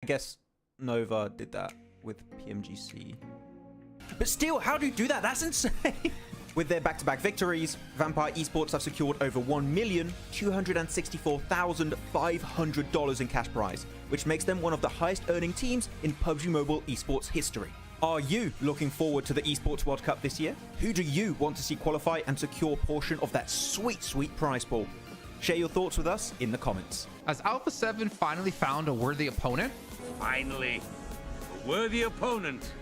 guess Nova did that with PMGC. But still, how do you do that? That's insane. With their back-to-back victories, Vampire Esports have secured over $1,264,500 in cash prize, which makes them one of the highest earning teams in PUBG Mobile esports history. Are you looking forward to the Esports World Cup this year? Who do you want to see qualify and secure a portion of that sweet, sweet prize pool? Share your thoughts with us in the comments. Has Alpha 7 finally found a worthy opponent? Finally, a worthy opponent.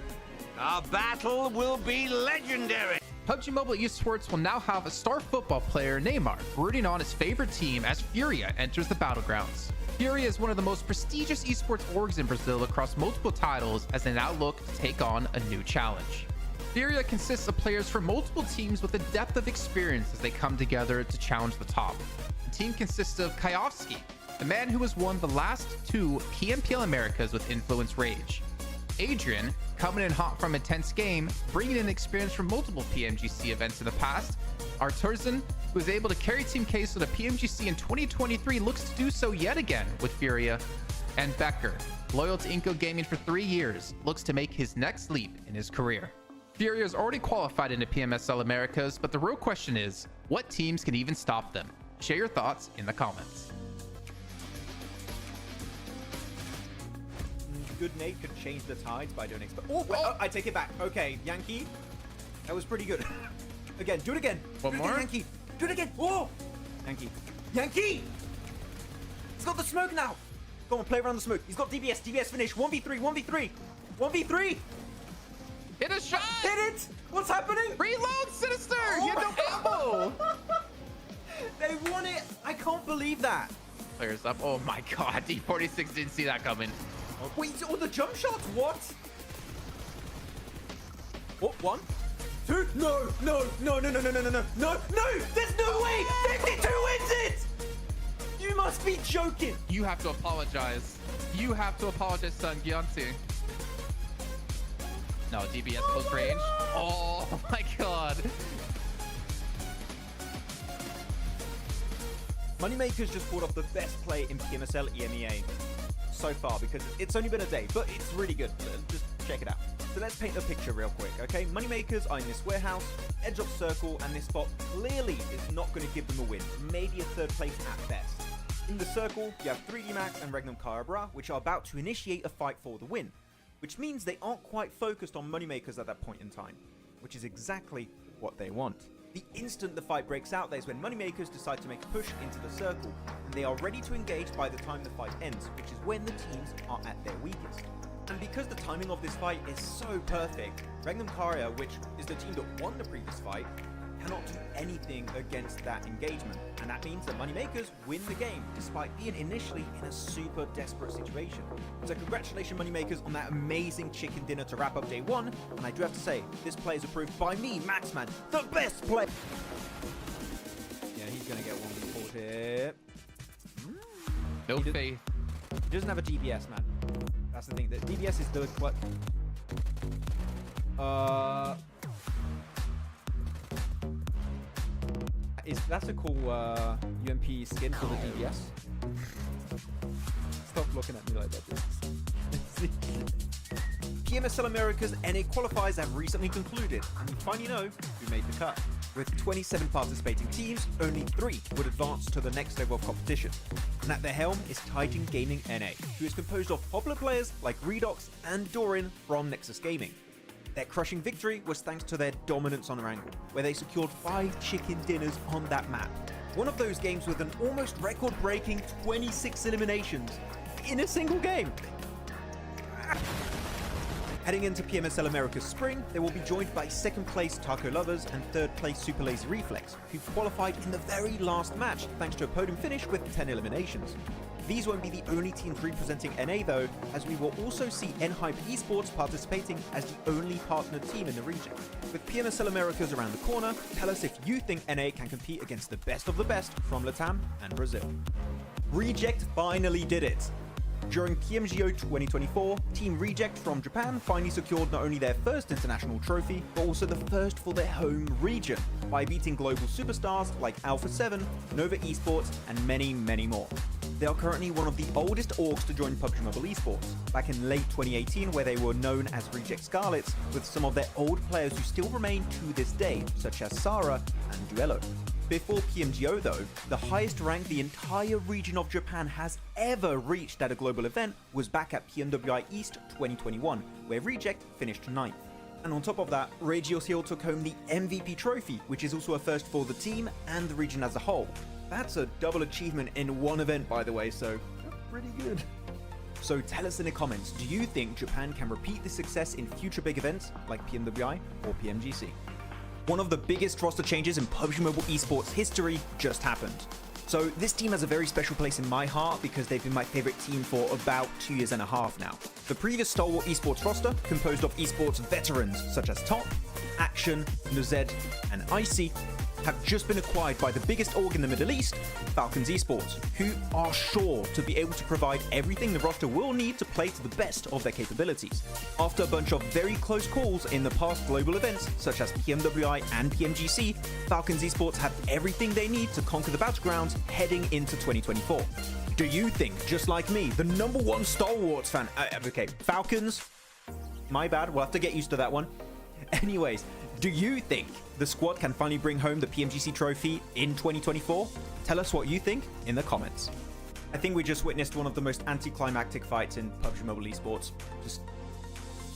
Our battle will be legendary. PUBG Mobile Esports will now have a star football player, Neymar, rooting on his favorite team as Furia enters the battlegrounds. Furia is one of the most prestigious esports orgs in Brazil across multiple titles as they now look to take on a new challenge. Furia consists of players from multiple teams with a depth of experience as they come together to challenge the top. The team consists of Kayovski, the man who has won the last 2 PMPL Americas with Influence Rage. Adrian, coming in hot from intense game, bringing in experience from multiple PMGC events in the past. Arturzan, who was able to carry Team Queso to PMGC in 2023, looks to do so yet again with Furia. And Becker, loyal to Inco Gaming for 3 years, looks to make his next leap in his career. Furia is already qualified into PMSL Americas, but the real question is, what teams can even stop them? Share your thoughts in the comments. Good Nate could change the tides by doing expo. Oh, wait, I take it back. Okay, Yankee. That was pretty good. Again, do it again. One do it more? Again, Yankee. Do it again. Oh! Yankee. Yankee! He's got the smoke now. Go on, play around the smoke. He's got DBS. DBS finish. 1v3. 1v3. 1v3. Hit a shot! Hit it! What's happening? Reload, Sinister! You had no ammo! They won it. I can't believe that. Players up. Oh my god, D46 didn't see that coming. Wait, oh, the jump shots? What? What? 1, 2? No, no, no, no, no, no, no, no, no, no, no! There's no way! 52 wins it! You must be joking! You have to apologize. You have to apologize, son. Gyonti. No, DBS close range. Oh my god. Moneymakers just pulled off the best play in PMSL EMEA so far because it's only been a day, but it's really good. Just check it out. So let's paint a picture real quick, okay? Moneymakers are in this warehouse, edge of circle, and this spot clearly is not going to give them a win. Maybe a 3rd place at best. In the circle, you have 3D Max and Regnum Carabra, which are about to initiate a fight for the win, which means they aren't quite focused on Moneymakers at that point in time, which is exactly what they want. The instant the fight breaks out, that is when Moneymakers decide to make a push into the circle, and they are ready to engage by the time the fight ends, which is when the teams are at their weakest. And because the timing of this fight is so perfect, Regnum Karia, which is the team that won the previous fight, cannot do anything against that engagement. And that means that Moneymakers win the game, despite being initially in a super desperate situation. So congratulations Moneymakers on that amazing chicken dinner to wrap up day 1. And I do have to say, this play is approved by me, Maxman, the best player. Yeah, he's going to get 1v4 here. No faith. He doesn't have a DBS, man. That's the thing. The DBS is the... That's a cool UMP skin for the DBS. Stop looking at me like that. PMSL America's NA qualifiers have recently concluded, and you finally know who made the cut. With 27 participating teams, only 3 would advance to the next level of competition. And at their helm is Titan Gaming NA, who is composed of popular players like Redox and Dorin from Nexus Gaming. Their crushing victory was thanks to their dominance on Erangel, where they secured 5 chicken dinners on that map. One of those games with an almost record-breaking 26 eliminations in a single game. Heading into PMSL America's spring, they will be joined by 2nd place Taco Lovers and 3rd place Super Lazy Reflex, who qualified in the very last match thanks to a podium finish with 10 eliminations. These won't be the only teams representing NA though, as we will also see Hype Esports participating as the only partner team in the region. With PMSL Americas around the corner, tell us if you think NA can compete against the best of the best from LATAM and Brazil. Reject finally did it! During PMGO 2024, Team Reject from Japan finally secured not only their first international trophy, but also the first for their home region, by beating global superstars like Alpha 7, Nova Esports, and many, many more. They are currently one of the oldest orgs to join PUBG Mobile Esports, back in late 2018 where they were known as Reject Scarlets, with some of their old players who still remain to this day, such as Sarah and Duello. Before PMGO though, the highest rank the entire region of Japan has ever reached at a global event was back at PMWI East 2021, where Reject finished 9th. And on top of that, Regios Hill took home the MVP trophy, which is also a first for the team and the region as a whole. That's a double achievement in one event, by the way, so pretty good. So tell us in the comments, do you think Japan can repeat this success in future big events like PMWI or PMGC? One of the biggest roster changes in PUBG Mobile Esports history just happened. So this team has a very special place in my heart because they've been my favorite team for about 2.5 years now. The previous Stalwart Esports roster, composed of esports veterans such as Top, Action, Nuzed, and Icy, have just been acquired by the biggest org in the Middle East, Falcons Esports, who are sure to be able to provide everything the roster will need to play to the best of their capabilities. After a bunch of very close calls in the past global events, such as PMWI and PMGC, Falcons Esports have everything they need to conquer the battlegrounds heading into 2024. Do you think, just like me, the #1 Star Wars fan, okay, Falcons, my bad, we'll have to get used to that one. Anyways, do you think the squad can finally bring home the PMGC trophy in 2024? Tell us what you think in the comments. I think we just witnessed one of the most anticlimactic fights in PUBG Mobile Esports. Just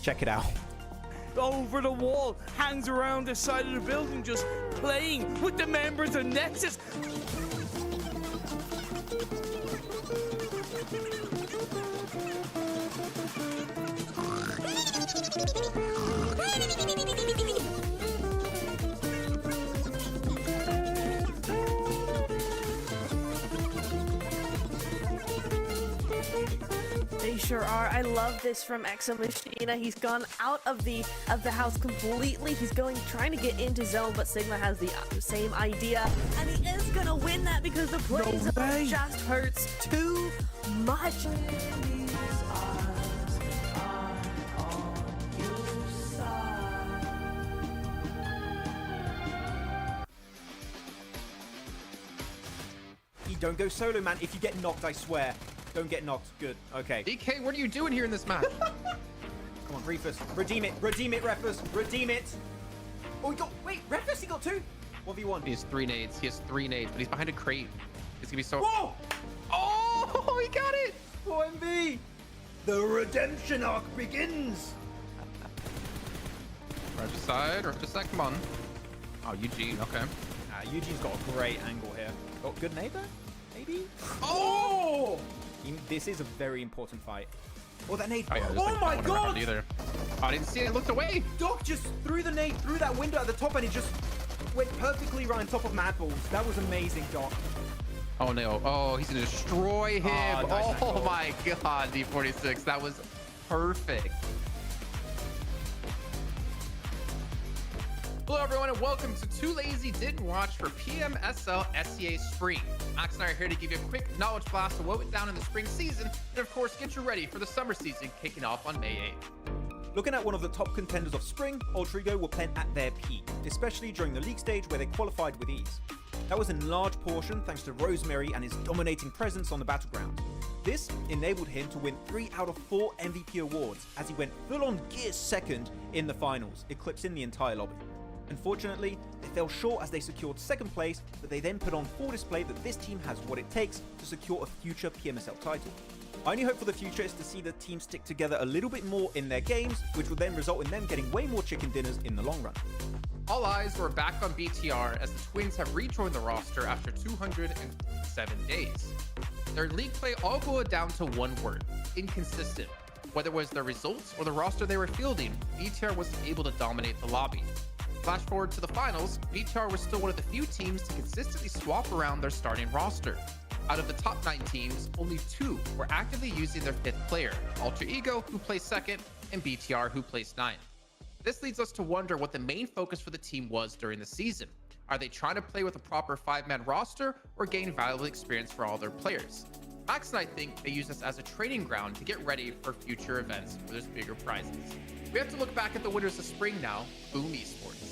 check it out. Over the wall, hangs around the side of the building, just playing with the members of Nexus. They sure are. I love this from Exa Machina. He's gone out of the house completely. He's trying to get into zone, but Sigma has the same idea, and he is gonna win that because the play zone just hurts too much. Don't go solo, man. If you get knocked, I swear. Don't get knocked. Good. Okay. DK, what are you doing here in this match? Come on, Reefus. Redeem it. Redeem it, Refus. Redeem it. Oh, he got... Wait, Refus, he got 2? 1v1. He has 3 nades. He has 3 nades, but he's behind a crate. It's going to be so... Whoa! Oh, he got it! 4MV. The redemption arc begins. Right side, come on. Oh, Eugene, okay. Eugene's got a great angle here. Got good neighbor? Maybe? Oh! This is a very important fight. Oh, that nade. Oh, yeah, oh my god! Either. Oh, I didn't see it. I looked away. Doc just threw the nade through that window at the top and it just went perfectly right on top of MadBulls. That was amazing, Doc. Oh, no. Oh, he's going to destroy him. Nice oh my god, D46. That was perfect. Hello everyone and welcome to Too Lazy Didn't Watch for PMSL SEA Spring. Max and I are here to give you a quick knowledge blast of what went down in the spring season and of course get you ready for the summer season kicking off on May 8th. Looking at one of the top contenders of spring, Ultrigo were playing at their peak, especially during the league stage where they qualified with ease. That was in large portion thanks to Rosemary and his dominating presence on the battleground. This enabled him to win 3 out of 4 MVP awards as he went full-on gear second in the finals, eclipsing the entire lobby. Unfortunately, they fell short as they secured 2nd place, but they then put on full display that this team has what it takes to secure a future PMSL title. My only hope for the future is to see the team stick together a little bit more in their games, which will then result in them getting way more chicken dinners in the long run. All eyes were back on BTR as the Twins have rejoined the roster after 207 days. Their league play all boiled down to one word: inconsistent. Whether it was their results or the roster they were fielding, BTR was able to dominate the lobby. Flash forward to the finals, BTR was still one of the few teams to consistently swap around their starting roster. Out of the top 9 teams, only 2 were actively using their 5th player, Alter Ego, who placed 2nd, and BTR, who placed 9th. This leads us to wonder what the main focus for the team was during the season. Are they trying to play with a proper 5-man roster or gain valuable experience for all their players? Max and I think they use this as a training ground to get ready for future events where there's bigger prizes. We have to look back at the winners of spring now, Boom Esports.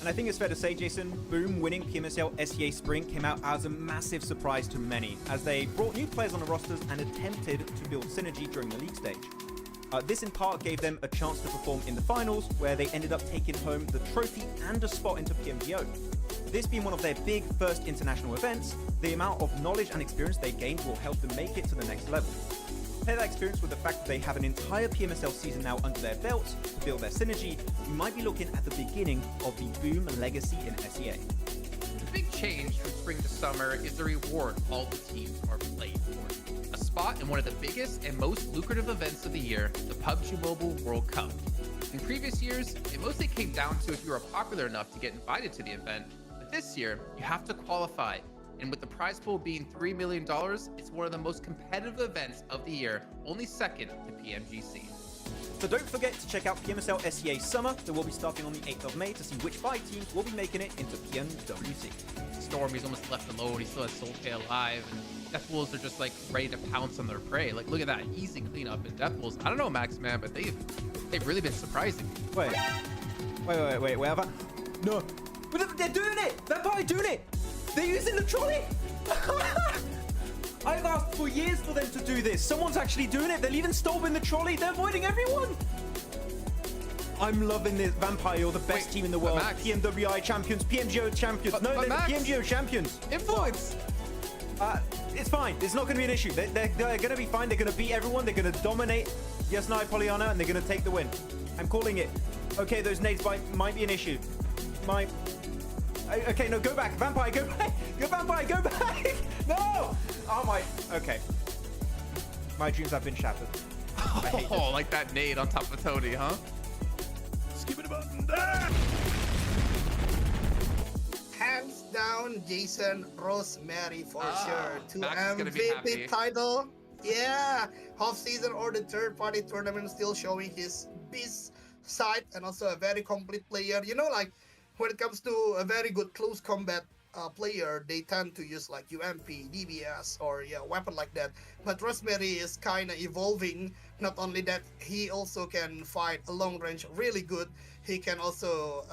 And I think it's fair to say, Jason, Boom winning PMSL SEA Spring came out as a massive surprise to many, as they brought new players on the rosters and attempted to build synergy during the league stage. This in part gave them a chance to perform in the finals, where they ended up taking home the trophy and a spot into PMGO. This being one of their big first international events, the amount of knowledge and experience they gained will help them make it to the next level. Pair that experience with the fact that they have an entire PMSL season now under their belts to build their synergy, you might be looking at the beginning of the Boom legacy in SEA. The big change from spring to summer is the reward all the teams are playing for. A spot in one of the biggest and most lucrative events of the year, the PUBG Mobile World Cup. In previous years, it mostly came down to if you were popular enough to get invited to the event, but this year, you have to qualify. And with the prize pool being $3 million, it's one of the most competitive events of the year, only second to PMGC. So don't forget to check out PMSL SEA Summer that will be starting on the 8th of May to see which 5 teams will be making it into PMWC. Storm, he's almost left alone. He still has Soultail alive, and Deathwolves are just like ready to pounce on their prey. Like, look at that easy cleanup in Deathwolves. I don't know, Maxman, but they've really been surprising. Wait, have I? No. But they're doing it! Vampire doing it! They're using the trolley! I've asked for years for them to do this. Someone's actually doing it. They're leaving Stolb in the trolley. They're avoiding everyone. I'm loving this. Vampire, you're the best team in the world. Max. PMWI champions, PMGO champions. But they're Max, the PMGO champions. Influence! It's fine. It's not going to be an issue. They're going to be fine. They're going to beat everyone. They're going to dominate Yes No Pollyanna, and they're going to take the win. I'm calling it. Okay, those nades might be an issue. Okay, no, go back. Vampire, go back. Go, Vampire, go back. No. Oh, my. Okay. My dreams have been shattered. Oh, like that nade on top of Tony, huh? Skip it about. Hands down, Jason Rosemary for sure. To Max is gonna be happy. MVP title. Yeah. Half season or the third party tournament, still showing his beast side and also a very complete player. You know, like, when it comes to a very good close combat player, they tend to use like UMP, DBS, or weapon like that. But Rosemary is kind of evolving. Not only that, he also can fight a long range really good. He can also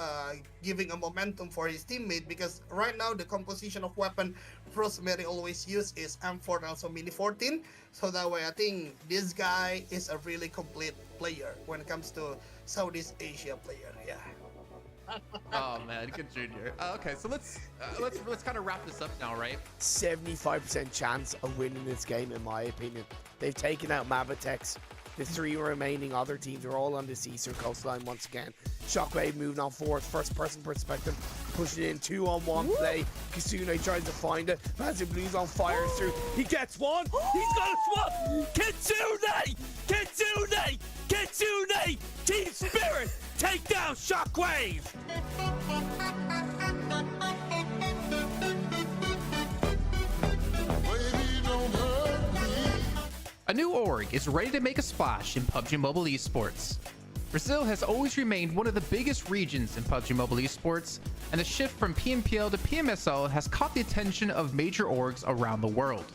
giving a momentum for his teammate, because right now the composition of weapon Rosemary always use is M4 and also Mini 14. So that way I think this guy is a really complete player when it comes to Southeast Asia player. Yeah. Oh man, good junior. Okay, so let's kind of wrap this up now, right? 75% chance of winning this game, in my opinion. They've taken out Mavitex. The 3 remaining other teams are all on the eastern coastline once again. Shockwave moving on forward, first person perspective, pushing in 2-on-1 play. Kasune tries to find it. Massive Blues on fire through. He gets one. He's got a swap. Kitsune! Kitsune! Kitsune! Team Spirit! Take down Shockwave! A new org is ready to make a splash in PUBG Mobile Esports. Brazil has always remained one of the biggest regions in PUBG Mobile Esports, and the shift from PMPL to PMSL has caught the attention of major orgs around the world.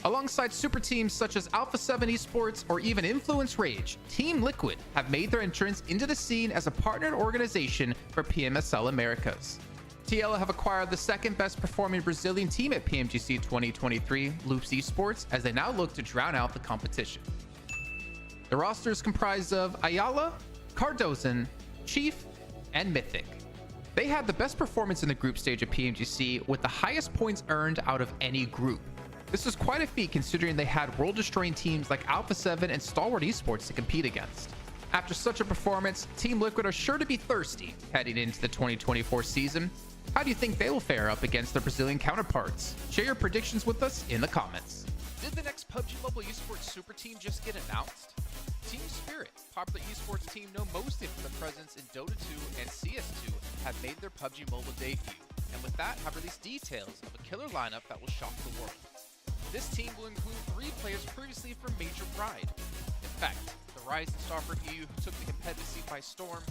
Alongside super teams such as ASagi8 Esports or even Influence Rage, Team Liquid have made their entrance into the scene as a partnered organization for PMSL Americas. TL have acquired the second best performing Brazilian team at PMGC 2023, Loops Esports, as they now look to drown out the competition. The roster is comprised of Ayala, Cardozan, Chief, and Mythic. They had the best performance in the group stage of PMGC with the highest points earned out of any group. This was quite a feat considering they had world-destroying teams like Alpha7 and Stalwart Esports to compete against. After such a performance, Team Liquid are sure to be thirsty heading into the 2024 season. How do you think they will fare up against their Brazilian counterparts? Share your predictions with us in the comments. Did the next PUBG Mobile Esports super team just get announced? Team Spirit, popular esports team known mostly for their presence in Dota 2 and CS2, have made their PUBG Mobile debut, and with that have released details of a killer lineup that will shock the world. This team will include 3 players previously from Major Pride. In fact, the rising star for EU who took the competitive scene by storm,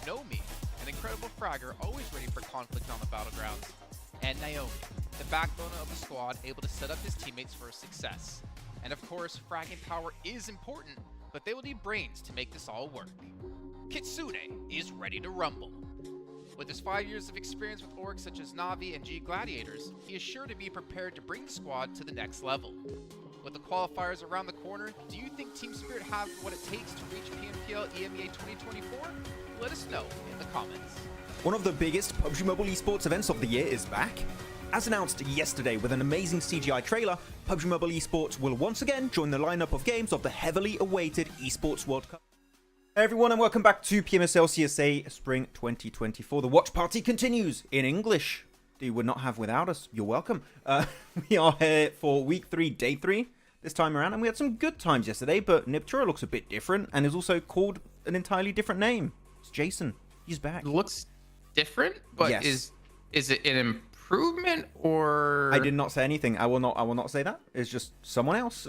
Nomi, an incredible fragger always ready for conflict on the battlegrounds, and Naomi, the backbone of the squad able to set up his teammates for success. And of course, fragging power is important, but they will need brains to make this all work. Kitsune is ready to rumble. With his 5 years of experience with orgs such as Na'Vi and G Gladiators, he is sure to be prepared to bring the squad to the next level. With the qualifiers around the corner, do you think Team Spirit have what it takes to reach PMPL EMEA 2024? Let us know in the comments. One of the biggest PUBG Mobile Esports events of the year is back. As announced yesterday with an amazing CGI trailer, PUBG Mobile Esports will once again join the lineup of games of the heavily awaited Esports World Cup. Hey everyone, and welcome back to PMSL CSA Spring 2024. The watch party continues in English. You would not have without us. You're welcome. We are here for week 3, day 3 this time around, and we had some good times yesterday, but Niptura looks a bit different and is also called an entirely different name. It's Jason. He's back. It looks different, but Yes. is it an improvement or? I did not say anything. I will not say that. It's just someone else.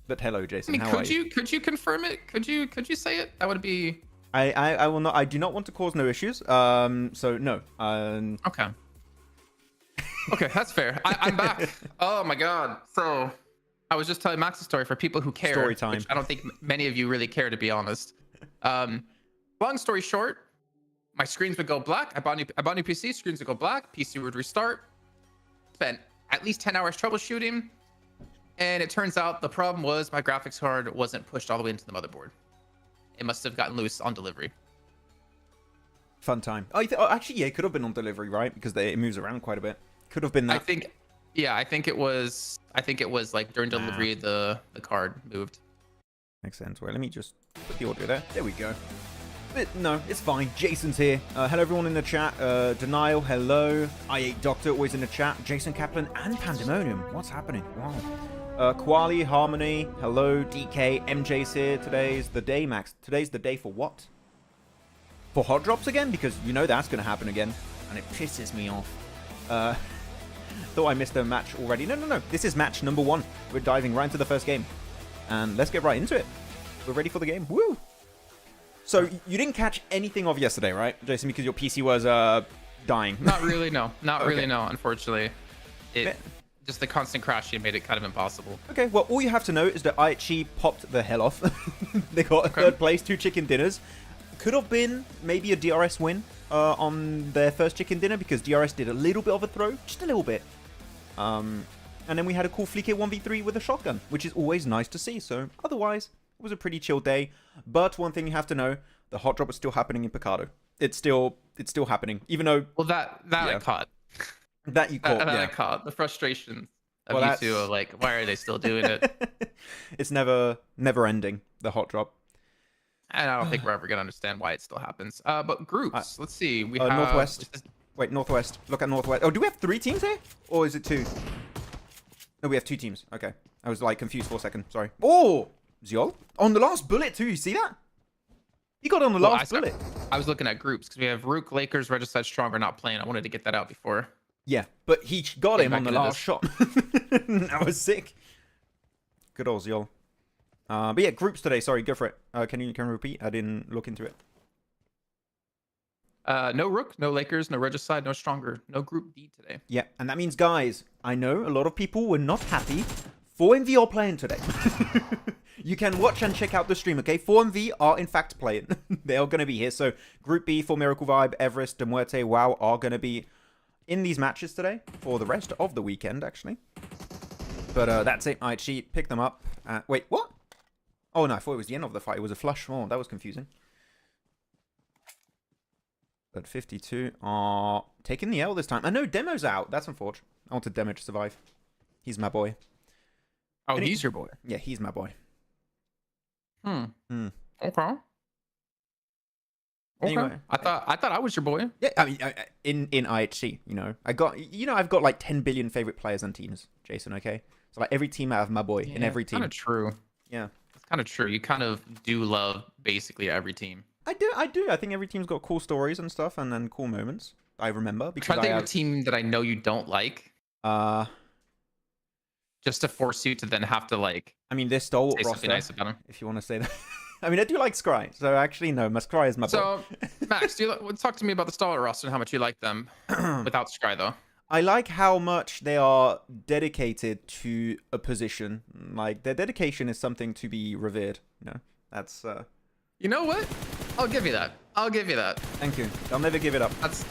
But hello, Jason. I mean, How are you? could you confirm it? Could you say it? That would be. I will not. I do not want to cause no issues. So no. Okay. Okay, that's fair. I'm back. Oh my god. So I was just telling Max a story for people who care. Story time. Which I don't think many of you really care, to be honest. Long story short, my screens would go black. I bought new PC. Screens would go black. PC would restart. Spent at least 10 hours troubleshooting, and it turns out the problem was my graphics card wasn't pushed all the way into the motherboard. It must have gotten loose on delivery. Fun time. Oh, actually, yeah, it could have been on delivery, right? Because it moves around quite a bit. Could have been that. I think it was like during delivery the card moved. Makes sense. Well, let me just put the audio there. There we go. But no, it's fine. Jason's here. Hello, everyone in the chat. Denial, hello. I8 Doctor, always in the chat. Jason Kaplan and Pandemonium. What's happening? Wow. Koali, Harmony, hello. DK, MJ's here. Today's the day, Max. Today's the day for what? For hot drops again? Because you know that's going to happen again. And it pisses me off. Thought I missed a match already. No. This is match number 1. We're diving right into the first game. And let's get right into it. We're ready for the game. Woo! So, you didn't catch anything of yesterday, right, Jason? Because your PC was dying. Not really, no. Not Okay. really, no, unfortunately. Just the constant crashing made it kind of impossible. Okay, well, all you have to know is that ASagi popped the hell off. They got a third place, 2 chicken dinners. Could have been maybe a DRS win on their first chicken dinner, because DRS did a little bit of a throw. Just a little bit. And then we had a cool Fleek 1v3 with a shotgun, which is always nice to see. So, otherwise, it was a pretty chill day. But one thing you have to know, the hot drop is still happening in Picado. It's still happening, even though... Well, that I caught. That you caught, that yeah. I caught. The frustration of Well, you two of like, why are they still doing it? It's never ending, the hot drop. And I don't think we're ever going to understand why it still happens. But groups, let's see. We have... Northwest. Wait, Northwest. Look at Northwest. Oh, do we have 3 teams here? Or is it 2? No, we have 2 teams. Okay. I was like confused for a second. Sorry. Oh! Ziol. On the last bullet too, you see that? He got on the last bullet. I was looking at groups because we have Rook, Lakers, Regicide, Stronger not playing. I wanted to get that out before. Yeah, but he got him on the last this. shot. That was sick. Good old Ziol. But yeah, groups today. Sorry, go for it. Can you repeat? I didn't look into it. No Rook, no Lakers, no Regicide, no Stronger, no Group D today. Yeah, and that means, guys, I know a lot of people were not happy. 4MV are playing today. You can watch and check out the stream, okay? 4MV are, in fact, playing. They are going to be here. So, Group B for Miracle Vibe, EVEREST, and Muerte, WAOW are going to be in these matches today for the rest of the weekend, actually. But that's it. ASagi pick them up. Wait, what? Oh, no, I thought it was the end of the fight. It was a flush. Oh, that was confusing. But 52 are taking the L this time. I know Demo's out. That's unfortunate. I wanted Demo to survive. He's my boy. Oh, he's your boy. Yeah, he's my boy. Okay. Anyway, I thought I was your boy. Yeah, I mean, in ASagi, you know, I've got like 10 billion favorite players and teams, Jason. Okay, so like every team I have my boy in every team. Kind of true. Yeah, it's kind of true. You kind of do love basically every team. I do. I think every team's got cool stories and stuff, and then cool moments. I remember because I'm trying to think of a team that I know you don't like. Just to force you to then have to like. I mean, this stalwart say roster. Something nice about him. If you want to say that. I mean, I do like Scry, so actually, no, my Scry is my boy. So, Max, talk to me about the stalwart roster and how much you like them without Scry, though. I like how much they are dedicated to a position. Like, their dedication is something to be revered. You know, that's... You know what? I'll give you that. I'll give you that. Thank you. I'll never give it up. That's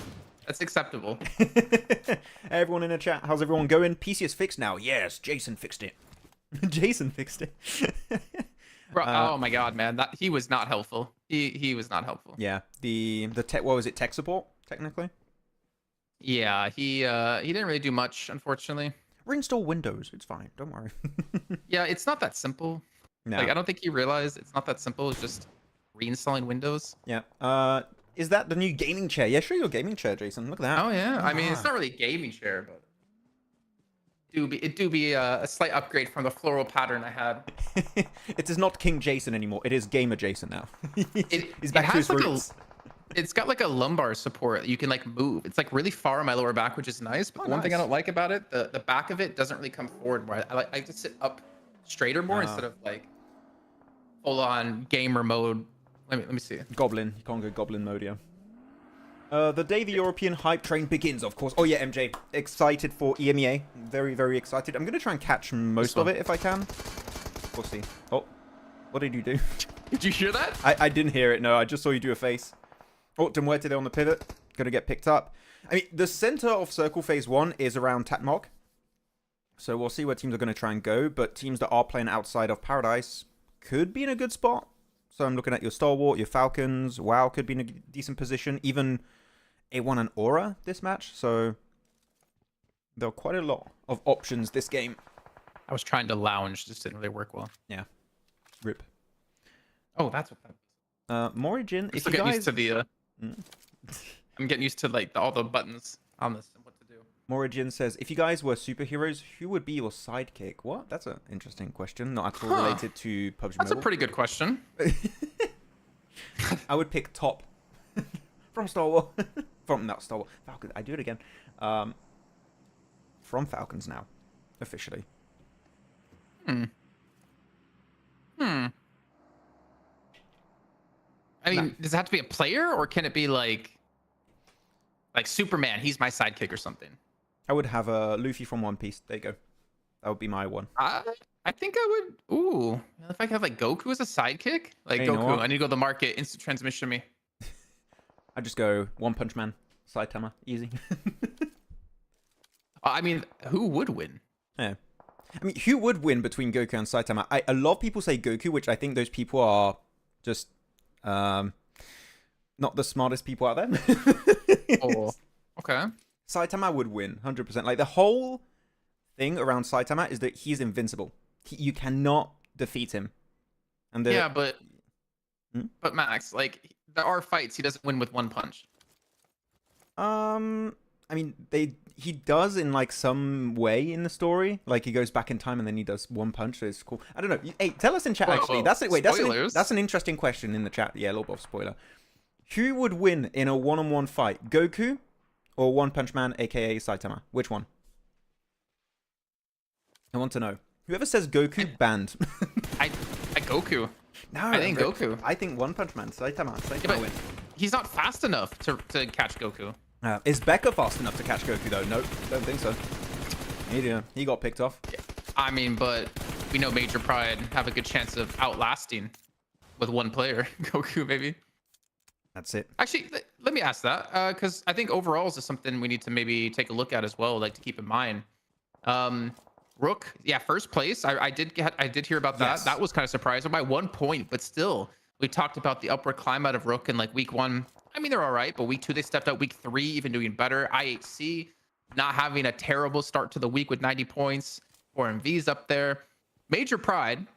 acceptable. Hey, everyone in the chat, how's everyone going? PC is fixed now. Yes, Jason fixed it. Jason fixed it. Bro, oh my god, man, that he was not helpful. He was not helpful. Yeah, the tech. What was it? Tech support, technically. Yeah, he didn't really do much, unfortunately. Reinstall Windows. It's fine. Don't worry. Yeah, it's not that simple. No. Like, I don't think he realized it's not that simple. It's just reinstalling Windows. Yeah. Is that the new gaming chair? Yeah, show your gaming chair, Jason. Look at that. Oh yeah. I mean, it's not really a gaming chair, but it do be a slight upgrade from the floral pattern I had. It is not King Jason anymore. It is Gamer Jason now. He's It back to has his like roots. it's got like a lumbar support. You can like move. It's like really far on my lower back, which is nice. But Oh, the one thing I nice. don't like about it, the back of it doesn't really come forward more. I like to sit up straighter more instead of like full on gamer mode. Let me see. Goblin. You can't go Goblin mode, yeah. The day the European hype train begins, of course. Oh yeah, MJ. Excited for EMEA. Very, very excited. I'm going to try and catch most of it if I can. We'll see. Oh, what did you do? Did you hear that? I didn't hear it, no. I just saw you do a face. Oh, Muerte there on the pivot. Going to get picked up. I mean, the center of Circle Phase 1 is around Tatmog. So we'll see where teams are going to try and go. But teams that are playing outside of Paradise could be in a good spot. So I'm looking at your Stalwart, your Falcons. WAOW could be in a decent position. Even A1 and Aura this match. So there are quite a lot of options this game. I was trying to lounge, just didn't really work well. Yeah. Rip. Oh, that's what that. Morigin, I'm if still you getting guys... used to the. I'm getting used to like all the buttons on this and what to do. Morigin says, if you guys were superheroes, who would be your sidekick? What? That's an interesting question. Not at all related to PUBG That's a Mobile. pretty good question. I would pick Top. From Star Wars. From, not Star Wars. Falcons. I do it again. From Falcons now. Officially. I mean, does it have to be a player, or can it be like Superman? He's my sidekick or something. I would have a Luffy from One Piece. There you go. That would be my one. I think I would. Ooh, if I could have like Goku as a sidekick, like Hey, you know Goku. what? I need to go to the market. Instant transmission me. I just go One Punch Man, Saitama, easy. I mean, who would win? Yeah. I mean, who would win between Goku and Saitama? A lot of people say Goku, which I think those people are just not the smartest people out there. Oh, okay. Saitama would win, 100%. Like, the whole thing around Saitama is that he's invincible. You cannot defeat him. And Yeah, but Max, like there are fights he doesn't win with one punch. I mean, he does in like some way in the story. Like he goes back in time and then he does one punch. So it's cool. I don't know. Hey, tell us in chat actually. Whoa. That's it. Wait, Spoilers. that's an interesting question in the chat. Yeah, a little bit of spoiler. Who would win in a one-on-one fight, Goku or One Punch Man, aka Saitama? Which one? I want to know. Whoever says Goku, banned. I Goku. No, I think Goku. I think One Punch Man, Saitama. Yeah, Saitama but win. he's not fast enough to catch Goku. Is Becca fast enough to catch Goku though? Nope, don't think so. He got picked off. I mean, but we know Major Pride have a good chance of outlasting with one player, Goku maybe. That's it. Actually, let me ask that because I think overalls is something we need to maybe take a look at as well, like to keep in mind. Rook, yeah, first place. I did hear about that. Yes. That was kind of surprising by 1 point, but still, we talked about the upward climb out of Rook in like week 1. I mean, they're all right, but week 2 they stepped out. Week 3 even doing better. IHC not having a terrible start to the week with 90 points. 4MV's up there. Major Pride.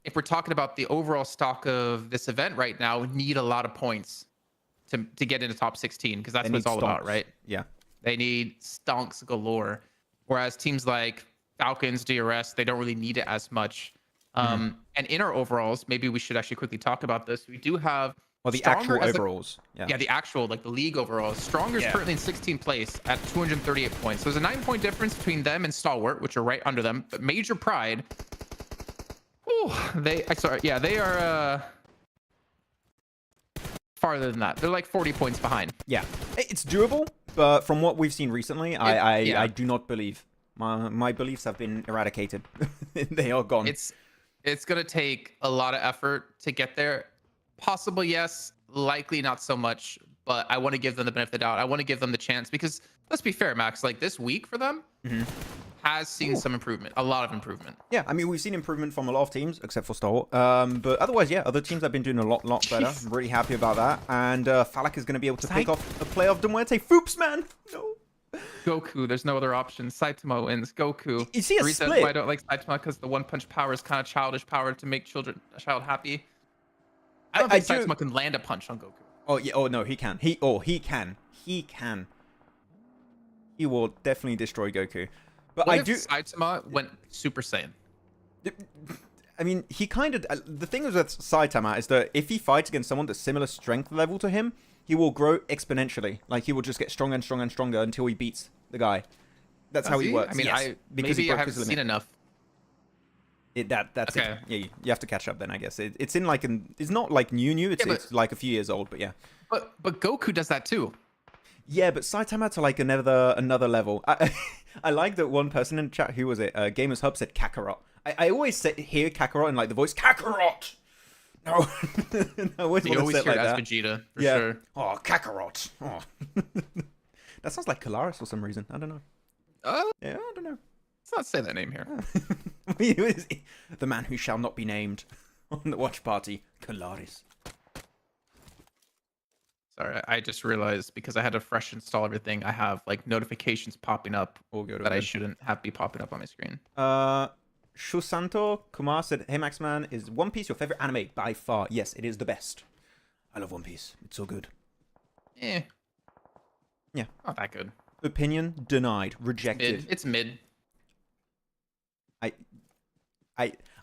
If we're talking about the overall stock of this event right now, need a lot of points to get into top 16 because that's what it's all about, right? Yeah. They need stonks galore. Whereas teams like Falcons, DRS, they don't really need it as much. And in our overalls, maybe we should actually quickly talk about this. We do have Well, the Stronger actual as a- overalls. yeah, the actual, like the league overalls. Stronger's Yeah. currently in 16th place at 238 points. So there's a 9-point difference between them and Stalwart, which are right under them. But Major Pride, they are farther than that. They're like 40 points behind. Yeah. It's doable, but from what we've seen recently, yeah. I do not believe. My beliefs have been eradicated. They are gone. It's gonna take a lot of effort to get there. Possible, yes. Likely not so much. But I want to give them the benefit of the doubt. I want to give them the chance because let's be fair, Max. Like this week for them has seen some improvement, a lot of improvement. Yeah, I mean, we've seen improvement from a lot of teams, except for Star Wars. But otherwise, yeah, other teams have been doing a lot better. I'm really happy about that. And Falak is going to be able to pick off a play of Muerte. Foops, man! No. Goku, there's no other option. Saitama wins. Goku. You see a The reason split. why I don't like Saitama because the one punch power is kind of childish power to make a child happy. I don't think Saitama can land a punch on Goku. Oh yeah. Oh no, he can. He can. He will definitely destroy Goku. But What if Saitama went Super Saiyan? I mean, he kind of. The thing is with Saitama is that if he fights against someone that's similar strength level to him, he will grow exponentially. Like he will just get stronger and stronger and stronger until he beats the guy. That's how he works. I mean, yes, maybe I haven't seen enough. That's Okay. it. Yeah, you have to catch up then, I guess. It's in like it's not like new. It's like a few years old, but yeah. But Goku does that too. Yeah, but Saitama to like another level. I like that one person in the chat, who was it? Gamers Hub said Kakarot. I always hear Kakarot in like the voice Kakarot. No, I always You always say it hear like it as that. Vegeta for Yeah. sure. Oh, Kakarot. Oh. That sounds like Kalaris for some reason. I don't know. Yeah, I don't know. Let's not say that name here. The man who shall not be named on the watch party, Kalaris. Sorry, I just realized because I had to fresh install everything, I have like notifications popping up that I shouldn't have be popping up on my screen. Shusanto Kumar said, "Hey Maxman, is One Piece your favorite anime by far?" Yes, it is the best. I love One Piece. It's so good. Yeah, Yeah. not that good. Opinion denied, rejected. It's mid.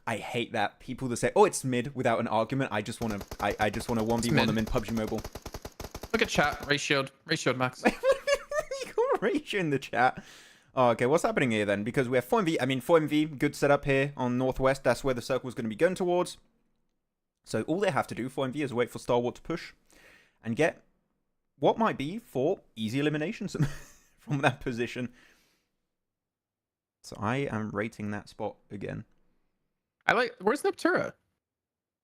I hate that people that say, "Oh, it's mid" without an argument. I just want to 1v1 them in PUBG Mobile. Look at chat. Ratioed Max. You got ratio in the chat. Oh, okay, what's happening here then? Because we have 4MV. I mean, 4MV, good setup here on Northwest. That's where the circle is going to be going towards. So all they have to do, 4MV, is wait for Star Wars to push and get what might be 4 easy eliminations from that position. So I am rating that spot again. Where's Neptura?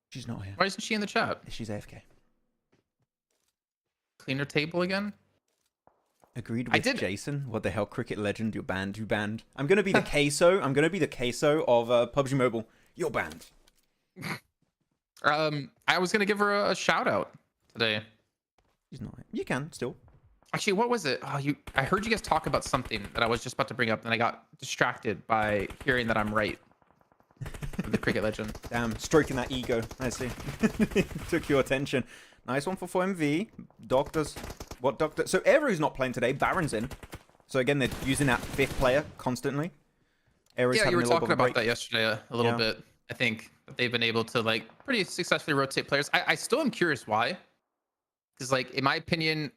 She's not here. Why isn't she in the chat? She's AFK. Cleaner table again? Agreed with Jason. What the hell, cricket legend? You're banned. You banned. I'm gonna be the queso. I'm gonna be the queso of PUBG Mobile. You're banned. I was gonna give her a shout out today. She's not. You can still. Actually, what was it? I heard you guys talk about something that I was just about to bring up, and I got distracted by hearing that I'm right. The cricket legend. Damn, stroking that ego. I see. Took your attention. Nice one for 4MV. Doctors. What doctor? So Eru's not playing today. Baron's in. So again, they're using that 5th player constantly. Eru's Yeah, you were talking about break. that yesterday a little bit. I think that they've been able to like pretty successfully rotate players. I still am curious why. Because like in my opinion,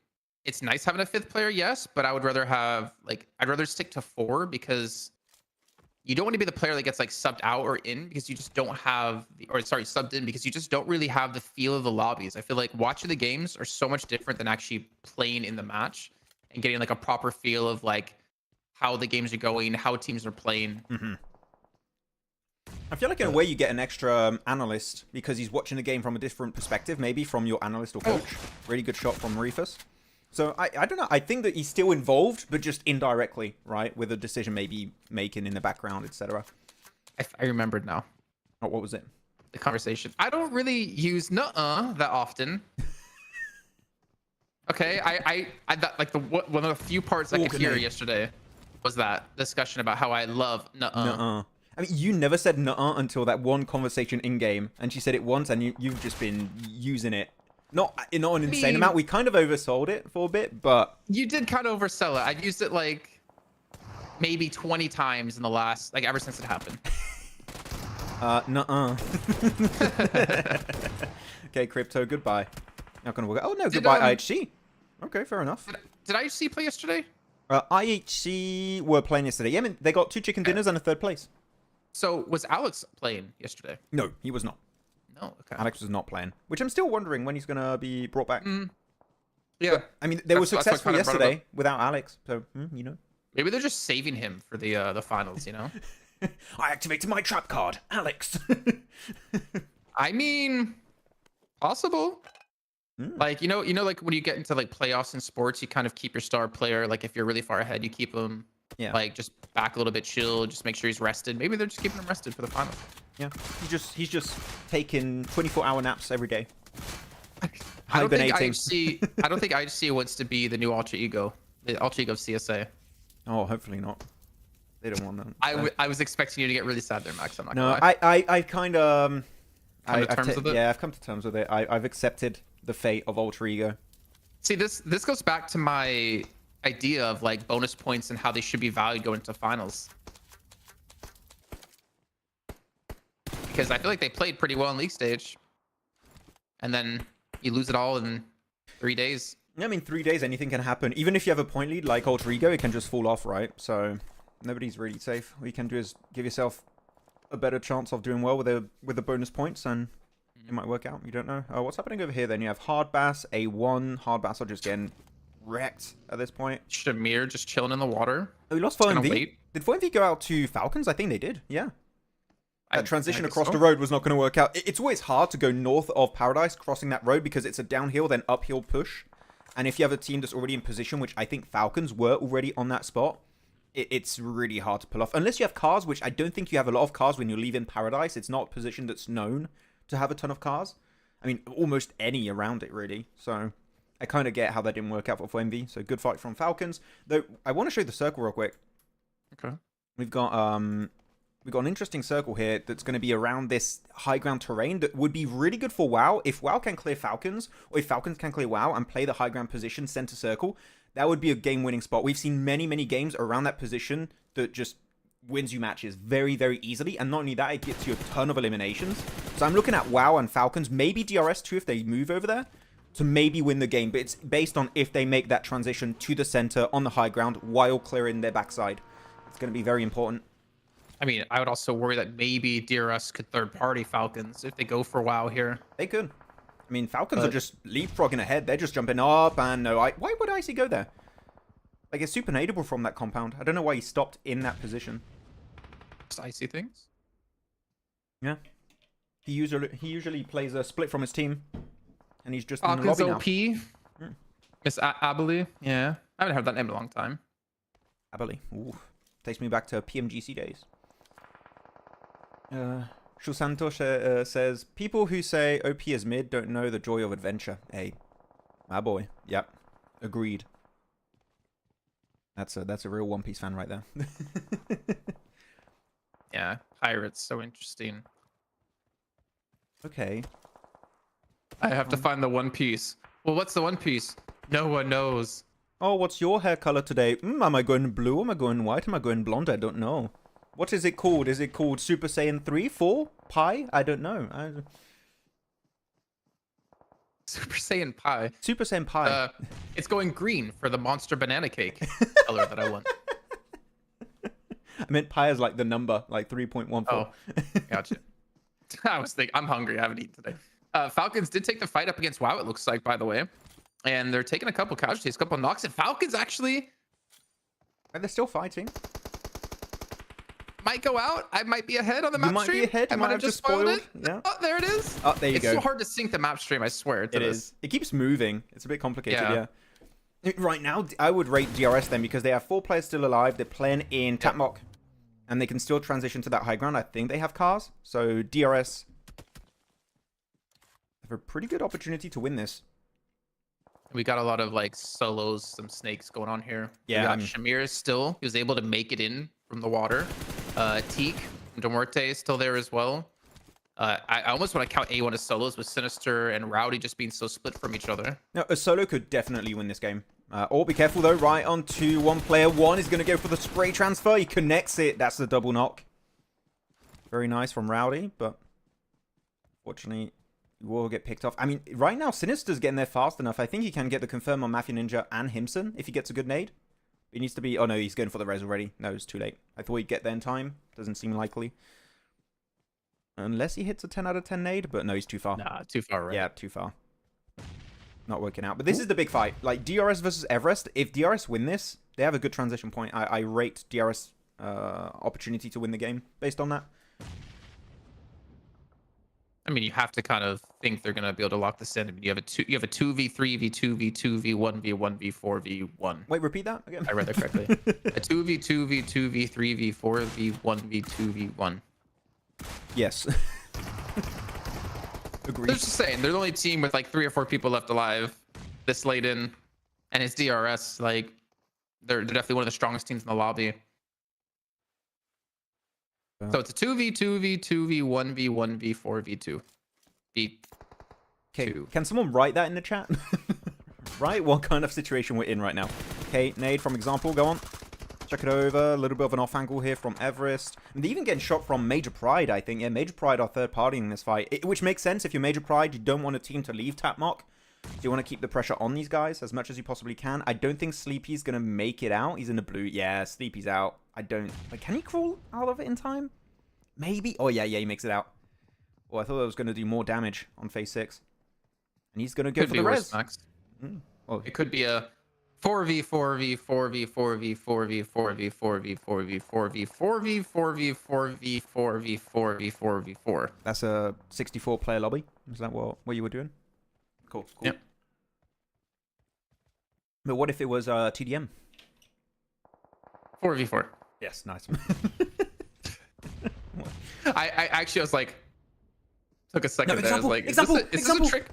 it's nice having a 5th player, yes, but I would rather I'd rather stick to 4 because you don't want to be the player that gets like subbed out or in because you just don't have subbed in because you just don't really have the feel of the lobbies. I feel like watching the games are so much different than actually playing in the match and getting like a proper feel of like how the games are going, how teams are playing. I feel like in a way you get an extra analyst because he's watching the game from a different perspective, maybe from your analyst or coach. Really good shot from Reefus. So I don't know. I think that he's still involved, but just indirectly, right? With a decision maybe making in the background, etc. I remembered now. Oh, what was it? The conversation. I don't really use nuh-uh that often. Okay, I like one of the few parts I could hear yesterday was that discussion about how I love nuh-uh. Nuh-uh. I mean, you never said nuh-uh until that one conversation in-game, and she said it once, and you've just been using it. Not an insane amount. We kind of oversold it for a bit, but... You did kind of oversell it. I've used it like maybe 20 times in the last, like ever since it happened. Nuh-uh. Okay, Crypto, goodbye. Not gonna work. Oh, no, goodbye, IHC. Okay, fair enough. Did IHC play yesterday? IHC were playing yesterday. Yeah, I mean, they got 2 chicken dinners and a 3rd place. So, was Alex playing yesterday? No, he was not. No, okay. Alex was not playing, which I'm still wondering when he's going to be brought back. Yeah. But, I mean, they were successful yesterday without Alex, so, you know. Maybe they're just saving him for the finals, you know? I activated my trap card, Alex. I mean, Possible. Mm. You know, like when you get into like playoffs in sports, you kind of keep your star player. Like if you're really far ahead, you keep him like just back a little bit, chill, just make sure he's rested. Maybe they're just keeping him rested for the finals. Yeah, he's just taking 24-hour naps every day. I don't think Hibernating. IHC wants to be the new alter ego of CSA. Oh, hopefully not. They don't want that. I was expecting you to get really sad there, Max. I'm not No, gonna lie. I kind of Come to terms with it? Yeah, I've come to terms with it. I've accepted the fate of alter ego. See, this goes back to my idea of like bonus points and how they should be valued going into finals. Because I feel like they played pretty well in league stage, and then you lose it all in 3 days. I mean, 3 days, anything can happen. Even if you have a point lead like alter ego, it can just fall off, right? So nobody's really safe. All you can do is give yourself a better chance of doing well with the bonus points, and it might work out. You don't know. What's happening over here then? You have Hardbass, A1. Hardbass are just getting wrecked at this point. Shamir just chilling in the water. Oh, we lost Gonna 4MV. wait. Did 4MV go out to Falcons? I think they did. Yeah. That transition I guess across so. the road was not going to work out. It's always hard to go north of Paradise crossing that road because it's a downhill then uphill push. And if you have a team that's already in position, which I think Falcons were already on that spot, it's really hard to pull off. Unless you have cars, which I don't think you have a lot of cars when you leave in Paradise. It's not a position that's known to have a ton of cars. I mean, almost any around it, really. So I kind of get how that didn't work out for 4MV. So good fight from Falcons. Though I want to show you the circle real quick. Okay. We've got an interesting circle here that's going to be around this high ground terrain that would be really good for WAOW. If WAOW can clear Falcons, or if Falcons can clear WAOW and play the high ground position center circle, that would be a game-winning spot. We've seen many, many games around that position that just wins you matches very, very easily. And not only that, it gets you a ton of eliminations. So I'm looking at WAOW and Falcons, maybe DRS too if they move over there, to maybe win the game. But it's based on if they make that transition to the center on the high ground while clearing their backside. It's going to be very important. I mean, I would also worry that maybe DRS could third-party Falcons if they go for WAOW here. They could. I mean, Falcons are just leapfrogging ahead. They're just jumping up, and no, why would Icy go there? Like, it's super nadeable from that compound. I don't know why he stopped in that position. Just Icy things. Yeah. He usually plays a split from his team, and he's just in the Falcons lobby OP. now. Miss Abilene. Yeah. I haven't heard that name in a long time. Abali. Ooh. Takes me back to PMGC days. Shusantosh says, people who say OP is mid don't know the joy of adventure. Hey, my boy. Yep. Agreed. That's a real One Piece fan right there. Yeah. Pirates. So interesting. Okay. I have to find the One Piece. Well, what's the One Piece? No one knows. Oh, what's your hair color today? Am I going blue? Am I going white? Am I going blonde? I don't know. What is it called? Is it called Super Saiyan 3, 4, Pi? I don't know. Super Saiyan Pi. Super Saiyan Pi. It's going green for the monster banana cake color that I want. I meant Pi is like the number, like 3.14. Oh, gotcha. I was thinking, I'm hungry. I haven't eaten today. Falcons did take the fight up against WAOW, it looks like, by the way. And they're taking a couple casualties, a couple knocks. And Falcons actually... And they're still fighting. Might go out. I might be ahead on the map might stream. be ahead. I might have just spoiled it. Yeah. Oh, there it is. Oh, there you it's go. so hard to sync the map stream, I swear. It is. It keeps moving. It's a bit complicated, Yeah. yeah. Right now, I would rate DRS then because they have 4 players still alive. They're playing in Tapmock. And they can still transition to that high ground. I think they have cars. So DRS have a pretty good opportunity to win this. We got a lot of like solos, some snakes going on here. Yeah, We got Shamir still. He was able to make it in from the water. Teak from Muerte is still there as well. I almost want to count A1 as solos with Sinister and Rowdy just being so split from each other. No, a solo could definitely win this game. Oh, be careful though. Right onto one player. One is going to go for the spray transfer. He connects it. That's the double knock. Very nice from Rowdy, but fortunately, he will get picked off. I mean, right now, Sinister's getting there fast enough. I think he can get the confirm on Mafia Ninja and Himson if he gets a good nade. He needs to be... Oh, no, he's going for the res already. No, it's too late. I thought he'd get there in time. Doesn't seem likely. Unless he hits a 10 out of 10 nade, but no, he's too far. Nah, too far, right? Yeah, too far. Not working out. But this is the big fight. Like, DRS versus Everest. If DRS win this, they have a good transition point. I rate DRS opportunity to win the game based on that. I mean, you have to kind of think they're gonna be able to lock this in. I mean, you have a 2v3, v2, v2, v1, v1, v4, v1. Wait, repeat that again. I read that correctly. A 2v2, v2, v3, v4, v1, v2, v1. Yes. Agreed. They're just saying they're the only team with like 3 or 4 people left alive this late in, and it's DRS. Like they're definitely one of the strongest teams in the lobby. So it's a 2v2, v2, v1, v1, v4, v2. v2. Okay, can someone write that in the chat? Right, what kind of situation we're in right now. Okay, nade from example, go on. Check it over, a little bit of an off angle here from EVEREST. And they're even getting shot from Major Pride, I think. Yeah, Major Pride are third party in this fight, which makes sense. If you're Major Pride, you don't want a team to leave Tapmark. So you want to keep the pressure on these guys as much as you possibly can. I don't think Sleepy's going to make it out. He's in the blue. Yeah, Sleepy's out. I don't... Like, can he crawl out of it in time? Maybe? Oh, yeah, he makes it out. Oh, I thought that was going to do more damage on phase 6. And he's going to go for the res. Oh, it could be a 4v4v 4v 4v 4v 4v 4v 4v 4v 4v 4v 4v 4v 4v 4v4. That's a 64 player lobby. Is that what you were doing? Cool. Yep. But what if it was TDM? 4v4. Yes, nice. I actually was like, took a second No, there. I was like, is this a trick?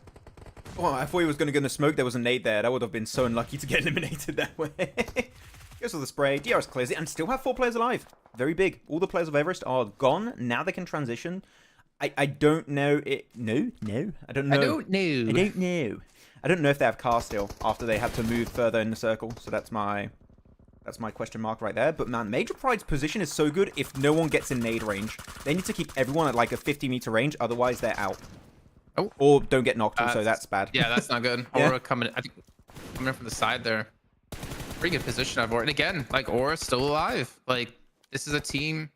Oh, I thought he was going to go in the smoke. There was a nade there. That would have been so unlucky to get eliminated that way. Goes for the spray. DRS clears it and still have 4 players alive. Very big. All the players of EVEREST are gone. Now they can transition. I don't know it. No. I don't know. I don't know if they have car still after they had to move further in the circle. So that's my question mark right there. But man, Major Pride's position is so good. If no one gets in nade range, they need to keep everyone at like a 50-meter range. Otherwise, they're out. Oh. Or don't get knocked. Also, that's bad. Yeah, that's not good. Yeah. Aura coming in from the side there. Pretty good position of Aura. And again, like Aura's still alive. Like this is a team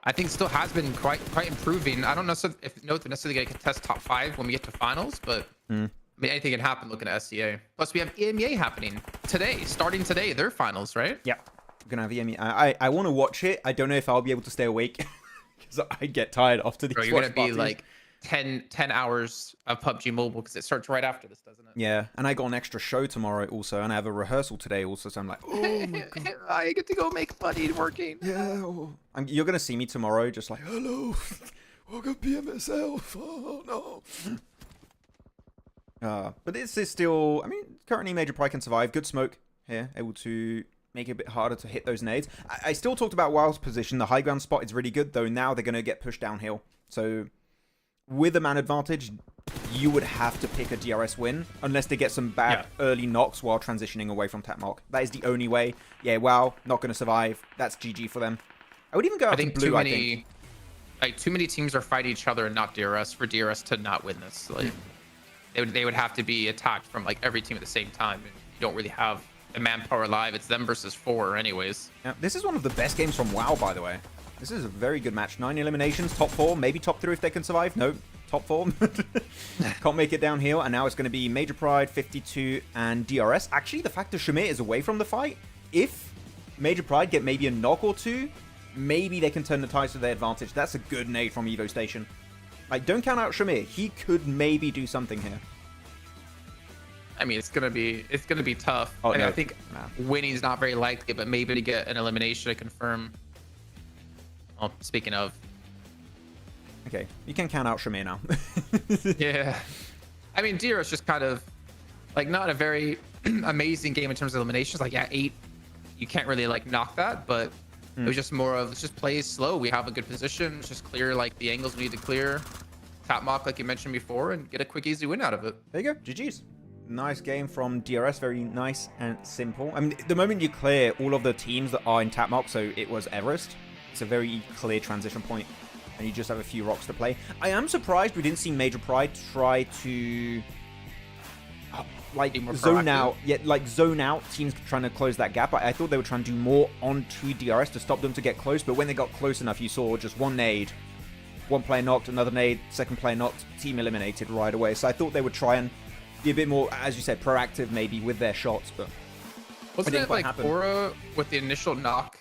I think still has been quite improving. I don't know if they're necessarily going to contest top 5 when we get to finals, but I mean anything can happen looking at SEA. Plus we have EMEA happening today, starting today, their finals, right? Yeah, we're gonna have EMEA. I want to watch it. I don't know if I'll be able to stay awake because I get tired after these. Bro, you're gonna be like 10 hours of PUBG Mobile because it starts right after this, doesn't it? Yeah, and I got an extra show tomorrow also, and I have a rehearsal today also, so I'm like, oh my god, I get to go make money working. Yeah, you're gonna see me tomorrow, just like, hello, welcome PMSL. Oh no. But this is still, I mean, currently Major Pride can survive. Good smoke here, able to make it a bit harder to hit those nades. I still talked about WAOW's position. The high ground spot is really good, though now they're gonna get pushed downhill. So with a man advantage, you would have to pick a DRS win unless they get some bad early knocks while transitioning away from Tapmark. That is the only way. Yeah, WAOW, not going to survive. That's GG for them. I would even go out to blue, I think. Like, too many teams are fighting each other and not DRS for DRS to not win this. Like, they would have to be attacked from, like, every team at the same time. You don't really have the manpower alive. It's them versus 4 anyways. Yeah, this is one of the best games from WAOW, by the way. This is a very good match. 9 eliminations, top 4, maybe top 3 if they can survive. No, top 4. Can't make it downhill. And now it's going to be Major Pride, 52, and DRS. Actually, the fact that Shamir is away from the fight, if Major Pride get maybe a knock or 2, maybe they can turn the tides to their advantage. That's a good nade from Evo Station. Like, don't count out Shamir. He could maybe do something here. I mean, it's gonna be tough. Oh, and no. I think winning's not very likely, but maybe to get an elimination to confirm. Well, speaking of, okay, you can count out Shamir now. yeah, I mean, DRS just kind of like not a very amazing game in terms of eliminations. Like, yeah, 8, you can't really like knock that, but it was just more of let's just play slow. We have a good position. Let's just clear like the angles we need to clear, tap mock like you mentioned before, and get a quick, easy win out of it. There you go, GG's. Nice game from DRS, very nice and simple. I mean, the moment you clear all of the teams that are in tap mock, so it was EVEREST. It's a very clear transition point, and you just have a few rocks to play. I am surprised we didn't see Major Pride try to like zone out. Yeah, like zone out teams trying to close that gap. I thought they were trying to do more onto DRS to stop them to get close, but when they got close enough, you saw just one nade, one player knocked, another nade, second player knocked, team eliminated right away. So I thought they would try and be a bit more, as you said, proactive maybe with their shots, but wasn't it like Aura with the initial knock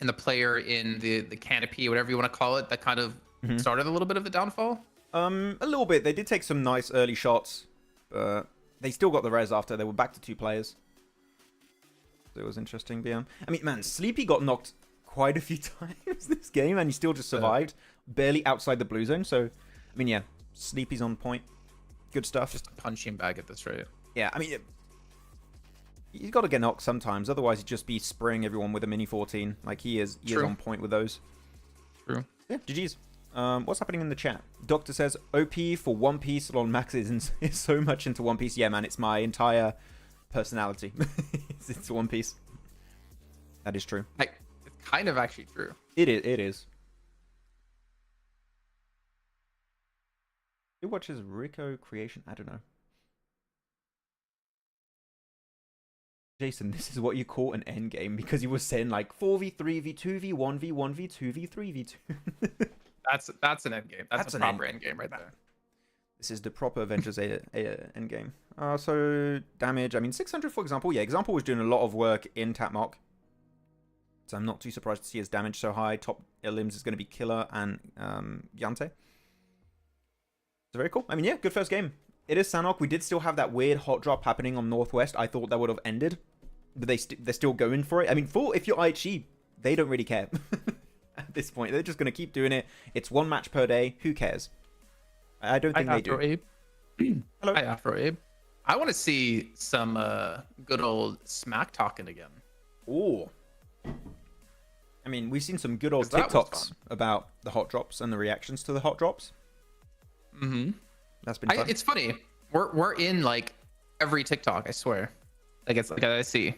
and the player in the canopy, whatever you want to call it, that kind of started a little bit of the downfall? A little bit. They did take some nice early shots, but they still got the res after. They were back to 2 players. So it was interesting, BM. I mean, man, Sleepy got knocked quite a few times this game, and he still just survived, barely outside the blue zone. So, I mean, yeah, Sleepy's on point. Good stuff. Just a punching bag at this rate. Yeah, I mean, he's got to get knocked sometimes. Otherwise, he'd just be spraying everyone with a mini 14. Like, he is on point with those. True. Yeah, GG's. What's happening in the chat? Doctor says, OP for One Piece. Lol, Max is so much into One Piece. Yeah, man, it's my entire personality. it's One Piece. That is true. It's kind of actually true. It is. Who watches Rico Creation? I don't know. Jason, this is what you call an end game, because he was saying like 4v3 v2 v1 v1 v2 v3 v2. That's an end game. That's a proper end game right there. This is the proper Avengers end game. So damage. I mean, 600 for example. Yeah, example was doing a lot of work in Tapmock, so I'm not too surprised to see his damage so high. Top limbs is going to be Killer and Yante. So very cool. I mean, yeah, good first game. It is Sanhok. We did still have that weird hot drop happening on Northwest. I thought that would have ended, but they're still going for it. I mean, if you're IHG, they don't really care at this point. They're just going to keep doing it. It's 1 match per day. Who cares? I don't think they do. Abe. Hello. Hi, Afro Abe. I want to see some good old smack talking again. Oh. I mean, we've seen some good old TikToks about the hot drops and the reactions to the hot drops. Mm-hmm. That's been fun. It's funny. We're in like every TikTok, I swear. Like it's like I see.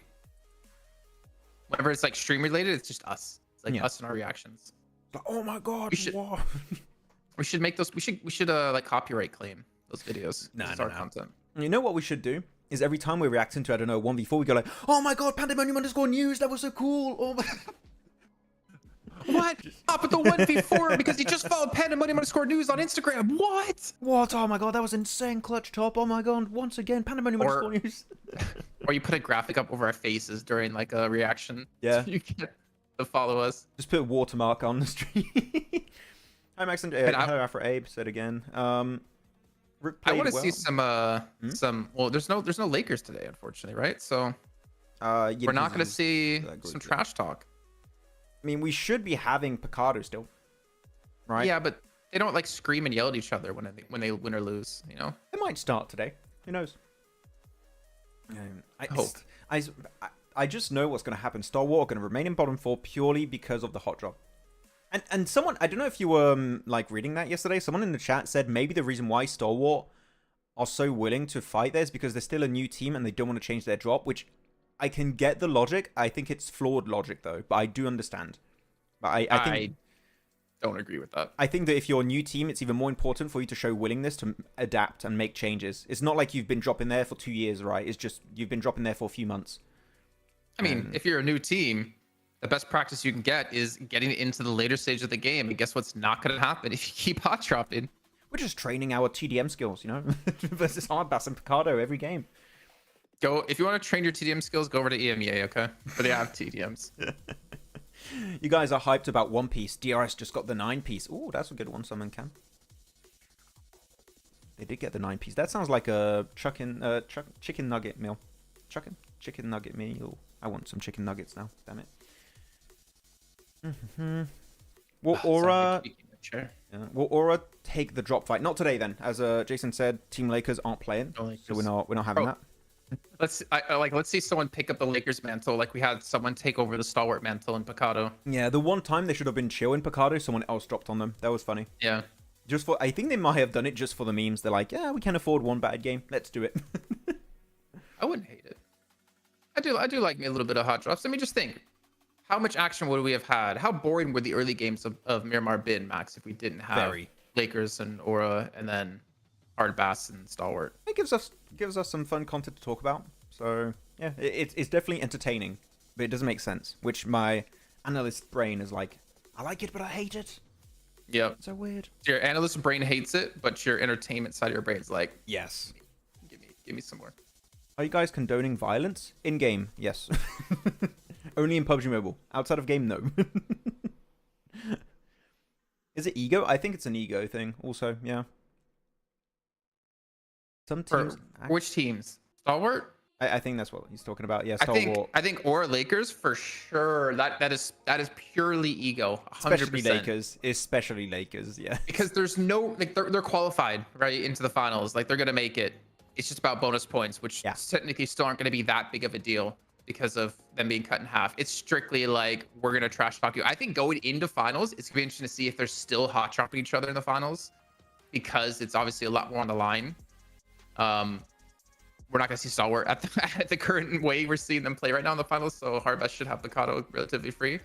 Whenever it's like stream related, it's just us. It's like us and our reactions. Like, oh my god! We should make those. We should like copyright claim those videos. No. Content. You know what we should do is every time we're reacting to, I don't know, 1v4, we go like, oh my god, Pandemonium_news, that was so cool. Oh my. What? Up at the 1v4 because he just followed Pandemonium_news on Instagram. What? Oh my god, that was insane clutch top. Oh my god, once again, Pandemonium_news. Or you put a graphic up over our faces during like a reaction. Yeah. So you get to follow us. Just put a watermark on the stream. Hi Max and hello Afro Abe said again. I want to see some well, there's no Lakers today, unfortunately, right? So yeah, we're not going to see some trash talk. I mean, we should be having Picardo still, right? Yeah, but they don't like scream and yell at each other when they win or lose, you know? It might start today. Who knows? I hope. I just know what's going to happen. Stalwart are going to remain in bottom 4 purely because of the hot drop. And someone, I don't know if you were like reading that yesterday, someone in the chat said maybe the reason why Stalwart are so willing to fight there is because they're still a new team and they don't want to change their drop, which I can get the logic. I think it's flawed logic though, but I do understand. But I don't agree with that. I think that if you're a new team, it's even more important for you to show willingness to adapt and make changes. It's not like you've been dropping there for 2 years, right? It's just you've been dropping there for a few months. I mean, if you're a new team, the best practice you can get is getting into the later stage of the game. And guess what's not going to happen if you keep hot dropping? We're just training our TDM skills, you know, versus Hardbass and Picardo every game. If you want to train your TDM skills, go over to EMEA, okay? But they have TDMs. You guys are hyped about One Piece. DRS just got the 9-piece. Oh, that's a good one, Summon Cam. They did get the 9-piece. That sounds like a chicken nugget meal. Chicken nugget meal. I want some chicken nuggets now. Damn it. Will Aura take the drop fight? Not today, then. As Jason said, Team Lakers aren't playing, so we're not having that. Let's see someone pick up the Lakers mantle, like we had someone take over the Stalwart mantle in Picardo. Yeah, the one time they should have been chill in Picardo, someone else dropped on them. That was funny. Yeah. I think they might have done it just for the memes. They're like, yeah, we can afford one bad game. Let's do it. I wouldn't hate it. I do like me a little bit of hot drops. I mean, just think, how much action would we have had? How boring would the early games of Miramar been, Max, if we didn't have Lakers and Aura and then Hardbass and Stalwart? It gives us some fun content to talk about. So yeah, it's definitely entertaining, but it doesn't make sense. Which my analyst brain is like, I like it, but I hate it. Yep. So weird. Your analyst brain hates it, but your entertainment side of your brain is like, yes. Give me some more. Are you guys condoning violence in game? Yes. Only in PUBG Mobile. Outside of game, no. Is it ego? I think it's an ego thing. Also, yeah. Some For teams. which teams? Stalwart? I think that's what he's talking about. Yeah, I Stalwart. think or Lakers for sure. That is purely ego. 100%. Especially Lakers. Yeah. Because there's no like they're qualified right into the finals. Like they're gonna make it. It's just about bonus points, which technically still aren't gonna be that big of a deal because of them being cut in half. It's strictly like we're gonna trash talk you. I think going into finals, it's gonna be interesting to see if they're still hot chopping each other in the finals, because it's obviously a lot more on the line. We're not going to see Stalwart at the current way we're seeing them play right now in the finals, so Hardbass should have the Kato relatively free.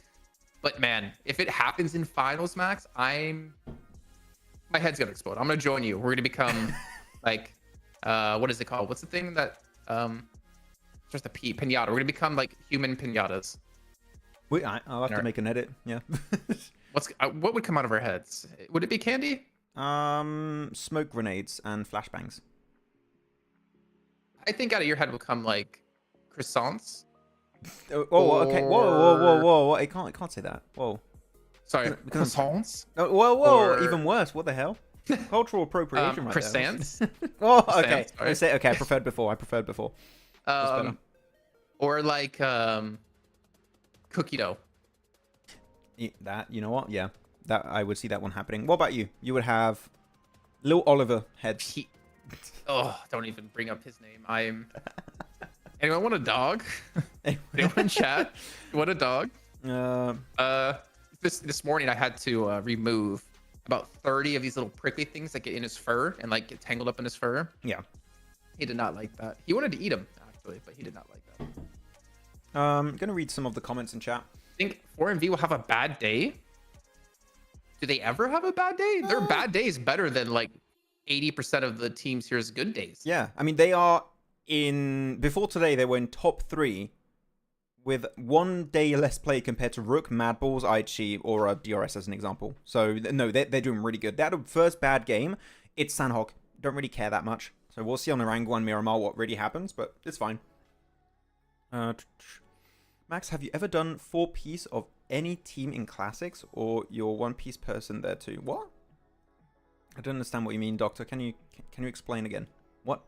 But man, if it happens in finals, Max, my head's going to explode. I'm going to join you. We're going to become like, what is it called? What's the thing that, just a pinata. We're going to become like human pinatas. Wait, I'll have to make an edit. Yeah. What would come out of our heads? Would it be candy? Smoke grenades and flashbangs. I think out of your head will come like croissants. Oh, okay. Whoa! I can't say that. Whoa. Sorry, croissants. Oh, whoa! Even worse. What the hell? Cultural appropriation, right croissants. There. Oh, okay. Croissants, Okay, I preferred before. Or like cookie dough. That, you know what? Yeah, that I would see that one happening. What about you? You would have Lil Oliver heads. Oh, don't even bring up his name. Anyone want a dog? Anyone in chat? You want a dog? This morning I had to remove about 30 of these little prickly things that get in his fur and like get tangled up in his fur. Yeah. He did not like that. He wanted to eat them actually, but he did not like that. I'm gonna read some of the comments in chat. I think 4MV will have a bad day. Do they ever have a bad day? Their bad day is better than like 80% of the teams here's good days. Yeah, I mean, they are before today, they were in top 3 with 1 day less play compared to Rook, MadBulls, ASagi8 or DRS as an example. So, no, they're doing really good. They had a first bad game. It's Sanhok. Don't really care that much. So, we'll see on Erangel and Miramar what really happens, but it's fine. Max, have you ever done 4-piece of any team in Classics, or you're 1-piece person there too? What? I don't understand what you mean, Doctor. Can you explain again? What?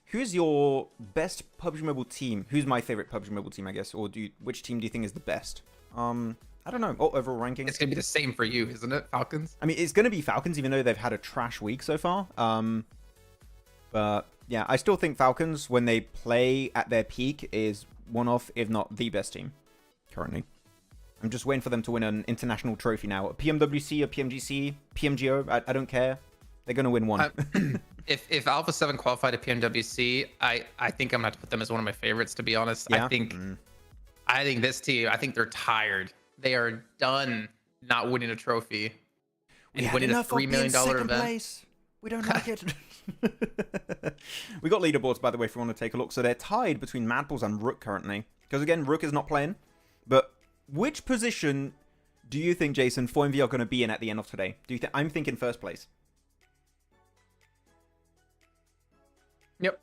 Who's your best PUBG Mobile team? Who's my favorite PUBG Mobile team, I guess? Or which team do you think is the best? I don't know. Oh, overall ranking. It's gonna be the same for you, isn't it? Falcons. I mean, it's gonna be Falcons, even though they've had a trash week so far. But yeah, I still think Falcons, when they play at their peak, is one of, if not the best team currently. I'm just waiting for them to win an international trophy now. A PMWC, a PMGC, PMGO, I don't care. They're going to win one. If Alpha 7 qualified at PMWC, I think I'm going to have to put them as one of my favorites, to be honest. Yeah? I think this team, I think they're tired. They are done not winning a trophy and winning a $3 million event. Place. We don't like it. We got leaderboards, by the way, if you want to take a look. So they're tied between MadBulls and Rook currently. Because again, Rook is not playing. But which position do you think, Jason, 4MV are going to be in at the end of today? Do you think? I'm thinking first place. Yep.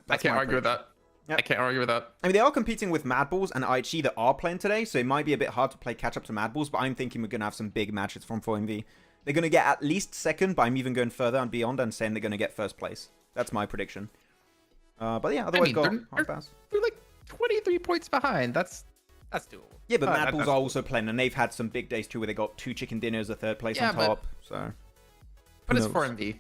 I can't argue with that. Yep. I can't argue with that. I mean, they are competing with MadBulls and ASagi8 that are playing today, so it might be a bit hard to play catch up to MadBulls, but I'm thinking we're going to have some big matches from 4MV. They're going to get at least second, but I'm even going further and beyond and saying they're going to get first place. That's my prediction. But yeah, otherwise, they're like 23 points behind. That's doable. Yeah, but MadBulls are also playing, and they've had some big days too, where they got 2 chicken dinners, a third place on top. But it's 4MV.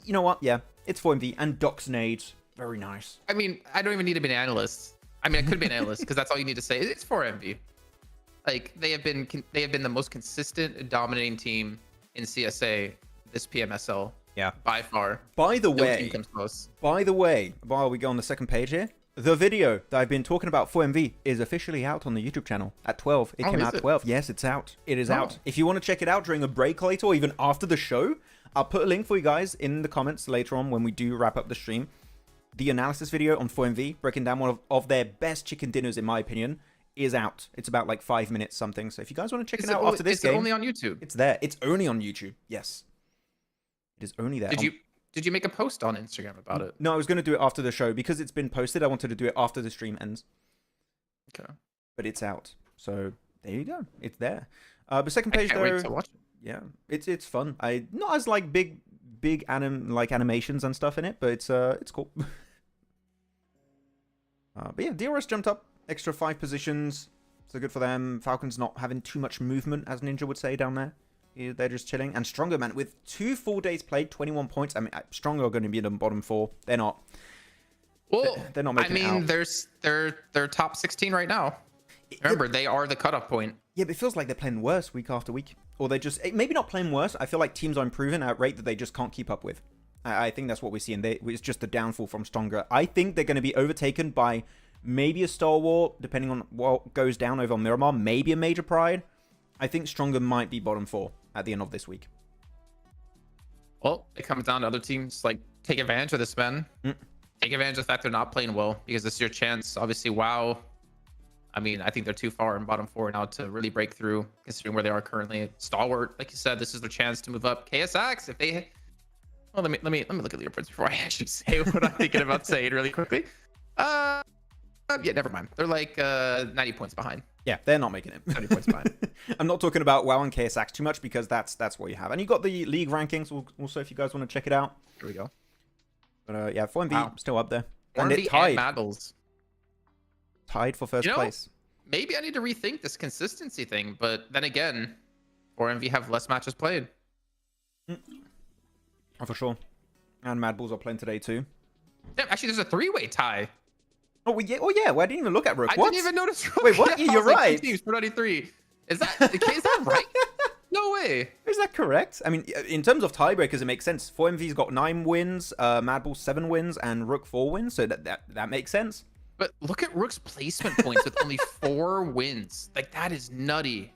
You know what? Yeah, it's 4MV and Doc's nades. Very nice. I mean, I don't even need to be an analyst. I mean, I could be an analyst because that's all you need to say. It's 4MV. Like they have been the most consistent and dominating team in CSA this PMSL. Yeah, by far. By the way, no team comes close. By the way, while we go on the second page here, the video that I've been talking about 4MV is officially out on the YouTube channel at 12. It came out at 12. Yes, it's out. It is out. If you want to check it out during a break later or even after the show, I'll put a link for you guys in the comments later on when we do wrap up the stream. The analysis video on 4MV, breaking down one of their best chicken dinners, in my opinion, is out. It's about like 5 minutes something. So if you guys want to check it out after this game, it's only on YouTube. It's there. It's only on YouTube. Yes, it is only there. Did you make a post on Instagram about it? No, I was going to do it after the show because it's been posted. I wanted to do it after the stream ends. Okay. But it's out. So there you go. It's there. But second page, though. Wait to watch it. yeah, it's fun. I not as like big animations and stuff in it, but it's cool. But yeah, DRS jumped up extra 5 positions, so good for them. Falcons not having too much movement, as Ninja would say down there. Yeah, they're just chilling. And Stronger, man, with 2 full days played, 21 points. I mean, Stronger are going to be in the bottom 4. They're not. Well, they're not making it out. they're top 16 right now. Remember, they are the cutoff point. Yeah, but it feels like they're playing worse week after week. Or they're just, maybe not playing worse. I feel like teams are improving at a rate that they just can't keep up with. I think that's what we're seeing. It's just the downfall from Stronger. I think they're going to be overtaken by maybe a Star Wars, depending on what goes down over on Miramar. Maybe a Major Pride. I think Stronger might be bottom 4 at the end of this week. Well, it comes down to other teams. Like, take advantage of this, man. Take advantage of the fact they're not playing well, because this is your chance. Obviously, WAOW, I mean, I think they're too far in bottom 4 now to really break through, considering where they are currently. Stalwart, like you said, this is their chance to move up. KSX, if they... Well, let me look at leaderboards before I actually say what I'm thinking about saying really quickly. Yeah, never mind. They're like 90 points behind. Yeah, they're not making it. 90 points behind. I'm not talking about WoW and KSX too much, because that's what you have. And you got the league rankings also, if you guys want to check it out. Here we go. But yeah, 4MV still up there. And 4MV it tied. and MadBulls. Tied for first place. Maybe I need to rethink this consistency thing, but then again, 4MV have less matches played. Oh, for sure. And MadBulls are playing today too. Yeah, actually, there's a 3-way tie. Oh yeah, well, I didn't even look at Rook. I didn't even notice Rook. Wait, what? Yeah, You're right. Like, teams, 493. Is that right? No way. Is that correct? I mean, in terms of tiebreakers, it makes sense. 4MV's got 9 wins, MadBulls 7 wins, and Rook 4 wins, so that makes sense. But look at Rook's placement points with only 4 wins. Like, that is nutty.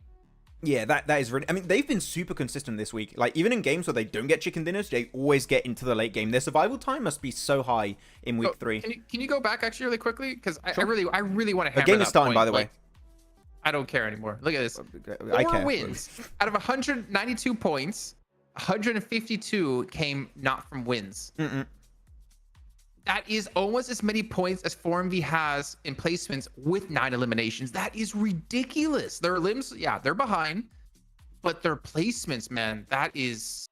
Yeah, that is really... I mean, they've been super consistent this week. Like, even in games where they don't get chicken dinners, they always get into the late game. Their survival time must be so high in week 3. Can you go back actually really quickly? Because Sure. I really want to hammer the game that is starting, point. by the way. Like, I don't care anymore. Look at this. I 4 care. wins. Out of 192 points, 152 came not from wins. That is almost as many points as 4MV has in placements with 9 eliminations. That is ridiculous. Their limbs, yeah, they're behind, but their placements, man, that's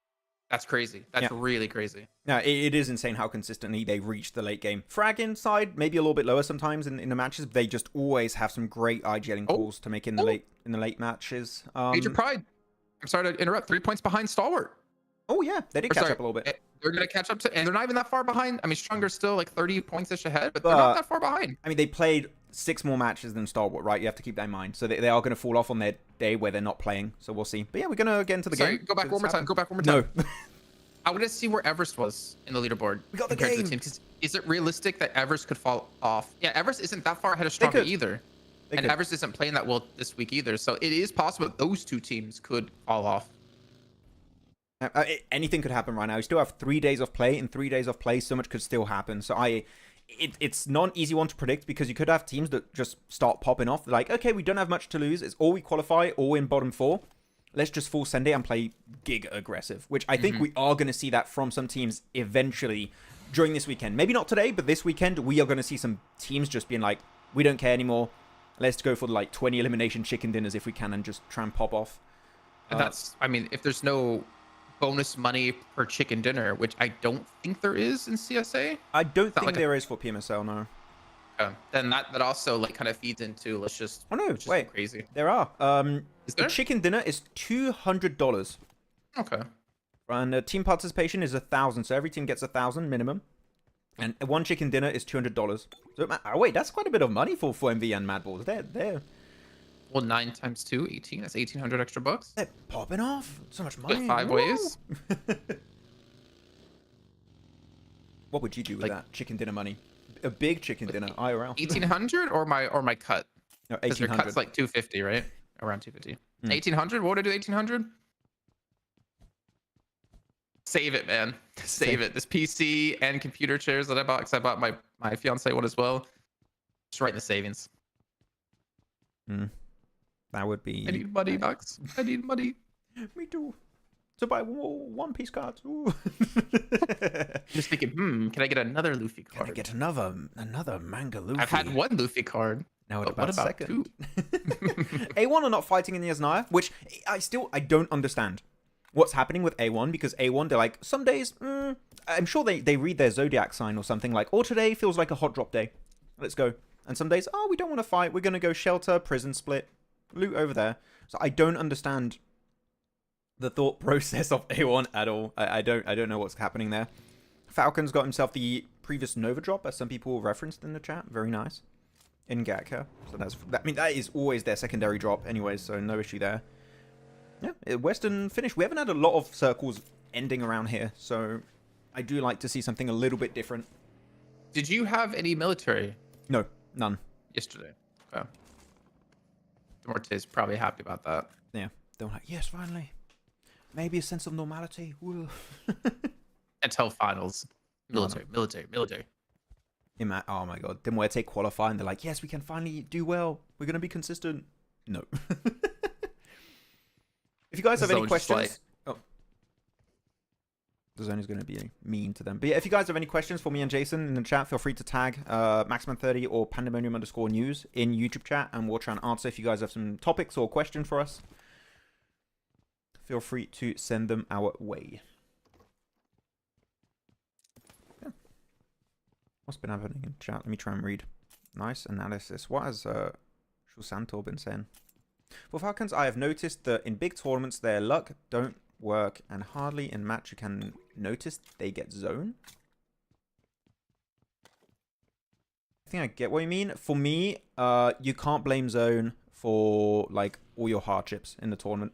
crazy. That's really crazy. Yeah, it is insane how consistently they reach the late game. Frag inside, maybe a little bit lower sometimes in the matches, but they just always have some great IGLing calls to make in the late matches. Major Pride. I'm sorry to interrupt. 3 points behind Stalwart. Oh yeah, they did catch up a little bit. They're going to catch up to, and they're not even that far behind. I mean, Stronger's still like 30 points-ish ahead, but they're not that far behind. I mean, they played 6 more matches than Stalwart, right? You have to keep that in mind. So they are going to fall off on their day where they're not playing. So we'll see. But yeah, we're going to get into the game. Go back one more time. Go back one more time. No. I want to see where Everest was in the leaderboard. We got the compared game. To the team. 'Cause is it realistic that Everest could fall off? Yeah, Everest isn't that far ahead of Stronger either. And Everest isn't playing that well this week either. So it is possible that those 2 teams could fall off. Anything could happen right now. You still have 3 days of play. In 3 days of play, so much could still happen. So it's not an easy one to predict, because you could have teams that just start popping off. They're like, okay, we don't have much to lose. It's all we qualify, all in bottom 4. Let's just full send it and play gig aggressive, which I think we are going to see that from some teams eventually during this weekend. Maybe not today, but this weekend we are going to see some teams just being like, we don't care anymore. Let's go for like 20 elimination chicken dinners if we can and just try and pop off. And that's, I mean, if there's no bonus money per chicken dinner, which I don't think there is in CSA. I don't think there is for PMSL, no. Then that also like kind of feeds into let's just wait, crazy. There are. Is there? The chicken dinner is $200. Okay. And team participation is 1,000, so every team gets 1,000 minimum. And 1 chicken dinner is $200. So wait, that's quite a bit of money for MV and MadBulls. They're well, 9 times 2, 18. That's 1,800 extra bucks. They're popping off. So much money. Split 5 ways. What would you do with that chicken dinner money? A big chicken dinner, IRL. 1,800 or my cut? No, 'Cause your 1,800. cut's like 250, right? Around 250. 1,800. What would I do? 1,800. Save it, man. Save it. This PC and computer chairs that I bought, because I bought my fiance one as well. Just right in the savings. That would be. I need money, Max. I need money. Me too. To buy One Piece cards. Ooh. Just thinking, can I get another Luffy card? Can I get another manga Luffy? I've had 1 Luffy card. Now What about about second? 2? A1 are not fighting in the Asnaya, which I don't understand. what's happening with A1, because A1, they're like, some days, I'm sure they read their zodiac sign or something like, oh, today feels like a hot drop day. Let's go. And some days, oh, we don't want to fight. We're going to go shelter, prison split, loot over there. So I don't understand the thought process of A1 at all. I don't know what's happening there. Falcon's got himself the previous Nova drop, as some people referenced in the chat. Very nice. In Gatka. So that is always their secondary drop anyways, so no issue there. Yeah, Western finish. We haven't had a lot of circles ending around here, so I do like to see something a little bit different. Did you have any military? No, none. Yesterday. Okay. Muerte is probably happy about that. Yeah, they're like, yes, finally. Maybe a sense of normality. Until finals. Military. Oh my god. Then Muerte qualify and they're like, yes, we can finally do well. We're going to be consistent. No. If you guys have any questions... Oh. The zone is going to be mean to them. But yeah, if you guys have any questions for me and Jason in the chat, feel free to tag Maxman30 or Pandemonium_news in YouTube chat, and we'll try and answer. If you guys have some topics or questions for us, feel free to send them our way. Yeah. What's been happening in chat? Let me try and read. Nice analysis. What has Shusanto been saying? For Falcons, I have noticed that in big tournaments, their luck don't work, and hardly in match you can notice they get zone. I think I get what you mean. For me, you can't blame zone for like all your hardships in the tournament.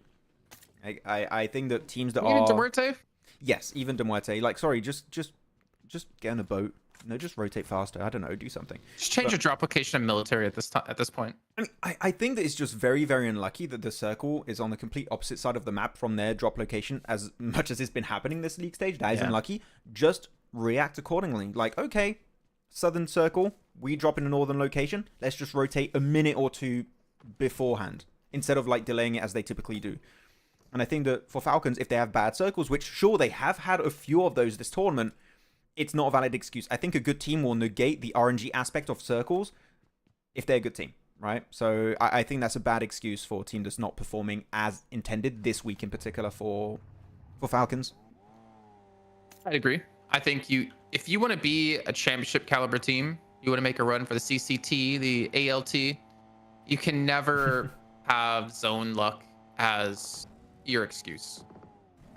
I think that teams that even are... Muerte? Yes, even Muerte. Like, sorry, just get on a boat. No, just rotate faster. I don't know, do something. Just change your drop location and military at this point. I mean, I think that it's just very, very unlucky that the circle is on the complete opposite side of the map from their drop location, as much as it's been happening this league stage. That is unlucky. Just react accordingly. Like, okay, southern circle, we drop in a northern location. Let's just rotate a minute or two beforehand, instead of like delaying it as they typically do. And I think that for Falcons, if they have bad circles, which sure, they have had a few of those this tournament, it's not a valid excuse. I think a good team will negate the RNG aspect of circles if they're a good team, right? So I think that's a bad excuse for a team that's not performing as intended this week in particular for Falcons. I'd agree. I think if you want to be a championship caliber team, you want to make a run for the CCT, the ALT, you can never have zone luck as your excuse,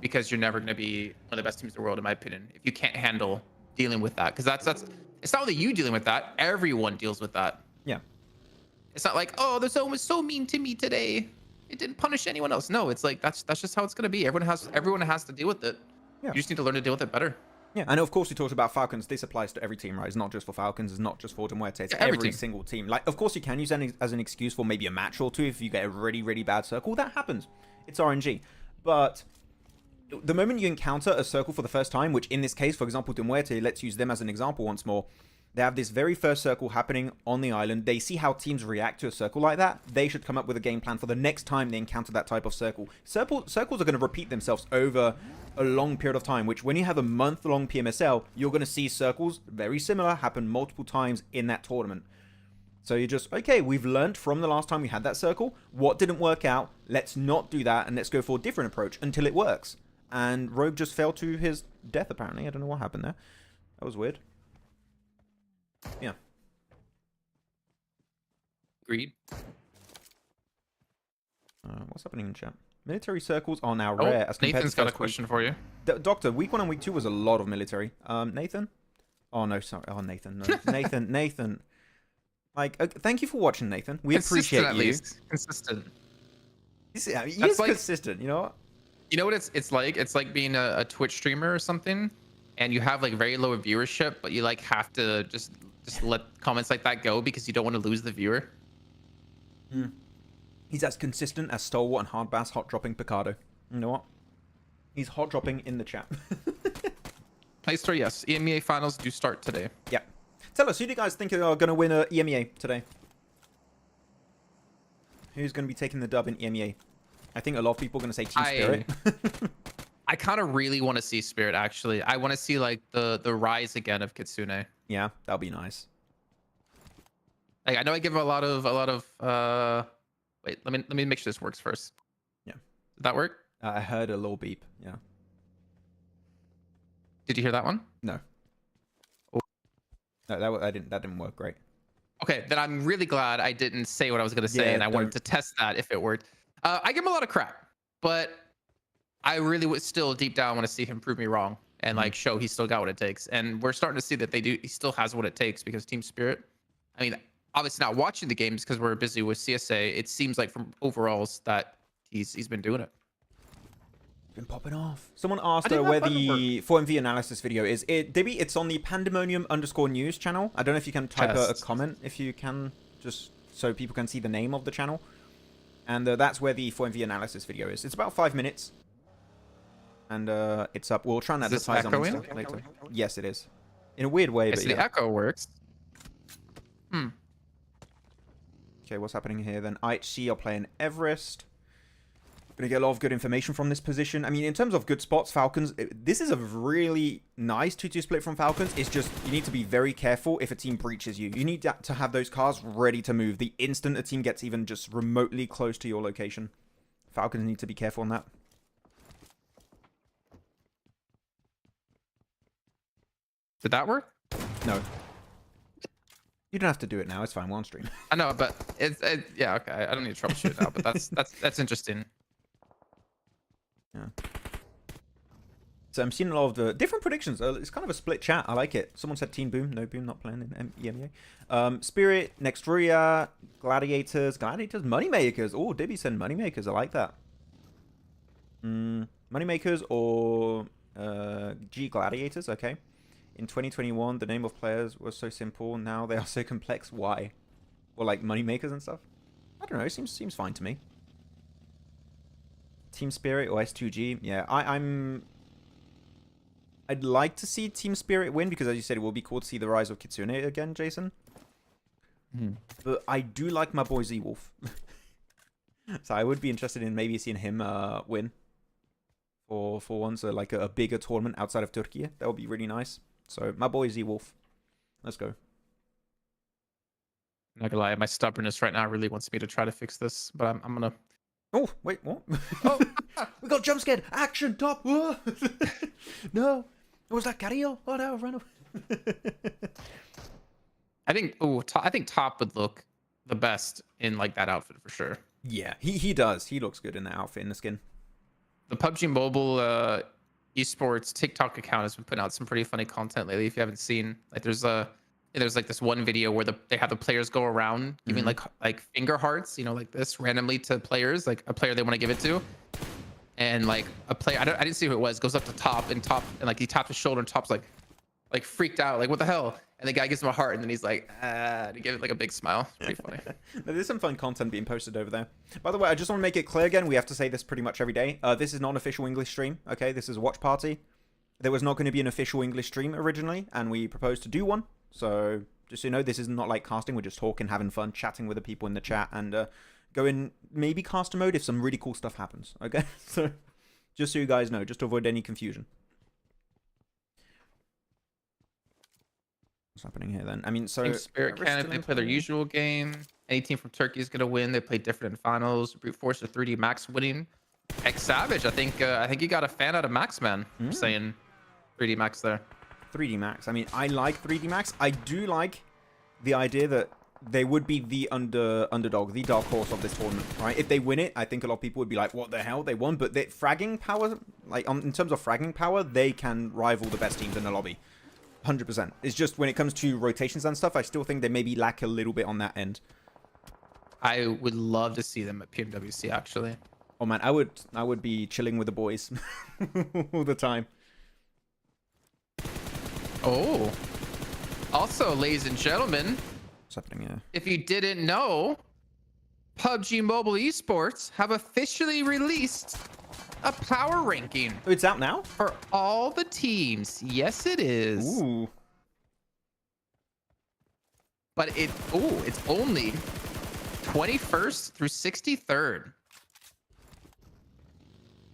because you're never going to be one of the best teams in the world, in my opinion, if you can't handle dealing with that. Because that's it's not only you dealing with that, everyone deals with that. Yeah. It's not like, oh, the zone was so mean to me today, it didn't punish anyone else. No, it's like that's just how it's going to be. Everyone has to deal with it. Yeah. You just need to learn to deal with it better. Yeah, and of course we talked about Falcons. This applies to every team, right? It's not just for Falcons. It's not just for Muerte. It's every single team. Like, of course you can use that as an excuse for maybe a match or two if you get a really, really bad circle. That happens. It's RNG. But the moment you encounter a circle for the first time, which in this case, for example, Muerte, let's use them as an example once more. They have this very first circle happening on the island. They see how teams react to a circle like that. They should come up with a game plan for the next time they encounter that type of circle. Circles are going to repeat themselves over a long period of time, which when you have a month-long PMSL, you're going to see circles very similar happen multiple times in that tournament. So you're just, okay, we've learned from the last time we had that circle. What didn't work out? Let's not do that, and let's go for a different approach until it works. And Rogue just fell to his death, apparently. I don't know what happened there. That was weird. Yeah. Agreed. What's happening in chat? Military circles are now rare. As Nathan's got a question for you. Doctor, week 1 and week 2 was a lot of military. Nathan? Oh, no, sorry. Oh, Nathan. No. Nathan. Like, thank you for watching, Nathan. We appreciate at you. Least. Consistent. Yeah, he is like, consistent, you know what? You know what it's like? It's like being a Twitch streamer or something, and you have like very low viewership, but you like have to just let comments like that go because you don't want to lose the viewer. He's as consistent as Stalwart and Hardbass hot dropping Picardo. You know what? He's hot dropping in the chat. Place 3, yes. EMEA finals do start today. Yeah. Tell us, who do you guys think are going to win EMEA today? Who's going to be taking the dub in EMEA? I think a lot of people are going to say Team Spirit. I kind of really want to see Spirit, actually. I want to see like the rise again of Kitsune. Yeah, that'll be nice. Like, I know I give a lot of wait, let me make sure this works first. Yeah. Did that work? I heard a little beep. Yeah. Did you hear that one? No. Oh. No, that didn't work great. Okay, then I'm really glad I didn't say what I was going to say, Yeah, and I wanted don't. to test that if it worked. I give him a lot of crap, but I really would still deep down want to see him prove me wrong and like show he's still got what it takes. And we're starting to see that he still has what it takes because team spirit. I mean, obviously not watching the games because we're busy with CSA. It seems like from overalls that he's been doing it. Been popping off. Someone asked where the 4MV analysis video is. Dibby, it's on the Pandemonium_news channel. I don't know if you can type a comment if you can, just so people can see the name of the channel. And that's where the 4MV analysis video is. It's about 5 minutes. And it's up. We'll try and advertise on Insta later. Yes, it is. In a weird way, but the echo works. Okay, what's happening here then? IHC are playing Everest. Gonna get a lot of good information from this position. I mean, in terms of good spots, Falcons, this is a really nice 2-2 split from Falcons. It's just, you need to be very careful if a team breaches you. You need to have those cars ready to move the instant a team gets even just remotely close to your location. Falcons need to be careful on that. Did that work? No. You don't have to do it now. It's fine. We're on stream. I know, but yeah, okay. I don't need to troubleshoot now, but that's interesting. Yeah. So I'm seeing a lot of the different predictions. It's kind of a split chat. I like it. Someone said Team Boom. No Boom, not playing in EMEA. Spirit, Next Furia, Gladiators, Moneymakers. Oh, Dibby said Moneymakers. I like that. Moneymakers or G Gladiators. Okay. In 2021, the name of players was so simple. Now they are so complex. Why? Or like Moneymakers and stuff? I don't know. It seems fine to me. Team Spirit or S2G. Yeah, I'd like to see Team Spirit win because, as you said, it will be cool to see the rise of Kitsune again, Jason. But I do like my boy Z-Wolf. So I would be interested in maybe seeing him win for once, like a bigger tournament outside of Turkey. That would be really nice. So my boy Z-Wolf. Let's go. Not gonna lie, my stubbornness right now really wants me to try to fix this, but I'm gonna. Oh, wait, what? Oh, we got jump scared. Action, top. No. Was that Carillo? Oh, no, run away. I think Top would look the best in like that outfit for sure. Yeah, he does. He looks good in that outfit, in the skin. The PUBG Mobile Esports TikTok account has been putting out some pretty funny content lately. If you haven't seen, like there's like this one video where they have the players go around giving like finger hearts, you know, like this randomly to players, like a player they want to give it to, and like a player I didn't see who it was, goes up to Top and like he tapped his shoulder and Top's like freaked out, like what the hell, and the guy gives him a heart and then he's like to give it like a big smile. It's pretty funny. There's some fun content being posted over there. By the way, I just want to make it clear again, we have to say this pretty much every day. This is not an official English stream, okay? This is a watch party. There was not going to be an official English stream originally, and we proposed to do one. So just so you know, this is not like casting. We're just talking, having fun, chatting with the people in the chat, and go in maybe caster mode if some really cool stuff happens. Okay, so just so you guys know, just to avoid any confusion. What's happening here then? I mean, so Team Spirit Canada, they play their usual game. Any team from Turkey is gonna win. They play different in finals. Brute Force or 3D Max winning. ASagi8, I think you got a fan out of Maxman saying 3D Max there. 3D Max. I mean, I like 3D Max. I do like the idea that they would be the underdog, the dark horse of this tournament, right? If they win it, I think a lot of people would be like, what the hell? They won. But their fragging power, like in terms of fragging power, they can rival the best teams in the lobby. 100%. It's just when it comes to rotations and stuff, I still think they maybe lack a little bit on that end. I would love to see them at PMWC, actually. Oh, man, I would be chilling with the boys all the time. Oh, also, ladies and gentlemen, what's happening here? If you didn't know, PUBG Mobile Esports have officially released a power ranking. Oh, it's out now? For all the teams. Yes, it is. Ooh. But it's only 21st through 63rd.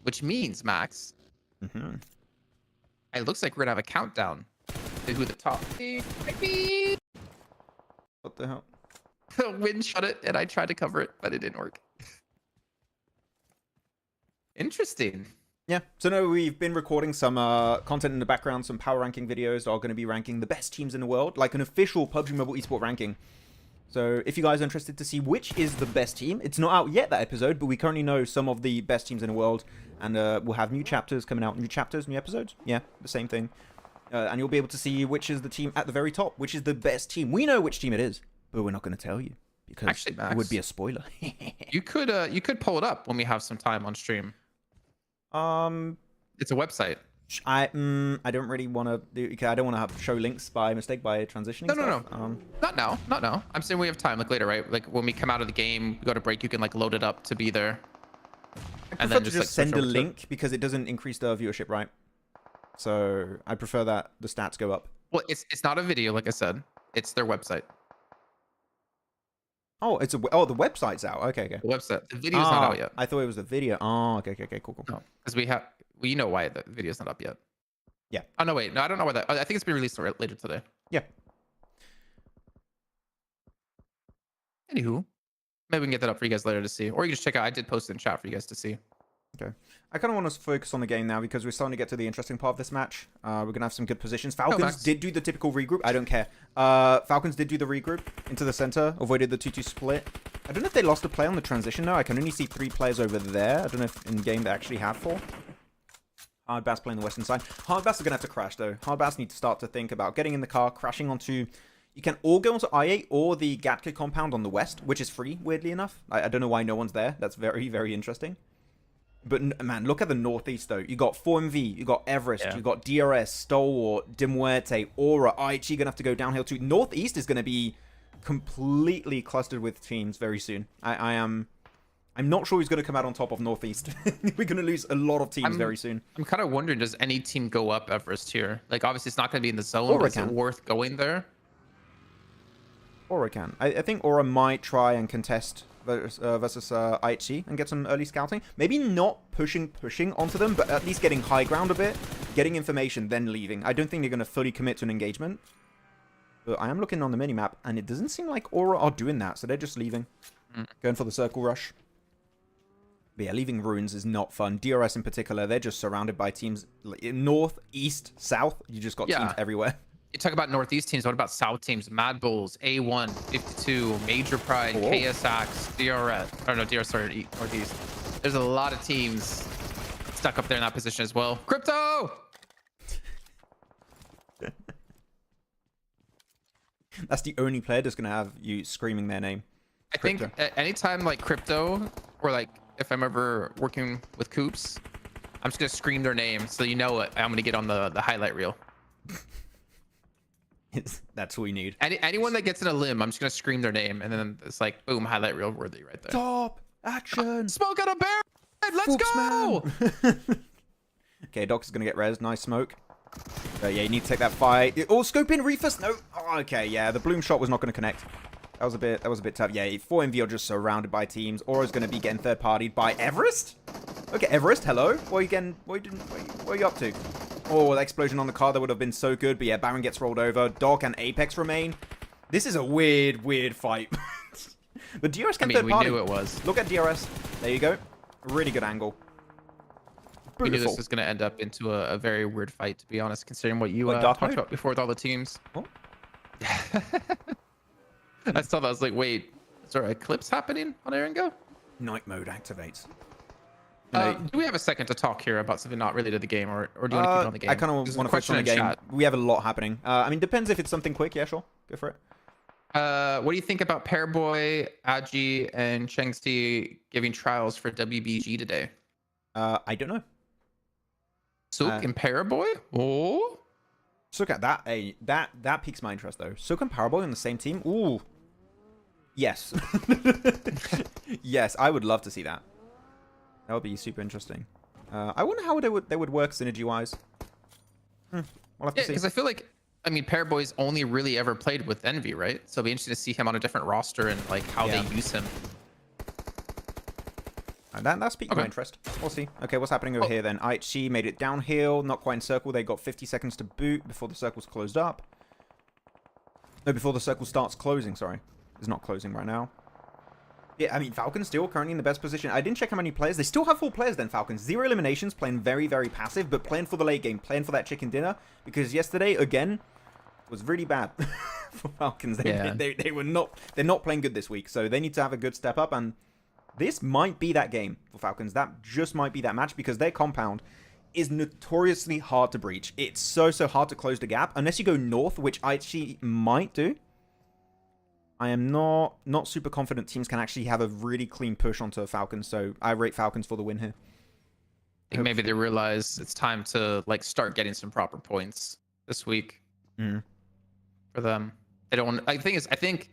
Which means, Max, it looks like we're going to have a countdown. Who the top what the hell? Wind shut it and I tried to cover it, but it didn't work. Interesting. Yeah, so no, we've been recording some content in the background, some power ranking videos that are going to be ranking the best teams in the world, like an official PUBG Mobile Esport ranking. So if you guys are interested to see which is the best team, it's not out yet, that episode, but we currently know some of the best teams in the world, and we'll have new chapters coming out, new chapters, new episodes, yeah, the same thing. And you'll be able to see which is the team at the very top, which is the best team. We know which team it is, but we're not going to tell you, because Actually, Max, it would be a spoiler. you could pull it up when we have some time on stream. It's a website. I don't really want to do. I don't want to have show links by mistake by transitioning. No. Not now. I'm saying we have time, like later, right? Like when we come out of the game, we go to break, you can like load it up to be there. I prefer to just send a link because it doesn't increase the viewership, right? So I prefer that the stats go up. Well, it's not a video, like I said. It's their website. Oh, the website's out. Okay. The website. The video's not out yet. I thought it was the video. Oh, okay, cool. No, because we have. Well, you know why the video's not up yet. Yeah. Oh no, wait. No, I don't know why that. I think it's been released later today. Yeah. Anywho, maybe we can get that up for you guys later to see, or you can just check out. I did post it in chat for you guys to see. Okay. I kind of want to focus on the game now because we're starting to get to the interesting part of this match. We're going to have some good positions. Falcons did do the typical regroup. I don't care. Falcons did do the regroup into the center, avoided the 2-2 split. I don't know if they lost a play on the transition, though. I can only see 3 players over there. I don't know if in-game they actually have 4. Hardbass playing the western side. Hardbass are going to have to crash, though. Hardbass need to start to think about getting in the car, crashing onto... You can all go onto I8 or the Gatka compound on the west, which is free, weirdly enough. I don't know why no one's there. That's very, very interesting. But, man, look at the northeast, though. You got 4MV, you got Everest, you got DRS, Stalwart, Muerte, Aura, IHE going to have to go downhill, too. Northeast is going to be completely clustered with teams very soon. I'm not sure who's going to come out on top of Northeast. We're going to lose a lot of teams very soon. I'm kind of wondering, does any team go up Everest here? Like, obviously, it's not going to be in the zone. Aura is it worth going there? Aura can. I think Aura might try and contest versus IHC and get some early scouting. Maybe not pushing onto them, but at least getting high ground a bit, getting information, then leaving. I don't think they're going to fully commit to an engagement. But I am looking on the minimap, and it doesn't seem like Aura are doing that, so they're just leaving. Going for the circle rush. But yeah, leaving ruins is not fun. DRS in particular, they're just surrounded by teams north, east, south. You just got teams everywhere. You talk about northeast teams. What about south teams? MadBulls, A1, 52, Major Pride, KSX, DRS. Oh no, DRS, sorry, northeast. There's a lot of teams stuck up there in that position as well. Crypto! That's the only player that's going to have you screaming their name. I think anytime like Crypto, or like if I'm ever working with Coops, I'm just going to scream their name so you know what I'm going to get on the highlight reel. That's what we need. Anyone that gets in a limb, I'm just going to scream their name, and then it's like, boom, highlight reel worthy right there. Top action. Smoke out a bear. Let's go. Okay, Doc's going to get res. Nice smoke. Yeah, you need to take that fight. Oh, scope in, refus. No. Oh, okay, yeah, the bloom shot was not going to connect. That was a bit tough. Yeah, 4MV are just surrounded by teams. Aura's going to be getting third-partied by Everest. Okay, Everest, hello. What are you up to? Oh, the explosion on the car, that would have been so good. But yeah, Baron gets rolled over. Doc and Apex remain. This is a weird fight. But DRS can third party. We knew it was. Look at DRS. There you go. Really good angle. Beautiful. We knew this was going to end up into a very weird fight, to be honest, considering what you talked about before with all the teams. Oh. I saw that. I was like, wait, is there an eclipse happening on Erangel? Night mode activates. Do we have a second to talk here about something not related to the game, or do you want to keep it on the game? I kind of want to focus on the game. Chat. We have a lot happening. I mean, depends if it's something quick. Yeah, sure. Go for it. What do you think about Pairboy, Agi, and Chengsti giving trials for WBG today? I don't know. Sook and Pairboy? Oh. Sook at that. That piques my interest though. Sook and Pairboy on the same team. Ooh. Yes. Yes, I would love to see that. That would be super interesting. I wonder how they would work synergy-wise. We'll have to see. Because I feel like, I mean, Pairboy's only really ever played with Envy, right? So it'll be interesting to see him on a different roster and like how they use him. That's piqued my interest. We'll see. Okay, what's happening over here then? IHC made it downhill, not quite in circle. They got 50 seconds to boot before the circle's closed up. No, before the circle starts closing, sorry. It's not closing right now. Yeah, I mean, Falcons still currently in the best position. I didn't check how many players. They still have 4 players then, Falcons. 0 eliminations, playing very, very passive, but playing for the late game, playing for that chicken dinner. Because yesterday, again, was really bad for Falcons. They were not, they're not playing good this week. So they need to have a good step up. And this might be that game for Falcons. That just might be that match because their compound is notoriously hard to breach. It's so hard to close the gap. Unless you go north, which I actually might do. I am not super confident teams can actually have a really clean push onto Falcons, so I rate Falcons for the win here. I think maybe they realize it's time to like start getting some proper points this week for them. They don't want. The thing is, I think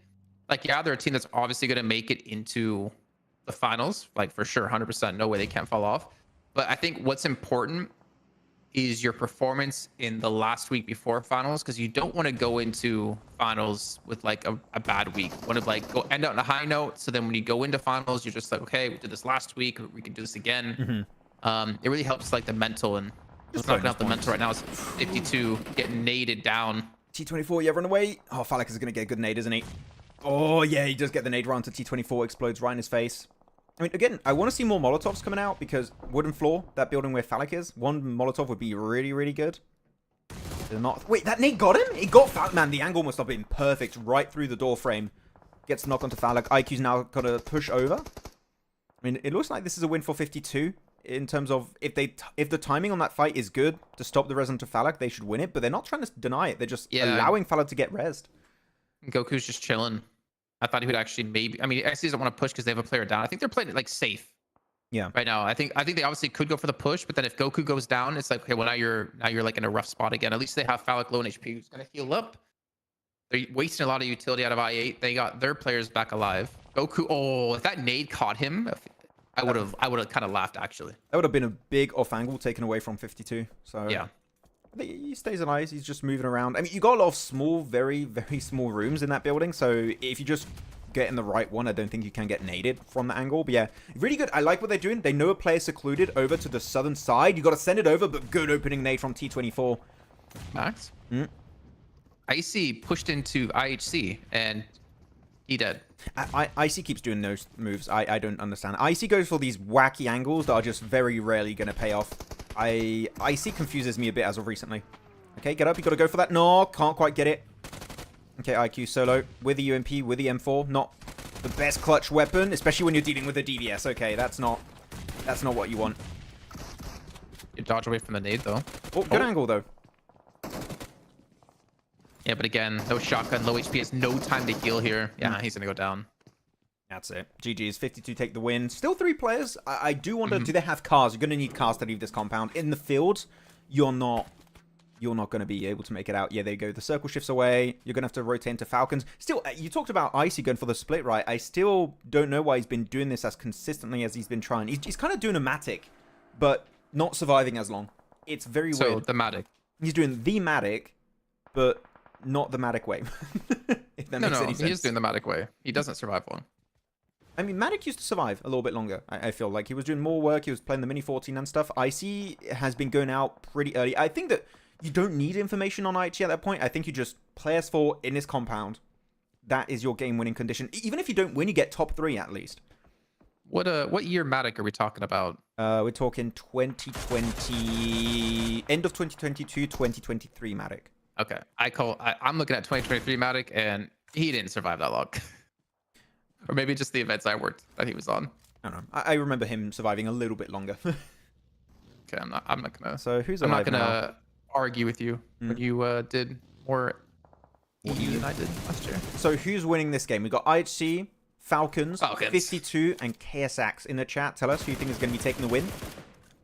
like they're a team that's obviously going to make it into the finals, like for sure, 100%. No way they can't fall off. But I think what's important is your performance in the last week before finals, because you don't want to go into finals with like a bad week. You want to like end out on a high note, so then when you go into finals, you're just like, okay, we did this last week, we can do this again. It really helps like the mental, and just knocking out the mental right now is 52, getting naded down. T24, yeah, run away. Oh, Falak is going to get a good nade, isn't he? Oh, yeah, he does get the nade round to T24, explodes right in his face. I mean, again, I want to see more Molotovs coming out because wooden floor, that building where Falak is, one Molotov would be really, really good. They're not. Wait, that nade got him? It got Falak. Man, the angle must have been perfect right through the door frame. Gets knocked onto Falak. IQ's now got to push over. I mean, it looks like this is a win for 52 in terms of if the timing on that fight is good to stop the resin to Falak, they should win it. But they're not trying to deny it. They're just allowing Falak to get rezzed. Goku's just chilling. I thought he would actually maybe. I mean, XC doesn't want to push because they have a player down. I think they're playing it like safe. Yeah. Right now, I think they obviously could go for the push, but then if Goku goes down, it's like, okay, well now you're like in a rough spot again. At least they have Falak low in HP who's gonna heal up. They're wasting a lot of utility out of I8. They got their players back alive. Goku. Oh, if that nade caught him, I would have kind of laughed actually. That would have been a big off angle taken away from 52. So yeah. He stays alive. He's just moving around. I mean, you got a lot of small, very, very small rooms in that building. So if you just get in the right one, I don't think you can get naded from the angle. But yeah, really good. I like what they're doing. They know a player secluded over to the southern side. You got to send it over, but good opening nade from T24. Max? Icy pushed into IHC and he dead. Icy keeps doing those moves. I don't understand. Icy goes for these wacky angles that are just very rarely going to pay off. Icy confuses me a bit as of recently. Okay, get up. You got to go for that. No, can't quite get it. Okay, IQ solo with the UMP, with the M4. Not the best clutch weapon, especially when you're dealing with a DVS. Okay, that's not what you want. You dodge away from the nade though. Oh, good angle though. Yeah, but again, no shotgun, low HP, has no time to heal here. Yeah, he's gonna go down. That's it. GG's 52 take the win. Still 3 players. I do wonder, do they have cars? You're going to need cars to leave this compound. In the field, you're not going to be able to make it out. Yeah, there you go. The circle shifts away. You're going to have to rotate into Falcons. Still, you talked about Icy going for the split, right? I still don't know why he's been doing this as consistently as he's been trying. He's kind of doing a Matic, but not surviving as long. It's very weird. So, the Matic. He's doing the Matic, but not the Matic way. If that makes any sense. He is doing the Matic way. He doesn't survive long. I mean, Matic used to survive a little bit longer, I feel like. He was doing more work. He was playing the Mini 14 and stuff. Icy has been going out pretty early. I think that you don't need information on IHG at that point. I think you just play as 4 in this compound. That is your game-winning condition. Even if you don't win, you get top 3 at least. What year Matic are we talking about? We're talking 2020... End of 2022, 2023 Matic. Okay. I'm looking at 2023 Matic, and he didn't survive that long. Or maybe just the events I worked that he was on. I don't know. I remember him surviving a little bit longer. Okay, I'm not gonna. So who's I'm alive not gonna now? Argue with you when you did more EU than I did last year. So who's winning this game? We got IHC, Falcons, 52, and KSAX in the chat. Tell us who you think is going to be taking the win.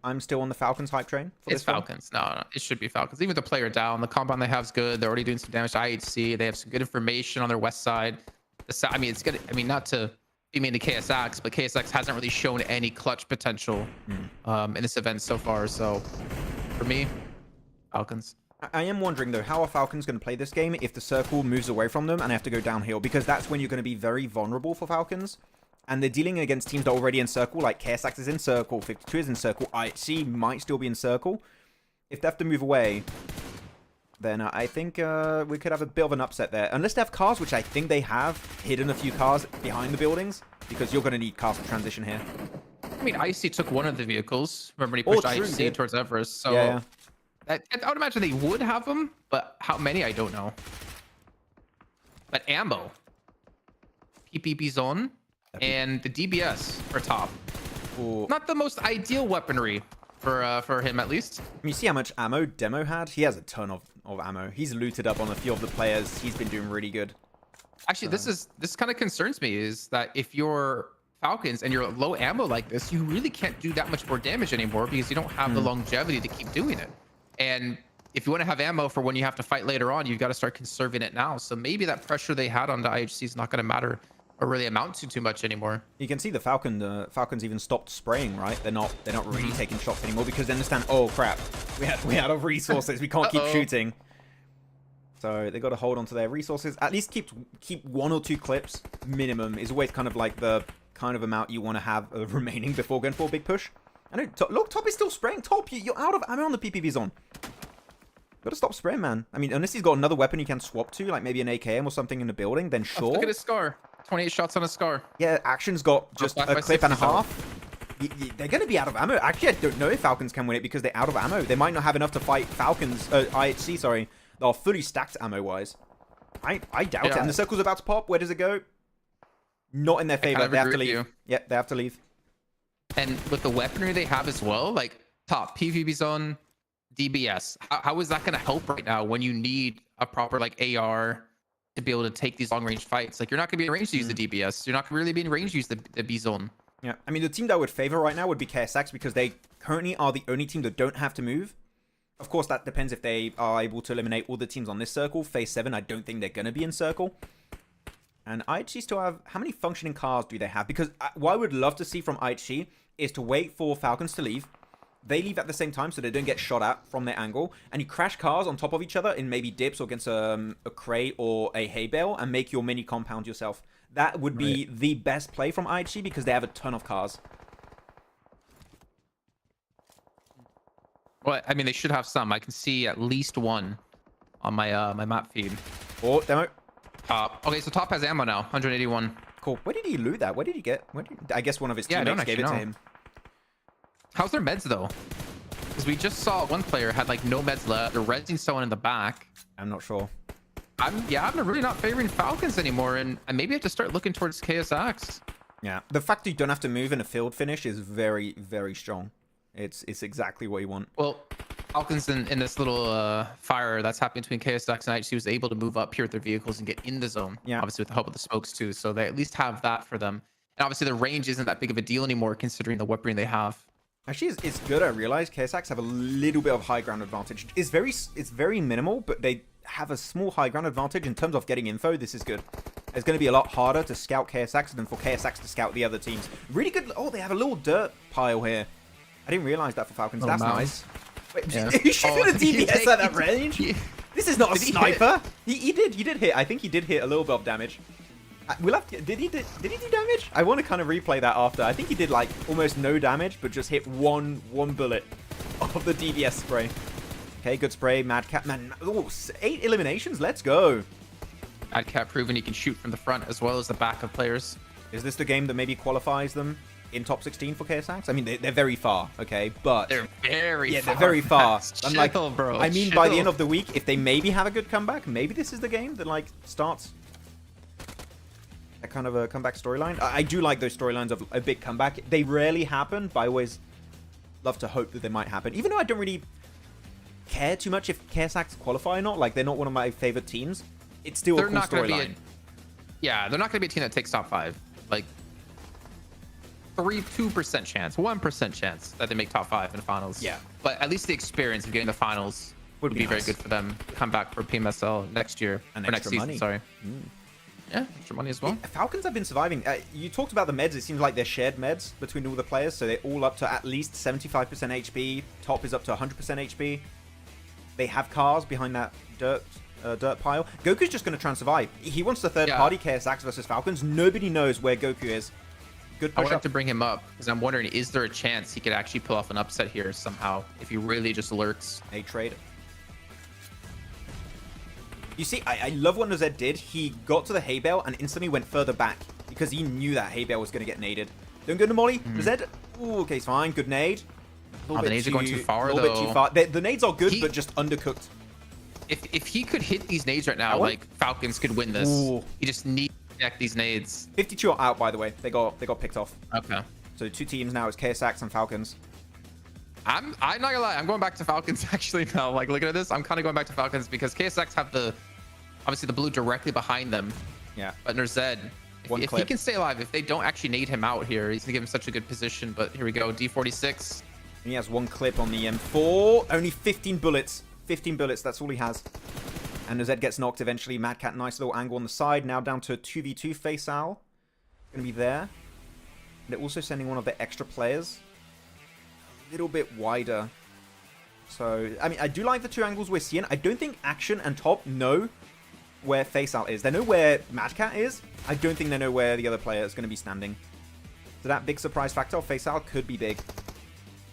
I'm still on the Falcons hype train. It's Falcons. No, it should be Falcons. Even with the player down, the compound they have is good. They're already doing some damage to IHC. They have some good information on their west side. I mean, it's good. I mean, not to be mean to KSX, but KSX hasn't really shown any clutch potential in this event so far. So, for me, Falcons. I am wondering, though, how are Falcons going to play this game if the circle moves away from them and they have to go downhill? Because that's when you're going to be very vulnerable for Falcons. And they're dealing against teams that are already in circle, like KSX is in circle, 52 is in circle, IHC might still be in circle. If they have to move away, then I think we could have a bit of an upset there. Unless they have cars, which I think they have, hidden a few cars behind the buildings. because you're going to need cars to transition here. I mean, Icy took one of the vehicles. Remember when he Oh, pushed true, Icy did. towards Everest? So Yeah. I would imagine they would have them, but how many, I don't know. But ammo, PPP zone, and the DBS are top. Ooh. Not the most ideal weaponry for him, at least. I mean, you see how much ammo Demo had? He has a ton of ammo. He's looted up on a few of the players. He's been doing really good. Actually, this kind of concerns me, is that if you're Falcons and you're low ammo like this, you really can't do that much more damage anymore because you don't have the longevity to keep doing it. And if you want to have ammo for when you have to fight later on, you've got to start conserving it now. So maybe that pressure they had on the IHC is not going to matter or really amount to too much anymore. You can see the Falcons even stopped spraying, right? They're not really taking shots anymore because they understand, oh crap, we out of resources. We can't keep shooting. So they got to hold on to their resources. At least keep 1 or 2 clips minimum is always kind of like the kind of amount you want to have remaining before going for a big push. I know. Look, Top is still spraying. Top, you're out of ammo on the PPV zone. Gotta stop spraying, man. I mean, unless he's got another weapon he can swap to, like maybe an AKM or something in the building, then sure. Look at his scar. 28 shots on a scar. Yeah, Action's got just a clip and a half. They're going to be out of ammo. Actually, I don't know if Falcons can win it because they're out of ammo. They might not have enough to fight Falcons, IHC, sorry. They are fully stacked ammo-wise. I doubt it. And the circle's about to pop. Where does it go? Not in their favor. They have to leave. Yeah, they have to leave. And with the weaponry they have as well, like Top, PvP zone, DBS, how is that going to help right now when you need a proper like AR to be able to take these long range fights? Like, you're not going to be in range to use the DBS. You're not going to really be in range to use the B zone. Yeah, I mean, the team that I would favor right now would be KSX because they currently are the only team that don't have to move. Of course, that depends if they are able to eliminate all the teams on this circle. Phase 7, I don't think they're going to be in circle. And IHC still have... How many functioning cars do they have? Because what I would love to see from IHC is to wait for Falcons to leave. They leave at the same time so they don't get shot at from their angle. And you crash cars on top of each other in maybe dips or against a crate or a hay bale and make your mini compound yourself. That would be the best play from IHC because they have a ton of cars. Well, I mean, they should have some. I can see at least one on my my map feed. Oh, Demo. Top. Okay, so Top has ammo now. 181. Cool. Where did he loot that? Where did he get? I guess one of his teammates gave it to him. How's their meds though? Because we just saw one player had like no meds left. They're resing someone in the back. I'm not sure. I'm really not favoring Falcons anymore, and I maybe have to start looking towards KSX. Yeah, the fact that you don't have to move in a field finish is very, very strong. It's exactly what you want. Well, Falcons in this little fire that's happening between KSX and IHC was able to move up here with their vehicles and get in the zone. Yeah. Obviously with the help of the smokes too, so they at least have that for them. And obviously the range isn't that big of a deal anymore considering the weaponry they have. Actually, it's good. I realize KSX have a little bit of high ground advantage. It's very minimal, but they have a small high ground advantage in terms of getting info. This is good. It's going to be a lot harder to scout KSX than for KSX to scout the other teams. Really good. Oh, they have a little dirt pile here. I didn't realize that for Falcons. That's nice. Wait, you shooting a DBS at that range? This is not a sniper. He did hit. I think he did hit a little bit of damage. We'll have to, did he do damage? I want to kind of replay that after. I think he did like almost no damage, but just hit one bullet of the DBS spray. Okay, good spray. Madcap, man. Oh, 8 eliminations. Let's go. Madcap proven he can shoot from the front as well as the back of players. Is this the game that maybe qualifies them in top 16 for KSX? I mean, they're very far, okay, but they're very far. They're very far. I'm like, bro. I mean, by the end of the week, if they maybe have a good comeback, maybe this is the game that like starts a kind of a comeback storyline. I do like those storylines of a big comeback. They rarely happen, but I always love to hope that they might happen. Even though I don't really care too much if KSX qualify or not, like they're not one of my favorite teams. It's still a cool storyline. Yeah, they're not going to be a team that takes top 5. Like 2% chance, 1% chance that they make top 5 in the finals. Yeah, but at least the experience of getting the finals would be very good for them to come back for PMSL next year and or next season. Money. Sorry. Yeah, extra money as well. Falcons have been surviving. You talked about the meds. It seems like they're shared meds between all the players, so they're all up to at least 75% HP. Top is up to 100% HP. They have cars behind that dirt pile. Goku's just going to try and survive. He wants the third party KSX versus Falcons. Nobody knows where Goku is. Good push. I wanted to bring him up because I'm wondering, is there a chance he could actually pull off an upset here somehow if he really just lurks? A trade. You see, I love what Nozed did. He got to the hay bale and instantly went further back. because he knew that Hay Bale was going to get naded. Don't go to Molly. Zed. Ooh, okay, it's fine. Good nade. Oh, the nades are going too far, though. A little bit too far. The nades are good, but just undercooked. If he could hit these nades right now, like Falcons could win this. Ooh. He just needs to connect these nades. 52 are out, by the way. They got picked off. Okay. So 2 teams now. It's KSAX and Falcons. I'm not gonna lie. I'm going back to Falcons actually now. Like looking at this, I'm kind of going back to Falcons because KSX have obviously the blue directly behind them. Yeah. But Nerzed, if he can stay alive, if they don't actually nade him out here, he's gonna give him such a good position. But here we go, D46. And he has 1 clip on the M4. Only 15 bullets. 15 bullets. That's all he has. And Nerzed gets knocked eventually. Mad Cat, nice little angle on the side. Now down to 2v2 face Owl. Gonna be there. And they're also sending one of their extra players a little bit wider. So, I mean, I do like the 2 angles we're seeing. I don't think Action and Top know where face Owl is. They know where Mad Cat is. I don't think they know where the other player is going to be standing. So that big surprise factor of face Owl could be big.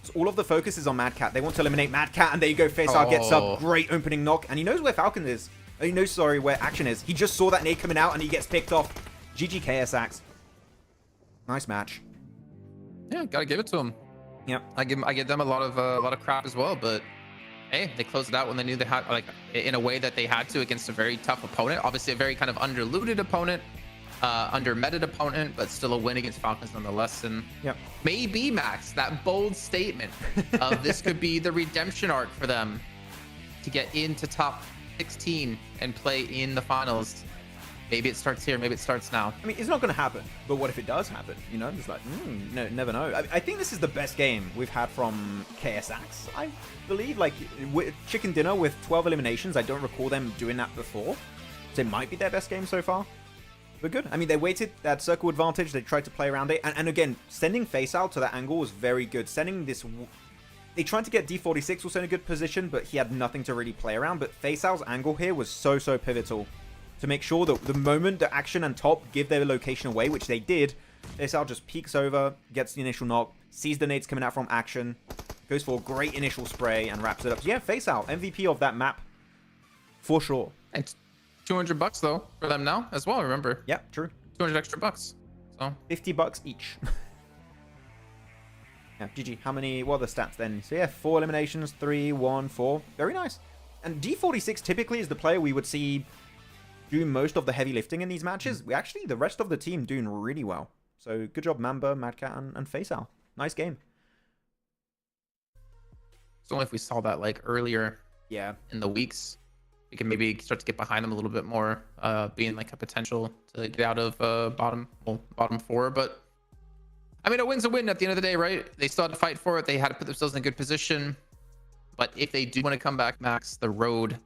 So all of the focus is on Mad Cat. They want to eliminate Mad Cat, and there you go. Face Owl gets up. Great opening knock. And he knows where Falcon is. He knows, sorry, where Action is. He just saw that nade coming out, and he gets picked off. GG KSAX. Nice match. Yeah, gotta give it to him. Yep. I give them a lot of crap as well, but hey, they closed it out when they knew they had, like, in a way that they had to against a very tough opponent. Obviously a very kind of underlooted opponent, under-meted opponent, but still a win against Falcons nonetheless. And yep. Maybe, Max, that bold statement of this could be the redemption arc for them to get into top 16 and play in the finals. Maybe it starts here. Maybe it starts now. I mean, it's not going to happen. But what if it does happen? You know, it's like, no, never know. I think this is the best game we've had from KSAX. I believe, like, Chicken Dinner with 12 eliminations. I don't recall them doing that before. So it might be their best game so far. But good. I mean, they waited. They had circle advantage. They tried to play around it. And again, sending face out to that angle was very good. Sending this... They tried to get D46 also in a good position, but he had nothing to really play around. But face out's angle here was so pivotal to make sure that the moment that Action and Top give their location away, which they did, FaceOwl just peeks over, gets the initial knock, sees the nades coming out from Action, goes for a great initial spray, and wraps it up. So yeah, FaceOwl, MVP of that map, for sure. And $200 though for them now as well. Remember? Yeah, true. 200 extra bucks. So $50 each. Yeah, GG. How many? What are the stats then? So yeah, 4 eliminations, 3, 1, 4. Very nice. And D46 typically is the player we would see do most of the heavy lifting in these matches. We actually, the rest of the team doing really well. So good job, Mamba, Madcat, and FaceOwl. Nice game. It's only if we saw that like earlier, yeah, in the weeks, we can maybe start to get behind them a little bit more, being like a potential to get out of bottom 4. But I mean, a win's a win at the end of the day, right? They still had to fight for it. They had to put themselves in a good position. But if they do want to come back, Max, the road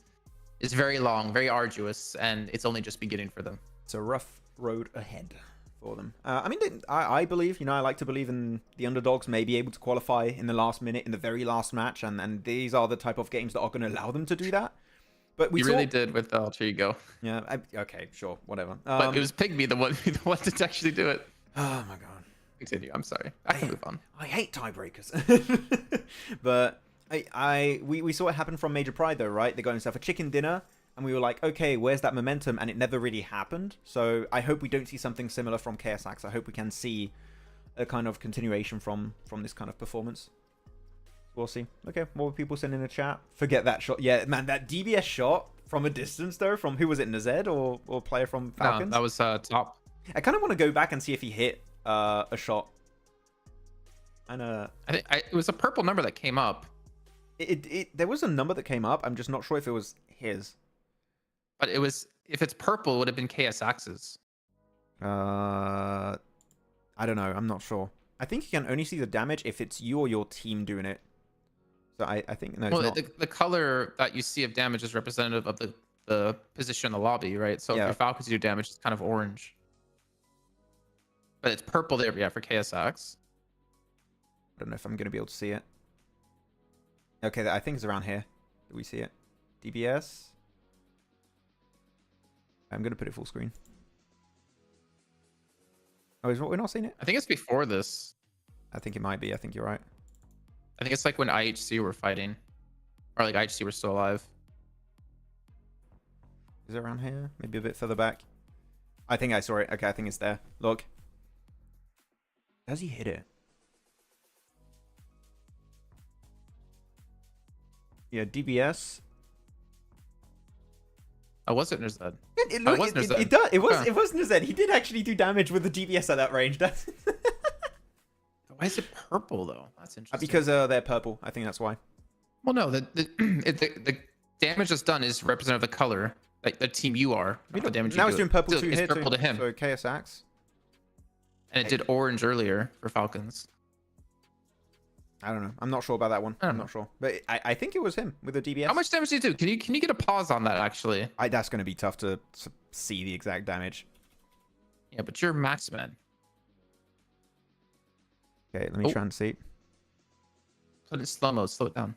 is very long, very arduous, and it's only just beginning for them. It's a rough road ahead for them. I mean, I believe, you know, I like to believe in the underdogs may be able to qualify in the last minute, in the very last match, and these are the type of games that are going to allow them to do that. But we really did with Alter Ego. Yeah, okay, sure, whatever. But it was Pygmy the one to actually do it. Oh my god. Continue. I'm sorry. I can move on. I hate tiebreakers. But we saw it happen from Major Pride though, right? They got himself a chicken dinner, and we were like, okay, where's that momentum? And it never really happened. So I hope we don't see something similar from KSAX. I hope we can see a kind of continuation from this kind of performance. We'll see. Okay, what were people sending in the chat? Forget that shot. Yeah, man, that DBS shot from a distance though, from who was it, Nazed or player from Falcons? No, that was Top. I kind of want to go back and see if he hit a shot. And I think it was a purple number that came up. There was a number that came up. I'm just not sure if it was his. But it was, if it's purple, it would have been KSX's. I don't know. I'm not sure. I think you can only see the damage if it's you or your team doing it. So I think no. Well, the color that you see of damage is representative of the position in the lobby, right? So if your Falcons do damage, it's kind of orange. But it's purple there, yeah, for KSX. I don't know if I'm going to be able to see it. Okay, I think it's around here. Do we see it? DBS. I'm going to put it full screen. Oh, we're not seeing it? I think it's before this. I think it might be. I think you're right. I think it's like when IHC were fighting. Or like IHC were still alive. Is it around here? Maybe a bit further back. I think I saw it. Okay, I think it's there. Look. Does he hit it? Yeah, DBS. Oh, was it Nerzed? It was Nerzed. He did actually do damage with the DBS at that range. That's Why is it purple though? That's interesting. because they're purple. I think that's why. Well, no, the damage that's done is representative of the color, like the team you are. Not the damage Now you it's do. doing purple Still, too. it's Here purple too. to him, So KSX. and it did orange earlier for Falcons. I don't know. I'm not sure about that one. I don't I'm know. not sure, but I think it was him with the DBS. How much damage did you do? Can you get a pause on that actually? That's going to be tough to see the exact damage. Yeah, but you're Maxman. Okay, let me try and see. Put it in slow mode. Slow it down.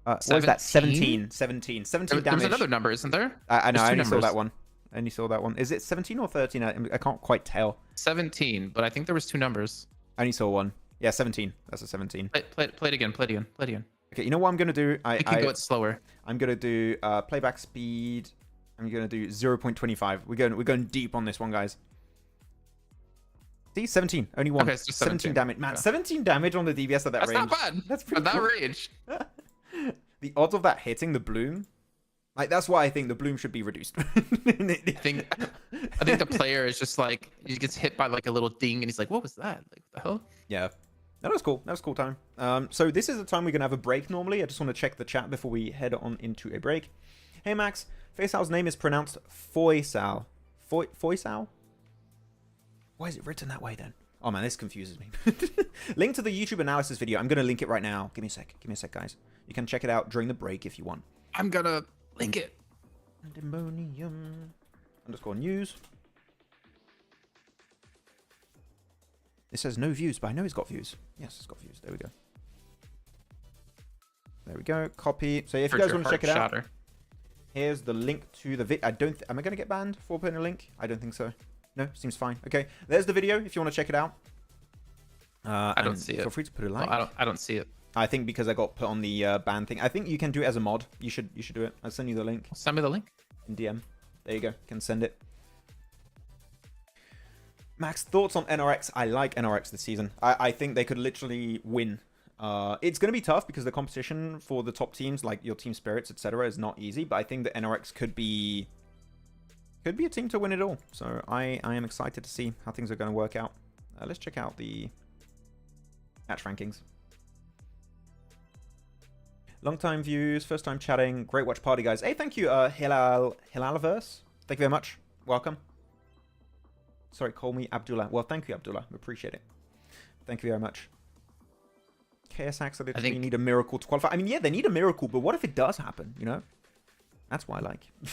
What was that? 17? 17 There's damage. another number, isn't there? I know. There's I two only saw numbers. that one. I only saw that one. Is it 17 or 13? I can't quite tell. 17, but I think there was two numbers. I only saw one. Yeah, 17. That's a 17. Play it again. Play it again. Play it again. Okay, you know what I'm gonna do? I can go it slower. I'm gonna do playback speed. I'm gonna do 0.25. We're going deep on this one, guys. See, 17. Only one. Okay, it's just 17 damage. Man, Yeah. 17 damage on the DBS at that That's range. not bad. That's pretty At that cool. range. The odds of that hitting the bloom, like that's why I think the bloom should be reduced. I think the player is just like, he gets hit by like a little ding and he's like, what was that? Like, what the hell? Yeah. That was cool. That was a cool time. So this is the time we're going to have a break normally. I just want to check the chat before we head on into a break. Hey, Max. Faisal's name is pronounced Foysal. Foysal? Why is it written that way then? Oh, man, this confuses me. Link to the YouTube analysis video. I'm going to link it right now. Give me a sec. Give me a sec, guys. You can check it out during the break if you want. I'm gonna link it. Pandemonium _ news. It says no views, but I know it's got views. Yes, it's got views. There we go. There we go. Copy. So if you guys want to check it out, here's the link to the vid. Am I going to get banned for putting a link? I don't think so. No, seems fine. Okay, there's the video if you want to check it out. I don't see it. Feel free to put a like. No, I don't see it. I think because I got put on the ban thing. I think you can do it as a mod. You should do it. I'll send you the link Send me the link. in DM. There you go. Can send it. Max, thoughts on NRX? I like NRX this season. I think they could literally win. It's going to be tough because the competition for the top teams, like your Team Spirits, etc., is not easy. But I think that NRX could be a team to win it all. So I am excited to see how things are going to work out. Let's check out the match rankings. Long time views, first time chatting, great watch party, guys. Hey, thank you, Hilaliverse. Thank you very much. Welcome. Sorry, call me Abdullah. Well, thank you, Abdullah. Appreciate it. Thank you very much. KSX, I think need a miracle to qualify. I mean, yeah, they need a miracle, but what if it does happen, you know? That's why I like. I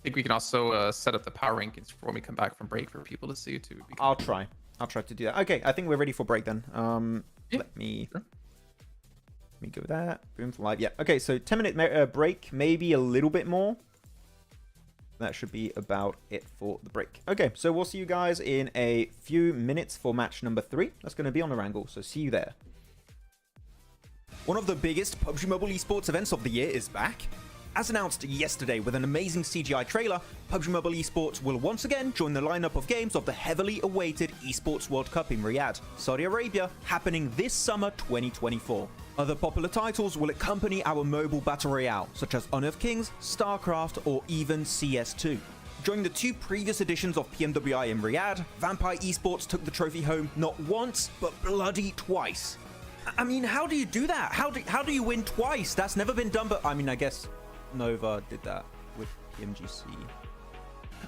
think we can also set up the power rankings for when we come back from break for people to see too. I'll try to do that. Okay, I think we're ready for break then. Yeah, let me sure. go with that. Boom for live. Yeah. Okay, so 10-minute break, maybe a little bit more. That should be about it for the break. Okay, so we'll see you guys in a few minutes for match number 3. That's going to be on Erangel, so see you there. One of the biggest PUBG Mobile esports events of the year is back. As announced yesterday with an amazing CGI trailer, PUBG Mobile Esports will once again join the lineup of games of the heavily awaited Esports World Cup in Riyadh, Saudi Arabia, happening this summer 2024. Other popular titles will accompany our mobile battle royale, such as Honor of Kings, StarCraft, or even CS2. During the 2 previous editions of PMWI in Riyadh, Vampire Esports took the trophy home not once, but bloody twice. I mean, how do you do that? How do you win twice? That's never been done, but I mean, I guess Nova did that with PMGC.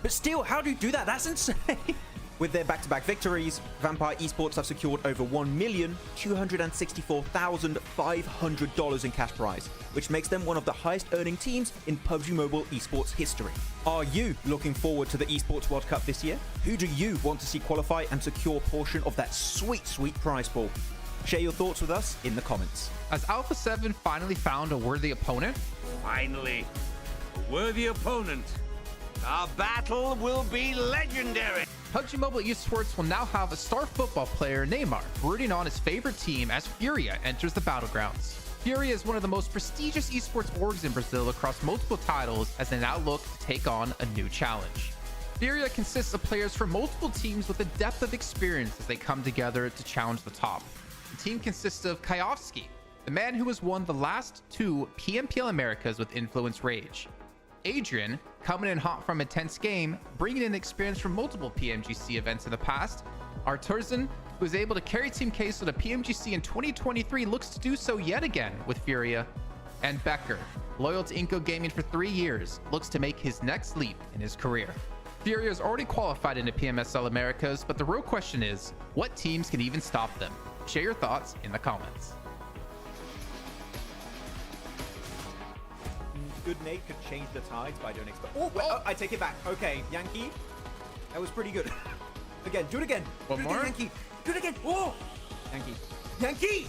But still, how do you do that? That's insane. With their back-to-back victories, Vampire Esports have secured over $1,264,500 in cash prize, which makes them one of the highest-earning teams in PUBG Mobile esports history. Are you looking forward to the Esports World Cup this year? Who do you want to see qualify and secure a portion of that sweet, sweet prize pool? Share your thoughts with us in the comments. Has Alpha 7 finally found a worthy opponent? Finally, a worthy opponent. Our battle will be legendary. PUBG Mobile Esports will now have a star football player, Neymar, rooting on his favorite team as Furia enters the battlegrounds. Furia is one of the most prestigious esports orgs in Brazil across multiple titles as they now look to take on a new challenge. Furia consists of players from multiple teams with a depth of experience as they come together to challenge the top. The team consists of Kayovsky, the man who has won the last 2 PMPL Americas with Influence Rage. Adrian, coming in hot from a tense game, bringing in experience from multiple PMGC events in the past. Arturzan, who was able to carry Team Queso to PMGC in 2023, looks to do so yet again with Furia. And Becker, loyal to Inco Gaming for 3 years, looks to make his next leap in his career. Furia is already qualified into PMSL Americas, but the real question is, what teams can even stop them? Share your thoughts in the comments. Good Nate could change the tides by doing expert. Oh, wait, I take it back. Okay, Yankee. That was pretty good. Again, do it again. One do it more? again, Yankee. Do it again. Oh! Yankee. Yankee!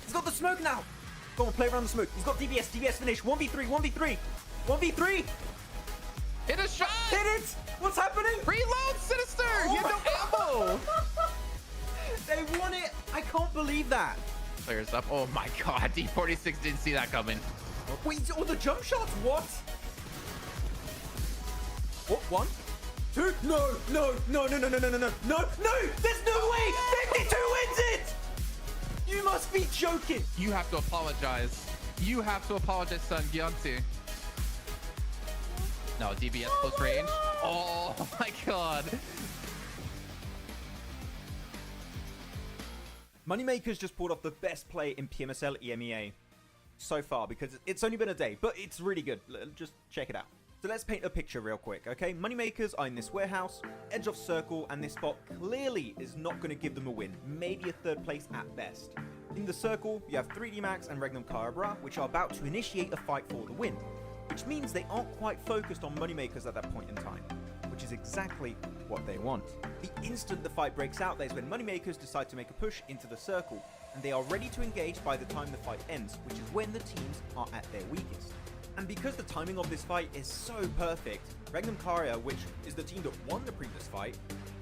He's got the smoke now. Go on, play around the smoke. He's got DBS. DBS finish. 1v3. 1v3. 1v3. Hit a shot! Hit it! What's happening? Reload, Sinister! You have no ammo! They won it. I can't believe that. Players up. Oh my god, D46 didn't see that coming. Wait, oh, the jump shots? What? What? 1, 2? No, no, no, no, no, no, no, no, no, no, no! There's no way! 52 wins it! You must be joking. You have to apologize. You have to apologize, son. Gyonti. No, DBS close range. Oh my god. Moneymakers just pulled off the best play in PMSL EMEA so far, because it's only been a day, but it's really good. Just check it out. So let's paint a picture real quick, okay? Moneymakers are in this warehouse, edge of circle, and this spot clearly is not going to give them a win, maybe a 3rd place at best. In the circle, you have 3D Max and Regnum Carabra, which are about to initiate a fight for the win, which means they aren't quite focused on Moneymakers at that point in time, which is exactly what they want. The instant the fight breaks out, there's when Moneymakers decide to make a push into the circle, and they are ready to engage by the time the fight ends, which is when the teams are at their weakest. And because the timing of this fight is so perfect, Regnum Caria, which is the team that won the previous fight,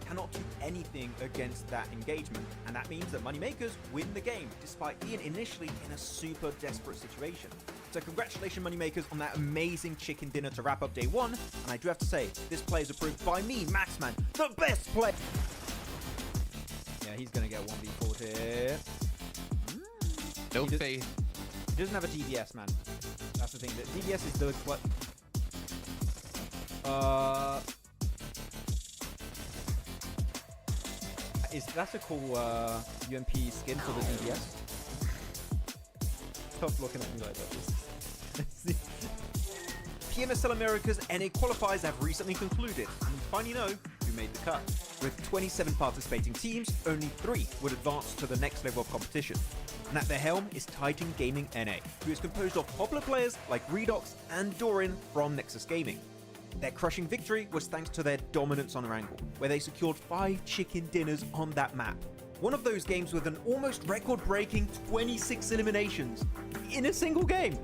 cannot do anything against that engagement, and that means that Moneymakers win the game, despite being initially in a super desperate situation. So congratulations Moneymakers on that amazing chicken dinner to wrap up day 1, and I do have to say, this play is approved by me, Maxman, the best player! Yeah, he's gonna get 1v4 here. No faith. He doesn't have a DBS, man. That's the thing. The DBS is the what? That's a cool UMP skin for the DBS? Stop looking at me like that. PMSL America's NA qualifiers have recently concluded, and we finally know who made the cut. With 27 participating teams, only 3 would advance to the next level of competition. And at their helm is Titan Gaming NA, who is composed of popular players like Redox and Dorin from Nexus Gaming. Their crushing victory was thanks to their dominance on Erangel, where they secured 5 chicken dinners on that map. One of those games with an almost record-breaking 26 eliminations in a single game.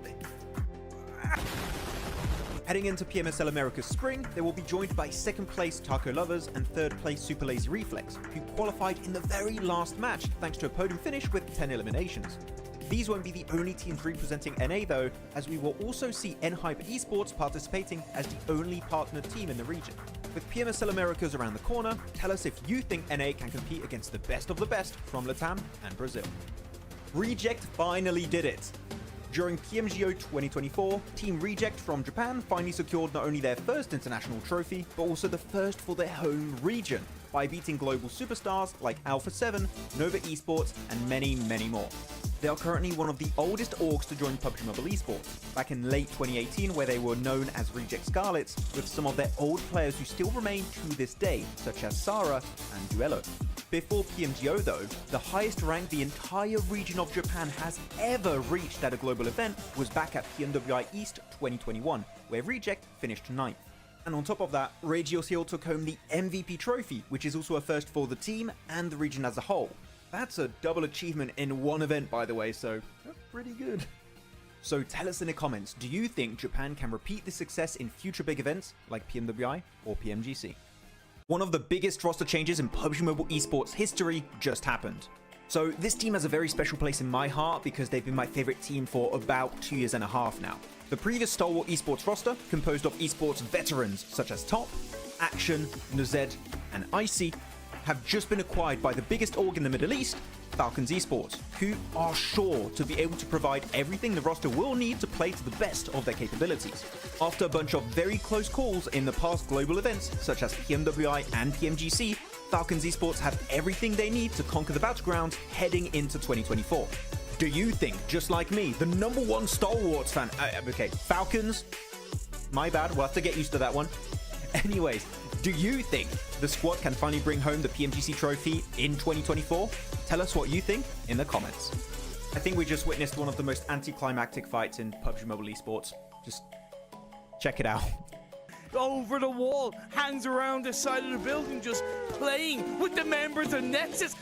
Heading into PMSL America's spring, they will be joined by 2nd place Taco Lovers and 3rd place Super Lazy Reflex, who qualified in the very last match thanks to a podium finish with 10 eliminations. These won't be the only teams representing NA though, as we will also see ASagi8 Esports participating as the only partnered team in the region. With PMSL Americas around the corner, tell us if you think NA can compete against the best of the best from LATAM and Brazil. Reject finally did it! During PMGO 2024, Team Reject from Japan finally secured not only their first international trophy, but also the first for their home region, by beating global superstars like Alpha 7, Nova Esports, and many, many more. They are currently one of the oldest orgs to join PUBG Mobile Esports, back in late 2018 where they were known as Reject Scarlets, with some of their old players who still remain to this day, such as Sara and Duello. Before PMGO though, the highest rank the entire region of Japan has ever reached at a global event was back at PMWI East 2021, where Reject finished 9th. And on top of that, Regios Hill took home the MVP trophy, which is also a first for the team and the region as a whole. That's a double achievement in one event, by the way, so that's pretty good. So tell us in the comments, do you think Japan can repeat this success in future big events like PMWI or PMGC? One of the biggest roster changes in PUBG Mobile Esports history just happened. So this team has a very special place in my heart because they've been my favorite team for about 2.5 years now. The previous Stalwart Esports roster, composed of esports veterans such as Top, Action, Nuzed, and Icy, have just been acquired by the biggest org in the Middle East, Falcons Esports, who are sure to be able to provide everything the roster will need to play to the best of their capabilities. After a bunch of very close calls in the past global events, such as PMWI and PMGC, Falcons Esports have everything they need to conquer the battlegrounds heading into 2024. Do you think, just like me, the #1 Stalwarts fan, okay, Falcons, my bad, we'll have to get used to that one. Anyways, do you think the squad can finally bring home the PMGC trophy in 2024? Tell us what you think in the comments. I think we just witnessed one of the most anticlimactic fights in PUBG Mobile Esports. Just check it out. Over the wall, hands around the side of the building, just playing with the members of Nexus.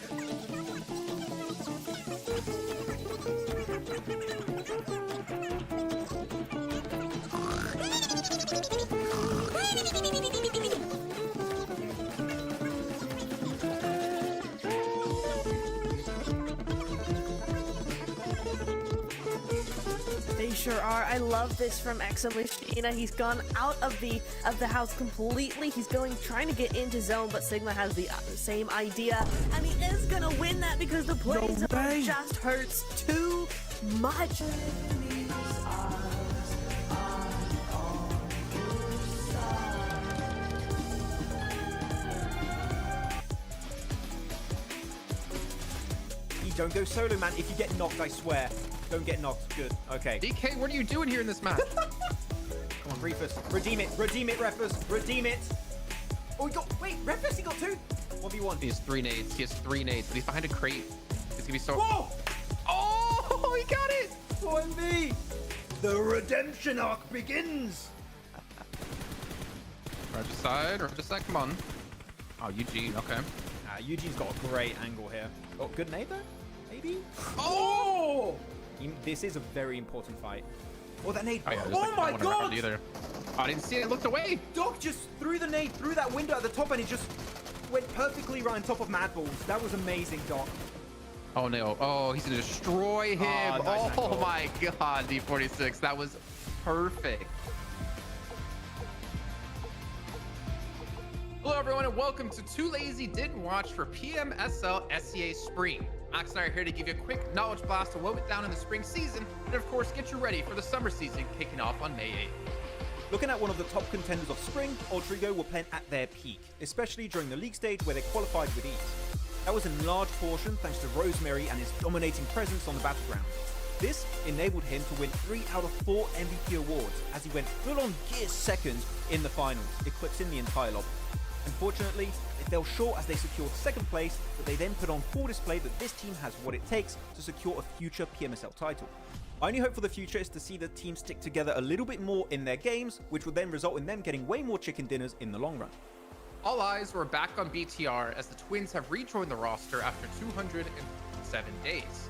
They sure are. I love this from ASagi8. He's gone out of the house completely. He's trying to get into zone, but Sigma has the same idea, and he is gonna win that because the play zone just hurts too much. Don't go solo, man. If you get knocked, I swear. Don't get knocked. Good. Okay. DK, what are you doing here in this match? Come on, Reefus. Redeem it. Redeem it, Refus. Redeem it. Oh, he got... Wait, Refus, he got 2? 1v1. He has 3 nades. He has 3 nades, but he's behind a crate. It's gonna be so... Whoa! Oh, he got it! 1v. The redemption arc begins. Roger side, come on. Oh, Eugene, okay. Eugene's got a great angle here. Oh, good nade though? Maybe? Oh! This is a very important fight. Oh, that nade. Oh, yeah, oh my god! Either. Oh, I didn't see it. I looked away. Doc just threw the nade through that window at the top and it just went perfectly right on top of MadBulls. That was amazing, Doc. Oh, no. Oh, he's going to destroy him. Nice oh, angle. my God. D46. That was perfect. Hello, everyone, and welcome to Too Lazy Didn't Watch for PMSL SEA Spring. Max and I are here to give you a quick knowledge blast of what went down in the spring season, and of course, get you ready for the summer season kicking off on May 8th. Looking at one of the top contenders of spring, Ultrigo were playing at their peak, especially during the league stage where they qualified with ease. That was in large portion thanks to Rosemary and his dominating presence on the battleground. This enabled him to win 3 out of 4 MVP awards as he went full-on gear second in the finals, eclipsing the entire lobby. Unfortunately, they fell short as they secured second place, but they then put on full display that this team has what it takes to secure a future PMSL title. My only hope for the future is to see the team stick together a little bit more in their games, which would then result in them getting way more chicken dinners in the long run. All eyes were back on BTR as the Twins have rejoined the roster after 207 days.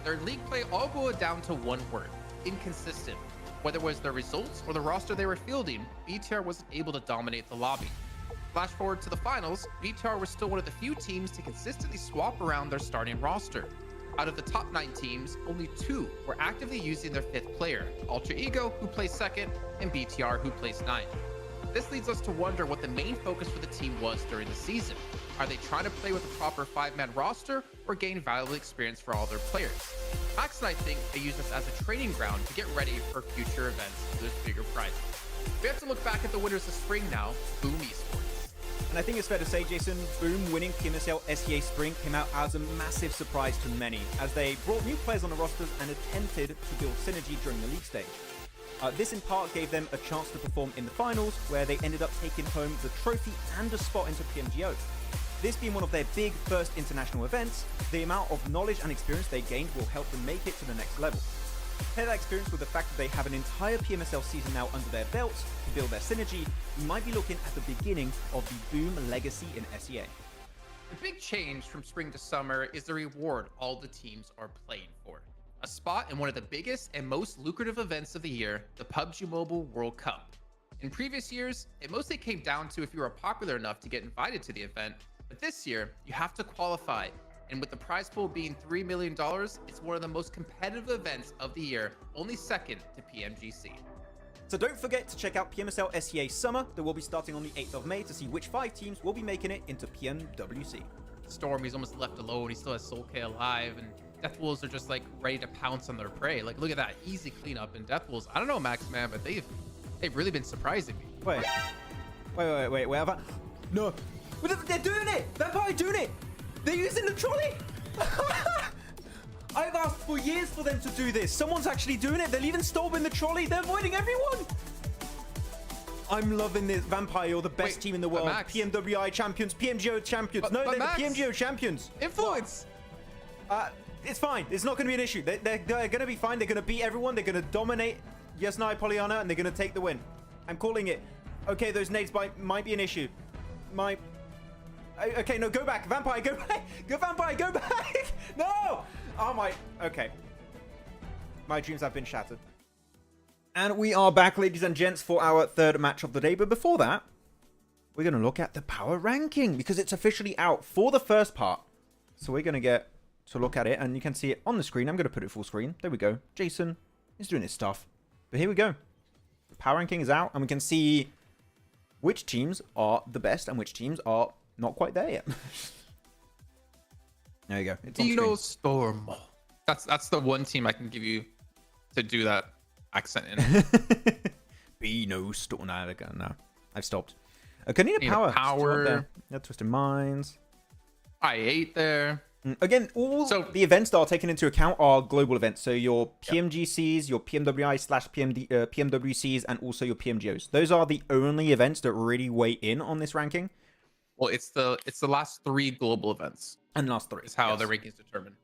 Their league play all boiled down to one word: inconsistent. Whether it was their results or the roster they were fielding, BTR wasn't able to dominate the lobby. Flash forward to the finals, BTR was still one of the few teams to consistently swap around their starting roster. Out of the top 9 teams, only 2 were actively using their 5th player, Ultra Ego, who placed 2nd, and BTR, who placed 9th. This leads us to wonder what the main focus for the team was during the season. Are they trying to play with a proper 5-man roster or gain valuable experience for all their players? Max and I think they use this as a training ground to get ready for future events for those bigger prizes. We have to look back at the winners of spring now, Boom Esports. And I think it's fair to say, Jason, Boom winning PMSL SEA Spring came out as a massive surprise to many, as they brought new players on the rosters and attempted to build synergy during the league stage. This in part gave them a chance to perform in the finals, where they ended up taking home the trophy and a spot into PMGO. This being one of their big first international events, the amount of knowledge and experience they gained will help them make it to the next level. Pair that experience with the fact that they have an entire PMSL season now under their belts to build their synergy, we might be looking at the beginning of the Boom legacy in SEA. The big change from spring to summer is the reward all the teams are playing for. A spot in one of the biggest and most lucrative events of the year, the PUBG Mobile World Cup. In previous years, it mostly came down to if you were popular enough to get invited to the event, but this year, you have to qualify And with the prize pool being $3 million, it's one of the most competitive events of the year, only second to PMGC. So don't forget to check out PMSL SEA Summer that will be starting on the 8th of May to see which 5 teams will be making it into PMWC. Storm, he's almost left alone. He still has Soul K alive, and Death Wolves are just like ready to pounce on their prey. Like, look at that easy cleanup. And Death Wolves, I don't know, Maxman, but they've really been surprising me. Wait. Have I... No. They're doing it! Vampire doing it! They're using the trolley! I've asked for years for them to do this. Someone's actually doing it. They're leaving Storm in the trolley. They're avoiding everyone. I'm loving this. Vampire, you're the best team in the world. PMWI champions, PMGO champions. No, they're the PMGO champions. Influence. It's fine. It's not going to be an issue. They're going to be fine. They're going to beat everyone. They're going to dominate Yasnai Pollyanna, and they're going to take the win. I'm calling it. Okay, those nades might be an issue. Okay, no, go back. Vampire, go back. Go, Vampire, go back. No. Oh, my. Okay. My dreams have been shattered. And we are back, ladies and gents, for our third match of the day. But before that, we're going to look at the power ranking because it's officially out for the first part. So we're going to get to look at it, and you can see it on the screen. I'm going to put it full screen. There we go. Jason is doing his stuff. But here we go. The power ranking is out, and we can see which teams are the best and which teams are not quite there yet. There you go. It's on screen. Storm. That's the one team I can give you to do that accent in. Beano Storm. No, I've stopped. Canina Power. Yeah, Twisted Minds. I8 there. Again, all the events that are taken into account are global events. So your PMGCs, your PMWI/PMWCs, and also your PMGOs. Those are the only events that really weigh in on this ranking. Well, it's the last 3 global events. And last 3 is how the ranking is determined.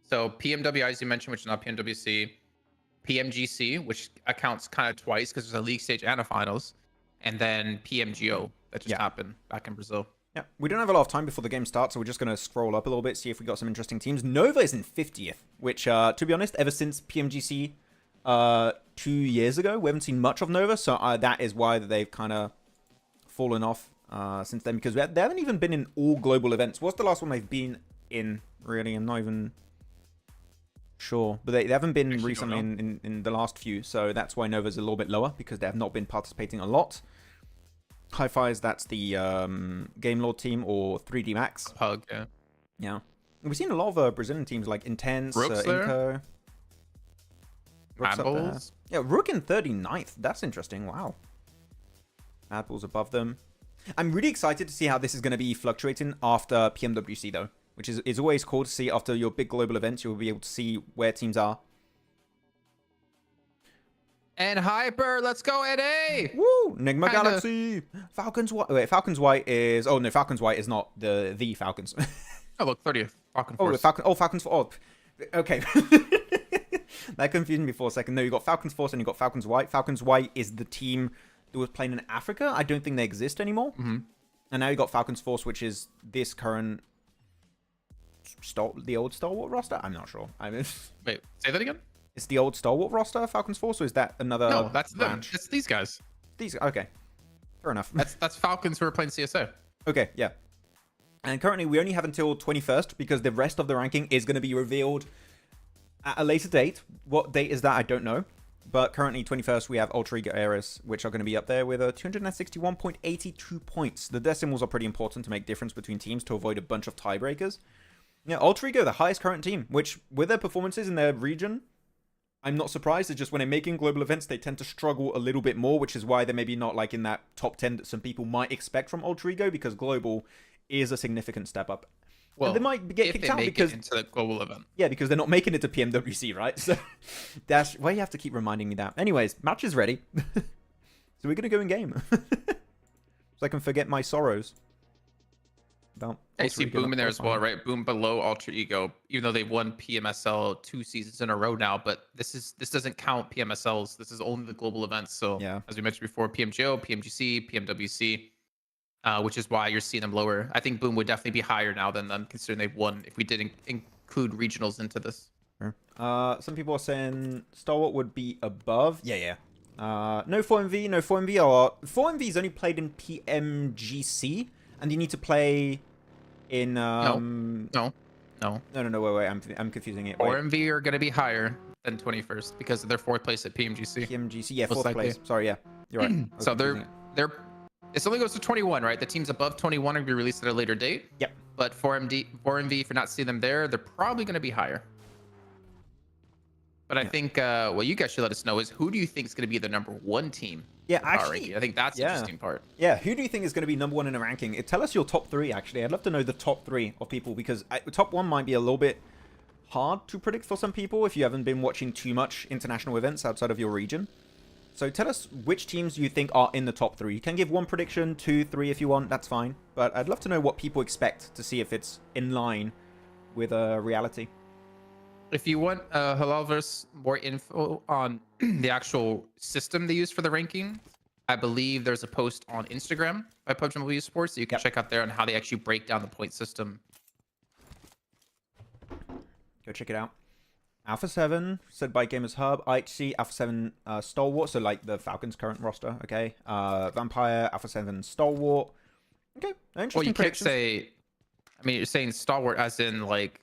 So PMWI, as you mentioned, which is not PMWC, PMGC, which accounts kind of twice because there's a league stage and a finals, and then PMGO that just happened back in Brazil. Yeah, we don't have a lot of time before the game starts, so we're just going to scroll up a little bit, see if we got some interesting teams. Nova is in 50th, which, to be honest, ever since PMGC 2 years ago, we haven't seen much of Nova, so that is why they've kind of fallen off since then, because they haven't even been in all global events. What's the last one they've been in, really? I'm not even sure, but they haven't been recently in the last few, so that's why Nova's a little bit lower, because they have not been participating a lot. Hi-Fi's, that's the Game Lord team, or 3D Max. Pug, yeah. Yeah. We've seen a lot of Brazilian teams like Intense, Inco. MadBulls. Yeah, Rook in 39th. That's interesting. Wow. MadBulls above them. I'm really excited to see how this is going to be fluctuating after PMWC, though, which is always cool to see. After your big global events, you'll be able to see where teams are. And Hyper, let's go, NA! Woo! Nigma Galaxy! Falcons White. Wait, Falcons White is... Oh, no, Falcons White is not the Falcons. Oh, look, 30th. Falcon Force. Falcons Force. Oh, okay. That confused me for a second. No, you got Falcons Force and you got Falcons White. Falcons White is the team that was playing in Africa. I don't think they exist anymore. Mm-hmm. And now you got Falcons Force, which is this current... the old Stalwart roster? I'm not sure. Wait, say that again? It's the old Stalwart roster, Falcons Force, or is that another? No, that's them. branch? It's these guys. Okay, fair enough. That's Falcons who are playing CSA. Okay, yeah. And currently, we only have until 21st because the rest of the ranking is going to be revealed at a later date. What date is that? I don't know. But currently, 21st, we have Ultra Ego Ares, which are going to be up there with 261.82 points. The decimals are pretty important to make difference between teams to avoid a bunch of tiebreakers. Yeah, Ultra Ego, the highest current team, which with their performances in their region, I'm not surprised. It's just when they're making global events, they tend to struggle a little bit more, which is why they're maybe not like in that top 10 that some people might expect from Ultra Ego, because global is a significant step up. Well, and they might get kicked out because into the global event. Yeah, because they're not making it to PMWC, right? So that's why you have to keep reminding me that. Anyways, match is ready. So we're going to go in game. So I can forget my sorrows. I see Boom in there as well, right? Boom below Ultra Ego, even though they've won PMSL 2 seasons in a row now. But this doesn't count PMSLs. This is only the global events. So yeah, as we mentioned before, PMGO, PMGC, PMWC, which is why you're seeing them lower. I think Boom would definitely be higher now than them, considering they've won. If we didn't include regionals into this, sure. Some people are saying Stalwart would be above. Yeah. No 4MV. No 4MV. 4MV is only played in PMGC, and you need to play in no. No. No, wait, I'm confusing it. Or Wait. MV are going to be higher than 21st because of their 4th place at PMGC. PMGC, yeah, Most 4th likely. place. Sorry, yeah, you're right. I was So confusing they're it. it only goes to 21, right? The teams above 21 will be released at a later date. Yep. But for MV, if you're not seeing them there, they're probably going to be higher. But I think what you guys should let us know is who do you think is going to be the #1 team? Yeah, in the power actually, ranking? I think that's the interesting part. Yeah, who do you think is going to be #1 in the ranking? Tell us your top 3, actually. I'd love to know the top 3 of people, because top 1 might be a little bit hard to predict for some people if you haven't been watching too much international events outside of your region. So tell us which teams you think are in the top 3. You can give 1 prediction, 2, 3 if you want, that's fine. But I'd love to know what people expect to see if it's in line with reality. If you want Halalverse more info on the actual system they use for the ranking, I believe there's a post on Instagram by PUBG Mobile Esports that you can check out there on how they actually break down the point system. Go check it out. Alpha 7, said by Gamers Hub. IHC, Alpha 7 Stalwart, so like the Falcons' current roster, okay? Vampire, Alpha 7 Stalwart. Okay, interesting. Well, you can't say, I mean, you're saying Stalwart as in like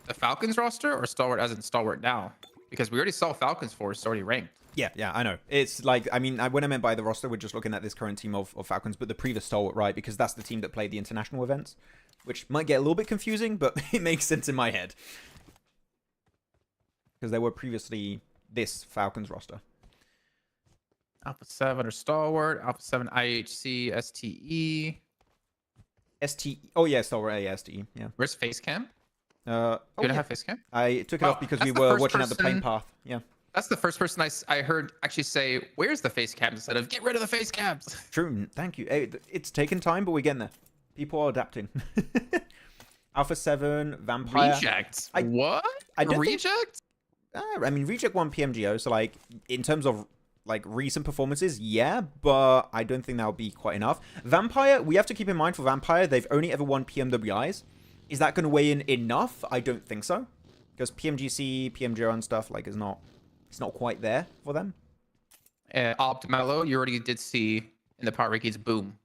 the Falcons roster or Stalwart as in Stalwart now? Because we already saw Falcons Force already ranked. Yeah, I know. It's like, I mean, when I meant by the roster, we're just looking at this current team of Falcons, but the previous Stalwart, right? Because that's the team that played the international events, which might get a little bit confusing, but it makes sense in my head. Because they were previously this Falcons roster. Alpha 7 or Stalwart, Alpha 7 IHC, STE. Oh, yeah, Stalwart, yeah, STE, yeah. Where's Facecam? Oh, You don't yeah. have Facecam? I took it off because we that's the were first watching out the plane person- path, yeah. That's the first person I heard actually say, where's the face cams instead of get rid of the face cams. True, thank you. Hey, it's taken time, but we're getting there. People are adapting. Alpha 7, Vampire. Reject? I- What? I don't think- Reject? I mean, Reject won PMGO, so like, in terms of like recent performances, yeah, but I don't think that'll be quite enough. Vampire, we have to keep in mind for Vampire, they've only ever won PMWIs. Is that going to weigh in enough? I don't think so. Because PMGC, PMGO and stuff, like, it's not quite there for them. Optimello, you already did see in the power rankings, boom,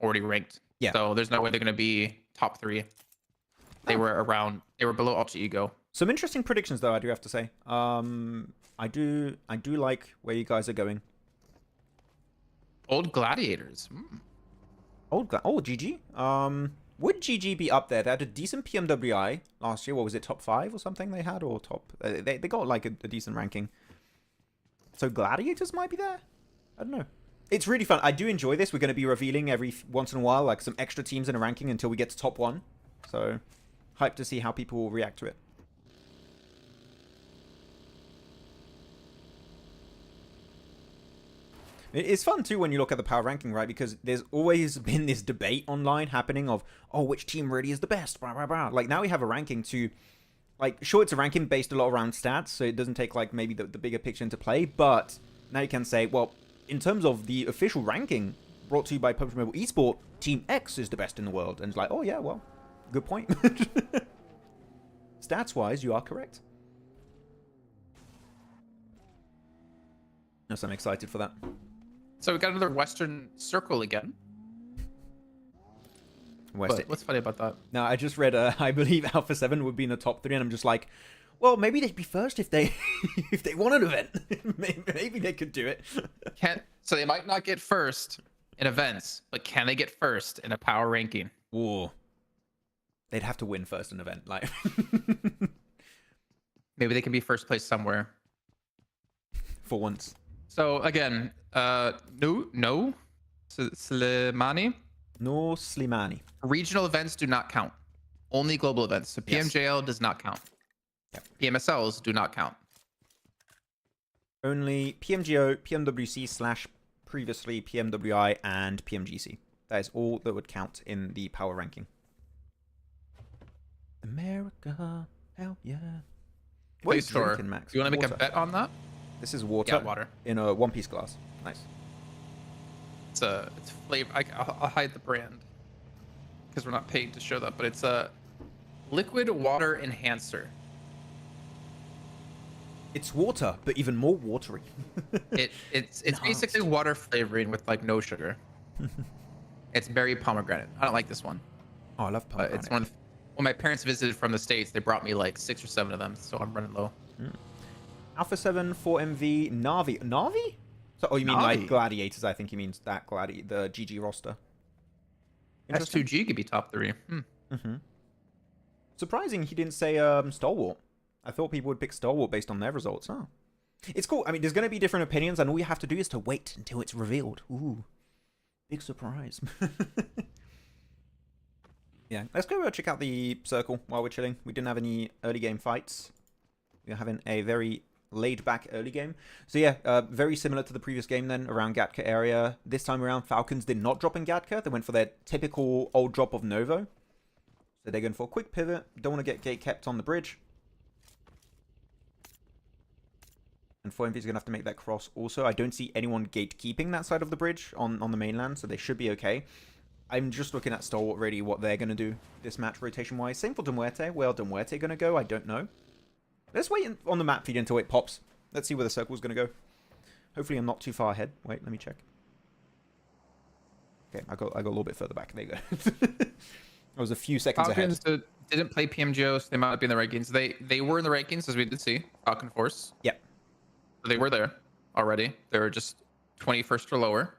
already ranked. Yeah. So there's no way they're going to be top 3. They were below Ultra Ego. Some interesting predictions, though, I do have to say. I do like where you guys are going. Old Gladiators. Oh, GG. Would GG be up there? They had a decent PMWI last year. What was it, top 5 or something they had? Or top... They got, like, a decent ranking. So Gladiators might be there? I don't know. It's really fun. I do enjoy this. We're going to be revealing every once in a while, like, some extra teams in a ranking until we get to top 1. So, hyped to see how people will react to it. It's fun, too, when you look at the power ranking, right? Because there's always been this debate online happening of, oh, which team really is the best? Blah, blah, blah. Like, now we have a ranking to... Like, sure, it's a ranking based a lot around stats, so it doesn't take, like, maybe the bigger picture into play. But now you can say, well, in terms of the official ranking brought to you by PUBG Mobile Esports, Team X is the best in the world. And it's like, oh, yeah, well, good point. Stats-wise, you are correct. Yes, I'm excited for that. So we got another Western Circle again. What's funny about that? No, I just read, I believe Alpha 7 would be in the top 3, and I'm just like, well, maybe they'd be first if they if they won an event. Maybe they could do it. So they might not get first in events, but can they get first in a power ranking? Ooh. They'd have to win first in an event. Like, maybe they can be first place somewhere. For once. So again, no, Slimani. No Slimani. Regional events do not count. Only global events. So PMJL does not count. Yep. PMSLs do not count. Only PMGO, PMWC / previously PMWI, and PMGC. That is all that would count in the power ranking. America, hell yeah. What is drinking, Max? You want to make Water. a bet on that? This is water. Yeah, water. In a one-piece glass. Nice. It's flavor. I'll hide the brand because we're not paid to show that, but it's a liquid water enhancer. It's water, but even more watery. It's basically water flavoring with like no sugar. It's berry pomegranate. I don't like this one. Oh, I love pomegranate. when my parents visited from the States, they brought me like 6 or 7 of them, so I'm running low. Alpha 7, 4MV, Navi. Navi? So, oh, you mean like Navi. Gladiators? I think he means that the GG roster. Interesting. S2G could be top 3. Surprising he didn't say Stalwart. I thought people would pick Stalwart based on their results. Oh. It's cool. I mean, there's going to be different opinions, and all you have to do is to wait until it's revealed. Ooh. Big surprise. Yeah, let's go check out the circle while we're chilling. We didn't have any early game fights. We're having a very laid-back early game. So yeah, very similar to the previous game then, around Gatka area. This time around, Falcons did not drop in Gatka. They went for their typical old drop of Novo. So they're going for a quick pivot. Don't want to get gate kept on the bridge. And 4MV is going to have to make that cross also. I don't see anyone gatekeeping that side of the bridge on the mainland, so they should be okay. I'm just looking at Stalwart really, what they're going to do this match rotation-wise. Same for Muerte. Where Muerte going to go? I don't know. Let's wait on the map feed until it pops. Let's see where the circle's going to go. Hopefully I'm not too far ahead. Wait, let me check. Okay, I got a little bit further back. There you go. I was a few seconds Falcons ahead. didn't play PMGO, so they might not be in the rankings. They were in the rankings, as we did see. Falcon Force. Yep. So they were there already. They were just 21st or lower.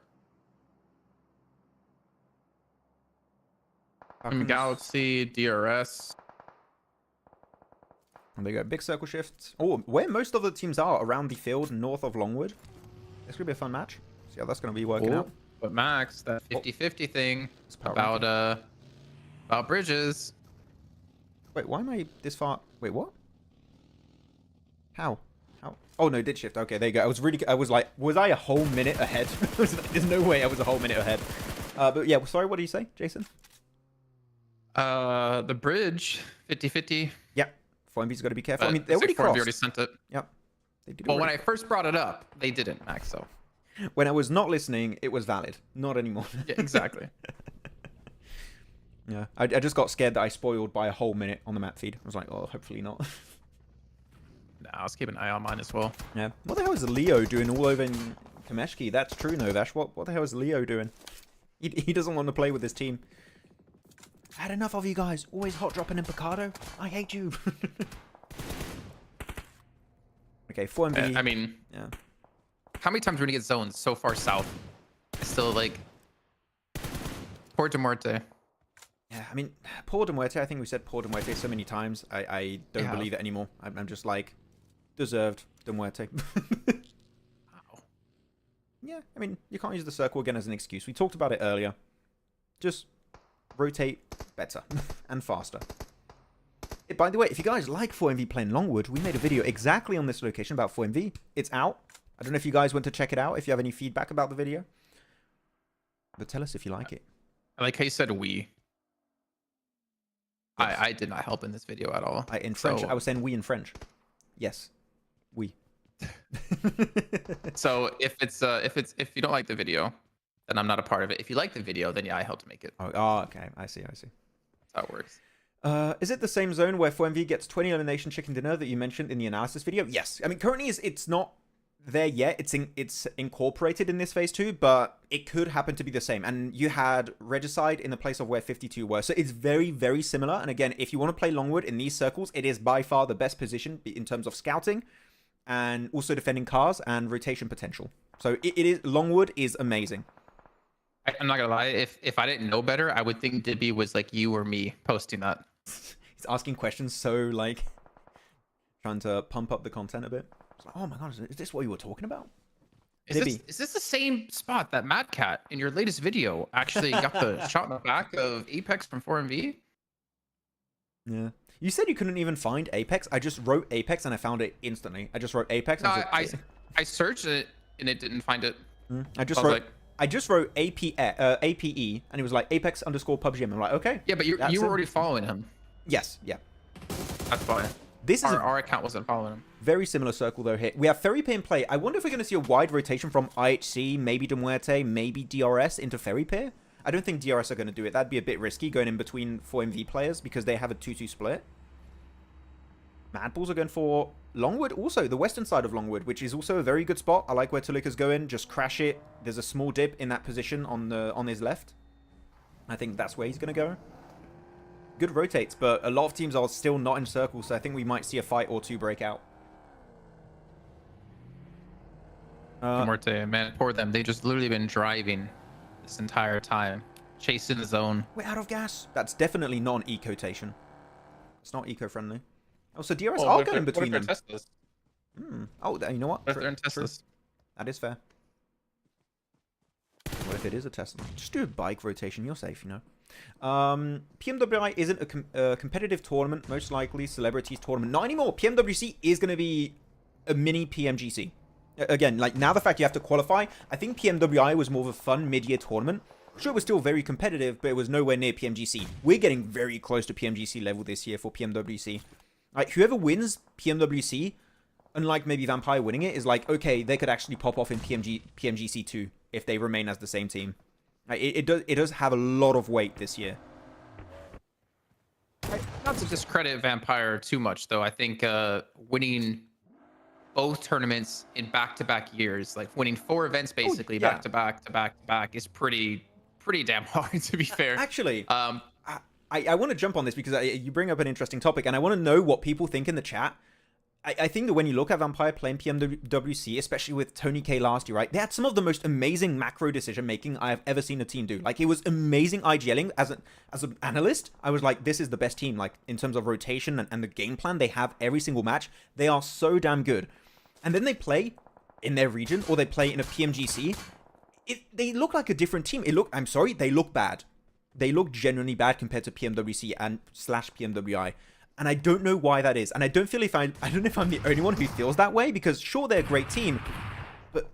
Galaxy, DRS. And they go big circle shifts. Oh, where most of the teams are around the field north of Longwood. This could be a fun match. See how that's going to be working out. But Max, that 50-50 thing about bridges. Wait, why am I this far? Wait, what? How? Oh no, did shift. Okay, there you go. I was like, was I a whole minute ahead? There's no way I was a whole minute ahead. But yeah, sorry, what do you say, Jason? The bridge 50-50. Yep. 4MV's got to be careful. I mean, they already crossed. already sent it. Yep. They did Well, when I first brought it up, they didn't, Max. So when I was not listening, it was valid. Not anymore. yeah, exactly. Yeah. I just got scared that I spoiled by a whole minute on the map feed. I was like, oh, hopefully not. Nah, let's keep an eye on mine as well. Yeah. What the hell is Leo doing all over in Kameshki? That's true, Novash. What the hell is Leo doing? He doesn't want to play with his team. I had enough of you guys. Always hot dropping in Picado. I hate you. Okay, 4MV. I mean, yeah. How many times are we gonna get zones so far south? It's still like Port de Muerte. Yeah, I mean, Port de Muerte. I think we said Port de Muerte so many times. I don't believe it anymore. I'm just like, deserved de Muerte. Wow. Yeah, I mean, you can't use the circle again as an excuse. We talked about it earlier. Just rotate better and faster. By the way, if you guys like 4MV playing Longwood, we made a video exactly on this location about 4MV. It's out. I don't know if you guys want to check it out, if you have any feedback about the video. But tell us if you like it. I like how you said we. Yes. I did not help in this video at all. In French, I was saying we in French. Yes. We. So if you don't like the video, then I'm not a part of it. If you like the video, then yeah, I helped make it. Oh, okay. I see. That's how it works. Is it the same zone where 4MV gets 20 elimination chicken dinner that you mentioned in the analysis video? Yes. I mean, currently it's not there yet. It's incorporated in this phase 2, but it could happen to be the same. And you had Regicide in the place of where 52 were. So it's very, very similar. And again, if you want to play Longwood in these circles, it is by far the best position in terms of scouting and also defending cars and rotation potential. So it is Longwood is amazing. I'm not gonna lie. If I didn't know better, I would think Dibby was like you or me posting that. He's asking questions, so like trying to pump up the content a bit. It's like, oh my god, is this what you were talking about? Is this the same spot that Mad Cat in your latest video actually got the shot in the back of Apex from 4MV? Yeah. You said you couldn't even find Apex. I just wrote Apex and I found it instantly. I just wrote Apex. No, I searched it and it didn't find it. I just wrote APE and it was like Apex _ PUBG. And I'm like, okay. Yeah, but you were already following him. Yes, yeah. That's why. This is our account wasn't following him. Very similar circle though here. We have Ferry Pier in play. I wonder if we're going to see a wide rotation from IHC, maybe de Muerte, maybe DRS into Ferry Pier. I don't think DRS are going to do it. That'd be a bit risky going in between 4MV players because they have a 2-2 split. MadBulls are going for Longwood, also the western side of Longwood, which is also a very good spot. I like where Tulika's going. Just crash it. There's a small dip in that position on his left. I think that's where he's going to go. good rotates, but a lot of teams are still not in circles, so I think we might see a fight or two break out. Muerte, man, poor them. They just literally been driving this entire time, chasing the zone. We're out of gas. That's definitely not an eco-tation. It's not eco-friendly. Oh, so DRS are going between them. Oh, you know what? What if they're in Teslas? That is fair. What if it is a Tesla? Just do a bike rotation. You're safe, you know. PMWI isn't a competitive tournament. Most likely, celebrities tournament. Not anymore. PMWC is going to be a mini PMGC. Again, like now the fact you have to qualify, I think PMWI was more of a fun mid-year tournament. Sure, it was still very competitive, but it was nowhere near PMGC. We're getting very close to PMGC level this year for PMWC. Like, whoever wins PMWC, unlike maybe Vampire winning it, is like, okay, they could actually pop off in PMGC 2 if they remain as the same team. Like, it does have a lot of weight this year. Not to discredit Vampire too much, though. I think winning both tournaments in back-to-back years, like winning 4 events basically back-to-back to back-to-back, is pretty damn hard, to be fair. Actually, I want to jump on this because you bring up an interesting topic, and I want to know what people think in the chat. I think that when you look at Vampire playing PMWC, especially with Tony K last year, right, they had some of the most amazing macro decision-making I have ever seen a team do. Like, it was amazing IGLing. As an analyst, I was like, this is the best team, like, in terms of rotation and the game plan they have every single match. They are so damn good. And then they play in their region, or they play in a PMGC. They look like a different team. I'm sorry, they look bad. They look genuinely bad compared to PMWC and / PMWI. And I don't know why that is. And I don't know if I'm the only one who feels that way, because sure, they're a great team, but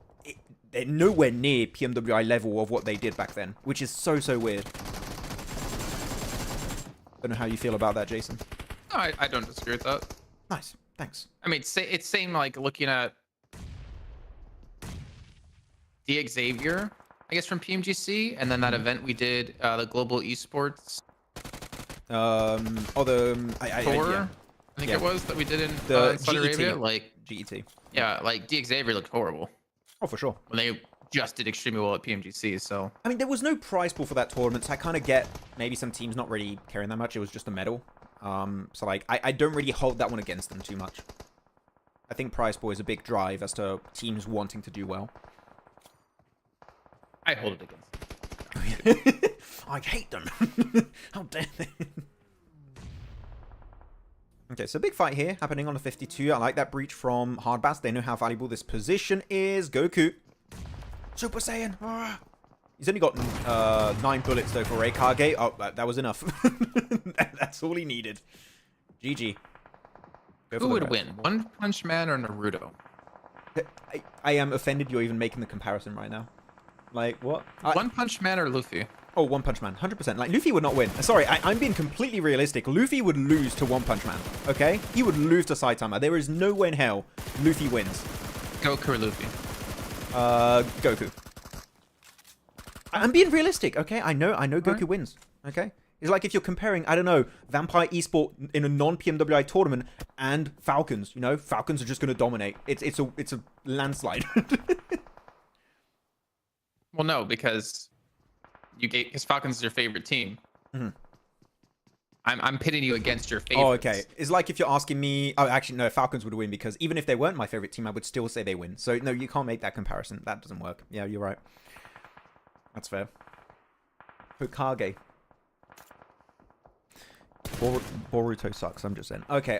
they're nowhere near PMWI level of what they did back then, which is so weird. Don't know how you feel about that, Jason. No, I don't disagree with that. Nice, thanks. I mean, it's same like looking at the Xavier, I guess, from PMGC, and then that event we did, the Global Esports. I think it was that we did in Saudi Arabia, like GET. Yeah, like Xavier looked horrible. Oh, for sure. When they just did extremely well at PMGC, so. I mean, there was no prize pool for that tournament, so I kind of get maybe some teams not really caring that much. It was just a medal. So like, I don't really hold that one against them too much. I think prize pool is a big drive as to teams wanting to do well. I hold it against them. I hate them. How dare they? Okay, so big fight here happening on the 52. I like that breach from Hardbass. They know how valuable this position is. Goku. Super Saiyan. Ah. He's only got 9 bullets though for Kage. Oh, that was enough. That's all he needed. GG. Who would win? One Punch Man or Naruto? I am offended you're even making the comparison right now. Like, what? One Punch Man or Luffy? Oh, One Punch Man, 100%. Like, Luffy would not win. Sorry, I'm being completely realistic. Luffy would lose to One Punch Man, okay? He would lose to Saitama. There is no way in hell Luffy wins. Goku or Luffy? Goku. I'm being realistic, okay? I know Goku wins, okay? It's like if you're comparing, I don't know, Vampire Esport in a non-PMWI tournament and Falcons. You know, Falcons are just going to dominate. It's a landslide. Well, no, because Falcons is your favorite team. Mm-hmm. I'm pitting you against your favorites. Oh, okay. It's like if you're asking me... Oh, actually, no, Falcons would win because even if they weren't my favorite team, I would still say they win. So, no, you can't make that comparison. That doesn't work. Yeah, you're right. That's fair. Hokage. Boruto sucks, I'm just saying. Okay,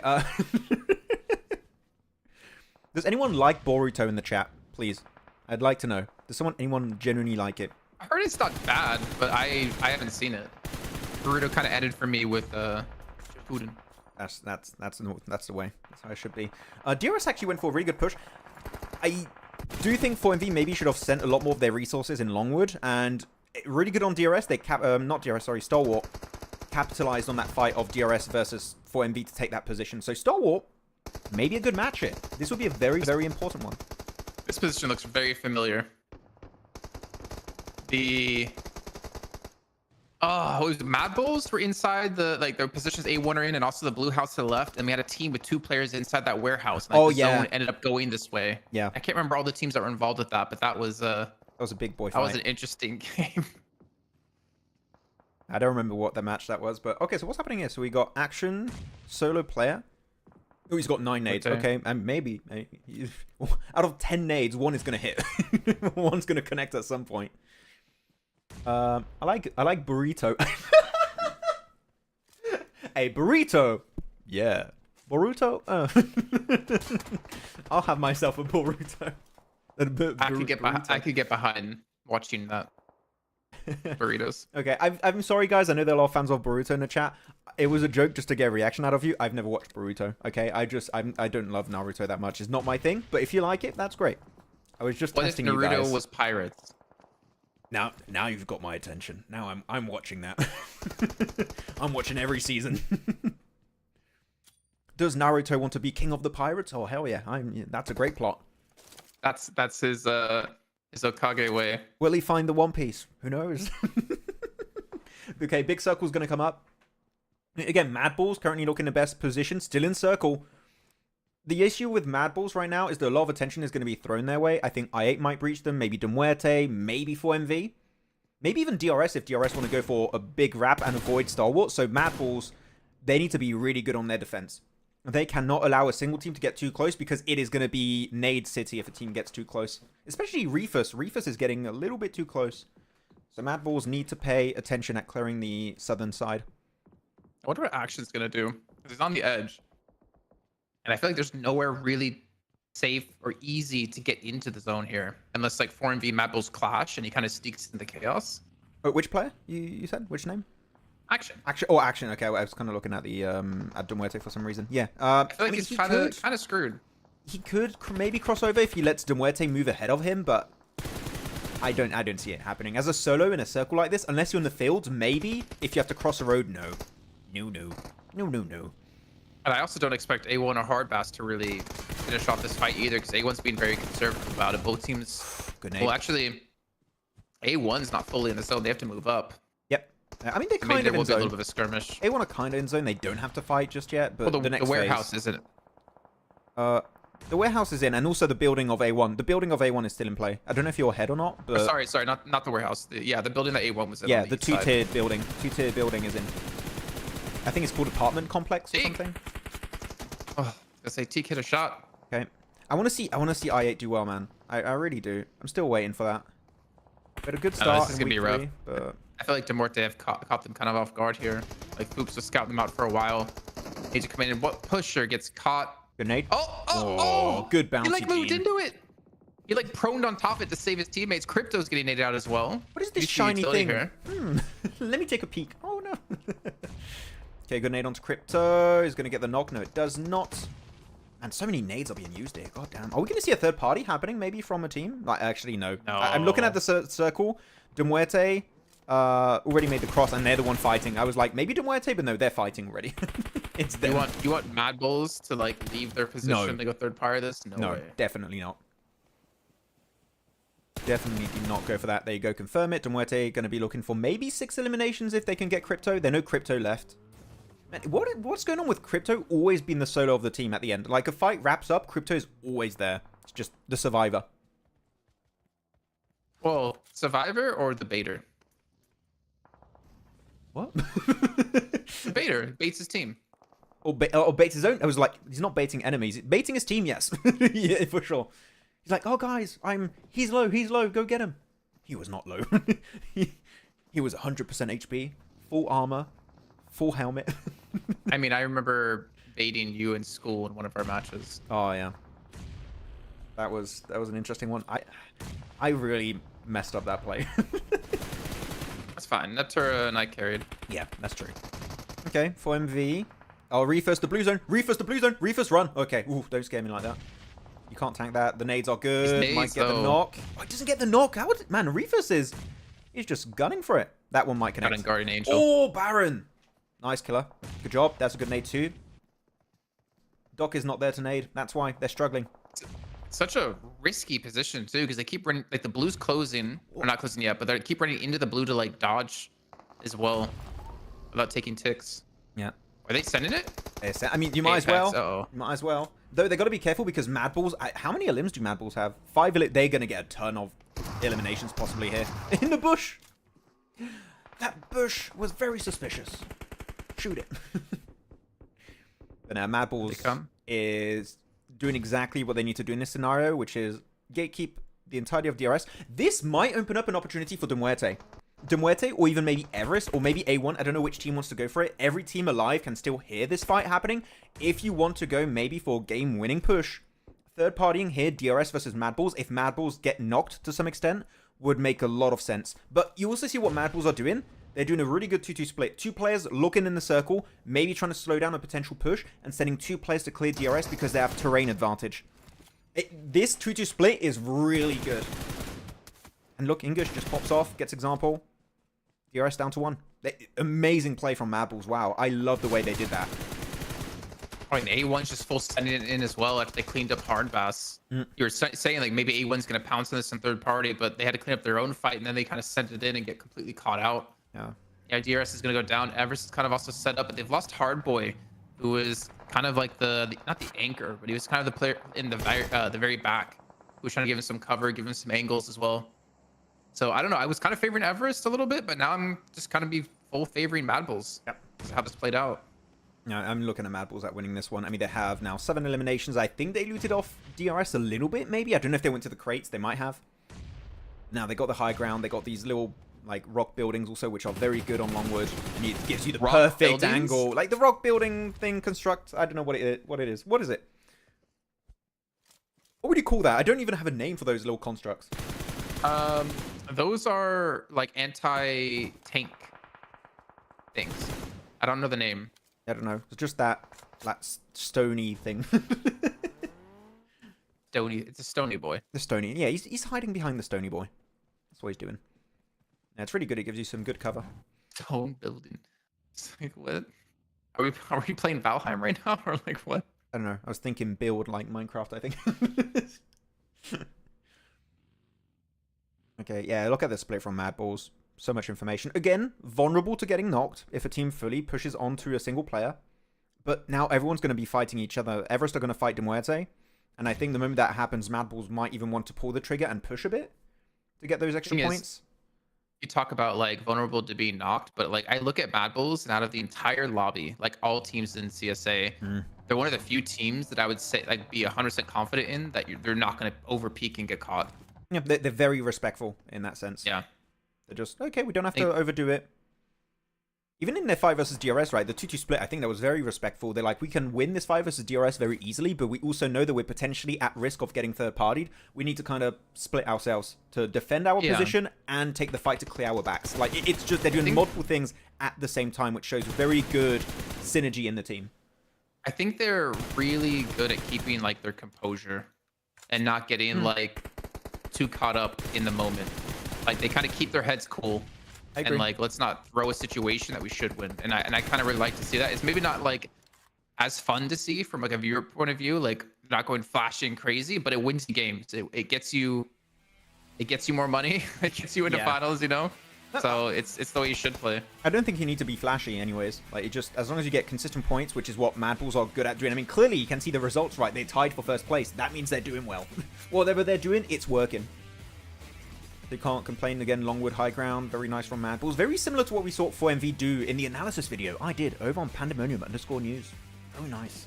Does anyone like Boruto in the chat, please? I'd like to know. Does anyone genuinely like it? I heard it's not bad, but I haven't seen it. Boruto kind of ended for me with Shippuden. That's the way. That's how it should be. DRS actually went for a really good push. I do think 4MV maybe should have sent a lot more of their resources in Longwood, and really good on DRS. They Stalwart capitalized on that fight of DRS versus 4MV to take that position. So Stalwart, maybe a good match here. This would be a very, very important one. This position looks very familiar. The MadBulls were inside the positions A1 are in, and also the blue house to the left, and we had a team with 2 players inside that warehouse. Like, the zone ended up going this way. Yeah, I can't remember all the teams that were involved with that, but that was a big boy fight. That was an interesting game. I don't remember what the match that was, but okay, so what's happening here? So we got Action, solo player. Oh, he's got 9 nades. Okay, and maybe out of 10 nades, 1 is gonna hit. 1's gonna connect at some point. I like burrito. Hey, burrito. Yeah, burrito. I'll have myself a burrito. I could get behind watching that. Burritos. Okay, I'm sorry guys, I know there are a lot of fans of Boruto in the chat. It was a joke just to get a reaction out of you. I've never watched Boruto, okay? I don't love Naruto that much. It's not my thing, but if you like it, that's great. I was just testing you guys. What if Naruto was pirates? Now you've got my attention. Now I'm watching that. I'm watching every season. Does Naruto want to be king of the pirates? Oh hell yeah. That's a great plot. That's his Hokage way. Will he find the One Piece? Who knows? Okay, big circle's going to come up. Again, MadBulls currently looking the best position, still in circle. The issue with MadBulls right now is that a lot of attention is going to be thrown their way. I think I8 might breach them, maybe Muerte, maybe 4MV. Maybe even DRS if DRS want to go for a big wrap and avoid Star Wars. So MadBulls, they need to be really good on their defense. They cannot allow a single team to get too close because it is going to be Nade City if a team gets too close. Especially Reefus. Reefus is getting a little bit too close. So MadBulls need to pay attention at clearing the southern side. I wonder what Action's going to do. Because he's on the edge. And I feel like there's nowhere really safe or easy to get into the zone here. Unless like 4MV MadBulls clash and he kind of sneaks into chaos. Oh, which player? You said? Which name? Action. Oh, Action. Okay, well, I was kind of looking at the at Muerte for some reason. Yeah. I feel like he's kind of screwed. He could maybe cross over if he lets Muerte move ahead of him, but I don't see it happening. As a solo in a circle like this, unless you're in the field, maybe. If you have to cross a road, no. No. And I also don't expect A1 or Hardbass to really finish off this fight either, because A1's been very conservative about it. Both teams... Good name. Well, actually, A1's not fully in the zone. They have to move up. Yep. I mean, they kind of there will in be a zone. little bit of a skirmish. A1 are kind of in zone. They don't have to fight just yet, but well, the next the warehouse phase, isn't. The warehouse is in, and also the building of A1. The building of A1 is still in play. I don't know if you're ahead or not, but... Oh, sorry, not the warehouse. The building that A1 was in. Yeah, the two-tiered building. Two-tiered building is in. I think it's called apartment complex or something. Oh, let's say Teak hit a shot. Okay. I want to see I8 do well, man. I really do. I'm still waiting for that. But a good start. This is gonna be rough. But... I feel like Muerte have caught them kind of off guard here. Like Foops was scouting them out for a while. Need to come in and what pusher gets caught. Grenade. Oh! Good bouncy. He like moved into it. He like proned on top of it to save his teammates. Crypto's getting naded out as well. What is this shiny thing? Let me take a peek. Oh no. Okay, good nade onto Crypto. He's gonna get the knock. No, it does not. And so many nades are being used here. God damn. Are we gonna see a third party happening maybe from a team? Like, actually, no. I'm looking at the circle. Muerte already made the cross, and they're the one fighting. I was like, maybe Muerte, but no, they're fighting already. It's them. You want MadBulls to like leave their position to go third party this? No way. Definitely not. Definitely do not go for that. There you go. Confirm it. Muerte going to be looking for maybe 6 eliminations if they can get Crypto. There's no Crypto left. Man, what's going on with Crypto? Always been the solo of the team at the end. Like, a fight wraps up, Crypto's always there. It's just the survivor. Well, survivor or the baiter? What? The baiter baits his team. Or baits his own? I was like, he's not baiting enemies. Baiting his team, yes. Yeah, for sure. He's like, oh, guys, he's low, go get him. He was not low. he was 100% HP, full armor, full helmet. I mean, I remember baiting you in school in one of our matches. Oh, yeah. That was an interesting one. I really messed up that play. That's fine. Neptura and I carried. Yeah, that's true. Okay, 4MV. Oh, Reefus, the blue zone. Reefus, run. Okay, ooh, don't scare me like that. You can't tank that. The nades are good. Nades, might get the knock. Oh, it doesn't get the knock. Man, Reefus he's just gunning for it. That one might connect. Guardian Angel. Oh, Baron. Nice killer. Good job. That's a good nade too. Doc is not there to nade. That's why they're struggling. Such a risky position too, because they keep running, like the blue's closing, or not closing yet, but they keep running into the blue to like dodge as well without taking ticks. Yeah. Are they sending it? I mean, you might as well. You might as well. Though they got to be careful because MadBulls. How many elims do MadBulls have? 5. They're gonna get a ton of eliminations possibly here in the bush. That bush was very suspicious. Shoot it. But now MadBulls is doing exactly what they need to do in this scenario, which is gatekeep the entirety of DRS. This might open up an opportunity for Muerte. Muerte, or even maybe EVEREST, or maybe A1. I don't know which team wants to go for it. Every team alive can still hear this fight happening. If you want to go maybe for a game-winning push, third partying here, DRS versus MadBulls, if MadBulls get knocked to some extent, would make a lot of sense. But you also see what MadBulls are doing. They're doing a really good 2-2 split. 2 players looking in the circle, maybe trying to slow down a potential push, and sending 2 players to clear DRS because they have terrain advantage. This 2-2 split is really good. And look, English just pops off, gets example. DRS down to 1. Amazing play from MadBulls. Wow, I love the way they did that. I mean, A1's just full sending it in as well after they cleaned up Hardbass. You were saying like maybe A1's going to pounce on this in third party, but they had to clean up their own fight, and then they kind of sent it in and get completely caught out. Yeah, DRS is going to go down. Everest is kind of also set up, but they've lost Hardboy, who is kind of like not the anchor, but he was kind of the player in the very back, who was trying to give him some cover, give him some angles as well. So I don't know. I was kind of favoring Everest a little bit, but now I'm just kind of be full favoring MadBulls. Yep. That's how this played out. Yeah, I'm looking at MadBulls at winning this one. I mean, they have now 7 eliminations. I think they looted off DRS a little bit, maybe. I don't know if they went to the crates. They might have. Now, they got the high ground. They got these little, like, rock buildings also, which are very good on Longwood. And it gives you the perfect angle. Like, the rock building thing construct. I don't know what it is. What is it? What would you call that? I don't even have a name for those little constructs. Those are, like, anti-tank things. I don't know the name. I don't know. It's just that stony thing. Stony. It's a stony boy. The stony. Yeah, he's hiding behind the stony boy. That's what he's doing. Yeah, it's really good. It gives you some good cover. Stone building. It's like, what? Are we playing Valheim right now, or like what? I don't know. I was thinking build like Minecraft, I think. Okay, yeah, look at the split from MadBulls. So much information. Again, vulnerable to getting knocked if a team fully pushes onto a single player. But now everyone's going to be fighting each other. Everest are going to fight Muerte. And I think the moment that happens, MadBulls might even want to pull the trigger and push a bit to get those extra points. You talk about, like, vulnerable to being knocked, but, like, I look at MadBulls, and out of the entire lobby, like, all teams in CSA, they're one of the few teams that I would say, like, be 100% confident in that they're not going to overpeak and get caught. Yeah, they're very respectful in that sense. Yeah. They're just, okay, we don't have to overdo it. Even in their 5 versus DRS, right, the 2-2 split, I think that was very respectful. They're like, we can win this 5 versus DRS very easily, but we also know that we're potentially at risk of getting third-partied. We need to kind of split ourselves to defend our position and take the fight to clear our backs. Like, it's just, they're doing multiple things at the same time, which shows very good synergy in the team. I think they're really good at keeping, like, their composure and not getting, like, too caught up in the moment. Like, they kind of keep their heads cool. And, like, let's not throw a situation that we should win. And I kind of really like to see that. It's maybe not, like, as fun to see from, like, a viewer point of view, like, not going flashing crazy, but it wins the games. It gets you more money. It gets you into finals, you know? So it's the way you should play. I don't think you need to be flashy anyways. Like, it just, as long as you get consistent points, which is what MadBulls are good at doing. I mean, clearly you can see the results, right? They tied for first place. That means they're doing well. Whatever they're doing, it's working. They can't complain. Again, Longwood high ground. Very nice from MadBulls. Very similar to what we saw 4MV do in the analysis video I did over on Pandemonium_news. Very nice.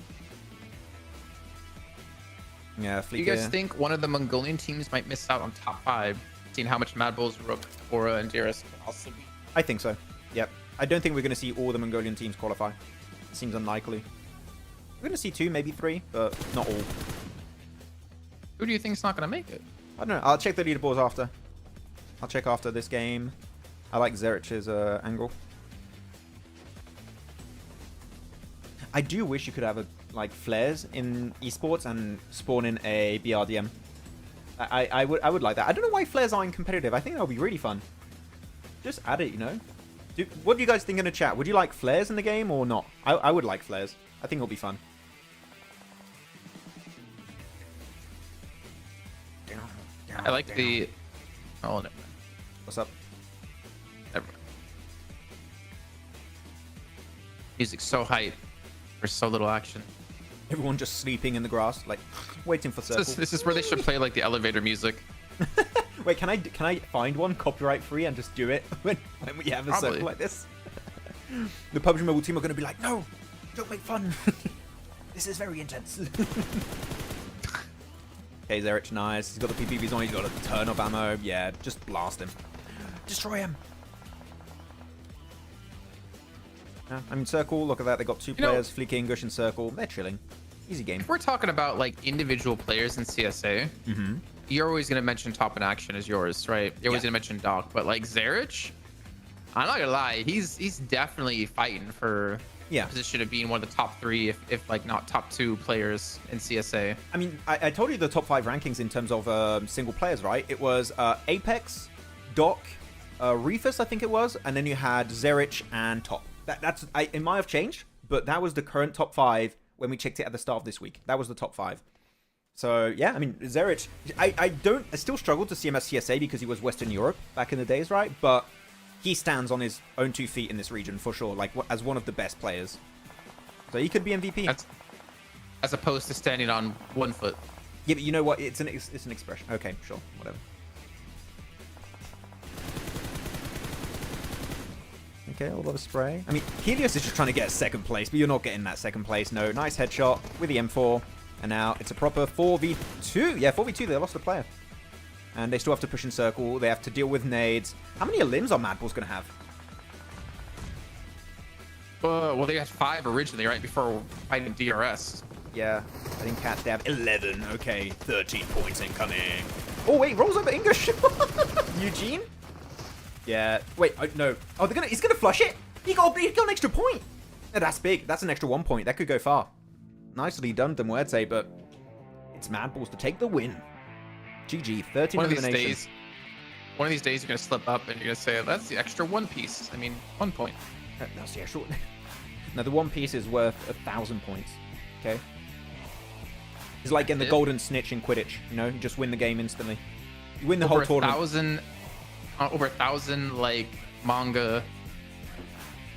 Yeah, Do you guys think one of the Mongolian teams might miss out on top 5, seeing how much MadBulls, Rook, Aura, and DRS can also be? I think so. Yep. I don't think we're going to see all the Mongolian teams qualify. It seems unlikely. We're going to see 2, maybe 3, but not all. Who do you think is not going to make it? I don't know. I'll check the leaderboards after. I'll check after this game. I like Zerich's angle. I do wish you could have like flares in esports and spawn in a BRDM. I would like that. I don't know why flares aren't competitive. I think that would be really fun. Just add it, you know. What do you guys think in the chat? Would you like flares in the game or not? I would like flares. I think it'll be fun. I like the... Oh, no. What's up? Never mind. Music's so hype for so little action. Everyone just sleeping in the grass, like waiting for circle. This is where they should play like the elevator music. Wait, can I find one copyright free and just do it when we have a Probably. circle like this? The PUBG Mobile team are going to be like, no, don't make fun. This is very intense. Okay, Zerich, nice. He's got the PPVs on. He's got a ton of ammo. Yeah, just blast him. Destroy him. Yeah, I mean, Circle, look at that. They got two players, Fleeky English and Circle. They're chilling. Easy game. If we're talking about like individual players in CSA, you're always going to mention Top in Action as yours, right? You're always going to mention Doc, but like Zerich, I'm not gonna lie, he's definitely fighting for the position of being one of the top 3, if like not top 2 players in CSA. I mean, I told you the top 5 rankings in terms of single players, right? It was Apex, Doc, Reefus, I think it was, and then you had Zerich and Top. It might have changed, but that was the current top 5 when we checked it at the start of this week. That was the top 5. So yeah, I mean, Zerich, I still struggle to see him as CSA because he was Western Europe back in the days, right? But he stands on his own 2 feet in this region for sure, like as one of the best players. So he could be MVP. As opposed to standing on 1 foot. Yeah, but you know what? It's an expression. Okay, sure, whatever. Okay, a lot of spray. I mean, Helios is just trying to get 2nd place, but you're not getting that 2nd place. No, nice headshot with the M4. And now it's a proper 4v2. Yeah, 4v2. They lost a player. And they still have to push in circle. They have to deal with nades. How many limbs are MadBulls going to have? Well, they had 5 originally, right? Before fighting DRS. Yeah, I think Cats, they have 11. Okay, 13 points incoming. Oh, wait, rolls over English. Eugene? Yeah. Wait, no. Oh, he's gonna flush it. He got an extra point. Yeah, that's big. That's an extra 1 point. That could go far. Nicely done, Muerte, but it's MadBulls to take the win. GG, 13 eliminations. One of these days, you're gonna slip up and you're gonna say, "That's the extra 1 piece." I mean, 1 point. That's the actual. No, the 1 piece is worth 1,000 points. Okay. It's like getting the golden snitch in Quidditch. You know, you just win the game instantly. You win the whole tournament. Over 1,000 like manga.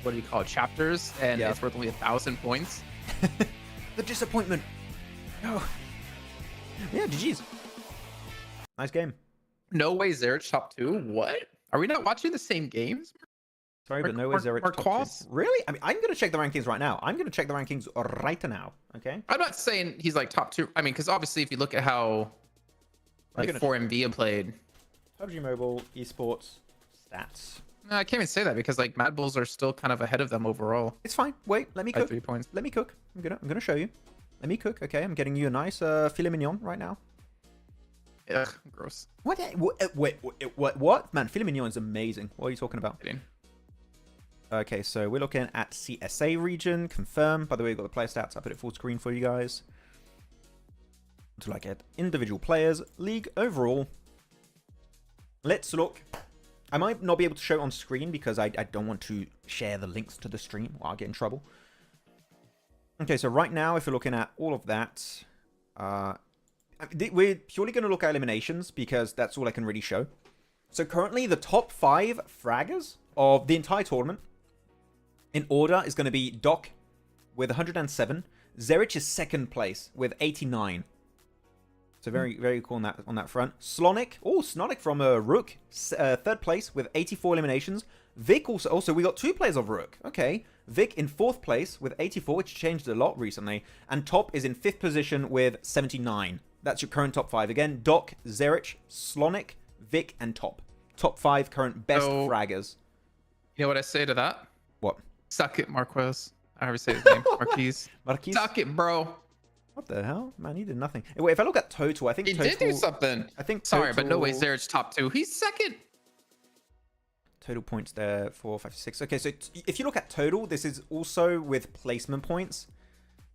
What do you call it? Chapters, and it's worth only 1,000 points. The disappointment. Oh. Yeah, GG's. Nice game. No way Zerich top 2. What? Are we not watching the same games? Sorry, but no way Zerich top 2. Really? I mean, I'm going to check the rankings right now. I'm going to check the rankings right now. Okay? I'm not saying he's like top 2. I mean, because obviously if you look at how like 4MV played. PUBG Mobile, Esports, stats. No, I can't even say that because like MadBulls are still kind of ahead of them overall. It's fine. Wait, let me cook. 3 points. Let me cook. I'm gonna show you. Let me cook. Okay, I'm getting you a nice filet mignon right now. Ugh, gross. What? What? Man, filet mignon is amazing. What are you talking about? Okay, so we're looking at CSA region. Confirm. By the way, we've got the player stats. I put it full screen for you guys. To like it, individual players, league overall. Let's look. I might not be able to show it on screen because I don't want to share the links to the stream or I'll get in trouble. Okay, so right now, if you're looking at all of that, we're purely going to look at eliminations because that's all I can really show. So currently, the top 5 fraggers of the entire tournament in order is going to be Doc with 107. Zerich is 2nd place with 89. So very, very cool on that front. Slonic. Oh, Snonic from Rook. 3rd place with 84 eliminations. Vic also, we got 2 players of Rook. Okay. Vic in 4th place with 84, which changed a lot recently. And Top is in 5th position with 79. That's your current top 5. Again, Doc, Zerich, Slonic, Vic, and Top. Top 5 current best fraggers. You know what I say to that? What? Suck it, Marquez. I already say his name. Marquise. Marquise? Suck it, bro. What the hell? Man, he did nothing. Wait, if I look at total, I think he did do something. I think Sorry, but no way Zerich top 2. He's 2nd. Total points there, 4, 5, 6. Okay, so if you look at total, this is also with placement points.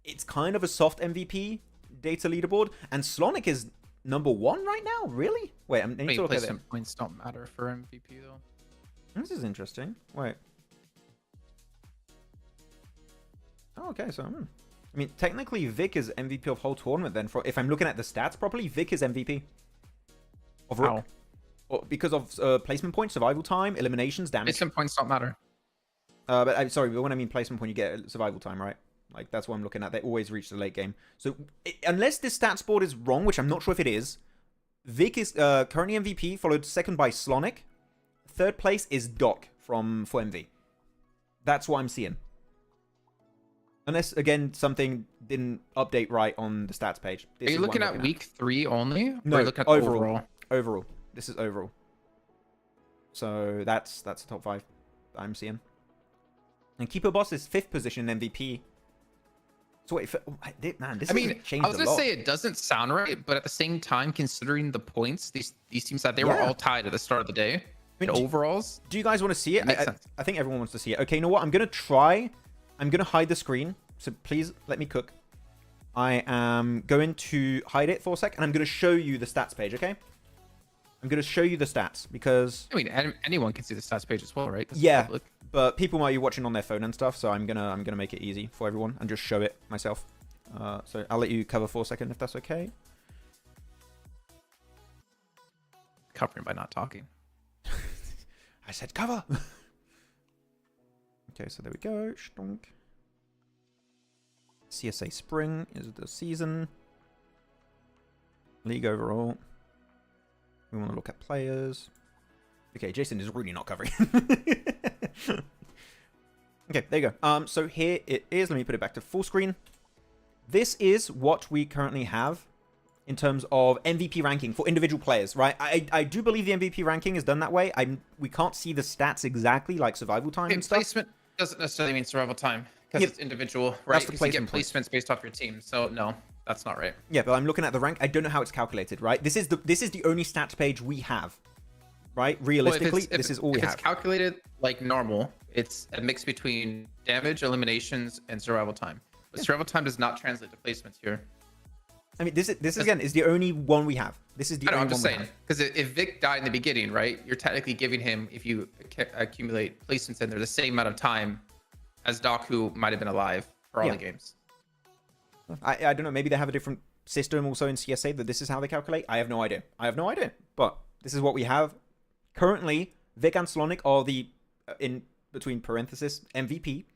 It's kind of a soft MVP data leaderboard. And Slonic is number 1 right now? Really? Wait, I need to look at it. Placement points don't matter for MVP, though. This is interesting. Wait. Oh, okay, so... I mean, technically, Vic is MVP of whole tournament then. If I'm looking at the stats properly, Vic is MVP of Rook. Because of placement points, survival time, eliminations, damage. Placement points don't matter. But sorry, but when I mean placement point, you get survival time, right? Like, that's what I'm looking at. They always reach the late game. So, unless this stats board is wrong, which I'm not sure if it is, Vic is currently MVP, followed second by Slonic. Third place is Doc for MV. That's what I'm seeing. Unless, again, something didn't update right on the stats page. Are you looking at week 3 only? No, or looking at overall. Overall. This is overall. So that's the top 5 I'm seeing. And Keeper Boss is 5th position in MVP. So wait, man, this has changed I was a gonna lot. say it doesn't sound right, but at the same time, considering the points, these teams that they were all tied at the start of the day, overalls. Do you guys want to see it? Makes sense. I think everyone wants to see it. Okay, you know what? I'm gonna hide the screen. So please let me cook. I am going to hide it for a sec, and I'm gonna show you the stats page. Okay? I'm gonna show you the stats because anyone can see the stats page as well, right? Yeah, but people might be watching on their phone and stuff, so I'm gonna make it easy for everyone and just show it myself. So I'll let you cover for a second if that's okay. Covering by not talking. I said cover. Okay, so there we go. Stonk. CSA Spring is the season. League overall. We want to look at players. Okay, Jason is really not covering. Okay, there you go. So here it is. Let me put it back to full screen. This is what we currently have in terms of MVP ranking for individual players, right? I do believe the MVP ranking is done that way. We can't see the stats exactly, like survival time and stuff. Placement doesn't necessarily mean survival time because it's individual, right? That's the you get placements based off your team. So no, that's not right. Yeah, but I'm looking at the rank. I don't know how it's calculated, right? This is the only stats page we have, right? Realistically, this is all we have. If it's calculated like normal, it's a mix between damage, eliminations, and survival time. But survival time does not translate to placements here. I mean, this again is the only one we have. This is the only one we have. I'm just saying, because if Vic died in the beginning, right, you're technically giving him, if you accumulate placements in there, the same amount of time as Doc, who might have been alive for all the games. I don't know. Maybe they have a different system also in CSA that this is how they calculate. I have no idea. But this is what we have. Currently, Vic and Slonic are the, in between parentheses, MVP.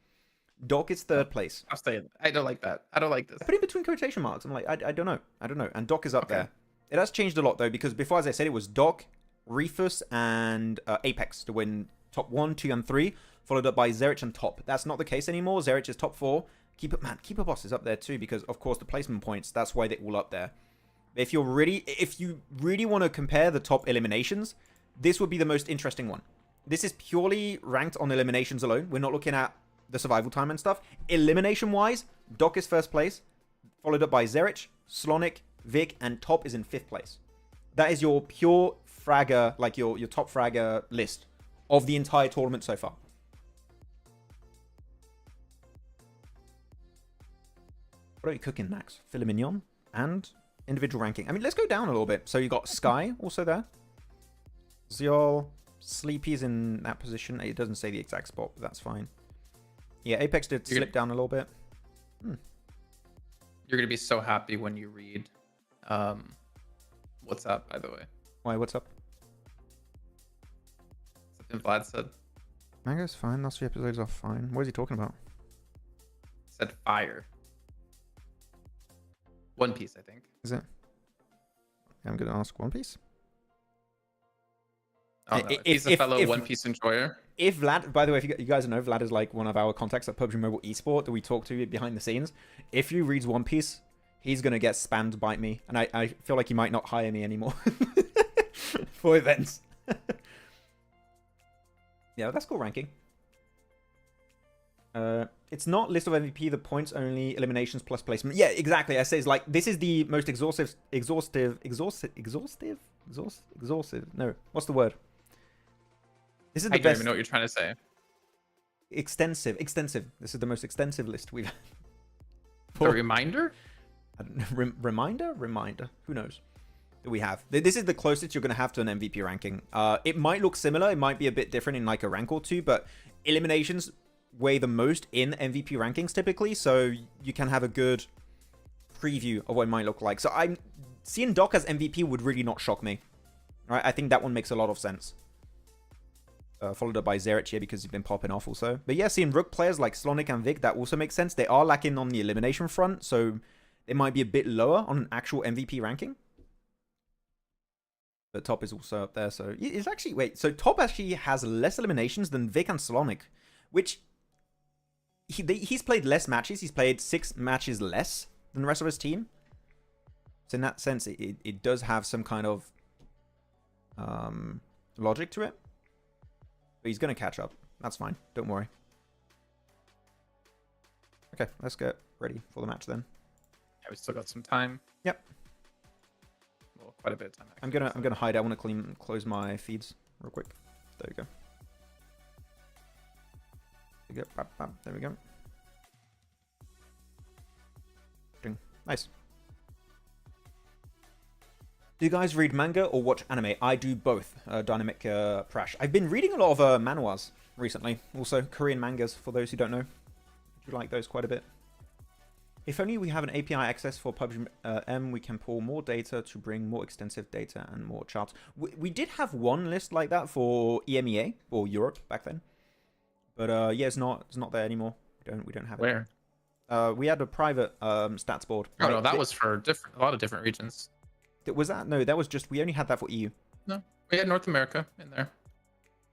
Doc is third place. I'll stay. I don't like that. I don't like this. I put it between quotation marks. I'm like, I don't know. And Doc is up there. It has changed a lot, though, because before, as I said, it was Doc, Refus, and Apex to win top 1, 2, and 3, followed up by Zerich and Top. That's not the case anymore. Zerich is top 4. Keeper Boss is up there, too, because, of course, the placement points, that's why they're all up there. If you really want to compare the top eliminations, this would be the most interesting one. This is purely ranked on eliminations alone. We're not looking at the survival time and stuff. Elimination-wise, Doc is first place, followed up by Zerich, Slonic, Vic, and Top is in 5th place. That is your pure fragger, like your top fragger list of the entire tournament so far. What are you cooking, Max? Filet mignon and individual ranking. I mean, let's go down a little bit. So you got Sky also there. Ziol, Sleepy's in that position. It doesn't say the exact spot, but that's fine. Yeah, Apex did slip down a little bit. You're going to be so happy when you read what's up, by the way. Why, what's up? Something Vlad said. Mango's fine. Last few episodes are fine. What is he talking about? Said fire. One Piece, I think. Is it? I'm going to ask One Piece. Oh, no. He's a fellow One Piece enjoyer. If Vlad, by the way, if you guys know, Vlad is like one of our contacts at PUBG Mobile Esport that we talk to behind the scenes. If he reads One Piece, he's going to get spammed by me. And I feel like he might not hire me anymore for events. Yeah, that's cool ranking. It's not list of MVP, the points only, eliminations plus placement. Yeah, exactly. I say it's like, this is the most exhaustive. No, what's the word? This is the I best. don't even know what you're trying to say. Extensive. This is the most extensive list we've had. A reminder? Reminder? Who knows? That we have. This is the closest you're going to have to an MVP ranking. It might look similar. It might be a bit different in like a rank or two, but eliminations weigh the most in MVP rankings typically, so you can have a good preview of what it might look like. So I'm seeing Doc as MVP would really not shock me. Right? I think that one makes a lot of sense. Followed up by Zerich here because he's been popping off also. But yeah, seeing Rook players like Slonic and Vic, that also makes sense. They are lacking on the elimination front, so they might be a bit lower on an actual MVP ranking. But top is also up there, so it's actually wait. So top actually has less eliminations than Vic and Salonic, which he's played less matches. He's played 6 matches less than the rest of his team. So in that sense, it does have some kind of logic to it. But he's gonna catch up. That's fine. Don't worry. Okay, let's get ready for the match then. Yeah, we still got some time. Yep. Well, quite a bit of time. I'm gonna hide. I want to close my feeds real quick. There we go. There we go. Bap, bap. There we go. Ding. Nice. Do you guys read manga or watch anime? I do both. Dynamic Prash. I've been reading a lot of manhwas recently. Also Korean mangas for those who don't know. I do like those quite a bit. If only we have an API access for PUBG M, we can pull more data to bring more extensive data and more charts. We did have one list like that for EMEA or Europe back then, but yeah, it's not there anymore. We don't have it. Where? We had a private stats board. Oh no, that was for a lot of different regions. Was that? No, that was just we only had that for EU. No, we had North America in there.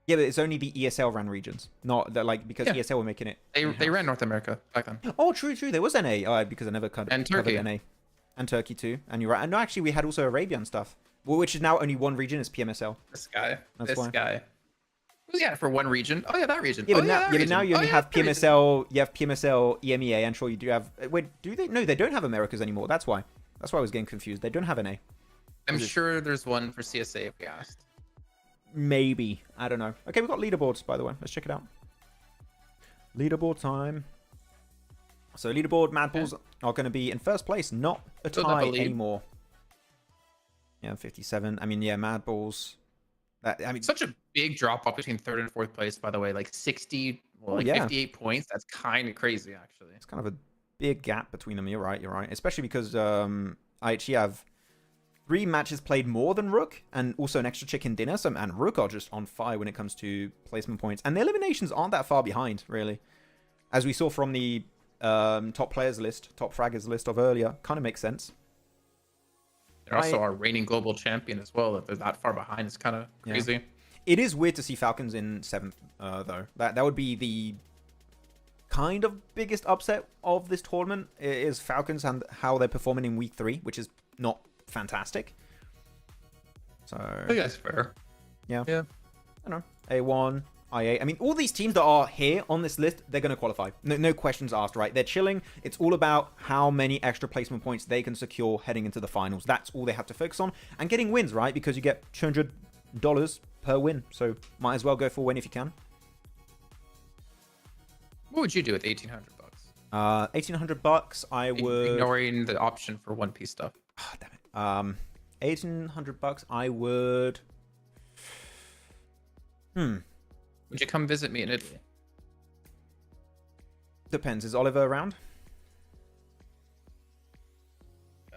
Yeah, but it's only the ESL ran regions, not that like because ESL were making it. They ran North America back then. Oh, true. There was NA because I never covered Turkey. NA and Turkey too. And you're right. And no, actually, we had also Arabian stuff, which is now only one region is PMSL. This guy. That's this why. guy. Yeah, for one region. Oh yeah, that region. Yeah, but, now, now you only have PMSL. You have PMSL EMEA. I'm sure you do have. Wait, do they? No, they don't have Americas anymore. That's why. That's why I was getting confused. They don't have NA. I'm sure there's one for CSA if we asked. Maybe. I don't know. Okay, we've got leaderboards, by the way. Let's check it out. Leaderboard time. So leaderboard, MadBulls are going to be in first place, not a tie anymore. Yeah, 57. I mean, yeah, MadBulls. I mean, such a big drop off between third and fourth place, by the way. Like 60, well, like 58 points. That's kind of crazy, actually. It's kind of a big gap between them. You're right. Especially because I actually have 3 matches played more than Rook, and also an extra chicken dinner. So, and Rook are just on fire when it comes to placement points. And the eliminations aren't that far behind, really. As we saw from the top players list, top fraggers list of earlier. Kind of makes sense. They're also our reigning global champion as well. If they're that far behind, it's kind of crazy. Yeah. It is weird to see Falcons in 7th, though. That would be the kind of biggest upset of this tournament, is Falcons and how they're performing in week 3, which is not fantastic. So I think that's fair. Yeah. I don't know. A1, IA. I mean, all these teams that are here on this list, they're going to qualify. No questions asked, right? They're chilling. It's all about how many extra placement points they can secure heading into the finals. That's all they have to focus on. And getting wins, right? Because you get $200 per win. So might as well go for a win if you can. What would you do with 1,800 bucks? 1,800 bucks, I would... Ignoring the option for one piece stuff. Oh, damn it. 1,800 bucks, I would... Would you come visit me in Italy? Depends. Is Oliver around?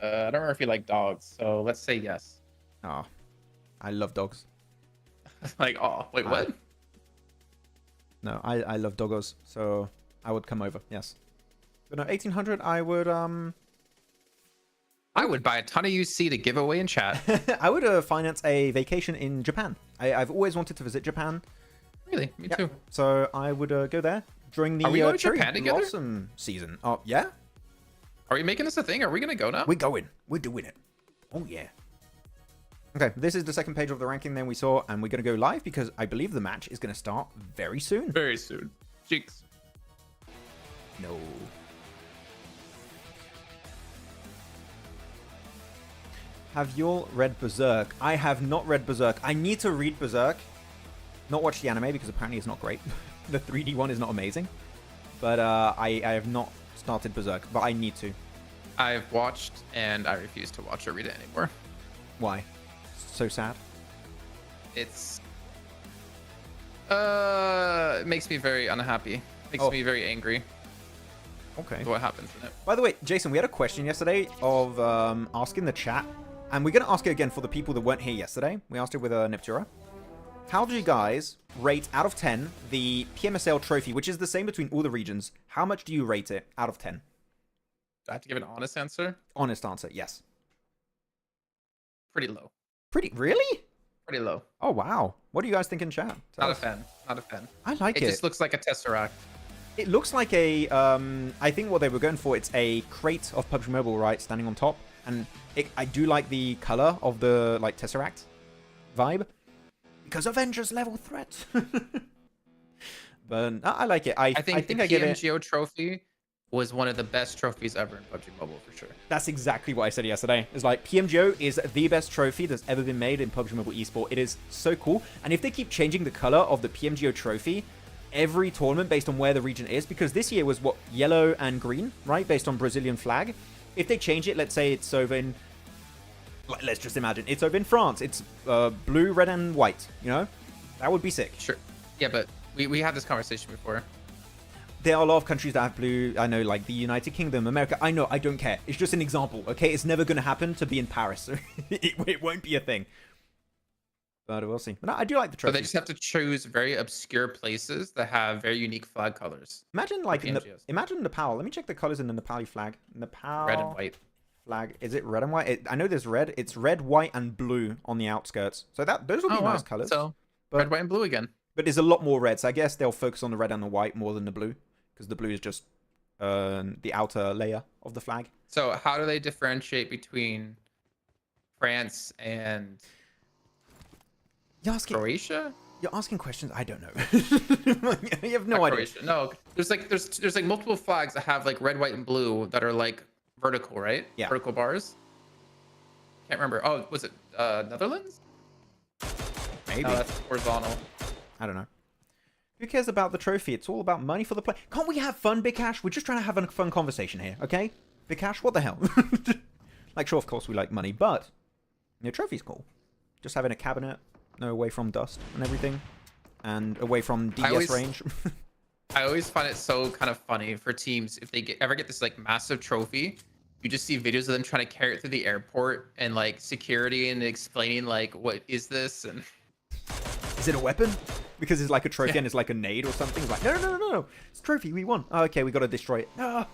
I don't remember if you like dogs, so let's say yes. Oh, I love dogs. Like, oh, wait, what? No, I love doggos, so I would come over, yes. But no, 1,800, I would buy a ton of UC to give away in chat. I would finance a vacation in Japan. I've always wanted to visit Japan. Really? Me too. So I would go there during the cherry blossom season. Oh, yeah? Are we making this a thing? Are we going to go now? We're going. We're doing it. Oh, yeah. Okay, this is the second page of the ranking then we saw, and we're going to go live because I believe the match is going to start very soon. Very soon. Jinx. No. Have you all read Berserk? I have not read Berserk. I need to read Berserk. Not watch the anime because apparently it's not great. The 3D one is not amazing. But I have not started Berserk, but I need to. I've watched and I refuse to watch or read it anymore. Why? So sad. It's it makes me very unhappy. Makes me very angry. Okay. What happens in it? By the way, Jason, we had a question yesterday of asking the chat, and we're going to ask it again for the people that weren't here yesterday. We asked it with Neptura. How do you guys rate out of 10 the PMSL trophy, which is the same between all the regions? How much do you rate it out of 10? Do I have to give an honest answer? Honest answer, yes. Pretty low. Really? Pretty low. Oh, wow. What do you guys think in chat? Tell Not a us. fan. Not a fan. I like it. It just looks like a Tesseract. It looks like a, I think what they were going for, it's a crate of PUBG Mobile, right, standing on top. And I do like the color of the, like, Tesseract vibe. Because Avengers level threat. But I like it. I think think the I give it... PMGO trophy was one of the best trophies ever in PUBG Mobile, for sure. That's exactly what I said yesterday. It's like, PMGO is the best trophy that's ever been made in PUBG Mobile Esport. It is so cool. And if they keep changing the color of the PMGO trophy every tournament based on where the region is, because this year was, what, yellow and green, right? Based on Brazilian flag. If they change it, let's say it's over in... Let's just imagine. It's over in France. It's blue, red, and white, you know? That would be sick. Sure. Yeah, but we had this conversation before. There are a lot of countries that have blue. I know, like the United Kingdom, America. I know, I don't care. It's just an example, okay? It's never going to happen to be in Paris. So it won't be a thing. But we'll see. But I do like the trophy. So they just have to choose very obscure places that have very unique flag colors. Imagine, like, imagine Nepal. Let me check the colors in the Nepali flag. Nepal. Red and white. Flag. Is it red and white? I know there's red. It's red, white, and blue on the outskirts. So those will be nice colors. So but, red, white, and blue again. But there's a lot more red. So I guess they'll focus on the red and the white more than the blue. Because the blue is just the outer layer of the flag. So how do they differentiate between France and Croatia? You're asking questions I don't know. You have no idea. Croatia. No, there's like multiple flags that have like red, white, and blue that are like vertical, right? Yeah. Vertical bars. Can't remember. Oh, was it Netherlands? Maybe. No, that's horizontal. I don't know. Who cares about the trophy? It's all about money for the play. Can't we have fun, Big Cash? We're just trying to have a fun conversation here, okay? Big Cash, what the hell? Like, sure, of course we like money, but your trophy's cool. Just having a cabinet, away from dust and everything, and away from DS range. I always find it so kind of funny for teams if they ever get this like massive trophy. You just see videos of them trying to carry it through the airport and like security and explaining like what is this and is it a weapon? Because it's like a trophy and it's like a nade or something. It's like no, it's a trophy. We won. Oh, okay, we got to destroy it. No.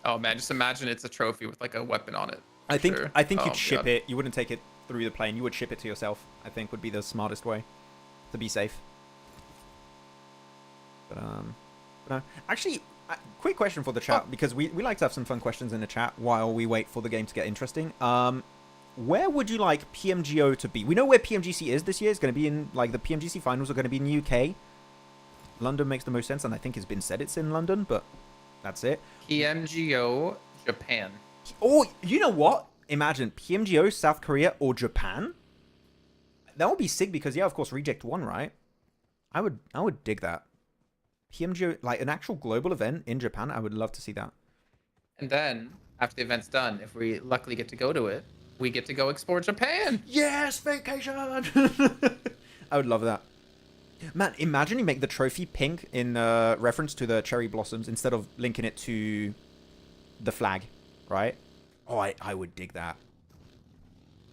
Oh man, just imagine it's a trophy with like a weapon on it. I think you'd ship it. You wouldn't take it through the plane. You would ship it to yourself. I think would be the smartest way to be safe. But actually, quick question for the chat, because we like to have some fun questions in the chat while we wait for the game to get interesting. Where would you like PMGO to be? We know where PMGC is this year. It's going to be in, like, the PMGC finals are going to be in the UK. London makes the most sense, and I think it's been said it's in London, but that's it. PMGO Japan. Oh, you know what? Imagine PMGO South Korea or Japan. That would be sick because, yeah, of course, Reject won, right? I would dig that. PMGO, like an actual global event in Japan, I would love to see that. And then, after the event's done, if we luckily get to go to it, we get to go explore Japan. Yes, vacation! I would love that. Man, imagine you make the trophy pink in reference to the cherry blossoms instead of linking it to the flag, right? Oh, I would dig that.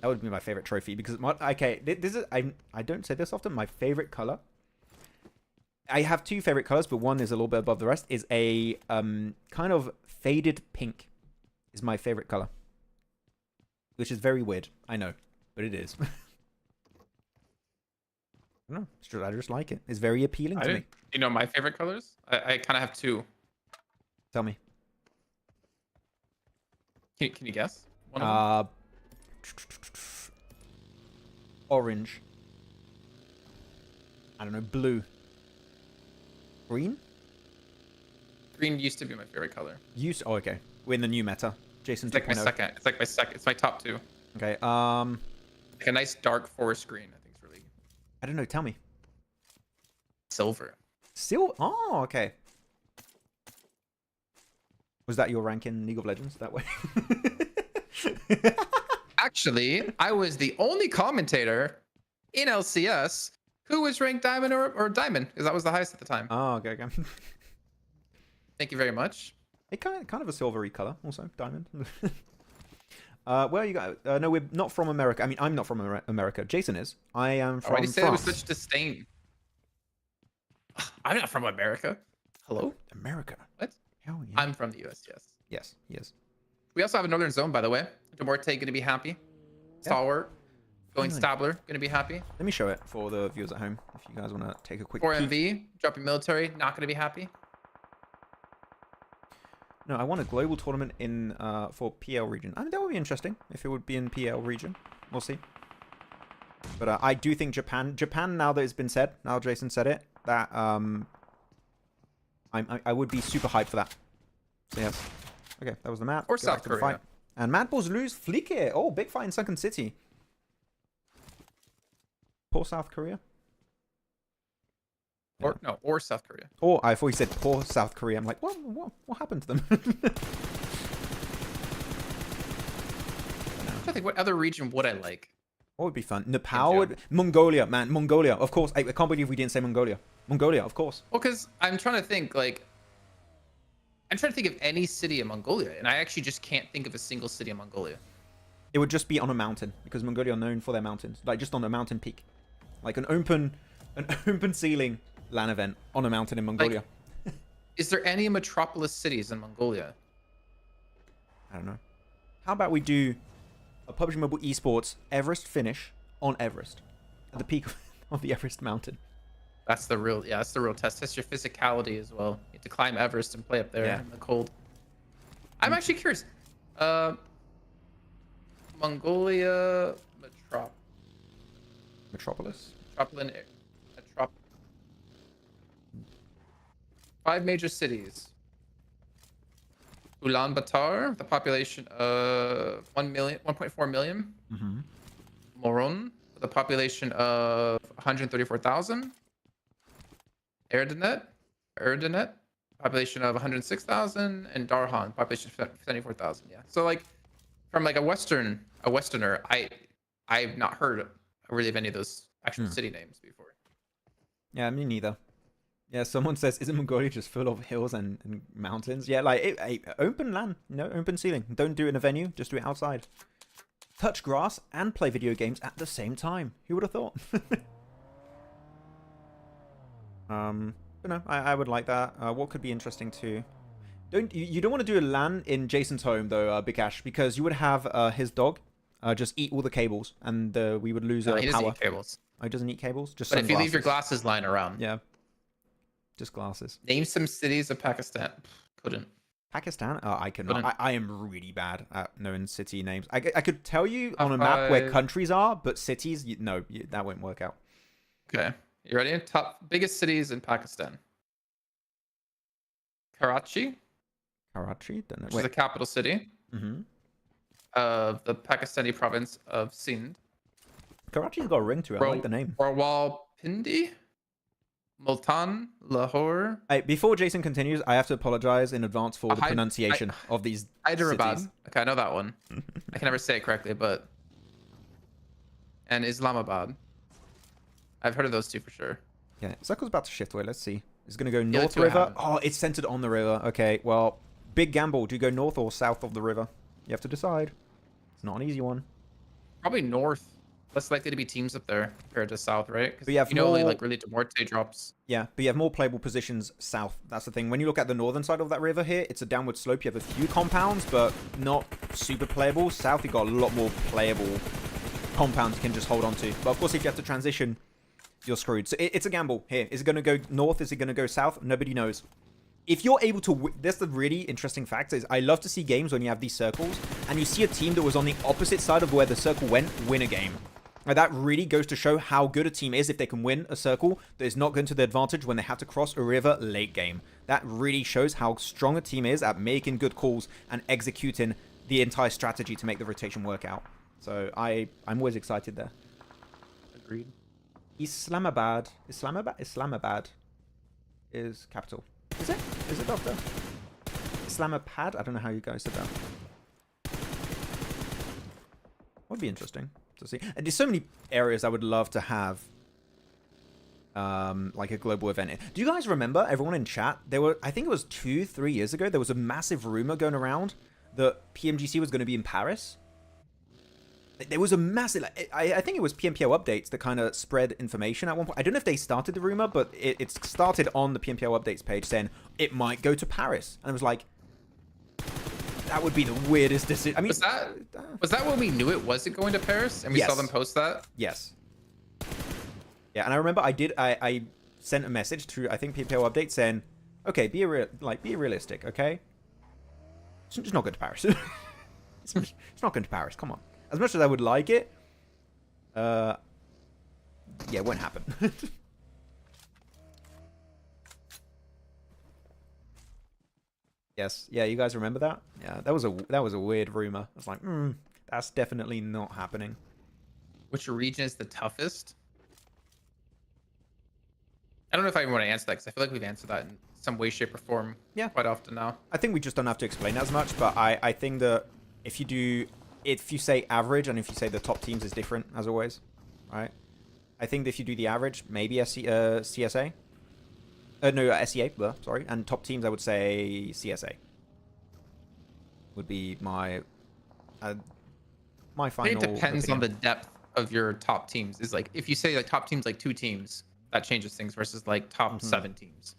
That would be my favorite trophy because this is I don't say this often. My favorite color. I have two favorite colors, but one is a little bit above the rest. Is a kind of faded pink. Is my favorite color, which is very weird. I know, but it is. No, I just like it. It's very appealing to me. You know my favorite colors? I kind of have two. Tell me. Can you guess? One of them? Orange. I don't know. Blue. Green? Green used to be my favorite color. Oh, okay. We're in the new meta. Jason, it's like my second. It's like my second. It's my top two. Okay. Like a nice dark forest green. I think it's really. I don't know. Tell me. Silver. Silver. Oh, okay. Was that your rank in League of Legends that way? Actually, I was the only commentator in LCS who was ranked diamond or diamond because that was the highest at the time. Oh, okay. Thank you very much. It kind of a silvery color, also diamond. Where you go? No, we're not from America. I mean, I'm not from America. Jason is. I am from Why do you say France. that with such disdain? I'm not from America. Hello? America. What? Hell yeah. I'm from the US, yes. Yes. We also have a Northern Zone, by the way. Muerte going to be happy. Stalwart. Going Really? Stabler, gonna be happy. Let me show it for the viewers at home if you guys want to take a quick Or peek. MV, dropping military, not gonna be happy. No, I want a global tournament in for PL region. I mean, that would be interesting if it would be in PL region. We'll see. But I do think Japan, now that it's been said, now Jason said it, that I would be super hyped for that. So yes. Okay, that was the map. Or Go South back to the Korea. fight. And MadBulls lose Flicker. Oh, big fight in Sunken City. Poor South Korea. Or South Korea. Or I thought he said poor South Korea. I'm like, what happened to them? I think what other region would I like? What would be fun? Nepal would... Mongolia, man. Mongolia, of course. I can't believe we didn't say Mongolia. Mongolia, of course. Well, because I'm trying to think, like... I'm trying to think of any city in Mongolia, and I actually just can't think of a single city in Mongolia. It would just be on a mountain, because Mongolia are known for their mountains. Like, just on a mountain peak. Like an open ceiling LAN event on a mountain in Mongolia. Like, is there any metropolis cities in Mongolia? I don't know. How about we do a PUBG Mobile Esports Everest finish on Everest. At the peak of the Everest mountain. That's the real, that's the real test. Test your physicality as well. You have to climb Everest and play up there in the cold. I'm actually curious. Mongolia Metropolis? 5 major cities. Ulaanbaatar, the population of 1.4 million. Moron, with a population of 134,000. Erdenet, population of 106,000, and Darhan, population of 74,000. Yeah. So like, from like a Westerner, I've not heard really of any of those actual city names before. Yeah, me neither. Yeah, someone says, isn't Mongolia just full of hills and mountains? Yeah, like, open land, open ceiling. Don't do it in a venue, just do it outside. Touch grass and play video games at the same time. Who would have thought? But no, I would like that. What could be interesting too? You don't want to do a LAN in Jason's home though, Big Ash, because you would have his dog just eat all the cables, and we would lose He power. doesn't eat cables. Oh, he doesn't eat cables? Just But if you leave your sunglasses. glasses lying around. Yeah. Just glasses. Name some cities of Pakistan. Couldn't. Pakistan? Oh, I cannot. Couldn't. I am really bad at knowing city names. I could tell you on a map where countries are, but cities, no, that won't work out. Okay. You ready? Top biggest cities in Pakistan. Karachi, Karachi? Don't know. which is the capital city of the Pakistani province of Sindh. Karachi's got a ring to it. I like the name. Rawalpindi, Multan, Lahore. Hey, before Jason continues, I have to apologize in advance for the pronunciation of these Hyderabad. cities. Okay, I know that one. I can never say it correctly, but... And Islamabad. I've heard of those two for sure. Yeah, Circle's about to shift away. Let's see. It's going to go Yeah, north two I river. haven't. Oh, it's centered on the river. Okay, well, big gamble. Do you go north or south of the river? You have to decide. It's not an easy one. Probably north. Less likely to be teams up there compared to south, right? But you have only more- like really Muerte drops. Yeah, but you have more playable positions south. That's the thing. When you look at the northern side of that river here, it's a downward slope. You have a few compounds, but not super playable. South, you've got a lot more playable compounds you can just hold on to. But of course, if you have to transition, you're screwed. So it's a gamble here. Is it going to go north? Is it going to go south? Nobody knows. If you're able to... That's the really interesting fact is I love to see games when you have these circles and you see a team that was on the opposite side of where the circle went win a game. Now, that really goes to show how good a team is if they can win a circle that is not going to their advantage when they have to cross a river late game. That really shows how strong a team is at making good calls and executing the entire strategy to make the rotation work out. So I'm always excited there. Agreed. Islamabad is capital. Is it? Is it, Doctor? Islamabad? I don't know how you guys said that. Would be interesting to see. And there's so many areas I would love to have like a global event in. Do you guys remember, everyone in chat, I think it was 2-3 years ago, there was a massive rumor going around that PMGC was going to be in Paris? There was a massive... I think it was PMPL updates that kind of spread information at one point. I don't know if they started the rumor, but it started on the PMPL updates page saying it might go to Paris. And it was like... That would be the weirdest decision. I mean, Was that when we knew it wasn't going to Paris and we saw them post that? Yes. Yeah, and I remember I sent a message to, I think, PPL update saying, okay, be realistic, okay? It's just not going to Paris. It's not going to Paris. Come on. As much as I would like it, yeah, it won't happen. Yes. Yeah, you guys remember that? Yeah, that was a weird rumor. I was like, that's definitely not happening. Which region is the toughest? I don't know if I even want to answer that because I feel like we've answered that in some way, shape, or form quite often now. I think we just don't have to explain as much, but I think that if you say average and if you say the top teams is different, as always, right? I think that if you do the average, maybe CSA. No, SEA, sorry. And top teams, I would say CSA. Would be my final It depends opinion. on the depth of your top teams. Is like, if you say like top teams, like 2 teams, that changes things versus like top 7 teams.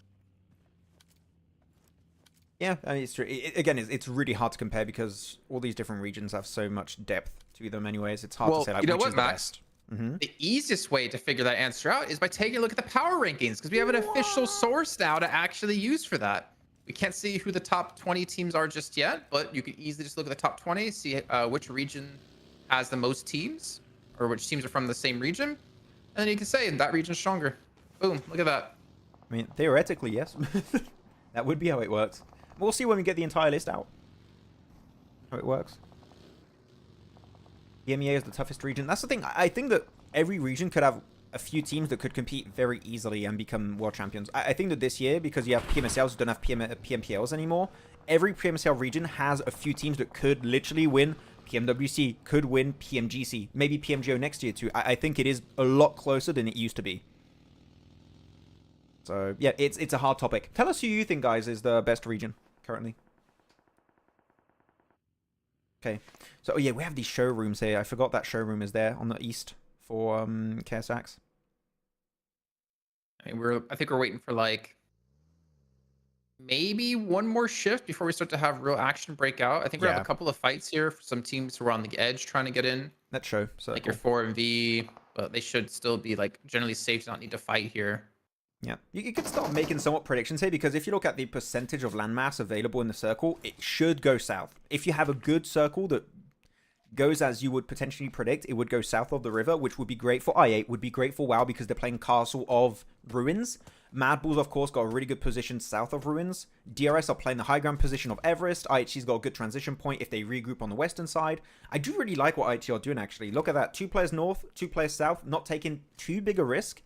Yeah, I mean, it's true. Again, it's really hard to compare because all these different regions have so much depth to them anyways. It's hard to say, like, you know which what, is the Max? best. Mm-hmm. The easiest way to figure that answer out is by taking a look at the power rankings, because we have an official source now to actually use for that. We can't see who the top 20 teams are just yet, but you can easily just look at the top 20, see which region has the most teams, or which teams are from the same region, and then you can say that region's stronger. Boom, look at that. I mean, theoretically, yes. That would be how it works. We'll see when we get the entire list out. How it works. EMEA is the toughest region. That's the thing. I think that every region could have a few teams that could compete very easily and become world champions. I think that this year, because you have PMSLs who don't have PMPLs anymore, every PMSL region has a few teams that could literally win PMWC, could win PMGC, maybe PMGO next year too. I think it is a lot closer than it used to be. So, yeah, it's a hard topic. Tell us who you think, guys, is the best region currently. Okay. So, yeah, we have these showrooms here. I forgot that showroom is there on the east for KSAX. I mean, I think we're waiting for like maybe one more shift before we start to have real action break out. I think we have a couple of fights here for some teams who are on the edge trying to get in. That show. So like your 4MV, but they should still be like generally safe to not need to fight here. Yeah, you could start making somewhat predictions here, because if you look at the percentage of landmass available in the circle, it should go south. If you have a good circle that goes as you would potentially predict, it would go south of the river, which would be great for i8, would be great for WAOW because they're playing Castle of Ruins. MadBulls, of course, got a really good position south of Ruins. DRS are playing the high ground position of Everest. IHG's got a good transition point if they regroup on the western side. I do really like what IHG are doing, actually. Look at that. 2 players north, 2 players south, not taking too big a risk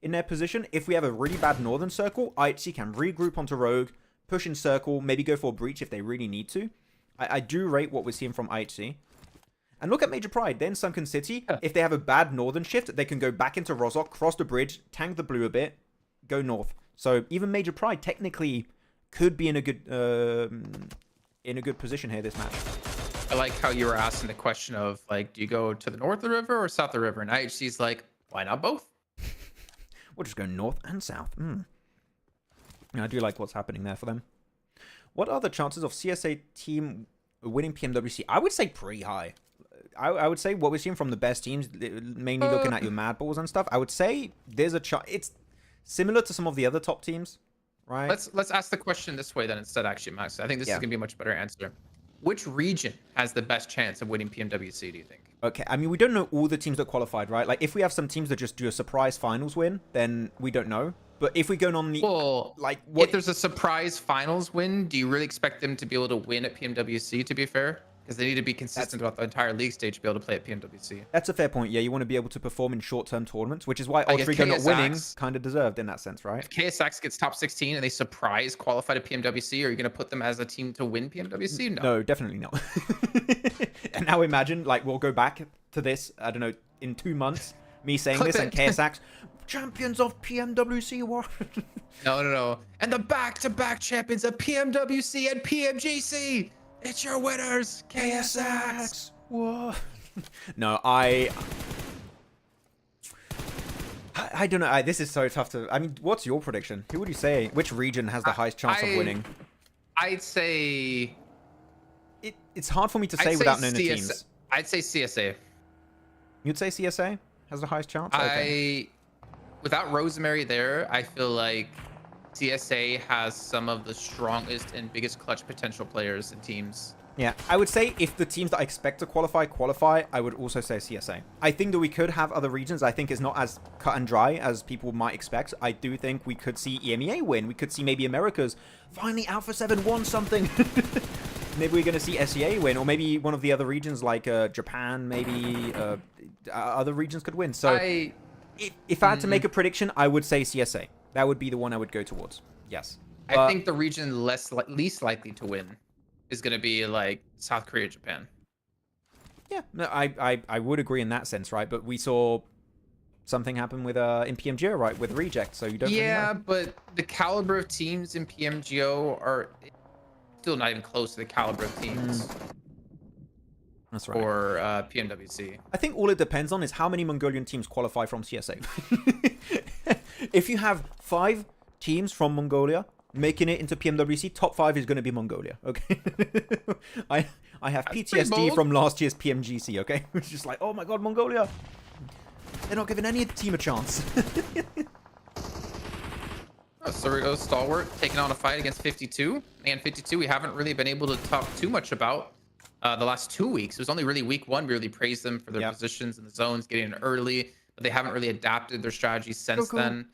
in their position. If we have a really bad northern circle, IHC can regroup onto Rogue, push in circle, maybe go for a breach if they really need to. I do rate what we're seeing from IHC. And look at Major Pride. They're in Sunken City. If they have a bad northern shift, they can go back into Rozhok, cross the bridge, tank the blue a bit, go north. So even Major Pride technically could be in a good position here this match. I like how you were asking the question of like, do you go to the north of the river or south of the river? And IHC's like, why not both? We'll just go north and south. I do like what's happening there for them. What are the chances of CSA team winning PMWC? I would say pretty high. I would say what we're seeing from the best teams, mainly looking at your MadBulls and stuff, I would say there's a chance. It's similar to some of the other top teams, right? Let's ask the question this way then instead, actually, Max. I think this is going to be a much better answer. Which region has the best chance of winning PMWC, do you think? Okay, I mean, we don't know all the teams that qualified, right? Like, if we have some teams that just do a surprise finals win, then we don't know. But if we're going on the... Well, like, if there's a surprise finals win, do you really expect them to be able to win at PMWC, to be fair? Because they need to be consistent throughout the entire league stage to be able to play at PMWC. That's a fair point. Yeah, you want to be able to perform in short-term tournaments, which is why Ultrigo not winning kind of deserved in that sense, right? If KSAX gets top 16 and they surprise qualify to PMWC, are you going to put them as a team to win PMWC? No, definitely not. And now imagine, like, we'll go back to this, I don't know, in 2 months, me saying this and KSAX, champions of PMWC. What? No. And the back-to-back champions of PMWC and PMGC. It's your winners, KSAX. What? No, I don't know. This is so tough to... I mean, what's your prediction? Who would you say? Which region has the highest chance of winning? I'd say It's hard for me to say without knowing the teams. I'd say CSA. You'd say CSA has the highest chance? Without Rosemary there, I feel like CSA has some of the strongest and biggest clutch potential players and teams. Yeah, I would say if the teams that I expect to qualify, I would also say CSA. I think that we could have other regions. I think it's not as cut and dry as people might expect. I do think we could see EMEA win. We could see maybe Americas. Finally, Alpha 7 won something. Maybe we're going to see SEA win, or maybe one of the other regions like Japan, maybe other regions could win. So if I had to make a prediction, I would say CSA. That would be the one I would go towards. Yes. I think the region least likely to win is going to be like South Korea, Japan. Yeah, no, I would agree in that sense, right? But we saw something happen with in PMGO, right, with Reject, so you don't really know. But the caliber of teams in PMGO are still not even close to the caliber of teams. That's right. Or PMWC. I think all it depends on is how many Mongolian teams qualify from CSA. If you have 5 teams from Mongolia making it into PMWC, top 5 is going to be Mongolia, okay? I have PTSD from last year's PMGC, okay? It's just like, oh my god, Mongolia. They're not giving any team a chance. So we go Stalwart taking on a fight against 52. And 52 we haven't really been able to talk too much about the last 2 weeks. It was only really week 1 we really praised them for their positions in the zones, getting in early, but they haven't really adapted their strategies since then.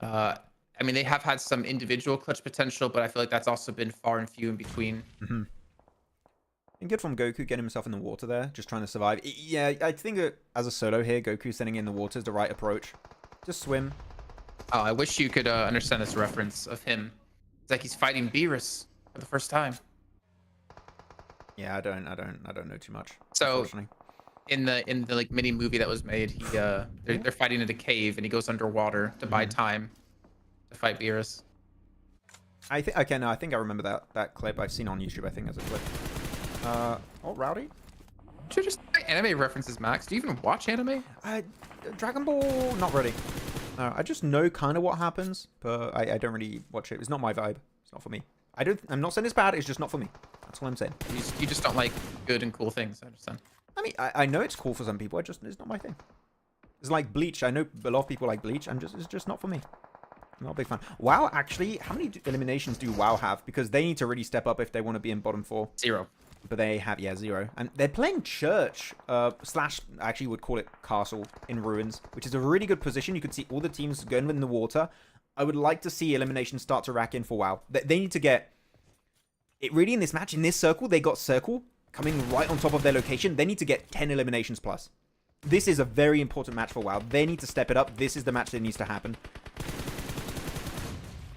I mean, they have had some individual clutch potential, but I feel like that's also been far and few in between. And good from Goku getting himself in the water there, just trying to survive. Yeah, I think that as a solo here, Goku sitting in the water is the right approach. Just swim. Oh, I wish you could understand this reference of him. It's like he's fighting Beerus for the first time. Yeah, I don't know too much. So in the like mini movie that was made, he they're fighting in a cave and he goes underwater to buy time to fight Beerus. I think I think I remember that clip I've seen on YouTube. I think as a clip. Oh, Rowdy. Should just anime references, Max. Do you even watch anime? Dragon Ball, not really. I just know kind of what happens, but I don't really watch it. It's not my vibe. It's not for me. I'm not saying it's bad. It's just not for me. That's all I'm saying. You just don't like good and cool things. I understand. I mean, I know it's cool for some people. It's not my thing. It's like Bleach. I know a lot of people like Bleach. It's just not for me. I'm not a big fan. WoW, actually, how many eliminations do WoW have? Because they need to really step up if they want to be in bottom 4. 0. But they have, 0. And they're playing Church, slash, I actually would call it Castle in Ruins, which is a really good position. You can see all the teams going in the water. I would like to see eliminations start to rack in for WoW. They need to get... It really, in this match, in this circle, they got Circle coming right on top of their location. They need to get 10 eliminations plus. This is a very important match for WoW. They need to step it up. This is the match that needs to happen.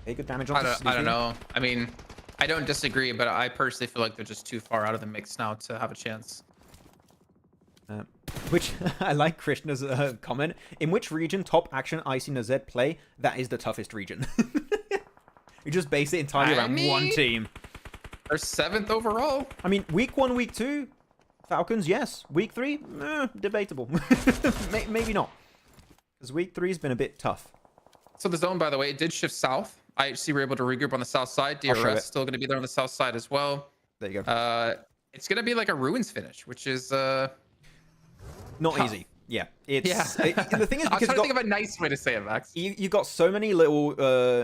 Okay, good damage on I don't know. I mean... I don't disagree, but I personally feel like they're just too far out of the mix now to have a chance. Which, I like Krishna's comment. In which region top action Icy Nazed play, that is the toughest region. You just base it entirely around one team. They're 7th overall. I mean, week 1, week 2, Falcons, yes. Week 3, debatable. Maybe not. Because week 3 has been a bit tough. So the zone, by the way, it did shift south. IHC were able to regroup on the south side. DRS still going to be there on the south side as well. There you go. It's going to be like a Ruins finish, which is not tough. easy. Yeah. The thing is, I was trying to think of a nice way to say it, Max. You got so many little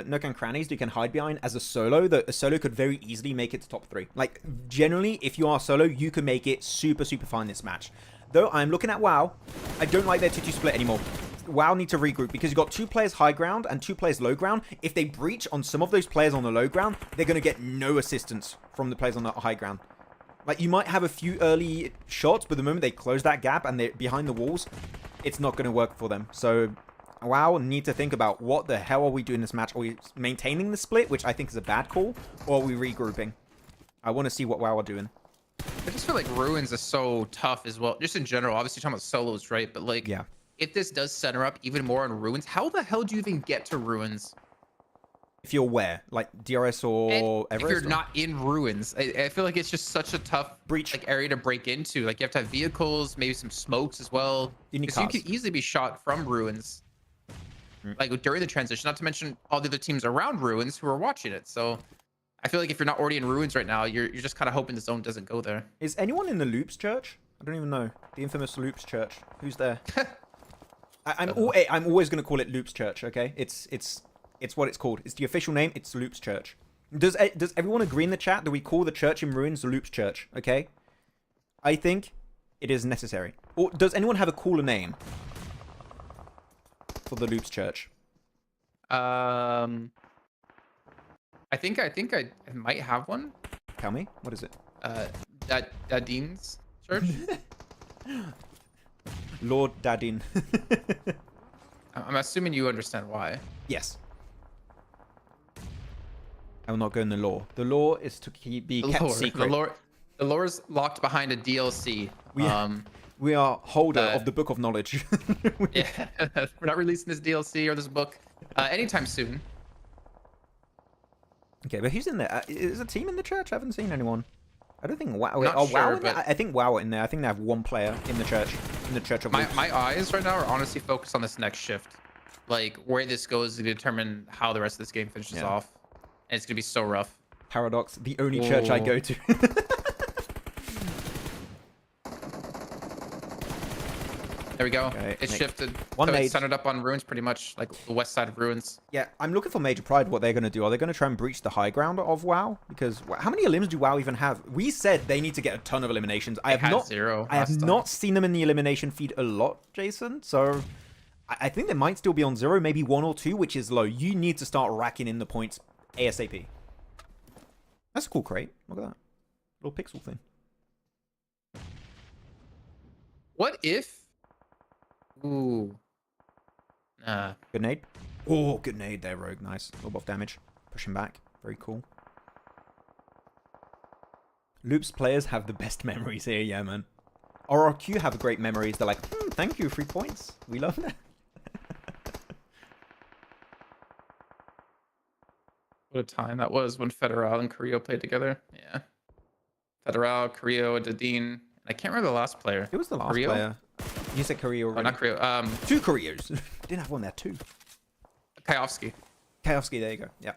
nook and crannies you can hide behind as a solo that a solo could very easily make it to top 3. Like, generally, if you are solo, you can make it super, super fine this match. Though I'm looking at WoW, I don't like their 2-2 split anymore. WoW need to regroup because you've got 2 players high ground and 2 players low ground. If they breach on some of those players on the low ground, they're going to get no assistance from the players on the high ground. Like, you might have a few early shots, but the moment they close that gap and they're behind the walls, it's not going to work for them. So, WoW need to think about what the hell are we doing this match? Are we maintaining the split, which I think is a bad call, or are we regrouping? I want to see what WoW are doing. I just feel like Ruins is so tough as well. Just in general, obviously talking about solos, right? But like... Yeah. If this does center up even more on Ruins, how the hell do you even get to Ruins? If you're where? Like DRS or Everest? If you're not in Ruins. I feel like it's just such a tough breach area to break into. Like, you have to have vehicles, maybe some smokes as well. Because you could easily be shot from Ruins. Like, during the transition, not to mention all the other teams around Ruins who are watching it. So, I feel like if you're not already in ruins right now, you're just kind of hoping the zone doesn't go there. Is anyone in the Loops Church? I don't even know. The infamous Loops Church. Who's there? I'm always going to call it Loops Church, okay? It's what it's called. It's the official name. It's Loops Church. Does everyone agree in the chat that we call the church in ruins the Loops Church, okay? I think it is necessary. Or does anyone have a cooler name for the Loops Church? I think I might have one. Tell me. What is it? Dadin's Church. Lord Dadin. I'm assuming you understand why. Yes. I will not go in the lore. The lore is to be kept secret. The lore is locked behind a DLC. We are holder of the Book of Knowledge. Yeah, we're not releasing this DLC or this book anytime soon. Okay, but who's in there? Is a team in the church? I haven't seen anyone. I don't think WAOW. Not Oh, sure, WAOW in but... there? I think WAOW in there. I think they have one player in the church. In the church of my eyes right now are honestly focused on this next shift. Like where this goes to determine how the rest of this game finishes off. And it's gonna be so rough. Paradox, the only church I go to. There we go. Okay, It's shifted. One so nade. it's centered up on ruins, pretty much like the west side of ruins. Yeah, I'm looking for Major Pride. What they're going to do? Are they going to try and breach the high ground of WAOW? Because how many elims do WAOW even have? We said they need to get a ton of eliminations. I have zero. I have not seen them in the elimination feed a lot, Jason. So I think they might still be on 0, maybe 1 or 2, which is low. You need to start racking in the points ASAP. That's a cool crate. Look at that little pixel thing. What if? Ooh. Good nade. Oh, good nade there, Rogue. Nice. A little buff damage. Pushing back. Very cool. Loops players have the best memories here, yeah, man. RRQ have great memories. They're like, thank you, 3 points. We love that. What a time that was when Federal and Carrillo played together. Yeah. Federal, Carrillo, Dadin. I can't remember the last player. Who was the last Carrillo? player? You said Korea already. Oh, not Carrillo. 2 Koreas. Didn't have one there, 2. Kayovsky. Kayovsky, there you go. Yeah.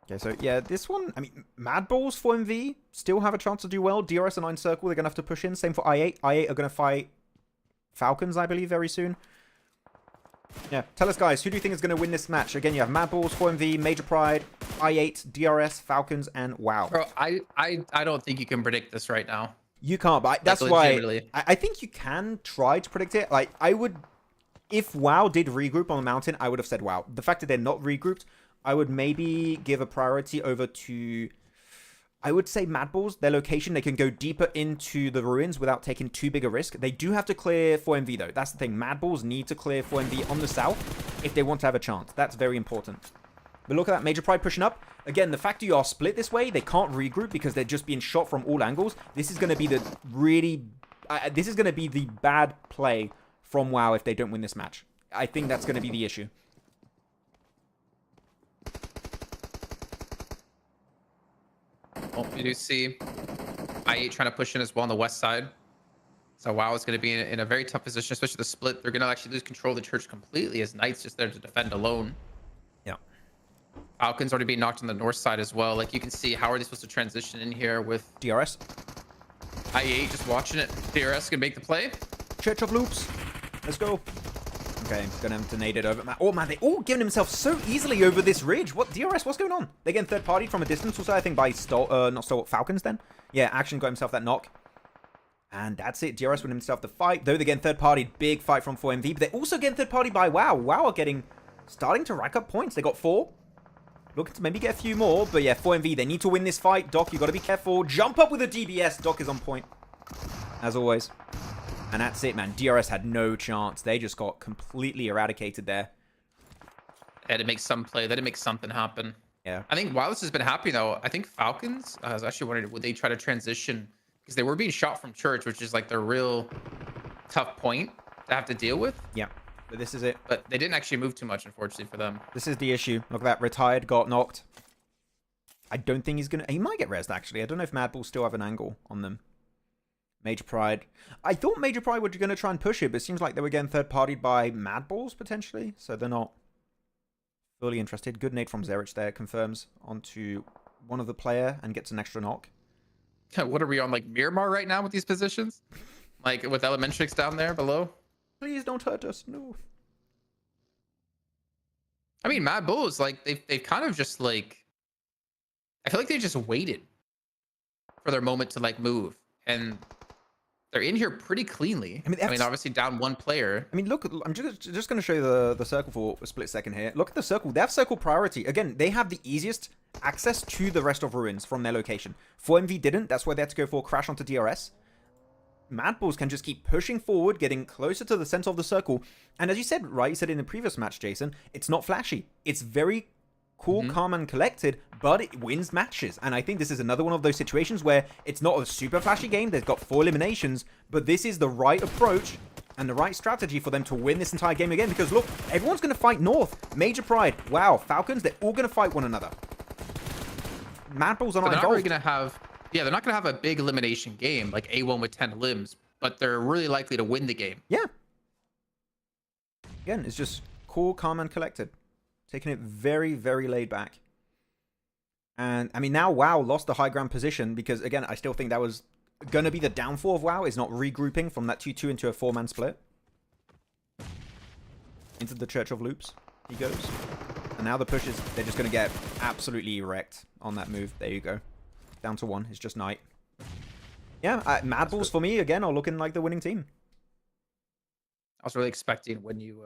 Okay, so yeah, this one, I mean, MadBulls for MV still have a chance to do well. DRS and 9 Circle, they're going to have to push in. Same for I8. I8 are going to fight Falcons, I believe, very soon. Yeah, tell us, guys, who do you think is going to win this match? Again, you have MadBulls, 4MV, Major Pride, I8, DRS, Falcons, and WAOW. Bro, I don't think you can predict this right now. You can't, but that's why I think you can try to predict it. Like, I would, if WAOW did regroup on the mountain, I would have said WAOW. The fact that they're not regrouped, I would maybe give a priority over to, I would say MadBulls, their location. They can go deeper into the ruins without taking too big a risk. They do have to clear 4MV, though. That's the thing. MadBulls need to clear 4MV on the south if they want to have a chance. That's very important. But look at that. Major Pride pushing up. Again, the fact that you are split this way, they can't regroup because they're just being shot from all angles. This is going to be the really... this is going to be the bad play from WAOW if they don't win this match. I think that's going to be the issue. Well, you do see I8 trying to push in as well on the west side. So WAOW is going to be in a very tough position, especially the split. They're going to actually lose control of the church completely as Knight's just there to defend alone. Yeah. Falcons already being knocked on the north side as well. Like, you can see, how are they supposed to transition in here with DRS? I8 just watching it. DRS can make the play. Church of Loops. Let's go. Okay, gonna have to nade it over. Oh man, they all giving themselves so easily over this ridge. What, DRS, what's going on? They're getting third partied from a distance also, I think, by Falcons then. Yeah, Action got himself that knock. And that's it. DRS won himself the fight. Though they're getting third partied. Big fight from 4MV. But they're also getting third partied by WAOW. WAOW are starting to rack up points. They got 4. Looking to maybe get a few more. But yeah, 4MV, they need to win this fight. Doc, you got to be careful. Jump up with a DBS. Doc is on point. As always. And that's it, man. DRS had no chance. They just got completely eradicated there. They had to make some play. They had to make something happen. Yeah. I think while this has been happening, though, I think Falcons, I was actually wondering, would they try to transition? Because they were being shot from church, which is like the real tough point to have to deal with. Yeah. But this is it. But they didn't actually move too much, unfortunately, for them. This is the issue. Look at that. Retired, got knocked. I don't think he's going to... He might get rezzed, actually. I don't know if MadBulls still have an angle on them. Major Pride. I thought Major Pride were going to try and push it, but it seems like they were getting third-partied by MadBulls, potentially. So they're not Fully interested. Good nade from Zerich there. Confirms onto one of the player and gets an extra knock. What are we on, like Miramar right now with these positions? Like with Elementrix down there below? Please don't hurt us. No. I mean, MadBulls, like they've kind of just like, I feel like they just waited for their moment to like move, and they're in here pretty cleanly. I mean, obviously down one player. I mean, look, I'm just going to show you the circle for a split second here. Look at the circle. They have circle priority. Again, they have the easiest access to the rest of ruins from their location. 4MV didn't. That's why they had to go for crash onto DRS. MadBulls can just keep pushing forward, getting closer to the center of the circle. And as you said, right, you said in the previous match, Jason, it's not flashy. It's very cool, calm, and collected, but it wins matches. And I think this is another one of those situations where it's not a super flashy game. They've got 4 eliminations, but this is the right approach and the right strategy for them to win this entire game again. Because look, everyone's going to fight North. Major Pride, WAOW, Falcons, they're all going to fight one another. MadBulls are not involved. Really going to have... Yeah, they're not going to have a big elimination game like A1 with 10 limbs, but they're really likely to win the game. Yeah. Again, it's just cool, calm, and collected. Taking it very, very laid back. And, I mean, now WAOW lost the high ground position because, again, I still think that was going to be the downfall of WAOW, is not regrouping from that 2-2 into a 4-man split. Into the Church of Loops he goes. And now the push is, they're just going to get absolutely wrecked on that move. There you go. Down to 1. It's just Knight. Yeah, MadBulls for me, again, are looking like the winning team. I was really expecting when you...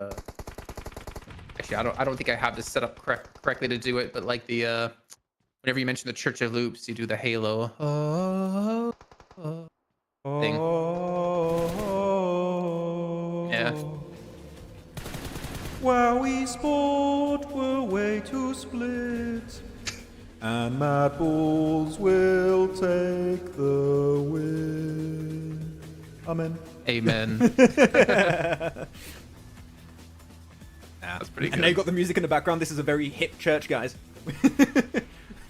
Actually, I don't think I have this set up correctly to do it, but like the... Whenever you mention the Church of Loops, you do the Halo thing. Yeah. WAOW Esports will wait to split. And MadBulls will take the win. Amen. Amen. That's pretty good. And now you got the music in the background. This is a very hip church, guys.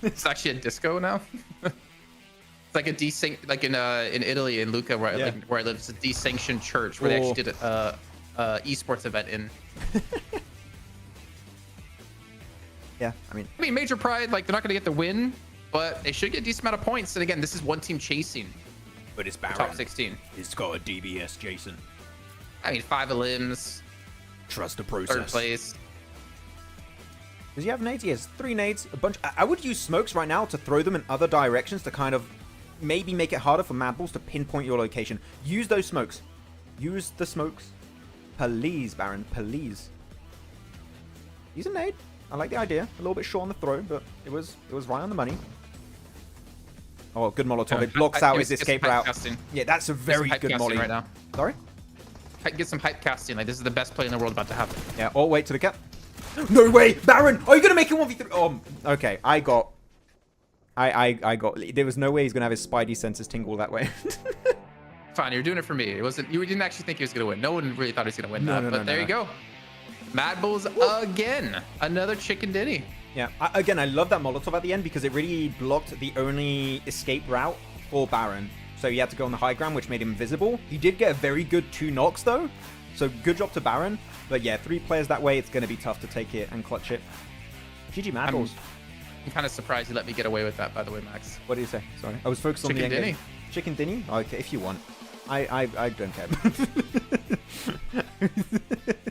It's actually a disco now. It's like a like in Italy, in Lucca, where I live, it's a desanctioned church where they actually did a esports event in. Yeah, I mean, Major Pride, like, they're not going to get the win, but they should get a decent amount of points. And again, this is one team chasing. But it's Baron. Top 16. It's got a DBS, Jason. I mean, 5 limbs. Trust the process. 3rd place. Does he have nades? He has 3 nades, a bunch. I would use smokes right now to throw them in other directions to kind of maybe make it harder for MadBulls to pinpoint your location. Use those smokes. Use the smokes. Please, Baron, please. Use a nade. I like the idea. A little bit short on the throw, but it was right on the money. Oh, good Molotov. It blocks out his escape route. Casting. Yeah, that's a very good molly. Right now. Sorry? Get some hype casting. Like, this is the best play in the world about to happen. Yeah, all wait to the cap. No way! Baron! Are you going to make it 1v3? Oh, okay. I got... There was no way he's going to have his Spidey senses tingle that way. Fine, you're doing it for me. It wasn't... You didn't actually think he was going to win. No one really thought he was going to win that. But there you go. MadBulls again. Another chicken dinny. Yeah. Again, I love that Molotov at the end because it really blocked the only escape route for Baron. So he had to go on the high ground, which made him invisible. He did get a very good 2 knocks, though. So good job to Baron. But yeah, 3 players that way, it's going to be tough to take it and clutch it. GG MadBulls. I'm kind of surprised you let me get away with that, by the way, Max. What did you say? Sorry. I was focused on the end game. Chicken dinny? Okay, if you want. I don't care.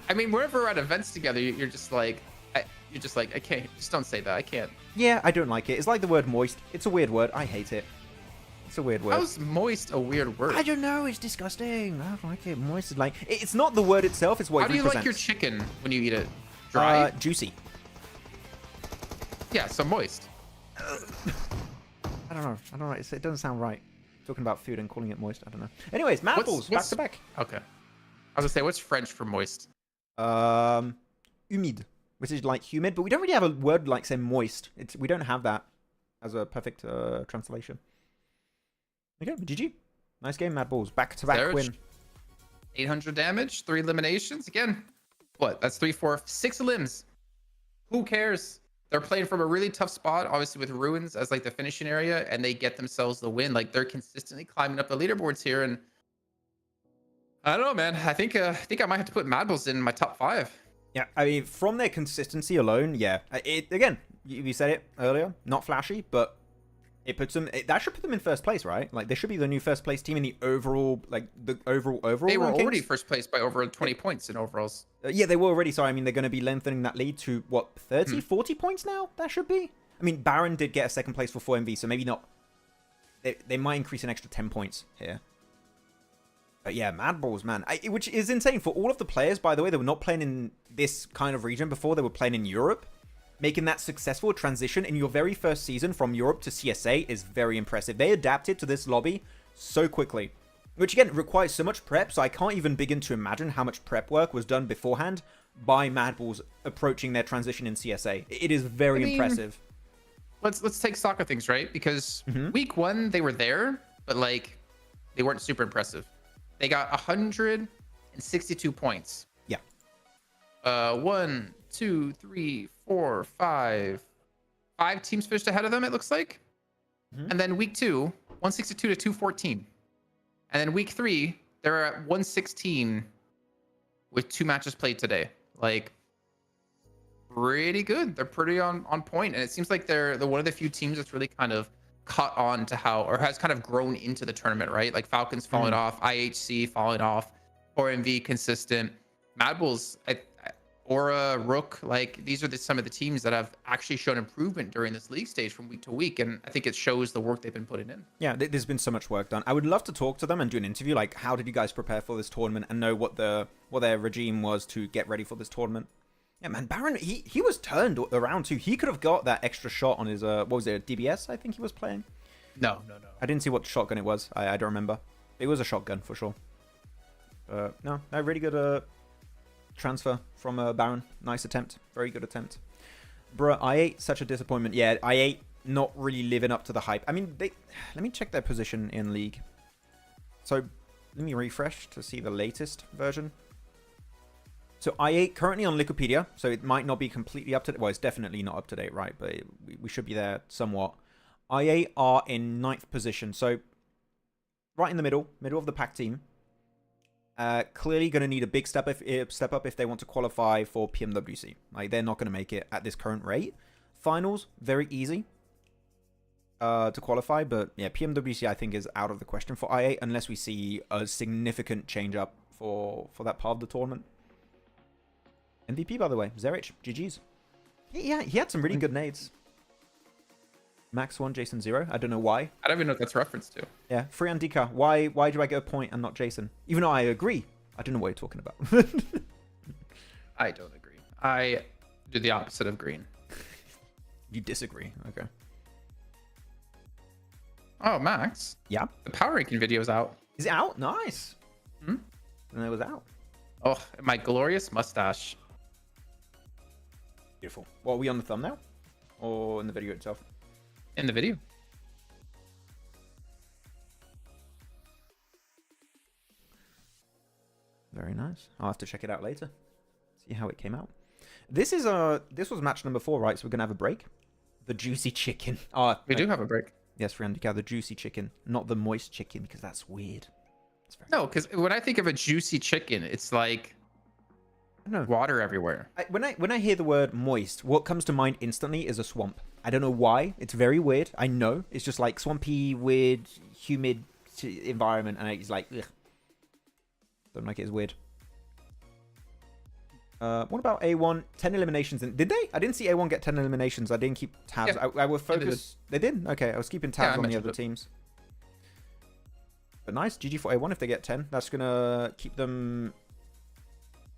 I mean, whenever we're at events together, you're just like, I can't. Just don't say that. I can't. Yeah, I don't like it. It's like the word moist. It's a weird word. I hate it. It's a weird word. How's moist a weird word? I don't know. It's disgusting. I don't like it. Moist is like... It's not the word itself. It's what it represents. How do you like your chicken when you eat it? Dry? Juicy. Yeah, so moist. I don't know. It doesn't sound right. Talking about food and calling it moist. I don't know. Anyways, MadBulls, back to back. Okay. I was gonna say, what's French for moist? Humide, which is like humid, but we don't really have a word like say moist. We don't have that as a perfect translation. Okay, GG. Nice game, MadBulls. Back to back win. 800 damage, 3 eliminations. Again, what? That's 3, 4, 6 limbs. Who cares? They're playing from a really tough spot, obviously with Ruins as like the finishing area, and they get themselves the win. Like, they're consistently climbing up the leaderboards here, and I don't know, man. I think I might have to put MadBulls in my top 5. Yeah, I mean, from their consistency alone, yeah. Again, you said it earlier, not flashy, but it puts them. That should put them in first place, right? Like, they should be the new first place team in the overall, like the overall. They were rankings. already first place by over 20 points in overalls. Yeah, they were already. So I mean, they're going to be lengthening that lead to what 30, 40 points now. That should be. I mean, Baron did get a second place for 4MV, so maybe not. They might increase an extra 10 points here. But yeah, MadBulls, man. Which is insane. For all of the players, by the way, they were not playing in this kind of region before. They were playing in Europe. Making that successful transition in your very first season from Europe to CSA is very impressive. They adapted to this lobby so quickly. Which, again, requires so much prep, so I can't even begin to imagine how much prep work was done beforehand by MadBulls approaching their transition in CSA. It is very impressive. Let's take stock of things, right? Because week 1, they were there, but, like, they weren't super impressive. They got 162 points. Yeah. 1, 2, 3, 4, 5 teams finished ahead of them, it looks like. And then week 2, 162 to 214. And then week 3, they're at 116 with 2 matches played today. Like, pretty good. They're pretty on point. And it seems like they're one of the few teams that's really kind of caught on to how, or has kind of grown into the tournament, right? Like Falcons falling off, IHC falling off, 4MV consistent, MadBulls, Aura, Rook, like these are some of the teams that have actually shown improvement during this league stage from week to week, and I think it shows the work they've been putting in. Yeah, there's been so much work done. I would love to talk to them and do an interview, like how did you guys prepare for this tournament and know what their regime was to get ready for this tournament. Yeah, man, Baron, he was turned around too. He could have got that extra shot on his, what was it, DBS I think he was playing? No. I didn't see what shotgun it was. I don't remember. It was a shotgun for sure. No, a really good transfer from Baron. Nice attempt. Very good attempt. Bruh, I8, such a disappointment. Yeah, I8 not really living up to the hype. I mean, let me check their position in League. So, let me refresh to see the latest version. So I8 currently on Wikipedia, so it might not be completely up to date. Well, it's definitely not up to date, right? But we should be there somewhat. I8 are in 9th position, so right in the middle of the pack team. Clearly going to need a big step up if they want to qualify for PMWC. Like, they're not going to make it at this current rate. Finals, very easy to qualify, but yeah, PMWC I think is out of the question for I8 unless we see a significant change up for that part of the tournament. MVP, by the way, ASagi8, GG's. Yeah, he had some really good nades. Max 1, Jason 0. I don't know why. I don't even know what that's reference to. Yeah, Free Andika. Why do I get a point and not Jason? Even though I agree. I don't know what you're talking about. I don't agree. I do the opposite of green. You disagree. Okay. Oh, Max. Yeah? The power ranking video is out. Is it out? Nice. And it was out. Oh, my glorious mustache. Beautiful. What, are we on the thumbnail? Or in the video itself? In the video. Very nice. I'll have to check it out later. See how it came out. This was match number 4, right? So we're gonna have a break. The juicy chicken. We do have a break. Yes, Friendika, the juicy chicken, not the moist chicken, because that's weird. No, because when I think of a juicy chicken, it's like water everywhere. When I hear the word moist, what comes to mind instantly is a swamp. I don't know why. It's very weird. I know. It's just like swampy, weird, humid environment, and it's like, ugh. Don't like it. It's weird. What about A1? 10 eliminations. Did they? I didn't see A1 get 10 eliminations. I didn't keep tabs. Yeah, I was focused. They did? Okay, I was keeping tabs on the other teams. But nice. GG for A1 if they get 10. That's going to keep them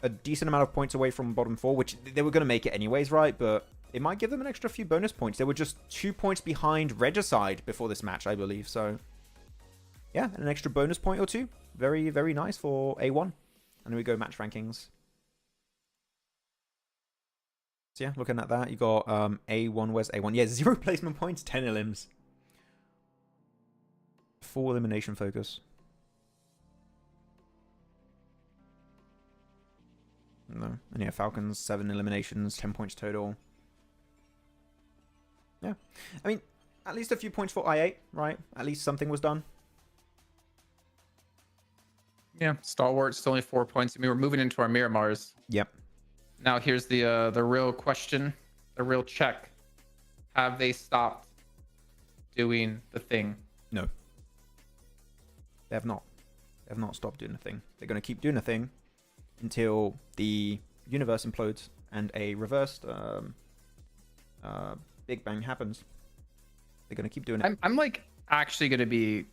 a decent amount of points away from bottom 4, which they were going to make it anyways, right? But it might give them an extra few bonus points. They were just 2 points behind Regicide before this match, I believe. So, yeah, an extra bonus point or 2. Very, very nice for A1. And we go match rankings. So yeah, looking at that, you got A1. Where's A1? Yeah, 0 placement points, 10 elims. Full elimination focus. No. And yeah, Falcons, 7 eliminations, 10 points total. Yeah. I mean, at least a few points for I8, right? At least something was done. Yeah, Stalwart, still only 4 points. I mean, we're moving into our Miramars. Yep. Now here's the real question, the real check. Have they stopped doing the thing? No. They have not. They have not stopped doing a thing. They're going to keep doing a thing until the universe implodes and a reversed Big Bang happens. They're going to keep doing it. I'm like actually going to be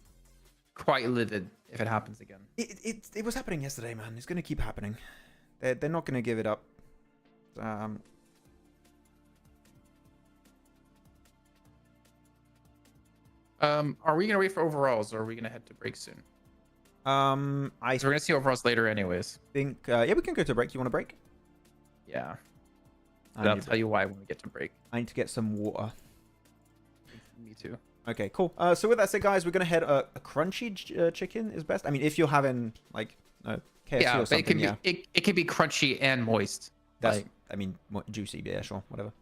quite livid if it happens again. It was happening yesterday, man. It's going to keep happening. They're not going to give it up. Are we going to wait for overalls, or are we going to head to break soon? I We're going to see overalls later anyways. think, yeah, we can go to break. You want to break? Yeah. I I'll need, tell you why when we get to break. I need to get some water. Me too. Okay, cool. So with that said, guys, we're going to head a crunchy chicken is best. I mean, if you're having, like, KFC Yeah, or but something, it can be crunchy and moist. That's, Like, I mean, juicy, yeah, sure, whatever.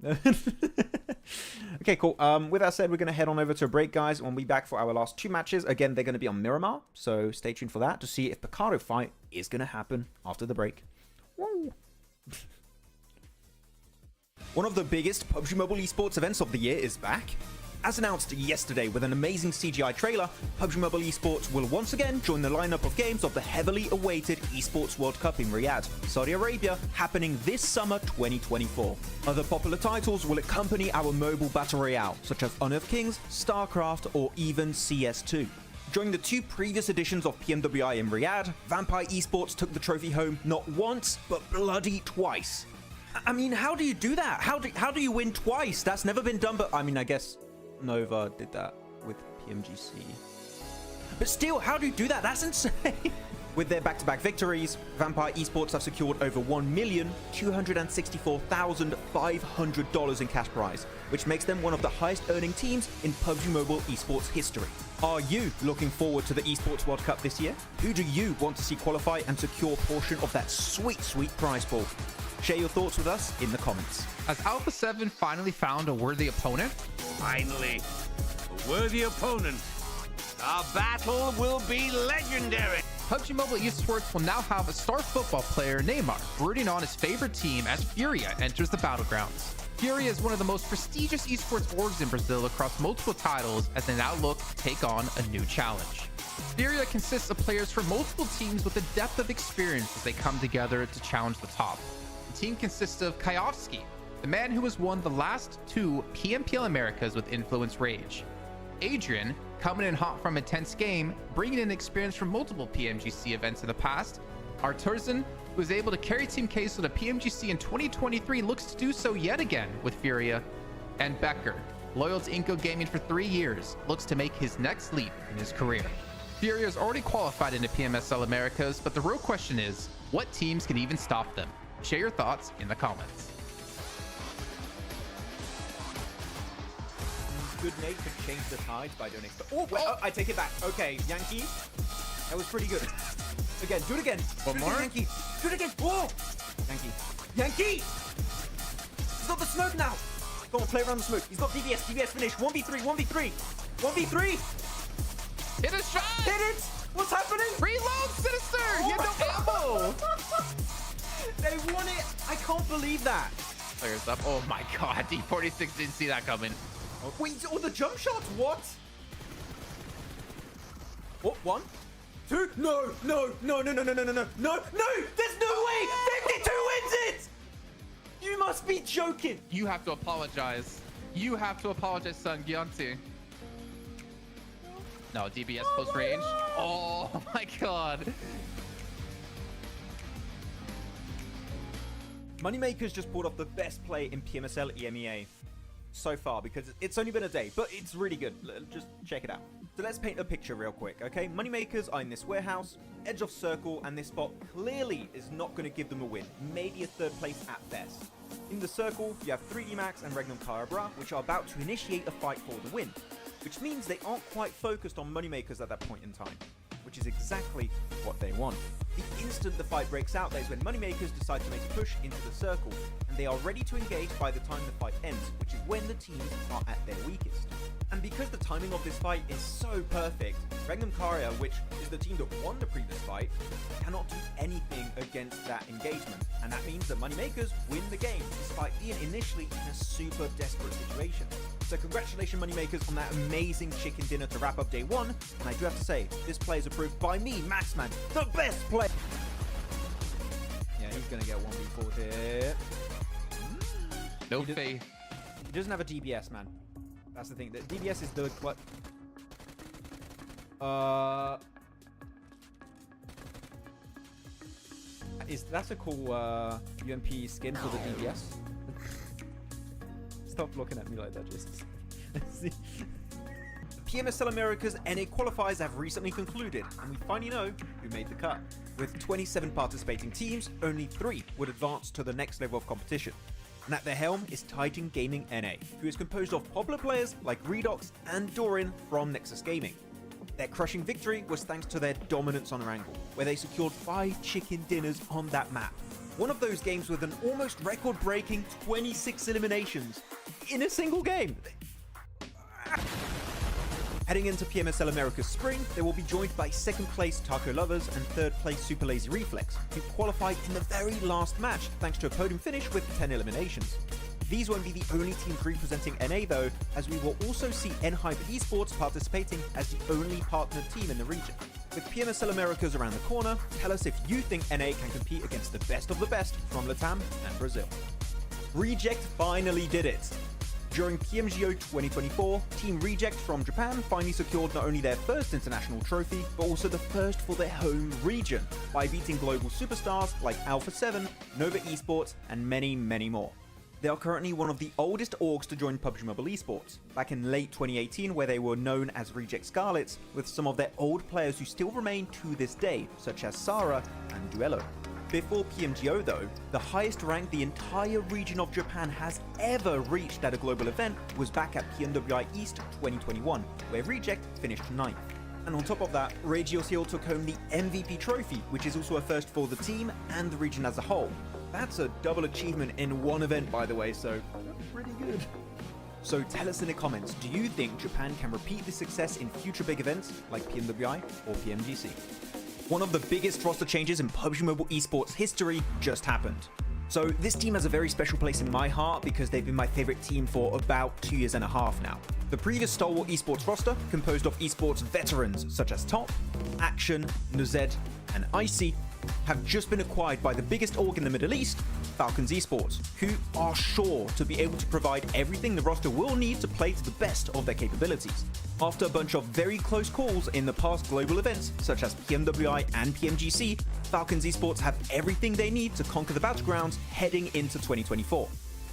Okay, cool. With that said, we're going to head on over to a break, guys. We'll be back for our last 2 matches. Again, they're going to be on Miramar, so stay tuned for that to see if the Picardo fight is going to happen after the break. Woo. One of the biggest PUBG Mobile esports events of the year is back. As announced yesterday with an amazing CGI trailer, PUBG Mobile Esports will once again join the lineup of games of the heavily awaited Esports World Cup in Riyadh, Saudi Arabia, happening this summer 2024. Other popular titles will accompany our mobile battle royale, such as Honor of Kings, StarCraft, or even CS2. During the 2 previous editions of PMWI in Riyadh, Vampire Esports took the trophy home not once, but bloody twice. I mean, how do you do that? How do you win twice? That's never been done, but I mean, I guess Nova did that with PMGC. But still, how do you do that? That's insane. With their back-to-back victories, Vampire Esports have secured over $1,264,500 in cash prize, which makes them one of the highest-earning teams in PUBG Mobile esports history. Are you looking forward to the Esports World Cup this year? Who do you want to see qualify and secure a portion of that sweet, sweet prize pool? Share your thoughts with us in the comments. has Alpha 7 finally found a worthy opponent? Finally, a worthy opponent. Our battle will be legendary. PUBG Mobile Esports will now have a star football player, Neymar, rooting on his favorite team as Furia enters the battlegrounds. Furia is one of the most prestigious esports orgs in Brazil across multiple titles as they now look to take on a new challenge. Furia consists of players from multiple teams with a depth of experience as they come together to challenge the top. The team consists of Kayovsky, the man who has won the last 2 PMPL Americas with Influence Rage. Adrian, coming in hot from a tense game, bringing in experience from multiple PMGC events in the past. Arturzan, who was able to carry Team Case with a PMGC in 2023, looks to do so yet again with Furia. And Becker, loyal to Inco Gaming for 3 years, looks to make his next leap in his career. Furia is already qualified into PMSL Americas, but the real question is, what teams can even stop them? Share your thoughts in the comments. Good Nate could change the tides by doing it. Oh, wait, I take it back. Okay, Yankee. That was pretty good. Again, do it again. One more? Yankee. Do it again. Oh! Yankee. Yankee! He's got the smoke now. Go on, play around the smoke. He's got DBS. DBS finish. 1v3. 1v3. 1v3. Hit a shot! Hit it! What's happening? Reload, Sinister! Oh You had no ammo! They won it. I can't believe that. Players up. Oh my god, D46 didn't see that coming. Wait, oh, the jump shots, what? Oh, 1, 2, no, no, no, no, no, no, no, no, no, no, no, there's no way, 52 wins it! You must be joking. You have to apologize. You have to apologize, son. Gyonti. No, DBS close range. Oh my god. Moneymakers just pulled off the best play in PMSL EMEA so far, because it's only been a day, but it's really good. Just check it out. So let's paint a picture real quick, okay? Moneymakers are in this warehouse, edge of circle, and this spot clearly is not going to give them a win, maybe a 3rd place at best. In the circle, you have 3D Max and Regnum Carabra, which are about to initiate a fight for the win, which means they aren't quite focused on Moneymakers at that point in time, which is exactly what they want. The instant the fight breaks out, that is when Moneymakers decide to make a push into the circle, and they are ready to engage by the time the fight ends, which is when the teams are at their weakest. And because the timing of this fight is so perfect, Regnum Karia, which is the team that won the previous fight, cannot do anything against that engagement. And that means that Moneymakers win the game, despite being initially in a super desperate situation. So congratulations Moneymakers on that amazing chicken dinner to wrap up day 1, and I do have to say, this play is approved by me, Maxman, the best player! Yeah, he's gonna get 1v4 here. No He faith. He doesn't have a DBS, man. That's the thing. The DBS is the that's a cool UMP skin for the DBS. Stop looking at me like that, just. PMSL America's NA qualifiers have recently concluded, and we finally know who made the cut. With 27 participating teams, only 3 would advance to the next level of competition. And at their helm is Titan Gaming NA, who is composed of popular players like Redox and Doran from Nexus Gaming. Their crushing victory was thanks to their dominance on Erangel, where they secured 5 chicken dinners on that map. One of those games with an almost record-breaking 26 eliminations in a single game. Heading into PMSL America's spring, they will be joined by 2nd place Taco Lovers and 3rd place Super Lazy Reflex, who qualified in the very last match thanks to a podium finish with 10 eliminations. These won't be the only teams representing NA though, as we will also see ASagi8 Esports participating as the only partnered team in the region. With PMSL Americas around the corner, tell us if you think NA can compete against the best of the best from Latam and Brazil. Reject finally did it! During PMGO 2024, Team Reject from Japan finally secured not only their first international trophy, but also the first for their home region, by beating global superstars like Alpha 7, Nova Esports, and many, many more. They are currently one of the oldest orgs to join PUBG Mobile Esports, back in late 2018 where they were known as Reject Scarlets, with some of their old players who still remain to this day, such as Sarah and Duello. Before PMGO though, the highest rank the entire region of Japan has ever reached at a global event was back at PMWI East 2021, where Reject finished 9th. And on top of that, Regios Hill took home the MVP trophy, which is also a first for the team and the region as a whole. That's a double achievement in one event, by the way, so pretty good. So tell us in the comments, do you think Japan can repeat this success in future big events like PMWI or PMGC? One of the biggest roster changes in PUBG Mobile Esports history just happened. So this team has a very special place in my heart because they've been my favorite team for about 2.5 years now. The previous Stalwart Esports roster, composed of esports veterans such as Top, Action, Nuzed, and Icy, have just been acquired by the biggest org in the Middle East, Falcons Esports, who are sure to be able to provide everything the roster will need to play to the best of their capabilities. After a bunch of very close calls in the past global events, such as PMWI and PMGC, Falcons Esports have everything they need to conquer the battlegrounds heading into 2024.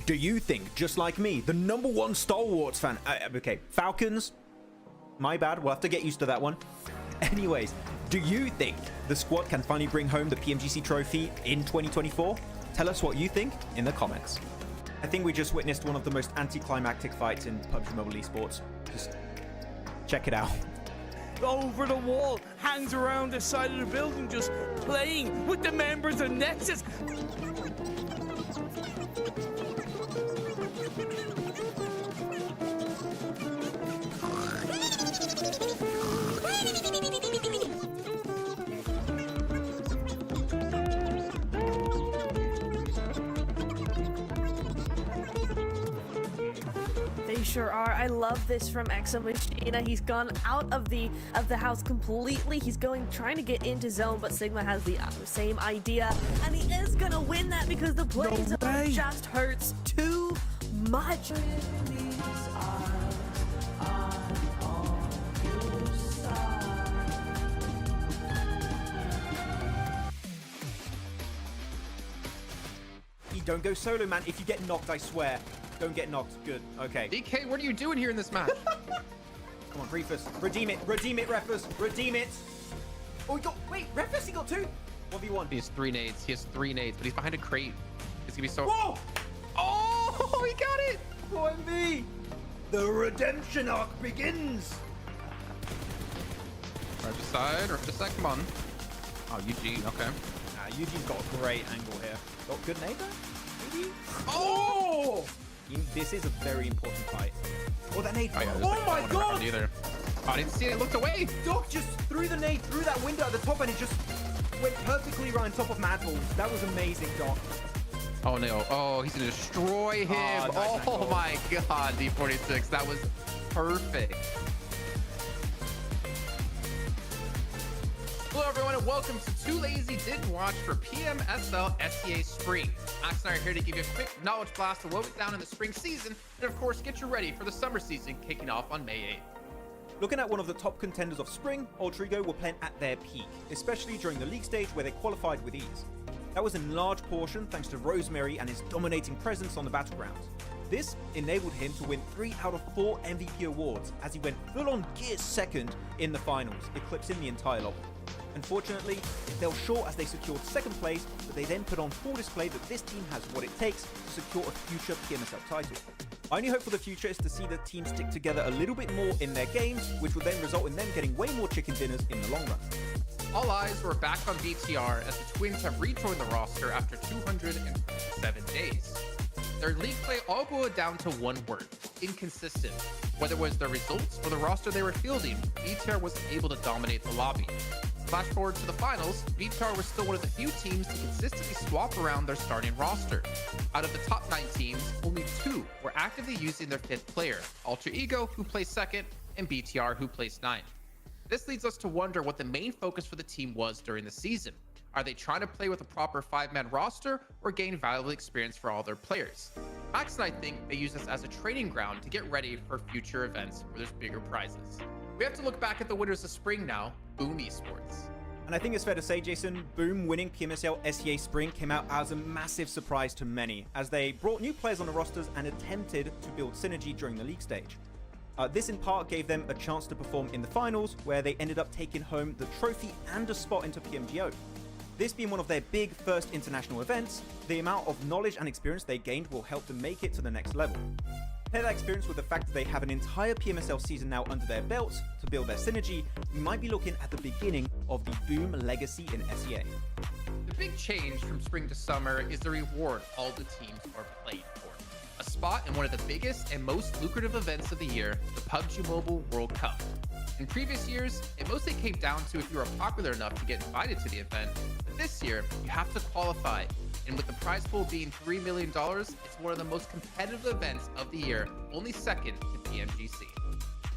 Do you think, just like me, the #1 Stalwarts fan, okay, Falcons, my bad, we'll have to get used to that one. Anyways, do you think the squad can finally bring home the PMGC trophy in 2024? Tell us what you think in the comments. I think we just witnessed one of the most anticlimactic fights in PUBG Mobile Esports. Just check it out. Over the wall, hangs around the side of the building, just playing with the members of Nexus. They sure are. I love this from ASagi8. He's gone out of the house completely. He's trying to get into zone, but Sigma has the same idea, and he is gonna win that because the play zone just hurts too much. Don't go solo, man. If you get knocked, I swear. Don't get knocked. Good. Okay. DK, what are you doing here in this match? Come on, Reefus. Redeem it. Redeem it, Refus. Redeem it. Oh, he got... Wait, Refus, he got 2? 1v1. He has 3 nades. He has 3 nades, but he's behind a crate. He's gonna be so... Whoa! Oh, he got it! 4MV. The redemption arc begins. Right side, come on. Oh, Eugene, okay. Eugene's got a great angle here. Got good neighbor? Maybe? Oh! This is a very important fight. Oh, that nade. Oh my god! Either. Oh, I didn't see it. It looked away. Doc just threw the nade through that window at the top and it just went perfectly right on top of MadBulls. That was amazing, Doc. Oh no. Oh, he's gonna destroy him. Nice oh my god, D46. That was perfect. Hello everyone and welcome to Too Lazy Didn't Watch for PMSL SEA Spring. Max and I are here to give you a quick knowledge blast of what went down in the spring season and of course get you ready for the summer season kicking off on May 8th. Looking at one of the top contenders of spring, Ultrigo were playing at their peak, especially during the league stage where they qualified with ease. That was in large portion thanks to Rosemary and his dominating presence on the battlegrounds. This enabled him to win 3 out of 4 MVP awards as he went full-on gear second in the finals, eclipsing the entire lobby. Unfortunately, it fell short as they secured second place, but they then put on full display that this team has what it takes to secure a future PMSL title. My only hope for the future is to see the team stick together a little bit more in their games, which will then result in them getting way more chicken dinners in the long run. All eyes were back on BTR as the Twins have rejoined the roster after 207 days. Their league play all boiled down to one word: inconsistent. Whether it was their results or the roster they were fielding, BTR wasn't able to dominate the lobby. Flash forward to the finals, BTR was still one of the few teams to consistently swap around their starting roster. Out of the top 9 teams, only 2 were actively using their 5th player, Alter Ego, who placed 2nd, and BTR, who placed 9th. This leads us to wonder what the main focus for the team was during the season. Are they trying to play with a proper 5-man roster or gain valuable experience for all their players? Max and I think they use this as a training ground to get ready for future events where there's bigger prizes. We have to look back at the winners of spring now, WAOW Esports. And I think it's fair to say, Jason, Boom winning PMSL SEA Spring came out as a massive surprise to many, as they brought new players on the rosters and attempted to build synergy during the league stage. This in part gave them a chance to perform in the finals, where they ended up taking home the trophy and a spot into PMGO. This being one of their big first international events, the amount of knowledge and experience they gained will help them make it to the next level. Pair that experience with the fact that they have an entire PMSL season now under their belts to build their synergy, we might be looking at the beginning of the Boom legacy in SEA. The big change from spring to summer is the reward all the teams are played for. A spot in one of the biggest and most lucrative events of the year, the PUBG Mobile World Cup. In previous years, it mostly came down to if you were popular enough to get invited to the event, but this year, you have to qualify. And with the prize pool being $3 million, it's one of the most competitive events of the year, only second to PMGC.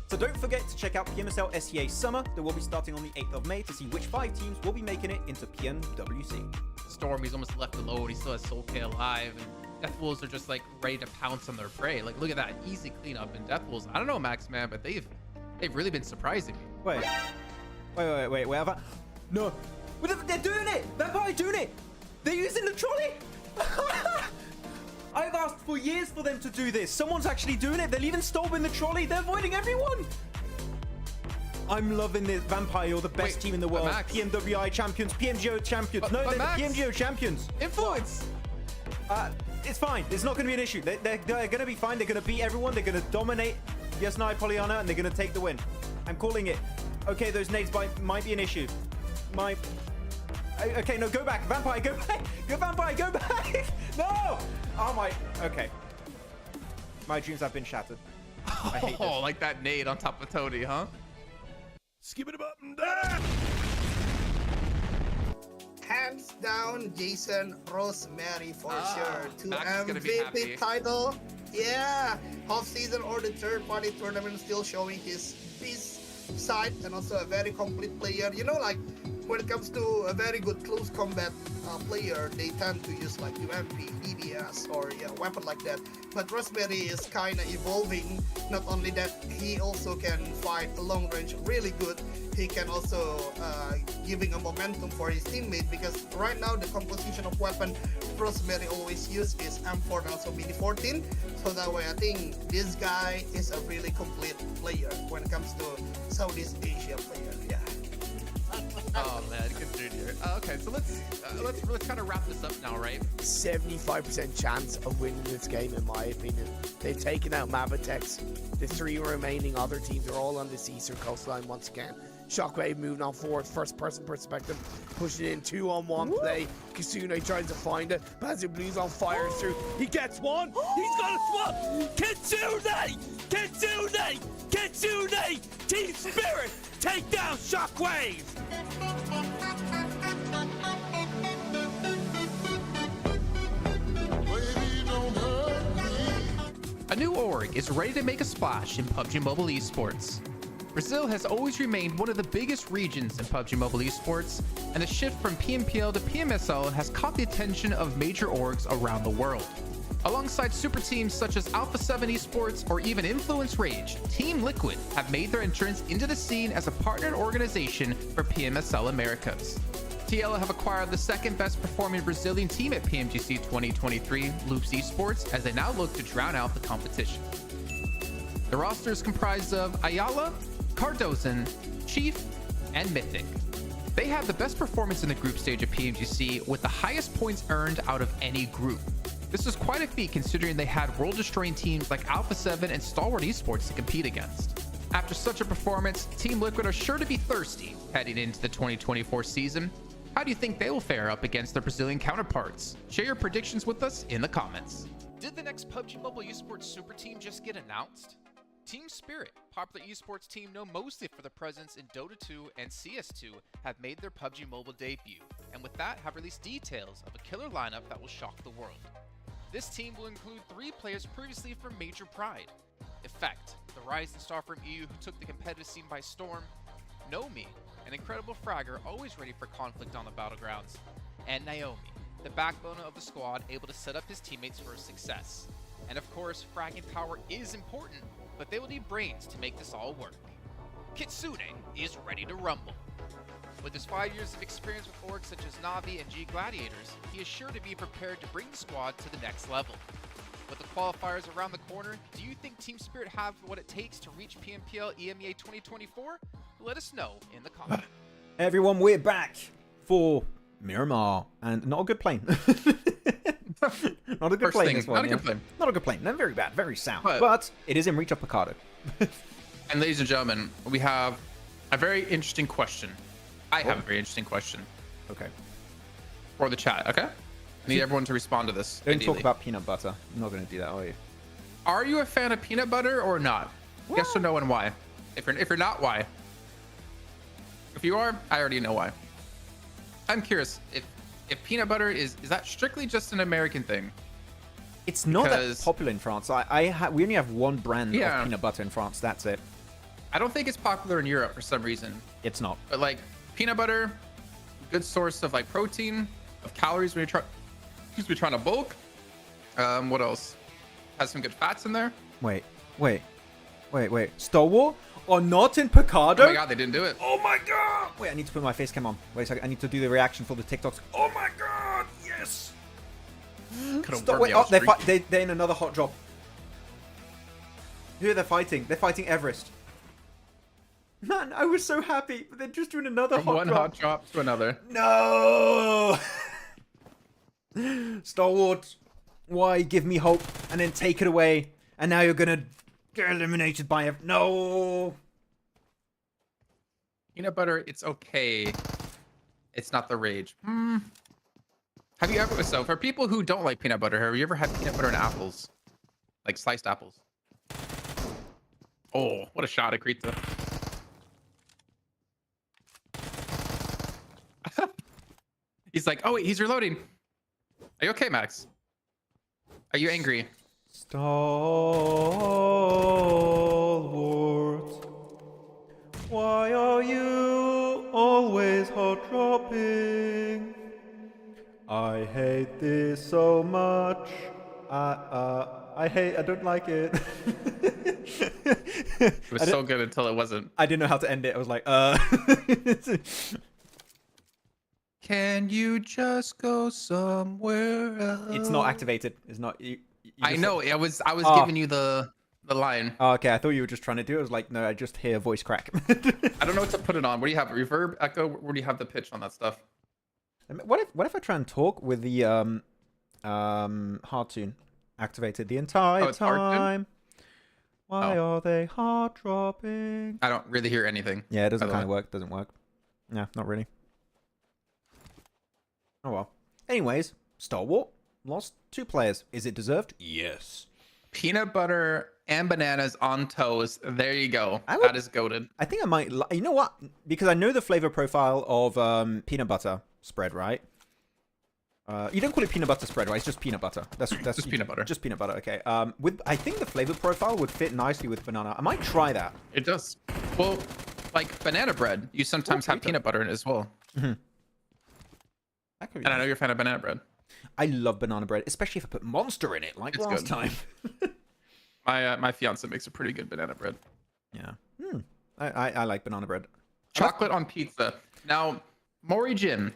So don't forget to check out PMSL SEA Summer that will be starting on the 8th of May to see which 5 teams will be making it into PMWC. Storm, he's almost left alone, he still has Soul K alive, and Death Wolves are just like ready to pounce on their prey. Like, look at that, easy cleanup in Death Wolves. I don't know, Maxman, but they've really been surprising me. Wait. No. They're doing it! They're probably doing it! They're using the trolley! I've asked for years for them to do this. Someone's actually doing it. They're even stopping the trolley. They're avoiding everyone. I'm loving this. Vampire, you're the best team in the world. PMWI champions, PMGO champions. No, they're the PMGO champions. Influence! It's fine. It's not going to be an issue. They're going to be fine. They're going to beat everyone. They're going to dominate Yasnai Pollyanna, and they're going to take the win. I'm calling it. Okay, those nades might be an issue. Okay, no, go back. Vampire, go back. Go, Vampire, go back. No. Oh, my. Okay. My dreams have been shattered. I hate this. Like that nade on top of Tony, huh? Skip it up and down. Hands down, Jason Rosemary for sure. To MVP title. Yeah. Off-season or the third-party tournament still showing his beast side and also a very complete player. You know, like, when it comes to a very good close combat player, they tend to use like UMP, DBS, or a weapon like that. But Rosemary is kind of evolving. Not only that, he also can fight long range really good. He can also giving a momentum for his teammate, because right now the composition of weapon Rosemary always use is M4 and also Mini 14. So that way I think this guy is a really complete player when it comes to Southeast Asia player. Yeah. Oh man, good dude here. Okay, so let's kind of wrap this up now, right? 75% chance of winning this game, in my opinion. They've taken out Mabatex. The 3 remaining other teams are all on the Caesar coastline once again. Shockwave moving on forward, first person perspective, pushing in 2-on-1 play. Kisune tries to find it. Bazu Blues on fire through. He gets one. He's got a swap. Kitsune! Kitsune! Kitsune! Team Spirit, take down Shockwave! A new org is ready to make a splash in PUBG Mobile Esports. Brazil has always remained one of the biggest regions in PUBG Mobile Esports, and the shift from PMPL to PMSL has caught the attention of major orgs around the world. Alongside super teams such as ASagi8 Esports or even Influence Rage, Team Liquid have made their entrance into the scene as a partnered organization for PMSL Americas. TL have acquired the second best performing Brazilian team at PMGC 2023, Loops Esports, as they now look to drown out the competition. The roster is comprised of Ayala, Cardozan, Chief, and Mythic. They have the best performance in the group stage of PMGC with the highest points earned out of any group. This was quite a feat considering they had world-destroying teams like Alpha7 and Stalwart Esports to compete against. After such a performance, Team Liquid are sure to be thirsty heading into the 2024 season. How do you think they will fare up against their Brazilian counterparts? Share your predictions with us in the comments. Did the next PUBG Mobile Esports super team just get announced? Team Spirit, popular esports team known mostly for their presence in Dota 2 and CS2, have made their PUBG Mobile debut, and with that have released details of a killer lineup that will shock the world. This team will include 3 players previously from Major Pride: Effect, the rising star from EU who took the competitive scene by storm; Nomi, an incredible fragger always ready for conflict on the battlegrounds; and Naomi, the backbone of the squad able to set up his teammates for success. And of course, fragging power is important, but they will need brains to make this all work. Kitsune is ready to rumble. With his 5 years of experience with orgs such as Navi and G Gladiators, he is sure to be prepared to bring the squad to the next level. With the qualifiers around the corner, do you think Team Spirit have what it takes to reach PMPL EMEA 2024? Let us know in the comments. Hey everyone, we're back for Miramar, and not a good plane. Not a good plane this one. Not a good plane. Not a good plane. No, very bad, very sound. But- But it is in reach of Picardo. And ladies and gentlemen, we have a very interesting question. I have a very interesting question Okay. for the chat, okay? I need everyone to respond to this. Don't ideally. talk about peanut butter. I'm not going to do that, are you? Are you a fan of peanut butter or not? Yes or no, and why? If you're not, why? If you are, I already know why. I'm curious if peanut butter is that strictly just an American thing? It's not that Because- popular in France. We only have one brand Yeah. of peanut butter in France. That's it. I don't think it's popular in Europe for some reason. It's not. But like peanut butter, good source of like protein, of calories when you're trying to bulk. What else? Has some good fats in there. Wait. Stalwart or not in Picardo? Oh my god, they didn't do it. Oh my god! Wait, I need to put my face cam on. Wait a second. I need to do the reaction for the TikToks. Oh my god! Yes! Stop, wait, oh, they're in another hot drop. Who are they fighting? They're fighting Everest. Man, I was so happy, but they're just doing another From hot one drop. hot drop to another. No! Stalwart, why give me hope and then take it away? And now you're gonna get eliminated by a... No! Peanut butter, it's okay. It's not the rage. Have you ever, so for people who don't like peanut butter, have you ever had peanut butter and apples? Like sliced apples? Oh, what a shot at Krita. He's like, oh wait, he's reloading. Are you okay, Max? Are you angry? Stalwart, why are you always hot dropping? I hate this so much. I don't like it. It was so good until it wasn't. I didn't know how to end it. I was like, Can you just go somewhere else? It's not activated. It's not. You I just- know. I was Oh. giving you the line. Oh, okay, I thought you were just trying to do it. I was like, no, I just hear voice crack. I don't know what to put it on. What do you have? Reverb, echo? Where do you have the pitch on that stuff? What if I try and talk with the hard tune activated the entire Oh, it's hard tune? time? Why are they heart dropping? I don't really hear anything. Yeah, it doesn't by the kind of way. work. Doesn't work. Yeah, not really. Oh well. Anyways, Stalwart lost 2 players. Is it deserved? Yes. Peanut butter and bananas on toast. There you go. I would- That is goated. I think I might. You know what? Because I know the flavor profile of peanut butter spread, right? You don't call it peanut butter spread, right? It's just peanut butter. That's Just peanut butter. Just peanut butter. Okay. I think the flavor profile would fit nicely with banana. I might try that. It does. Well, like banana bread, you sometimes have peanut butter in it as well. That could be And I know you're a fan of banana bread. I love banana bread, especially if I put Monster in it, like It's last good. time. My fiance makes a pretty good banana bread. Yeah. I like banana bread. Chocolate on pizza. Now, Maury Jim,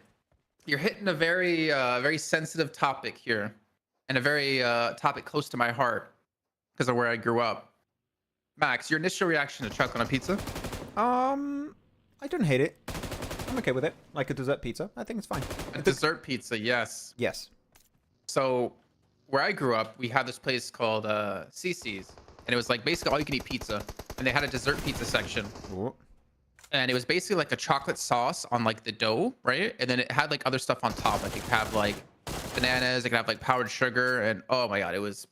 you're hitting a very very sensitive topic here, and a very topic close to my heart because of where I grew up. Max, your initial reaction to chocolate on pizza? I don't hate it. I'm okay with it. Like a dessert pizza. I think it's fine. A dessert pizza, yes. Yes. So, where I grew up, we had this place called CC's, and it was like basically all you can eat pizza, and they had a dessert pizza section. Ooh. And it was basically like a chocolate sauce on like the dough, right? And then it had like other stuff on top. Like it could have like bananas, it could have like powdered sugar, and oh my god, it was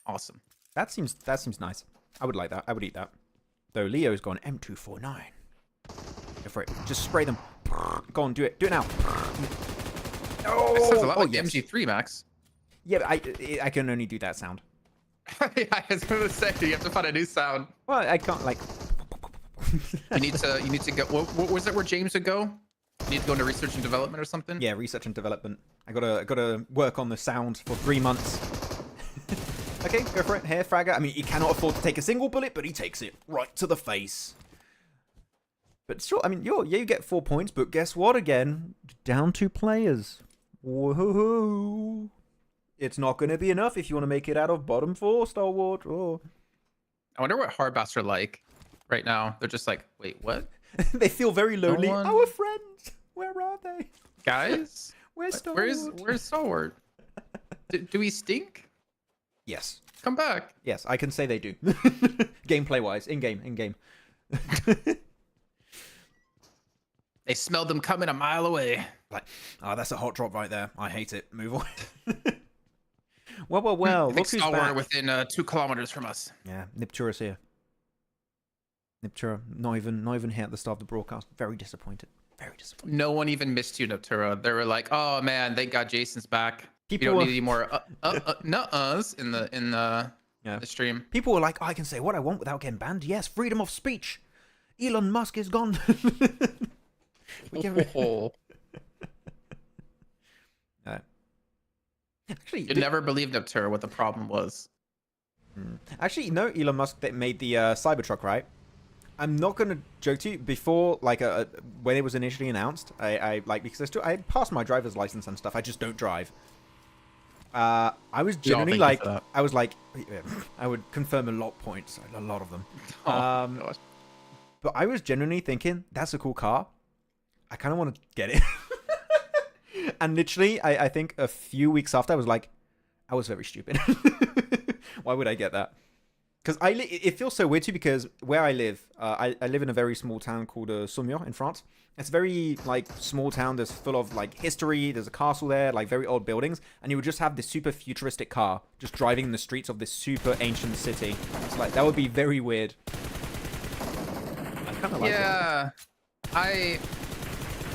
awesome. That seems nice. I would like that. I would eat that. Though Leo's gone M249. Go for it. Just spray them. Go on, do it. Do it now. It sounds a lot like yes. the MG3, Max. Yeah, but I can only do that sound. I was gonna say you have to find a new sound. Well, I can't like. You need to go. What was it where James would go? You need to go into research and development or something. Yeah, research and development. I gotta work on the sound for 3 months. Okay, go for it. Hair Fragger. I mean, he cannot afford to take a single bullet, but he takes it right to the face. But sure, I mean, you get 4 points, but guess what? Again, down 2 players. Woohoo! It's not going to be enough if you want to make it out of bottom 4, Stalwart. Oh. I wonder what Hardbass are like right now. They're just like, wait, what? They feel very lonely. one- Our friends, where are they? Guys, Where's Stalwart? where's Stalwart? Do we stink? Yes. Come back. Yes, I can say they do. Gameplay-wise, in-game. They smelled them coming a mile away. Like, oh, that's a hot drop right there. I hate it. Move away. Well. Big Look who's Stalwart back. within 2 kilometers from us. Yeah, Niptura's here. Niptura, not even here at the start of the broadcast. Very disappointed. Very disappointed. No one even missed you, Noctura. They were like, "Oh man, thank God Jason's back. People you don't were- need any more nuh-uhs in the stream." People were like, oh, I can say what I want without getting banned. Yes, freedom of speech. Elon Musk is gone. Oh. Actually, You never believed Noctura what the problem was. Actually, no, Elon Musk that made the Cybertruck, right? I'm not gonna joke to you. Before, like, when it was initially announced, I because I passed my driver's license and stuff. I just don't drive. I was genuinely like, I was like, I would confirm a lot points, a lot of them. Gosh. But I was genuinely thinking, that's a cool car. I kind of want to get it. And literally, I think a few weeks after, I was like, I was very stupid. Why would I get that? Because it feels so weird too, because where I live, I live in a very small town called Saumur in France. It's a very, like, small town that's full of, like, history. There's a castle there, like, very old buildings. And you would just have this super futuristic car just driving in the streets of this super ancient city. It's like, that would be very weird. I kind of like it.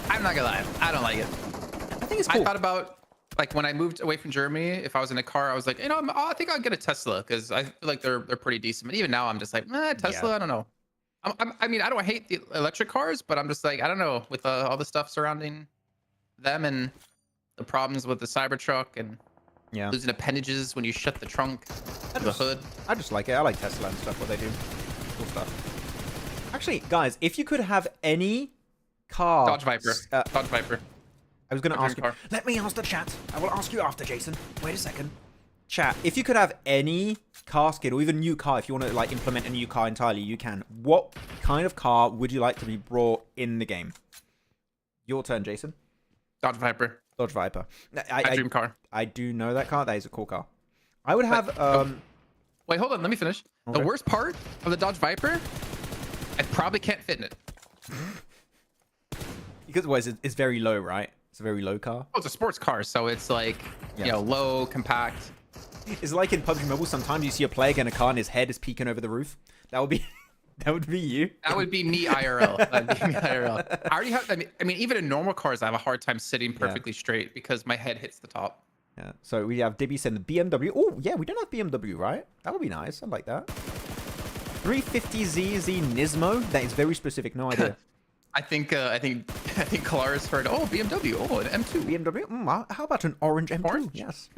I'm not gonna lie. I don't like it. I think it's cool. I thought about, like, when I moved away from Germany, if I was in a car, I was like, I think I'll get a Tesla because I feel like they're pretty decent. But even now, I'm just like, Tesla, I don't know. I mean, I don't hate the electric cars, but I'm just like, I don't know, with all the stuff surrounding them and the problems with the Cybertruck and losing appendages when you shut the trunk, the hood. I just like it. I like Tesla and stuff, what they do. Cool stuff. Actually, guys, if you could have any car... Dodge Viper. Dodge Viper. I was going to ask you. Let me ask the chat. I will ask you after, Jason. Wait a second. Chat, if you could have any car skin or even new car, if you want to like implement a new car entirely, you can. What kind of car would you like to be brought in the game? Your turn, Jason. Dodge Viper. Dodge Viper. My dream car. I do know that car. That is a cool car. I would have Wait, hold on. Let me finish. Okay. The worst part of the Dodge Viper, I probably can't fit in it. Because what is it? It's very low, right? It's a very low car. Oh, it's a sports car, so it's like, Yeah. you know, low, compact. It's like in PUBG Mobile. Sometimes you see a player get in a car and his head is peeking over the roof. That would be, that would be you. That would be me IRL. That'd be me IRL. I already have. I mean, even in normal cars, I have a hard time sitting perfectly straight because my head hits the top. Yeah. So we have Dibby saying the BMW. Oh yeah, we don't have BMW, right? That would be nice. I like that. 350ZZ Nismo. That is very specific. No idea. I think Kalaris heard. Oh, BMW. Oh, an M2. BMW. How about an orange M2? Orange? Yes.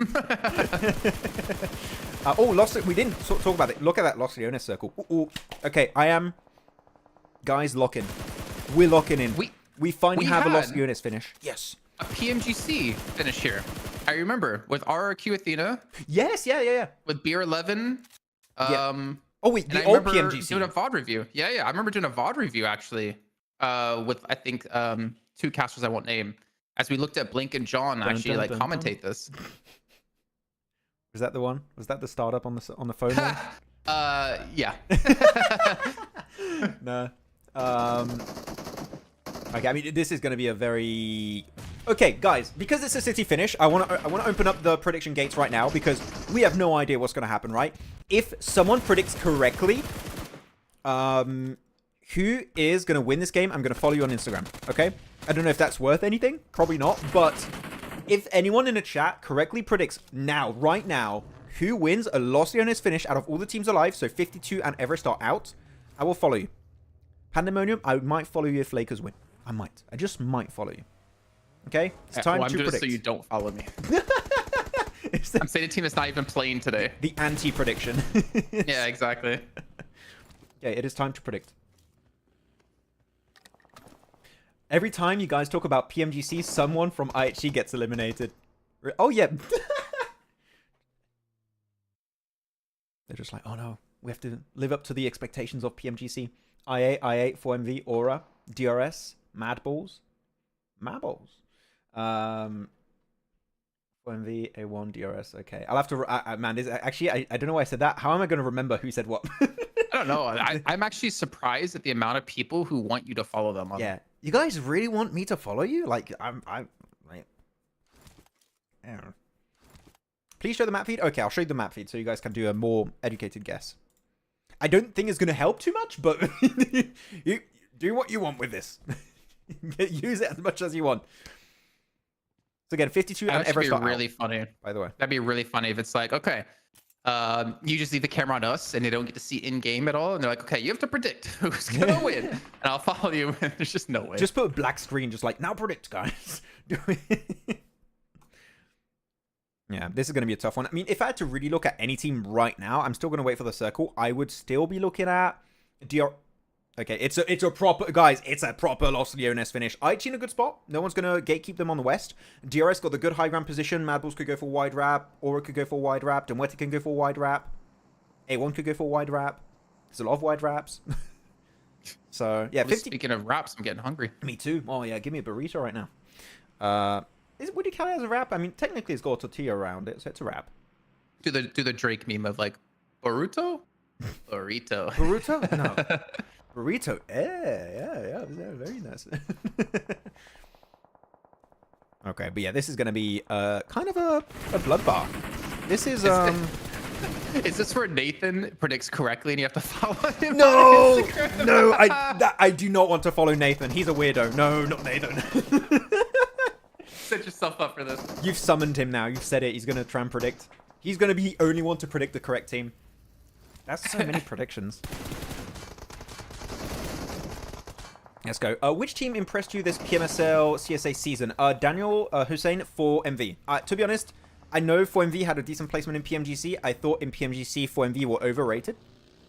Oh, Los. We didn't talk about it. Look at that Los Leones circle. Ooh. Okay, I am. Guys, lock in. We're locking in. We finally have a Los Leones finish. Yes. A PMGC finish here. I remember with RRQ Athena. Yes. Yeah. With Beer 11. Yeah. Oh wait, and the I old remember PMGC. doing a VOD review. Yeah. I remember doing a VOD review actually. With I think 2 casters I won't name. As we looked at Blink and John actually like commentate this. Was that the one? Was that the startup on the phone? One? Yeah. No. Okay, I mean this is going to be a very okay, guys. Because it's a city finish, I want to open up the prediction gates right now because we have no idea what's going to happen, right? If someone predicts correctly, who is going to win this game, I'm going to follow you on Instagram, okay? I don't know if that's worth anything. Probably not. But if anyone in the chat correctly predicts now, right now, who wins a Los Leones finish out of all the teams alive, so 52 and Everest are out, I will follow you. Pandemonium, I might follow you if Lakers win. I might. I just might follow you. Okay? It's time to predict. So you don't follow me. I'm saying a team that's not even playing today. The anti-prediction. Yeah, exactly. Okay, it is time to predict. Every time you guys talk about PMGC, someone from IHG gets eliminated. Oh, yeah. They're just like, oh no, we have to live up to the expectations of PMGC. IA, I8, 4MV, Aura, DRS, MadBulls. MadBulls. 4MV, A1, DRS. Okay. I'll have to... man, actually, I don't know why I said that. How am I going to remember who said what? I don't know. I'm actually surprised at the amount of people who want you to follow them. Yeah. You guys really want me to follow you? Like, I don't know. Please show the map feed. Okay, I'll show you the map feed so you guys can do a more educated guess. I don't think it's going to help too much, but you do what you want with this. Use it as much as you want. So again, 52 and Everest. That'd be really funny. By the way, that'd be really funny if it's like, okay, you just leave the camera on us and they don't get to see in game at all, and they're like, okay, you have to predict who's gonna win, and I'll follow you. There's just no way. Just put a black screen, just like now predict, guys. Yeah, this is going to be a tough one. I mean, if I had to really look at any team right now, I'm still going to wait for the circle. I would still be looking at DR. Okay, it's a proper, guys, it's a proper Los Leones finish. IHG in a good spot. No one's going to gatekeep them on the west. DRS got the good high ground position. MadBulls could go for wide wrap. Aura could go for wide wrap. Muerte can go for wide wrap. A1 could go for wide wrap. There's a lot of wide wraps. So, yeah. 50... Speaking of wraps, I'm getting hungry. Me too. Oh, yeah, give me a burrito right now. Would you count it as a wrap? I mean, technically it's got a tortilla around it, so it's a wrap. Do the Drake meme of like, burrito? Burrito. Burrito? No. Burrito. Yeah, very nice. Okay, but yeah, this is going to be kind of a bloodbath. This is... Is this where Nathan predicts correctly and you have to follow him? No! No, I do not want to follow Nathan. He's a weirdo. No, not Nathan. Set yourself up for this. You've summoned him now. You've said it. He's going to try and predict. He's going to be the only one to predict the correct team. That's so many predictions. Let's go. Which team impressed you this PMSL CSA season? Daniel Hussein for MV. To be honest, I know 4MV had a decent placement in PMGC. I thought in PMGC 4MV were overrated.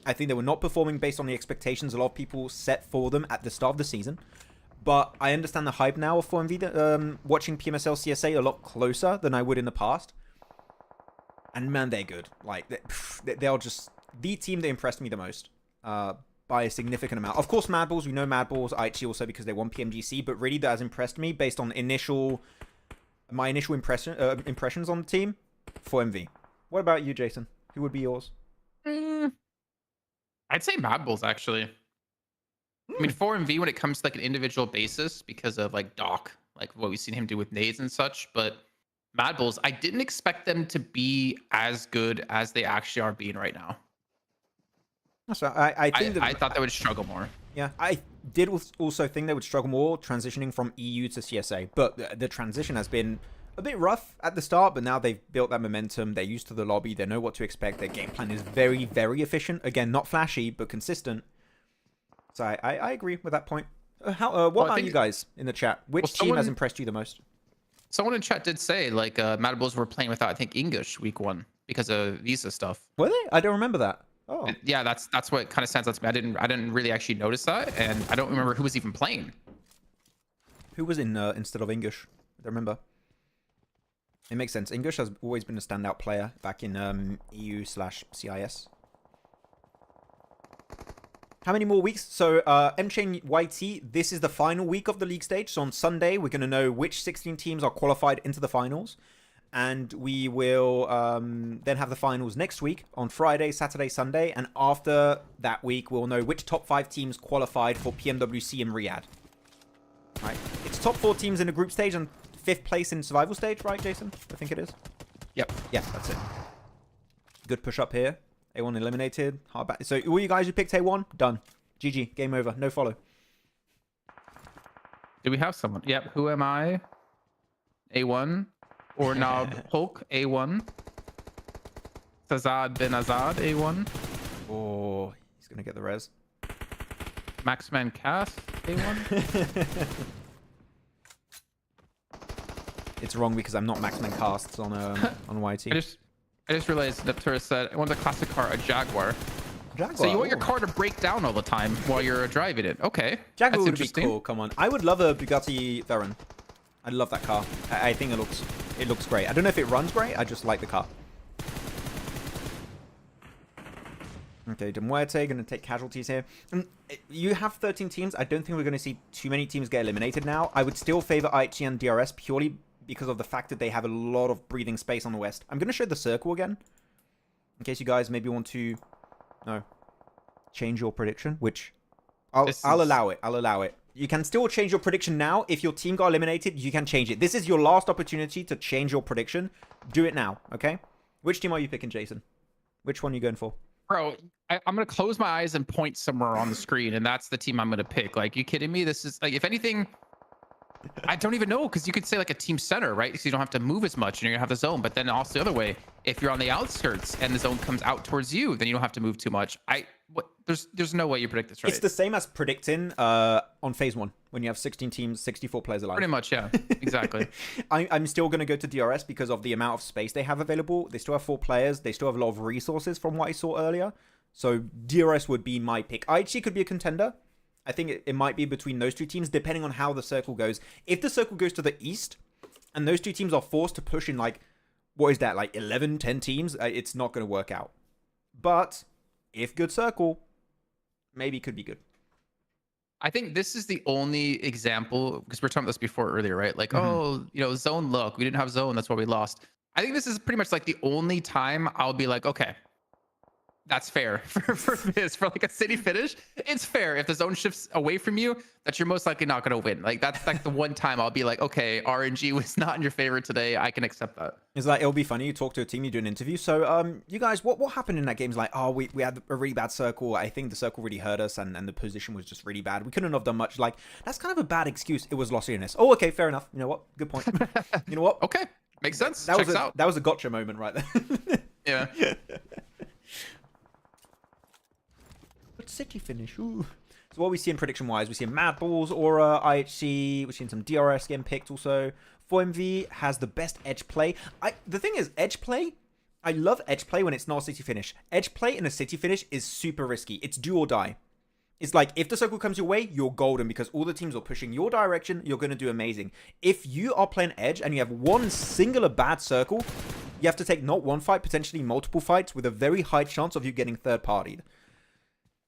I think they were not performing based on the expectations a lot of people set for them at the start of the season. But I understand the hype now of 4MV, watching PMSL CSA a lot closer than I would in the past. And man, they're good. Like, they're just the team that impressed me the most by a significant amount. Of course, MadBulls, we know MadBulls, IHG also because they won PMGC, but really that has impressed me based on my initial impressions on the team, 4MV. What about you, Jason? Who would be yours? I'd say MadBulls actually. I mean, 4MV when it comes to like an individual basis because of like Doc, like what we've seen him do with nades and such. But MadBulls, I didn't expect them to be as good as they actually are being right now. So I think I thought they would struggle more. Yeah, I did also think they would struggle more transitioning from EU to CSA, but the transition has been a bit rough at the start, but now they've built that momentum. They're used to the lobby. They know what to expect. Their game plan is very, very efficient. Again, not flashy, but consistent. So I agree with that point. What about you guys in the chat? Which team has impressed you the most? Someone in chat did say like MadBulls were playing without, I think, English week 1 because of visa stuff. Were they? I don't remember that. Oh. Yeah, that's what kind of stands out to me. I didn't really actually notice that, and I don't remember who was even playing. Who was in instead of English? I don't remember. It makes sense. English has always been a standout player back in EU/CIS. How many more weeks? So, M-Chain YT, this is the final week of the league stage. So on Sunday, we're going to know which 16 teams are qualified into the finals. And we will then have the finals next week on Friday, Saturday, Sunday. And after that week, we'll know which top 5 teams qualified for PMWC in Riyadh. Right. It's top 4 teams in the group stage and 5th place in survival stage, right, Jason? I think it is. Yep. Yeah, that's it. Good push up here. A1 eliminated. Hardbass. So all you guys who picked A1, done. GG. Game over. No follow. Do we have someone? Yep. Who am I? A1. Or Nab Hulk, A1. Sazad bin Azad, A1. Oh, he's going to get the res. Maxman Cast, A1. It's wrong because I'm not Maxman Casts on YT. I just realized that Turris said, I want a classic car, a Jaguar. Jaguar. So you want your car to break down all the time while you're driving it. Okay. Jaguar would be cool. Come on. I would love a Bugatti Veyron. I love that car. I think it looks great. I don't know if it runs great. I just like the car. Okay, Muerte going to take casualties here. And you have 13 teams. I don't think we're going to see too many teams get eliminated now. I would still favor IHG and DRS purely because of the fact that they have a lot of breathing space on the west. I'm going to show the circle again. In case you guys maybe want to change your prediction, which I'll allow it. I'll allow it. You can still change your prediction now. If your team got eliminated, you can change it. This is your last opportunity to change your prediction. Do it now, okay? Which team are you picking, Jason? Which one are you going for? Bro, I'm going to close my eyes and point somewhere on the screen, and that's the team I'm going to pick. Like, you kidding me? This is, like, if anything, I don't even know, because you could say, like, a team center, right? So you don't have to move as much, and you're going to have the zone. But then also the other way, if you're on the outskirts and the zone comes out towards you, then you don't have to move too much. There's no way you predict this right. It's the same as predicting on phase 1 when you have 16 teams, 64 players alive. Pretty much, yeah. Exactly. I'm still going to go to DRS because of the amount of space they have available. They still have 4 players. They still have a lot of resources from what I saw earlier. So DRS would be my pick. IHG could be a contender. I think it might be between those 2 teams, depending on how the circle goes. If the circle goes to the east, and those 2 teams are forced to push in, like, what is that, like 11, 10 teams, it's not going to work out. But if good circle, maybe could be good. I think this is the only example, because we were talking about this before earlier, right? Like, oh, you know, zone look, we didn't have zone, that's why we lost. I think this is pretty much like the only time I'll be like, okay, that's fair for this, for like a city finish. It's fair if the zone shifts away from you, that you're most likely not going to win. Like, that's like the one time I'll be like, okay, RNG was not in your favor today. I can accept that. It's like, it'll be funny. You talk to a team, you do an interview. So, you guys, what happened in that game? It's like, oh, we had a really bad circle. I think the circle really hurt us, and the position was just really bad. We couldn't have done much. Like, that's kind of a bad excuse. It was Los Angeles. Oh, okay, fair enough. You know what? Good point. You know what? Okay, makes sense. That Checks was a gotcha moment right there. Yeah. But city finish. Ooh. So what we see in prediction-wise, we see MadBulls, Aura, IHC. We're seeing some DRS getting picked also. 4MV has the best edge play. The thing is, edge play, I love edge play when it's not a city finish. Edge play in a city finish is super risky. It's do or die. It's like, if the circle comes your way, you're golden because all the teams are pushing your direction. You're going to do amazing. If you are playing edge and you have one singular bad circle, you have to take not one fight, potentially multiple fights with a very high chance of you getting third-partied.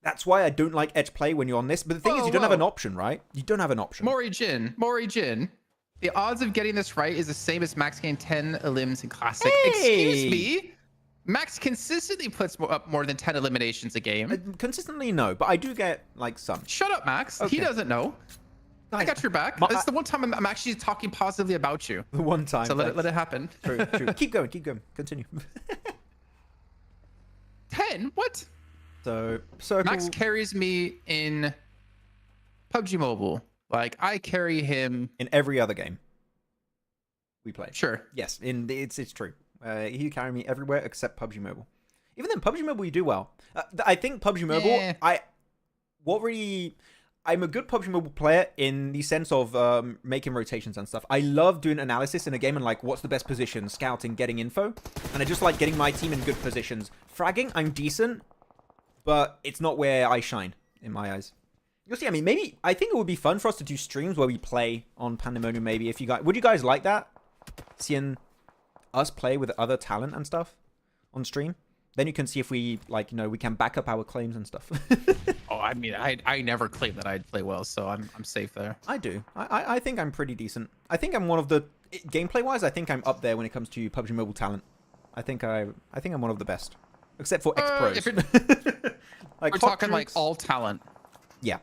That's why I don't like edge play when you're on this. But the thing is, you don't have an option, right? You don't have an option. Mori Jin. The odds of getting this right is the same as Max getting 10 elims in Classic. Hey! Excuse me? Max consistently puts up more than 10 eliminations a game. Consistently, no, but I do get like some. Shut up, Max. Okay. He doesn't know. I got your back. It's the one time I'm actually talking positively about you. The one time. So let it happen. True, true. Keep going. Continue. 10? What? So circle. Max carries me in PUBG Mobile. Like, I carry him in every other game we play. Sure. Yes, it's true. You carry me everywhere except PUBG Mobile. Even then, PUBG Mobile you do well. I think PUBG Mobile. I'm a good PUBG Mobile player in the sense of making rotations and stuff. I love doing analysis in a game and like what's the best position, scouting, getting info, and I just like getting my team in good positions. Fragging, I'm decent, but it's not where I shine in my eyes. You'll see. I mean, maybe I think it would be fun for us to do streams where we play on Pandemonium. Maybe if you guys would you guys like that? Seeing us play with other talent and stuff on stream, then you can see if we like we can back up our claims and stuff. Oh, I mean, I never claimed that I'd play well, so I'm safe there. I do. I think I'm pretty decent. I think I'm one of the gameplay wise. I think I'm up there when it comes to PUBG Mobile talent. I think I'm one of the best, except for ex pros. Like we're talking like all talent. Yeah.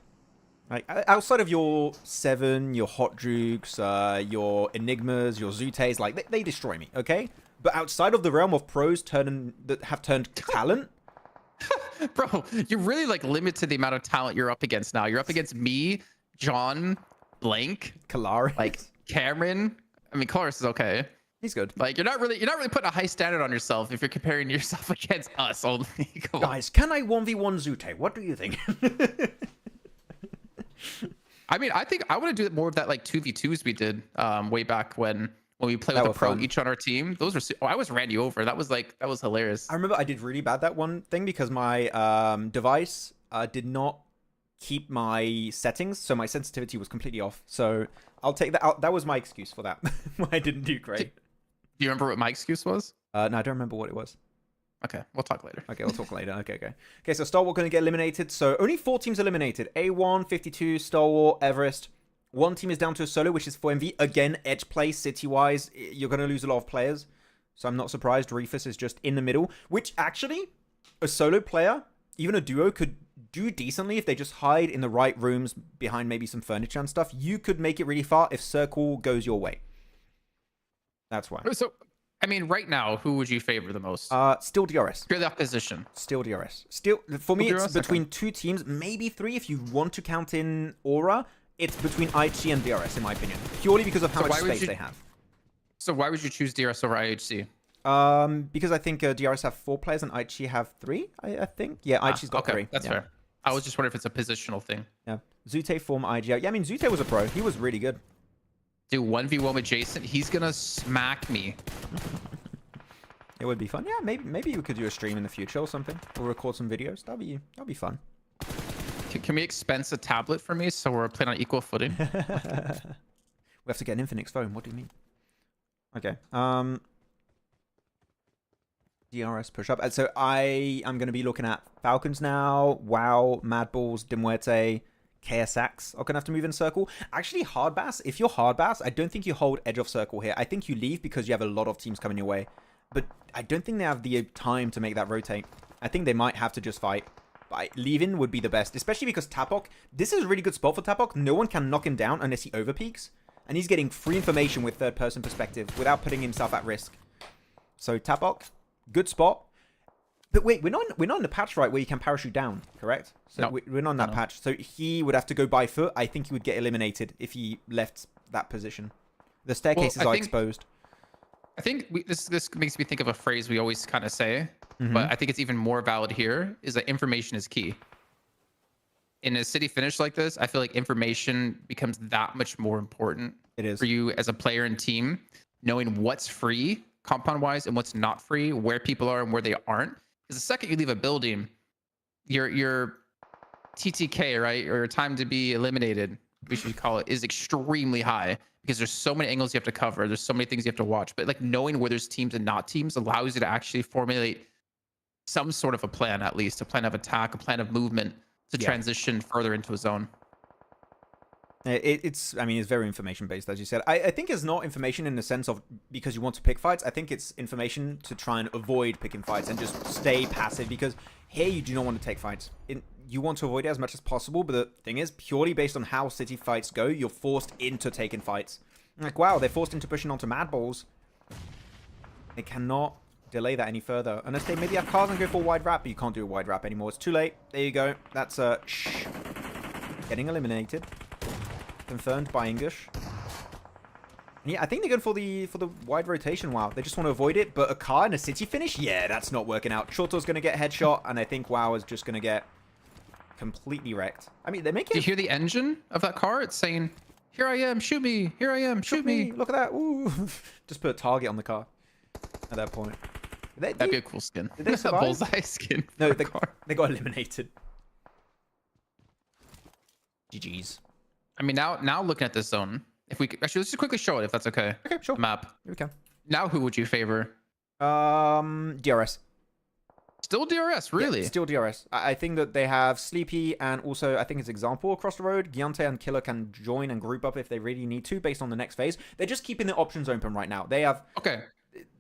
Like, outside of your Seven, your Hot Jukes, your Enigmas, your Zutes, like they destroy me, okay? But outside of the realm of pros that have turned talent, bro, you're really like limited the amount of talent you're up against now. You're up against me, John, Blank, Kalaris, like Cameron. I mean, Kalaris is okay. He's good. Like you're not really putting a high standard on yourself if you're comparing yourself against us only. Guys, can I 1v1 Zute? What do you think? I mean, I think I want to do more of that like 2v2s we did way back when we played with a pro each on our team. Those were I was ran you over. That was hilarious. I remember I did really bad that one thing because my device did not keep my settings, so my sensitivity was completely off. So I'll take that out. That was my excuse for that. I didn't do great. Do you remember what my excuse was? No, I don't remember what it was. Okay, we'll talk later. Okay, we'll talk later. Okay, so Star Wars going to get eliminated. So only 4 teams eliminated. A1, 52, Star Wars, Everest. One team is down to a solo, which is 4MV. Again, edge play, city-wise, you're going to lose a lot of players. So I'm not surprised. Reefus is just in the middle, which actually, a solo player, even a duo, could do decently if they just hide in the right rooms behind maybe some furniture and stuff. You could make it really far if Circle goes your way. That's why. So, I mean, right now, who would you favor the most? Still DRS. You're the opposition. Still DRS. Still, for me, it's between 2 teams, maybe 3 if you want to count in Aura. It's between IHC and DRS, in my opinion, purely because of how much space they have. So why would you choose DRS over IHC? Because I think DRS have 4 players and IHC have 3. I think. Yeah, IHC's got 3. That's fair. I was just wondering if it's a positional thing. Yeah. Zute form IG. Yeah, I mean Zute was a pro. He was really good. Dude, 1v1 with Jason, he's gonna smack me. It would be fun. Yeah, maybe we could do a stream in the future or something. Or record some videos. That'd be fun. Can we expense a tablet for me so we're playing on equal footing? We have to get an Infinix phone. What do you mean? Okay. DRS push up. So I am going to be looking at Falcons now. WAOW, MadBulls, Muerte, KSX are going to have to move in circle. Actually, Hardbass, if you're Hardbass, I don't think you hold edge of circle here. I think you leave because you have a lot of teams coming your way. But I don't think they have the time to make that rotate. I think they might have to just fight. But leaving would be the best, especially because Tapok, this is a really good spot for Tapok. No one can knock him down unless he overpeaks. And he's getting free information with third-person perspective without putting himself at risk. So Tapok, good spot. But wait, we're not in the patch, right, where you can parachute down, correct? So no. We're not in that patch. So he would have to go by foot. I think he would get eliminated if he left that position. The staircases are exposed. I think this makes me think of a phrase we always kind of say, but I think it's even more valid here, is that information is key. In a city finish like this, I feel like information becomes that much more important. It is. For you as a player and team, knowing what's free compound-wise and what's not free, where people are and where they aren't. Because the second you leave a building, your TTK, right, or your time to be eliminated, we should call it, is extremely high. Because there's so many angles you have to cover. There's so many things you have to watch. But like knowing where there's teams and not teams allows you to actually formulate some sort of a plan, at least a plan of attack, a plan of movement to transition further into a zone. It's very information based, as you said. I think it's not information in the sense of because you want to pick fights. I think it's information to try and avoid picking fights and just stay passive, because here you do not want to take fights. You want to avoid it as much as possible, but the thing is, purely based on how city fights go, you're forced into taking fights. Like, wow, they're forced into pushing onto MadBulls. They cannot delay that any further. Unless they maybe have cars and go for a wide wrap, but you can't do a wide wrap anymore. It's too late. There you go. That's getting eliminated. Confirmed by English. Yeah, I think they're going for the wide rotation. WAOW. They just want to avoid it, but a car and a city finish? Yeah, that's not working out. Shorto's going to get headshot, and I think WAOW is just going to get completely wrecked. I mean, they make it... Do you hear the engine of that car? It's saying, "Here I am, shoot me. Here I am, shoot me." Look at that. Ooh. Just put a target on the car at that point. That'd be a cool skin. Did they survive? Bullseye skin. No, they got eliminated. GG's. I mean, now looking at this zone, if we could, actually, let's just quickly show it if that's okay. Okay, sure. The map. Here we go. Now, who would you favor? DRS. Still DRS, really? Yeah, still DRS. I think that they have Sleepy, and also I think it's Example across the road. Giante and Killer can join and group up if they really need to based on the next phase. They're just keeping the options open right now. They have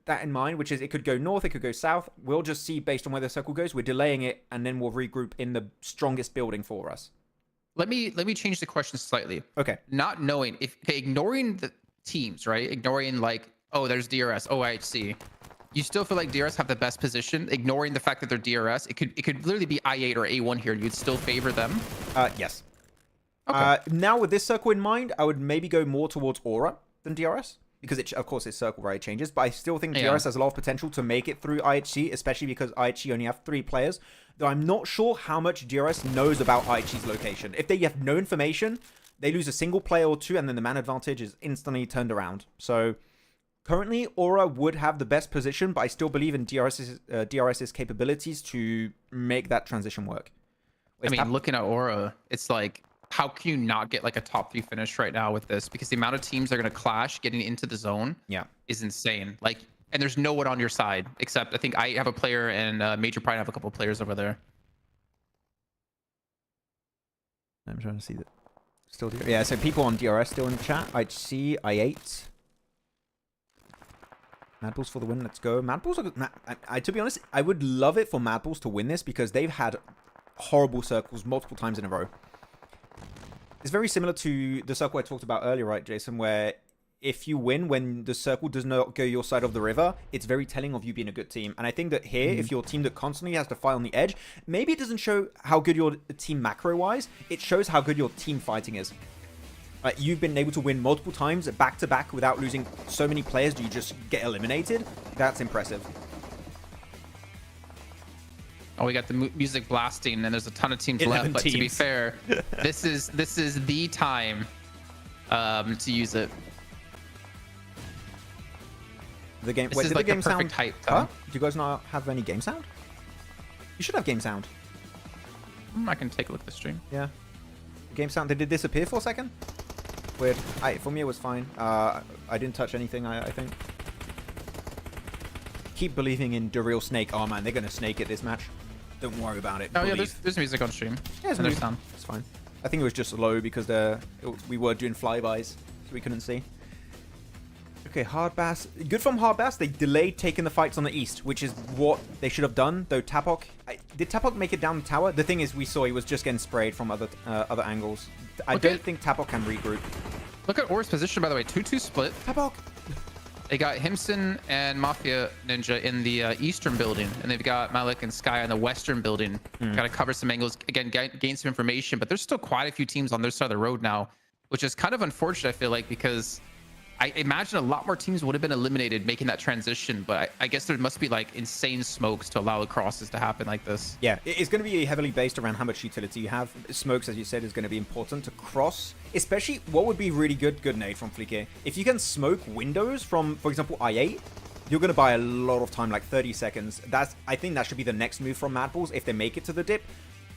that in mind, which is it could go north, it could go south. We'll just see based on where the circle goes. We're delaying it, and then we'll regroup in the strongest building for us. Let me change the question slightly. Okay. Not knowing ignoring the teams, right? Ignoring like, oh, there's DRS, IHC. You still feel like DRS have the best position, ignoring the fact that they're DRS. It could literally be I8 or A1 here. You'd still favor them? Yes. Okay. Now with this circle in mind, I would maybe go more towards Aura than DRS. Because, of course, it's circle right changes. But I still think DRS has a lot of potential to make it through IHC, especially because IHC only have 3 players. Though I'm not sure how much DRS knows about IHC's location. If they have no information, they lose a single player or 2, and then the man advantage is instantly turned around. So, currently, Aura would have the best position, but I still believe in DRS's capabilities to make that transition work. I mean, looking at Aura, it's like, how can you not get like a top 3 finish right now with this? Because the amount of teams that are going to clash getting into the zone is insane. Like, and there's no one on your side except I think I have a player and Major Pride have a couple of players over there. I'm trying to see that. Still DRS. Yeah, so people on DRS still in the chat. IHC, I8. MadBulls for the win. Let's go. MadBulls are... to be honest, I would love it for MadBulls to win this because they've had horrible circles multiple times in a row. It's very similar to the circle I talked about earlier, right, Jason, where if you win when the circle does not go your side of the river, it's very telling of you being a good team. And I think that here, if you're a team that constantly has to fight on the edge, maybe it doesn't show how good your team macro-wise, it shows how good your team fighting is. You've been able to win multiple times back-to-back without losing so many players. Do you just get eliminated? That's impressive. Oh, we got the music blasting, and there's a ton of teams left. But to be fair, this is the time to use it. The game. This Wait, is did like the game the perfect sound? hype Huh? time. Do you guys not have any game sound? You should have game sound. I can take a look at the stream. Yeah. Game sound. Did it disappear for a second? Weird. For me, it was fine. I didn't touch anything. I think. Keep believing in the real snake. Oh man, they're gonna snake it this match. Don't worry about it. Oh yeah, there's music on stream. Yeah, there's sound. It's fine. I think it was just low because we were doing flybys, so we couldn't see. Okay, Hardbass. Good from Hardbass. They delayed taking the fights on the east, which is what they should have done. Though Tapok, did Tapok make it down the tower? The thing is, we saw he was just getting sprayed from other angles. I don't think Tapok can regroup. Look at Aura's position, by the way. 2-2 split. Tapok. They got Himson and Mafia Ninja in the eastern building, and they've got Malik and Sky in the western building. Got to cover some angles, again, gain some information, but there's still quite a few teams on their side of the road now, which is kind of unfortunate, I feel like, because I imagine a lot more teams would have been eliminated making that transition, but I guess there must be like insane smokes to allow the crosses to happen like this. Yeah, it's going to be heavily based around how much utility you have. Smokes, as you said, is going to be important to cross, especially what would be really good nade from Flique. If you can smoke windows from, for example, I8, you're going to buy a lot of time, like 30 seconds. I think that should be the next move from MadBulls if they make it to the dip.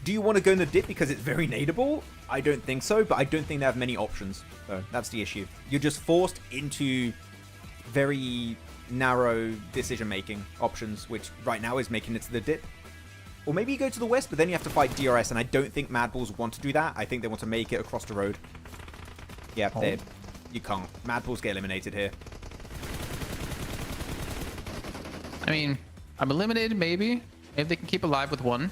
Do you want to go in the dip because it's very nadeable? I don't think so, but I don't think they have many options. So that's the issue. You're just forced into very narrow decision-making options, which right now is making it to the dip. Or maybe you go to the west, but then you have to fight DRS, and I don't think MadBulls want to do that. I think they want to make it across the road. Yeah, you can't. MadBulls get eliminated here. I mean, I'm eliminated, maybe. Maybe they can keep alive with one.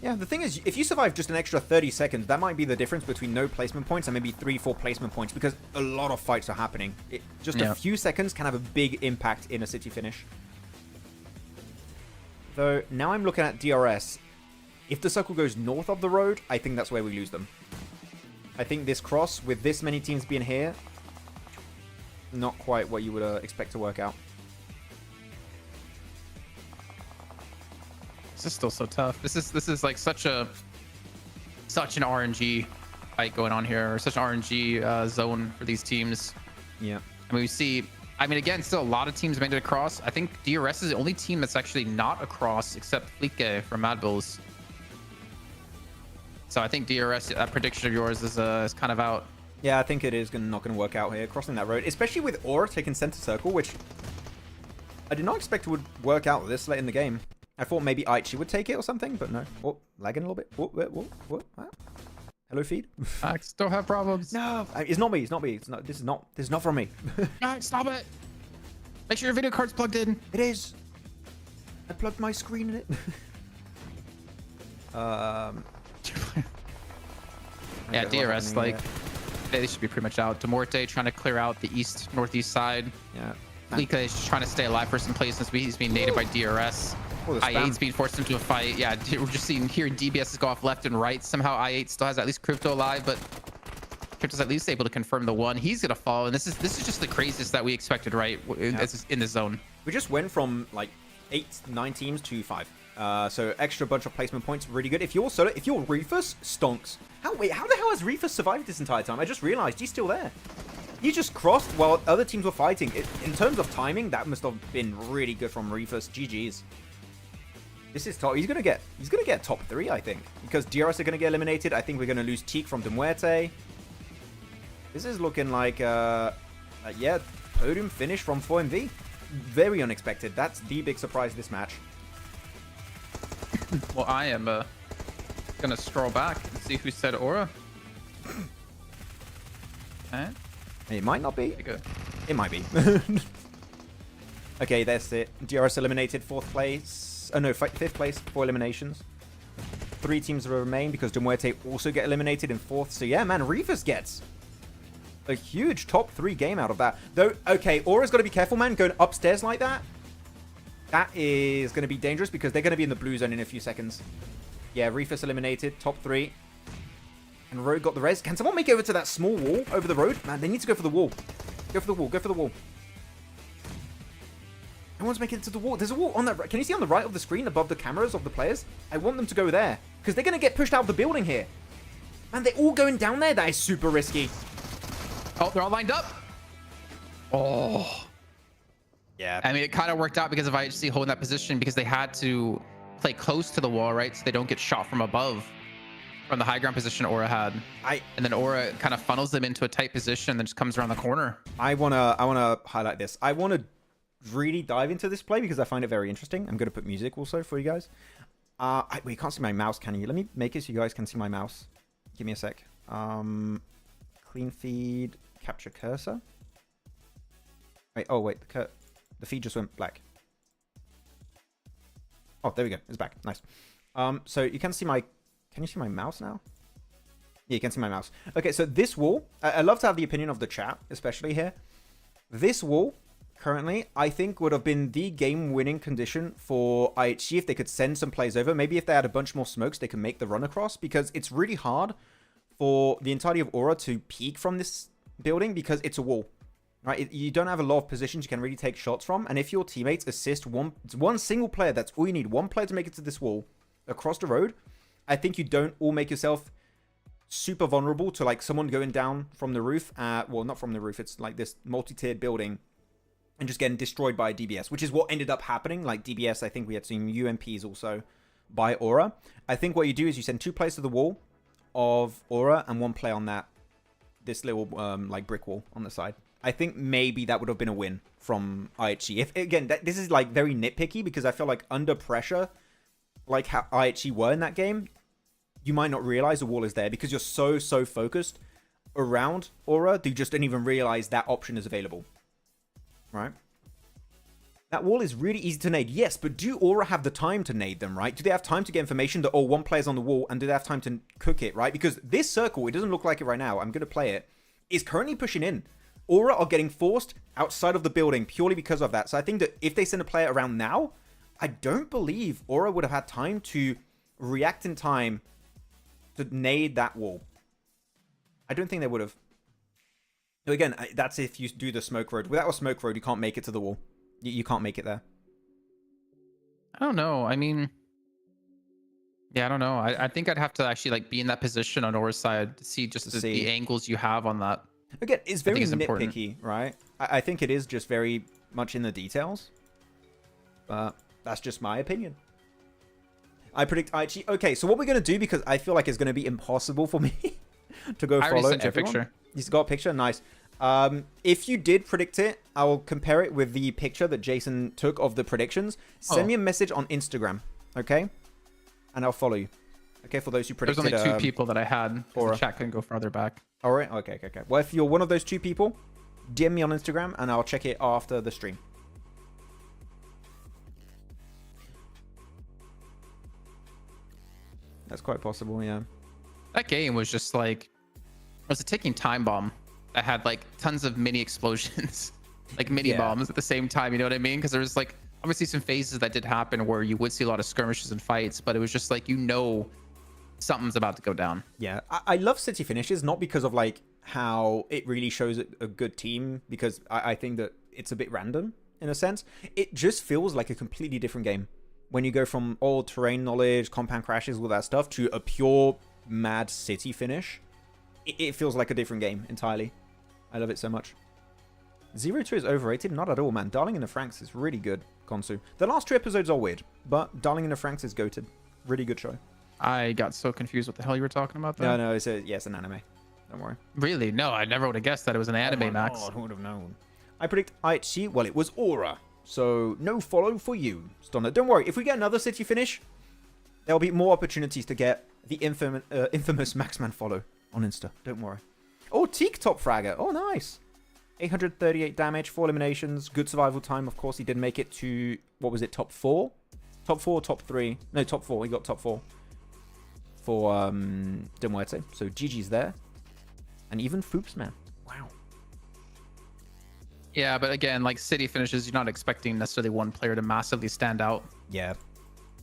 Yeah, the thing is, if you survive just an extra 30 seconds, that might be the difference between no placement points and maybe 3-4 placement points, because a lot of fights are happening. Just a few seconds can have a big impact in a city finish. Though, now I'm looking at DRS. If the circle goes north of the road, I think that's where we lose them. I think this cross, with this many teams being here, not quite what you would expect to work out. This is still so tough. This is like such an RNG fight going on here, or such an RNG zone for these teams. Yeah. I mean, we see. I mean, again, still a lot of teams made it across. I think DRS is the only team that's actually not across, except Flieke from MadBulls. So I think DRS, that prediction of yours is kind of out. Yeah, I think it is not going to work out here, crossing that road, especially with Aura taking center circle, which I did not expect would work out this late in the game. I thought maybe ASagi would take it or something, but no. Oh, lagging a little bit. What? Hello, feed. I still have problems. No, it's not me. It's not me. This is not from me. Stop it. Make sure your video card's plugged in. It is. I plugged my screen in it. Yeah, DRS, like, they should be pretty much out. Muerte trying to clear out the northeast side. Yeah. Flieke is just trying to stay alive for some place since he's being nated by DRS. I8's being forced into a fight. Yeah, we're just seeing here DBSs go off left and right. Somehow I8 still has at least Crypto alive, but Crypto's at least able to confirm the one. He's gonna fall, and this is just the craziest that we expected, right? In this zone. We just went from like 8-9 teams to 5. So extra bunch of placement points, really good. If you're Reefus, stonks. How the hell has Reefus survived this entire time? I just realized he's still there. He just crossed while other teams were fighting. In terms of timing, that must have been really good from Reefus. GG's. This is top. He's gonna get top 3, I think, because DRS are gonna get eliminated. I think we're gonna lose Teak from the Muerte. This is looking like yeah, podium finish from 4MV. Very unexpected. That's the big surprise of this match. Well, I am gonna scroll back and see who said Aura. Okay. It might not be. Good. It might be. Okay, that's it. DRS eliminated 4th place. Oh no, 5th place, 4 eliminations. 3 teams remain because Muerte also get eliminated in 4th. So yeah, man, Reefus gets a huge top 3 game out of that. Though, okay, Aura's got to be careful, man. Going upstairs like that, that is going to be dangerous because they're going to be in the blue zone in a few seconds. Yeah, Reefus eliminated, top 3. And Road got the res. Can someone make it over to that small wall over the road? Man, they need to go for the wall. Go for the wall. Go for the wall. No one's making it to the wall. There's a wall on that. Can you see on the right of the screen above the cameras of the players? I want them to go there because they're going to get pushed out of the building here. Man, they're all going down there. That is super risky. Oh, they're all lined up. Oh. Yeah. I mean, it kind of worked out because of IHC holding that position because they had to play close to the wall, right? So they don't get shot from above. From the high ground position Aura had. And then Aura kind of funnels them into a tight position and then just comes around the corner. I wanna highlight this. I wanna really dive into this play because I find it very interesting. I'm gonna put music also for you guys. Wait, you can't see my mouse, can you? Let me make it so you guys can see my mouse. Give me a sec. Clean feed, capture cursor. Wait, oh wait, the feed just went black. Oh, there we go. It's back. Nice. So you can see my. Can you see my mouse now? Yeah, you can see my mouse. Okay, so this wall, I love to have the opinion of the chat, especially here. This wall, currently, I think would have been the game-winning condition for IHG if they could send some plays over. Maybe if they had a bunch more smokes, they could make the run across, because it's really hard for the entirety of Aura to peek from this building because it's a wall. Right? You don't have a lot of positions you can really take shots from, and if your teammates assist one single player, that's all you need, one player to make it to this wall across the road, I think you don't all make yourself super vulnerable to like someone going down from the roof. Well, not from the roof. It's like this multi-tiered building and just getting destroyed by DBS, which is what ended up happening. Like DBS, I think we had seen UMPs also by Aura. I think what you do is you send 2 players to the wall of Aura and 1 player on this little like brick wall on the side. I think maybe that would have been a win from IHG. If again, this is like very nitpicky because I feel like under pressure, like how IHG were in that game, you might not realize the wall is there because you're so focused around Aura, they just didn't even realize that option is available. Right? That wall is really easy to nade. Yes, but do Aura have the time to nade them, right? Do they have time to get information that, oh, one player's on the wall, and do they have time to cook it, right? Because this circle, it doesn't look like it right now. I'm going to play it. Is currently pushing in. Aura are getting forced outside of the building purely because of that. So I think that if they send a player around now, I don't believe Aura would have had time to react in time to nade that wall. I don't think they would have. Again, that's if you do the smoke road. Without a smoke road, you can't make it to the wall. You can't make it there. I don't know. I mean, yeah, I don't know. I think I'd have to actually like be in that position on Aura's side to see just the angles you have on that. Again, it's very nitpicky, important. right? I think it is just very much in the details. But that's just my opinion. I predict Aichi. Okay, so what we're going to do, because I feel like it's going to be impossible for me to go follow everyone. Picture. You've got a picture? Nice. If you did predict it, I will compare it with the picture that Jason took of the predictions. Send me a message on Instagram, okay? And I'll follow you. Okay, for those who predicted... There's only 2 people that I had. The chat couldn't go farther back. All right, okay. Well, if you're one of those 2 people, DM me on Instagram and I'll check it after the stream. That's quite possible, yeah. That game was just like... It was a ticking time bomb that had like tons of mini explosions. Like mini bombs at the same time, you know what I mean? Because there was like obviously some phases that did happen where you would see a lot of skirmishes and fights, but it was just like, you know, something's about to go down. Yeah, I love city finishes, not because of like how it really shows a good team, because I think that it's a bit random in a sense. It just feels like a completely different game when you go from all terrain knowledge, compound crashes, all that stuff, to a pure mad city finish. It feels like a different game entirely. I love it so much. 0-2 is overrated? Not at all, man. Darling in the Franxx is really good, Konsu. The last 2 episodes are weird, but Darling in the Franxx is goated. Really good show. I got so confused what the hell you were talking about there. No, it's an anime. Don't worry. Really? No, I never would have guessed that it was an anime, Max. I would have known. I predict Aichi. Well, it was Aura. So, no follow for you, Stunner. Don't worry. If we get another city finish, there'll be more opportunities to get the infamous Maxman follow on Insta. Don't worry. Oh, Teak top fragger. Oh, nice. 838 damage, 4 eliminations, good survival time. Of course, he did make it to, what was it, top 4? Top 4, top 3. No, top 4. He got top 4 for Muerte. So GG's there. And even Foops, man. Wow. Yeah, but again, like city finishes, you're not expecting necessarily one player to massively stand out. Yeah.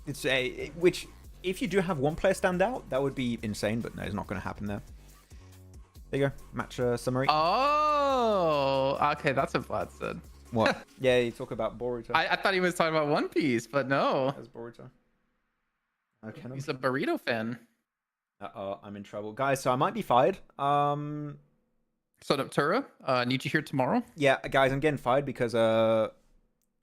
It's which, if you do have one player stand out, that would be insane, but no, it's not going to happen there. There you go. Match summary. Oh, okay. That's what Vlad said. What? Yeah, you talk about Boruto. I thought he was talking about One Piece, but no. That's Boruto. Okay. He's a burrito fan. Uh-oh, I'm in trouble. Guys, so I might be fired. So, Tura, need you here tomorrow? Yeah, guys, I'm getting fired because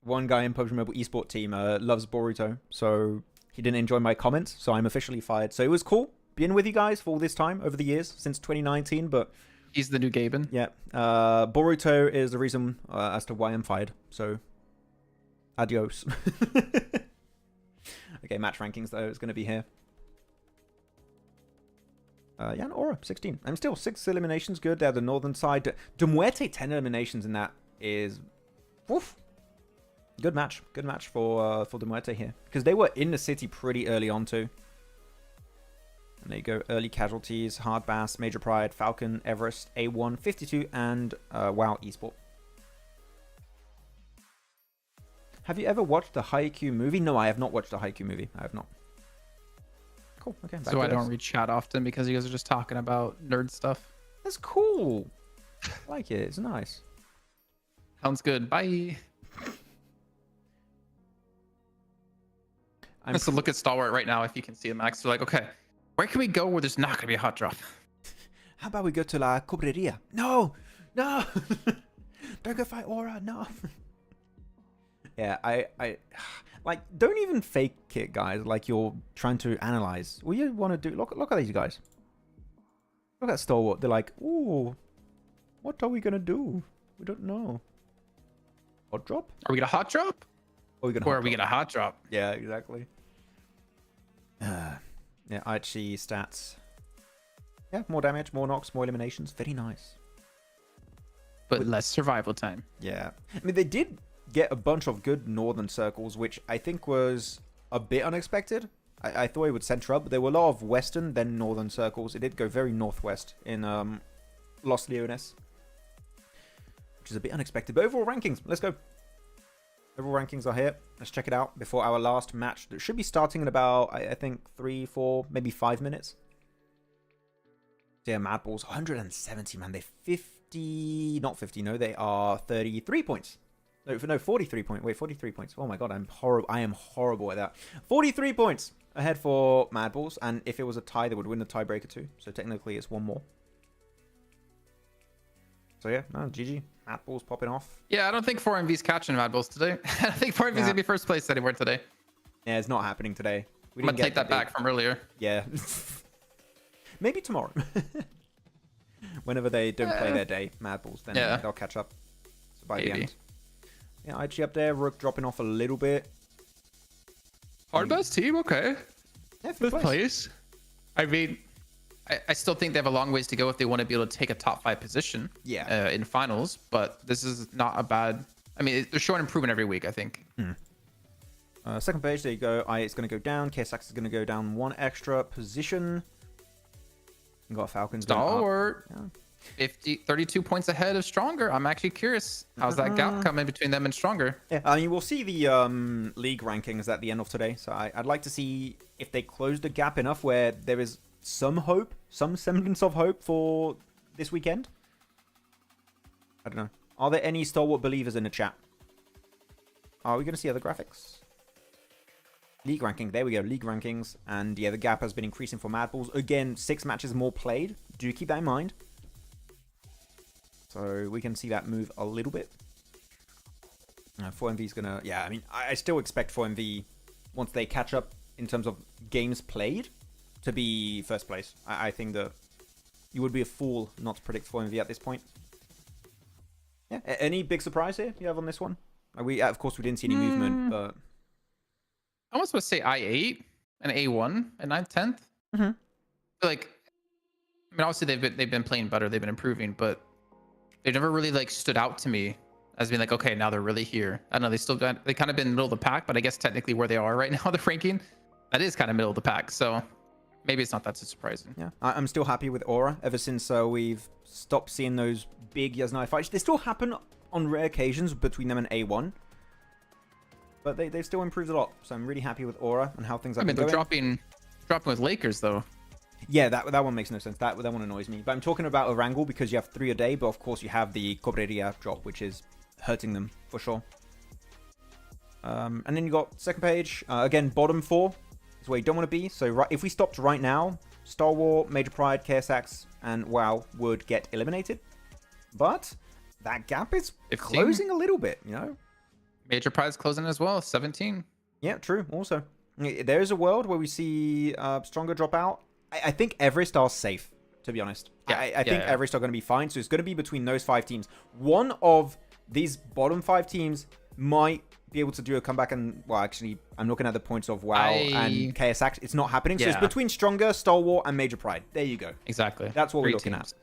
one guy in PUBG Mobile Esports team loves Boruto. So he didn't enjoy my comments, so I'm officially fired. So it was cool being with you guys for all this time over the years since 2019, but he's the new Gaben. Yeah, Boruto is the reason as to why I'm fired. So adios. Okay, match rankings though is going to be here. Yeah, and Aura 16. I'm still 6 eliminations. Good. They're the northern side. Muerte 10 eliminations in that is, woof. Good match. Good match for Muerte here, because they were in the city pretty early on too. And there you go. Early casualties, Hardbass, Major Pride, Falcon, Everest, A1, 52, and WAOW Esports. Have you ever watched the Haikyuu movie? No, I have not watched the Haikyuu movie. I have not. Cool. Okay. So I don't read chat often because you guys are just talking about nerd stuff. That's cool. I like it. It's nice. Sounds good. Bye. I'm just look at Stalwart right now if you can see him, Max. They're like, okay, where can we go where there's not going to be a hot drop? How about we go to La Cobreria? No! No! Don't go fight Aura, no! Yeah, I like, don't even fake it, guys, like you're trying to analyze. What you want to do, look at these guys. Look at Stalwart. They're like, ooh, what are we going to do? We don't know. Hot drop? Are we going to hot drop? Or are we going to hot drop? Yeah, exactly. Yeah, Aichi stats. Yeah, more damage, more knocks, more eliminations. Very nice. But less survival time. Yeah. I mean, they did get a bunch of good northern circles, which I think was a bit unexpected. I thought it would center up, but there were a lot of western, then northern circles. It did go very northwest in Los Leones, which is a bit unexpected. But overall rankings, let's go. Overall rankings are here. Let's check it out before our last match. That should be starting in about, I think, 3, 4, maybe 5 minutes. So yeah, MadBulls, 170, man. They're 50, not 50, no, they are 33 points. No, 43 points. Wait, 43 points. Oh my god, I am horrible at that. 43 points ahead for MadBulls, and if it was a tie, they would win the tiebreaker too. So technically, it's one more. So yeah, no, GG. MadBulls popping off. Yeah, I don't think 4MV's catching MadBulls today. I think 4MV's gonna be first place anywhere today. Yeah, it's not happening today. I'm gonna take that back from earlier. Yeah. Maybe tomorrow. Whenever they don't play their day, MadBulls, then they'll catch up. So by the end. Yeah, IG up there. Rook dropping off a little bit. Hardbass Team, okay. Yeah, fifth place. I mean, I still think they have a long ways to go if they want to be able to take a top 5 position in finals, but this is not a bad... I mean, they're showing improvement every week, I think. Second page, there you go. It's going to go down. KSX is going to go down 1 extra position. You got Falcons Stalwart. 32 points ahead of Stronger. I'm actually curious. How's that gap coming between them and Stronger? Yeah, I mean, we'll see the league rankings at the end of today. So I'd like to see if they close the gap enough where there is some hope, some semblance of hope for this weekend. I don't know. Are there any Stalwart believers in the chat? Are we going to see other graphics? League ranking. There we go. League rankings. And yeah, the gap has been increasing for MadBulls. Again, 6 matches more played. Do keep that in mind. So we can see that move a little bit. 4MV is going to... Yeah, I mean, I still expect 4MV, once they catch up in terms of games played, to be first place. I think that you would be a fool not to predict 4MV at this point. Yeah. Any big surprise here you have on this one? Of course, we didn't see any movement, but... I almost want to say I8 and A1 and 9th, 10th. Like, I mean, obviously they've been playing better, they've been improving, but they never really like stood out to me as being like, okay, now they're really here. I don't know, they kind of been middle of the pack, but I guess technically where they are right now, the ranking, that is kind of middle of the pack. So maybe it's not that surprising. Yeah, I'm still happy with Aura ever since we've stopped seeing those big Yasnai fights. They still happen on rare occasions between them and A1. But they've still improved a lot, so I'm really happy with Aura and how things are going. They're dropping with Lakers, though. Yeah, that one makes no sense. That one annoys me. But I'm talking about Erangel because you have 3 a day, but of course you have the Cobreria drop, which is hurting them, for sure. And then you got second page. Again, bottom 4 is where you don't want to be. So if we stopped right now, Stalwart, Major Pride, KSX, and WAOW would get eliminated. But that gap is 15. Closing a little bit, you know? Major Prize closing as well, 17. Yeah, true. Also, there is a world where we see Stronger drop out. I think Everest are safe, to be honest. Yeah, I think Everest are going to be fine. So it's going to be between those 5 teams. One of these bottom 5 teams might be able to do a comeback. And, well, actually, I'm looking at the points of WAOW and KSX. It's not happening. So it's between Stronger, Stalwart, and Major Pride. There you go. Exactly. That's what we're looking at.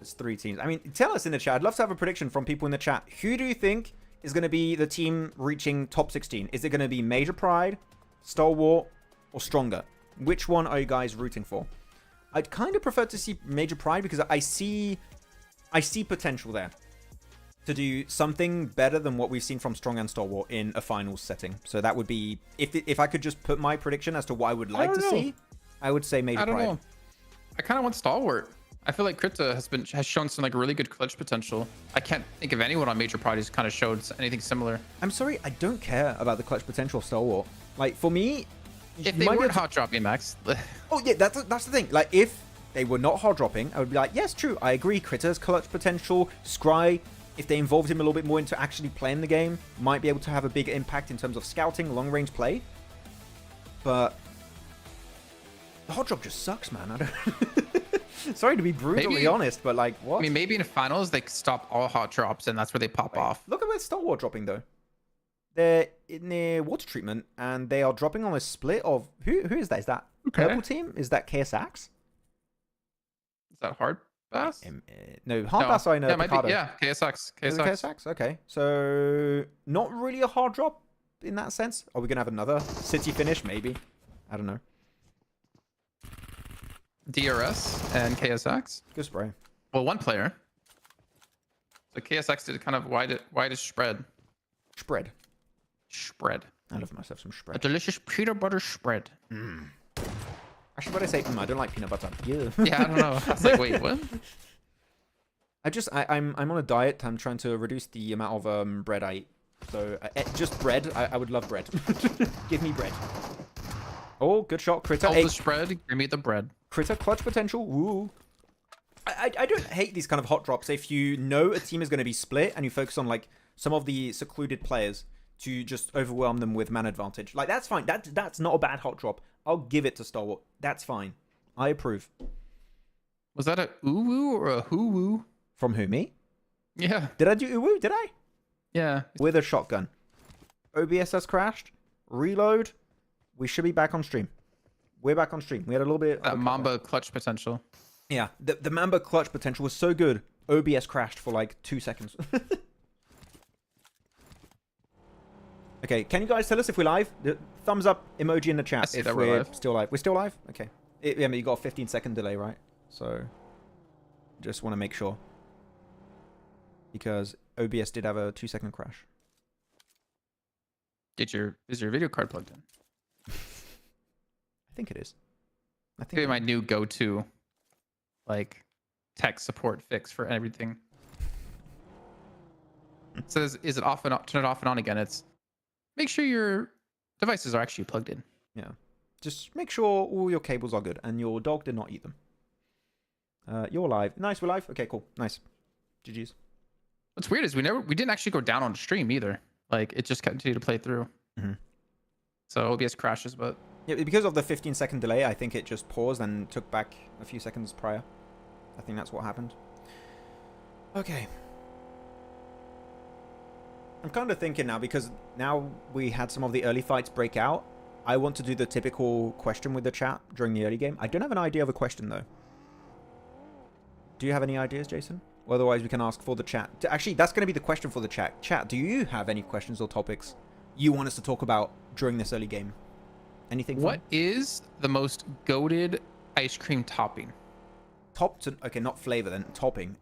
It's 3 teams. I mean, tell us in the chat. I'd love to have a prediction from people in the chat. Who do you think is going to be the team reaching top 16? Is it going to be Major Pride, Stalwart, or Stronger? Which one are you guys rooting for? I'd kind of prefer to see Major Pride because I see potential there to do something better than what we've seen from Strong and Stalwart in a finals setting. So that would be, if I could just put my prediction as to what I would like to see, I would say Major Pride. I don't know. I kind of want Stalwart. I feel like Krita has shown some like really good clutch potential. I can't think of anyone on Major Pride who's kind of showed anything similar. I'm sorry, I don't care about the clutch potential of Stalwart. Like, for me, if they weren't hot dropping, Max. Oh yeah, that's the thing. Like, if they were not hard dropping, I would be like, yes, true, I agree. Krita's clutch potential, Scry, if they involved him a little bit more into actually playing the game, might be able to have a bigger impact in terms of scouting, long range play. But the hot drop just sucks, man. I don't. Sorry to be brutally honest, but like, what? I mean, maybe in finals they stop all hot drops, and that's where they pop off. Look at where Stalwart dropping though. They're near water treatment, and they are dropping on a split of who is that? Is that purple team? Is that KSX? Is that Hardbass? No, Hardbass I know. Yeah, it might be. Picardo. Yeah, KSX. Is it KSX? Okay. So, not really a hard drop in that sense. Are we going to have another city finish? Maybe. I don't know. DRS and KSX. Good spray. Well, one player. So KSX did kind of widest spread. Spread. Spread. I love myself some A spread. delicious peanut butter spread. Actually, what I say, I don't like peanut butter. Yeah. Yeah, I don't know. I was like, wait, what? I'm on a diet. I'm trying to reduce the amount of bread I eat. So just bread. I would love bread. Give me bread. Oh, good shot. Critter. All the spread. Give me the bread. Critter clutch potential. Woo. I don't hate these kind of hot drops if you know a team is going to be split and you focus on like some of the secluded players to just overwhelm them with man advantage. Like that's fine. That's not a bad hot drop. I'll give it to Stalwart. That's fine. I approve. Was that a uwu or a hoo-woo? From who, me? Yeah. Did I do uwu? Did I? Yeah. With a shotgun. OBS has crashed. Reload. We should be back on stream. We're back on stream. We had a little bit... That Mamba clutch potential. Yeah. The Mamba clutch potential was so good. OBS crashed for like 2 seconds. Okay, can you guys tell us if we're live? The thumbs up emoji in the chat if we're still live. We're still live? Okay. Yeah, but you got a 15-second delay, right? So, just want to make sure. Because OBS did have a 2-second crash. Is your video card plugged in? I think it is. I think Maybe my new go-to, like, tech support fix for everything. It says, is it off and on, turn it off and on again. It's make sure your devices are actually plugged in. Yeah. Just make sure all your cables are good and your dog did not eat them. You're live. Nice, we're live. Okay, cool. Nice. GG's. What's weird is we didn't actually go down on stream either. Like it just continued to play through. So OBS crashes, but yeah, because of the 15-second delay, I think it just paused and took back a few seconds prior. I think that's what happened. Okay. I'm kind of thinking now, because now we had some of the early fights break out, I want to do the typical question with the chat during the early game. I don't have an idea of a question, though. Do you have any ideas, Jason? Or otherwise, we can ask for the chat. Actually, that's going to be the question for the chat. Chat, do you have any questions or topics you want us to talk about during this early game? Anything? What is the most goated ice cream topping? Okay, not flavor then. Topping.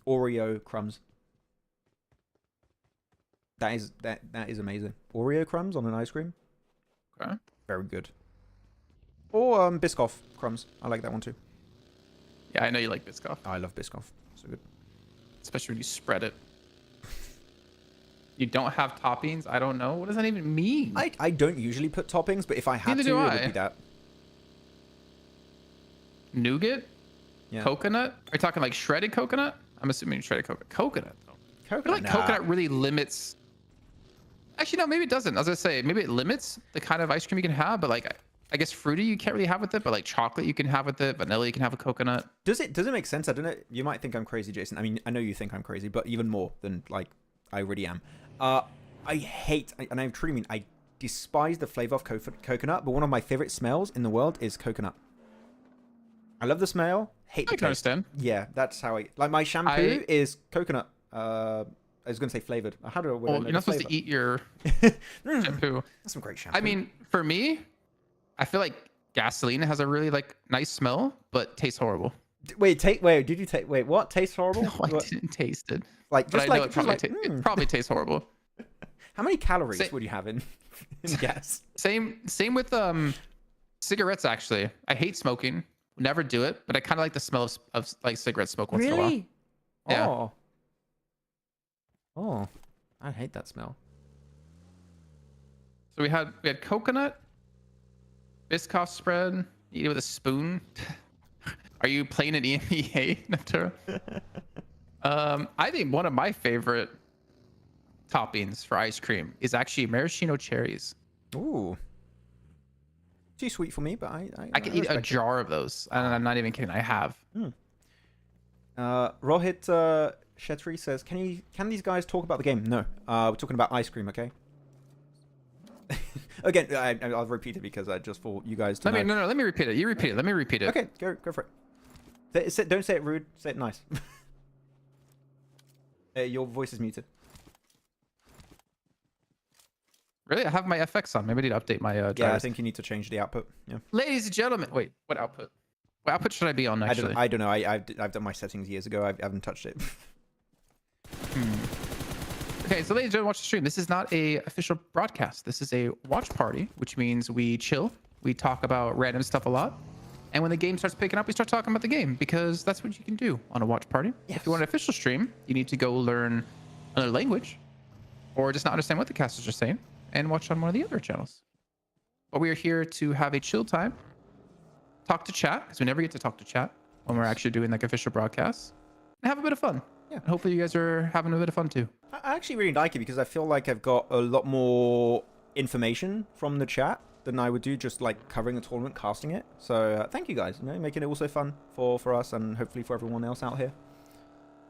Oreo crumbs. That is amazing. Oreo crumbs on an ice cream. Okay. Very good. Or Biscoff crumbs. I like that one too. Yeah, I know you like Biscoff. I love Biscoff. So good. Especially when you spread it. You don't have toppings? I don't know. What does that even mean? I don't usually put toppings, but if I had Neither to, do it I. would be that. Nougat? Yeah. Coconut? Are you talking like shredded coconut? I'm assuming shredded coconut. Coconut, though. I feel like coconut really limits... Actually, no, maybe it doesn't. I was going to say, maybe it limits the kind of ice cream you can have, but like... I guess fruity you can't really have with it, but like chocolate you can have with it. Vanilla you can have with coconut. Does it make sense? I don't know. You might think I'm crazy, Jason. I mean, I know you think I'm crazy, but even more than like I already am. I hate, and I truly mean, I despise the flavor of coconut. But one of my favorite smells in the world is coconut. I love the smell. Hate the I can taste. understand. Yeah, that's how I like my shampoo is coconut. I was gonna say flavored. How do I? Well, you're not supposed to eat your shampoo. That's some great shampoo. I mean, for me, I feel like gasoline has a really like nice smell, but tastes horrible. Wait, did you take? Wait, what? Tastes horrible? No, I didn't taste it. Like, just but I know like, it probably tastes horrible. How many calories would you have in gas? Same with cigarettes. Actually, I hate smoking. Never do it, but I kind of like the smell of like cigarette smoke once in a while. Really? Yeah. Oh, I hate that smell. So we had coconut, Biscoff spread. Eat it with a spoon. Are you playing an EMEA, Neptura? I think one of my favorite toppings for ice cream is actually maraschino cherries. Ooh. Too sweet for me, but I could eat a jar of those, and I'm not even kidding. I have. Rohit Shetri says, "Can these guys talk about the game?" No. We're talking about ice cream, okay? Again, I'll repeat it because I just for you guys to know. No, let me repeat it. You repeat it. Let me repeat it. Okay, go for it. Don't say it rude. Say it nice. Your voice is muted. Really? I have my FX on. Maybe I need to update my drivers. Yeah, I think you need to change the output. Yeah. Ladies and gentlemen, wait, what output? What output should I be on actually? I don't know. I've done my settings years ago. I haven't touched it. Okay, so ladies and gentlemen, watch the stream. This is not a official broadcast. This is a watch party, which means we chill. We talk about random stuff a lot. And when the game starts picking up, we start talking about the game because that's what you can do on a watch party. Yes. If you want an official stream, you need to go learn another language or just not understand what the casters are saying and watch on one of the other channels. But we are here to have a chill time, talk to chat, because we never get to talk to chat when we're actually doing like official broadcasts, and have a bit of fun. Yeah. And hopefully you guys are having a bit of fun too. I actually really like it because I feel like I've got a lot more information from the chat than I would do just like covering the tournament, casting it. So thank you guys, making it also fun for us and hopefully for everyone else out here.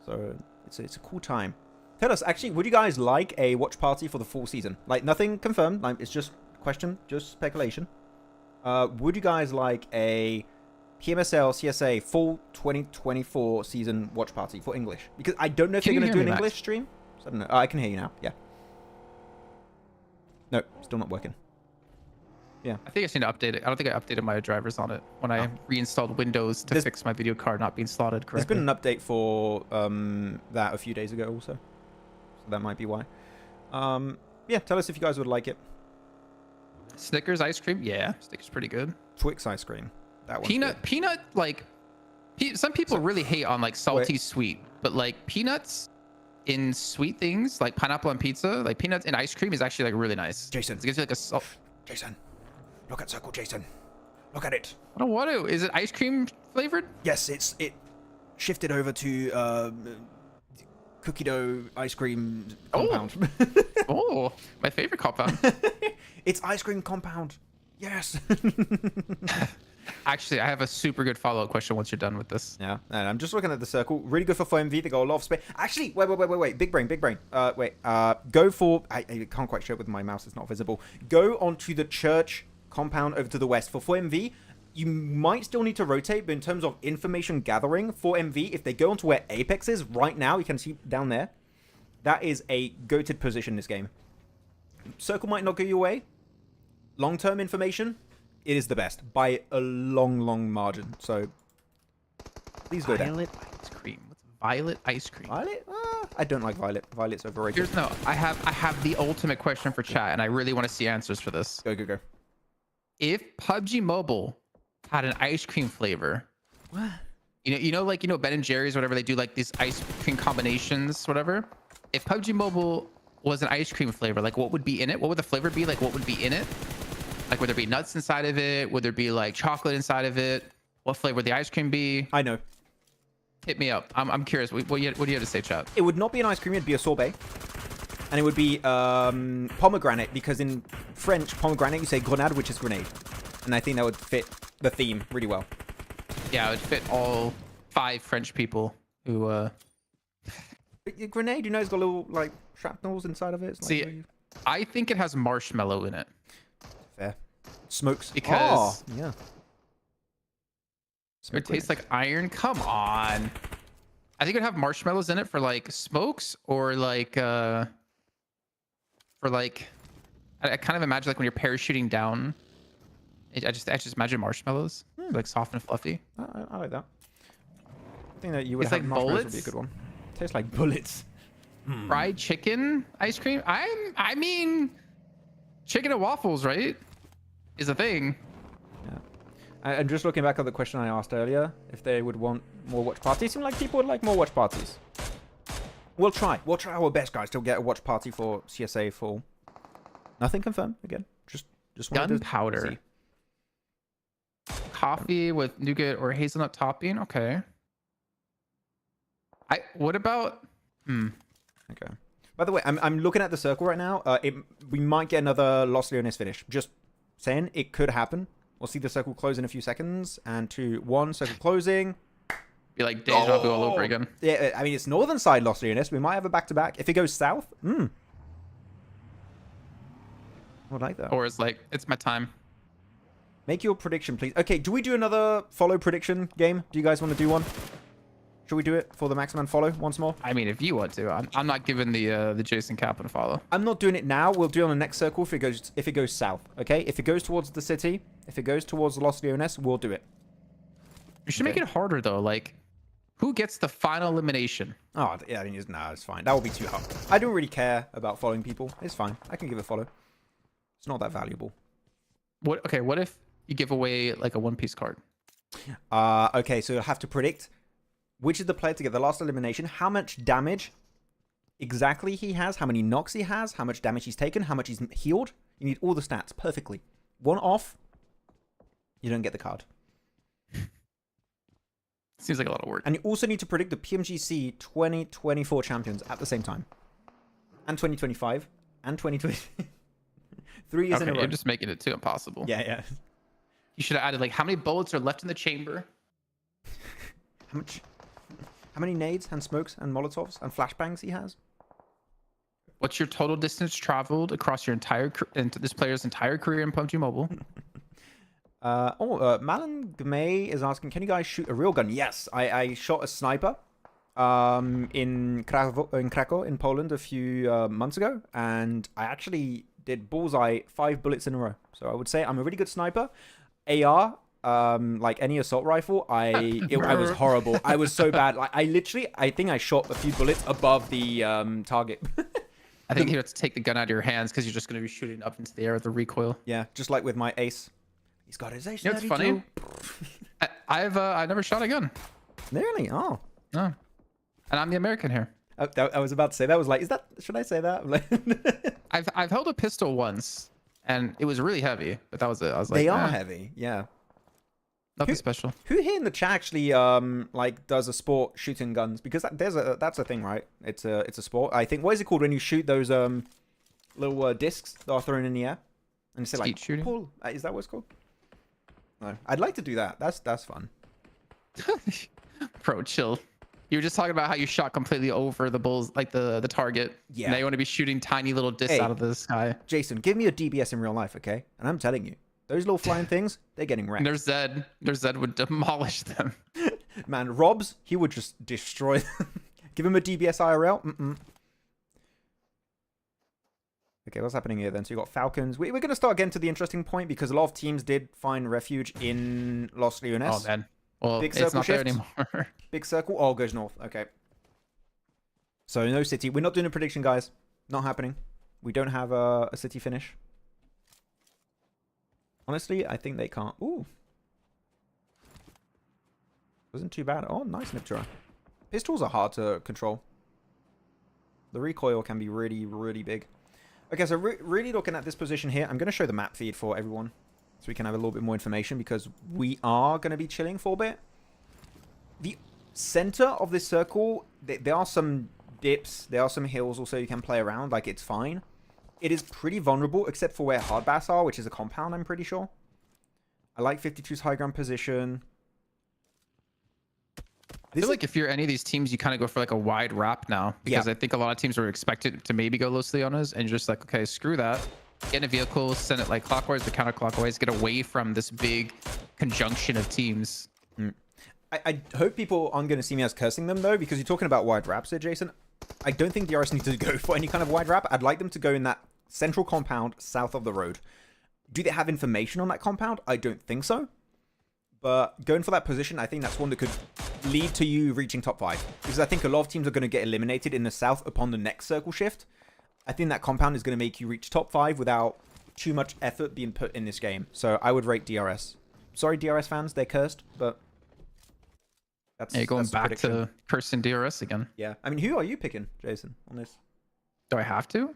So it's a cool time. Tell us, actually, would you guys like a watch party for the full season? Like, nothing confirmed. Like, it's just question, just speculation. Would you guys like a PMSL CSA full 2024 season watch party for English? Because I don't know if they're going to do an English stream. So I don't know. I can hear you now. Yeah. No, still not working. Yeah. I think I just need to update it. I don't think I updated my drivers on it when I reinstalled Windows to fix my video card not being slotted correctly. There's been an update for that a few days ago also. So that might be why. Yeah, tell us if you guys would like it. Snickers ice cream? Yeah, Snickers pretty good. Twix ice cream. That one. Peanut, like, some people really hate on like salty sweet, but like peanuts in sweet things, like pineapple on pizza, like peanuts in ice cream is actually like really nice. Jason. It gives you like a salt. Jason. Look at Circle, Jason. Look at it. I don't want to. Is it ice cream flavored? Yes, it shifted over to cookie dough ice cream compound. Oh, my favorite compound. It's ice cream compound. Yes. Actually, I have a super good follow-up question once you're done with this. Yeah, and I'm just looking at the circle. Really good for FMV. They got a lot of space. Actually, wait. Big brain. Go for... I can't quite show it with my mouse. It's not visible. Go onto the church compound over to the west. For 4MV, you might still need to rotate, but in terms of information gathering, 4MV, if they go onto where Apex is right now, you can see down there, that is a goated position in this game. Circle might not go your way. Long-term information, it is the best by a long margin. So please go down. Violet ice cream. What's violet ice cream? Violet? I don't like violet. Violet's overrated. I have the ultimate question for chat, and I really want to see answers for this. Go. If PUBG Mobile had an ice cream flavor, what? You know, Ben and Jerry's, whatever, they do like these ice cream combinations, whatever. If PUBG Mobile was an ice cream flavor, like what would be in it? What would the flavor be? Like what would be in it? Like would there be nuts inside of it? Would there be like chocolate inside of it? What flavor would the ice cream be? I know. Hit me up. I'm curious. What do you have to say, chat? It would not be an ice cream. It'd be a sorbet. And it would be pomegranate, because in French, pomegranate, you say grenade, which is grenade. And I think that would fit the theme really well. Yeah, it would fit all 5 French people who... Grenade, you know, it's got little, like, shrapnels inside of it. It's See, like really... I think it has marshmallow in it. Fair. Smokes. Because... Oh, yeah. It tastes like iron. Come on. I think it'd have marshmallows in it for like smokes or like I kind of imagine like when you're parachuting down. I just imagine marshmallows like soft and fluffy. I like that. I think that you would It's have like marshmallows bullets? would be a good one. Tastes like bullets. Fried chicken ice cream. I mean, chicken and waffles, right? Is a thing. I'm just looking back at the question I asked earlier, if they would want more watch parties. It seemed like people would like more watch parties. We'll try our best, guys, to get a watch party for CSA full. Nothing confirmed, again. Just Gunpowder. Coffee with nougat or hazelnut topping. Okay. What about... Okay. By the way, I'm looking at the circle right now. We might get another Los Leones finish. Just saying, it could happen. We'll see the circle close in a few seconds. And 2, 1, circle closing. Be like deja vu all over again. Yeah, I mean, it's northern side Los Leones. We might have a back-to-back. If it goes south, I would like that. Or is like, it's my time. Make your prediction, please. Okay, do we do another follow prediction game? Do you guys want to do one? Should we do it for the Maxman follow once more? I mean, if you want to, I'm not giving the Jason Kaplan follow. I'm not doing it now. We'll do it on the next circle if it goes south. Okay, if it goes towards the city, if it goes towards Los Leones, we'll do it. You should make it harder though. Like, who gets the final elimination? Oh yeah, I mean, no, it's fine. That will be too hard. I don't really care about following people. It's fine. I can give a follow. It's not that valuable. What? Okay, what if you give away like a one-piece card? Okay, so you'll have to predict which is the player to get the last elimination, how much damage exactly he has, how many knocks he has, how much damage he's taken, how much he's healed. You need all the stats perfectly. One off, you don't get the card. Seems like a lot of work. And you also need to predict the PMGC 2024 champions at the same time. And 2025 and 2020. 3 years in a row. You're just making it too impossible. Yeah, yeah. You should have added like how many bullets are left in the chamber. How many nades and smokes and molotovs and flashbangs he has? What's your total distance traveled across your entire into this player's entire career in PUBG Mobile? Malan Gmay is asking, can you guys shoot a real gun? Yes, I shot a sniper in Krakow in Poland a few months ago, and I actually did bullseye 5 bullets in a row. So I would say I'm a really good sniper. AR, like any assault rifle, I was horrible. I was so bad. Like I think I shot a few bullets above the target. I think you have to take the gun out of your hands because you're just going to be shooting up into the air with the recoil. Yeah, just like with my ace. He's got his ace. You know what's funny? I've never shot a gun. Really? Oh. No. And I'm the American here. I was about to say that. Was like, should I say that? I've held a pistol once, and it was really heavy. But that was it. I was like, they are heavy. Yeah. Nothing special. Who here in the chat actually like does a sport shooting guns? Because that's a thing, right? It's a sport. I think. What is it called when you shoot those little discs that are thrown in the air and say like shooting? Pull? Is that what it's called? No, I'd like to do that. That's fun. Bro, chill. You were just talking about how you shot completely over the bulls, like the target. Yeah. Now you want to be shooting tiny little discs out of the sky. Jason, give me a DBS in real life, okay? And I'm telling you, those little flying things, they're getting wrecked. Their Zed would demolish them. Man, Robs, he would just destroy them. Give him a DBS IRL. Okay, what's happening here then? So you got Falcons. We're going to start getting to the interesting point because a lot of teams did find refuge in Los Leones. Oh, man. Well, Big it's circle not there shift. anymore. Big circle. Oh, goes north. Okay. So no city. We're not doing a prediction, guys. Not happening. We don't have a city finish. Honestly, I think they can't. Ooh. Wasn't too bad. Oh, nice Niptura. Pistols are hard to control. The recoil can be really, really big. Okay, so really looking at this position here, I'm going to show the map feed for everyone so we can have a little bit more information because we are going to be chilling for a bit. The center of this circle, there are some dips, there are some hills also you can play around, like it's fine. It is pretty vulnerable except for where Hardbass are, which is a compound, I'm pretty sure. I like 52's high ground position. I feel like if you're any of these teams, you kind of go for like a wide wrap now because I think a lot of teams were expected to maybe go Los Leones and you're just like, okay, screw that. Get in a vehicle, send it like clockwise or counterclockwise, get away from this big conjunction of teams. I hope people aren't going to see me as cursing them though, because you're talking about wide wraps here, Jason. I don't think DRS need to go for any kind of wide wrap. I'd like them to go in that central compound south of the road. Do they have information on that compound? I don't think so. But going for that position, I think that's one that could lead to you reaching top 5. Because I think a lot of teams are going to get eliminated in the south upon the next circle shift. I think that compound is going to make you reach top 5 without too much effort being put in this game. So I would rate DRS. Sorry, DRS fans, they're cursed, but that's going that's back to cursing DRS again. Yeah. I mean, who are you picking, Jason, on this? Do I have to?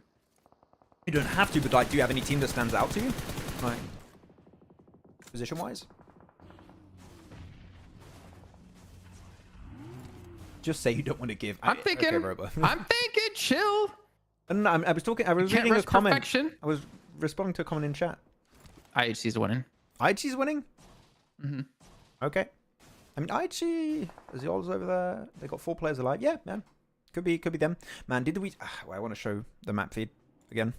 You don't have to, but like, do you have any team that stands out to you? Like, position-wise? Just say you don't want to give. I'm thinking. Okay, I'm thinking. Chill. No, I was talking. I was reading a comment. Perfection. I was responding to a comment in chat. IHC's winning. IHC's winning. Mhm. Okay. I mean, IHC is the odds over there. They got 4 players alive. Yeah, man. Could be them. Man, did we? I want to show the map feed again.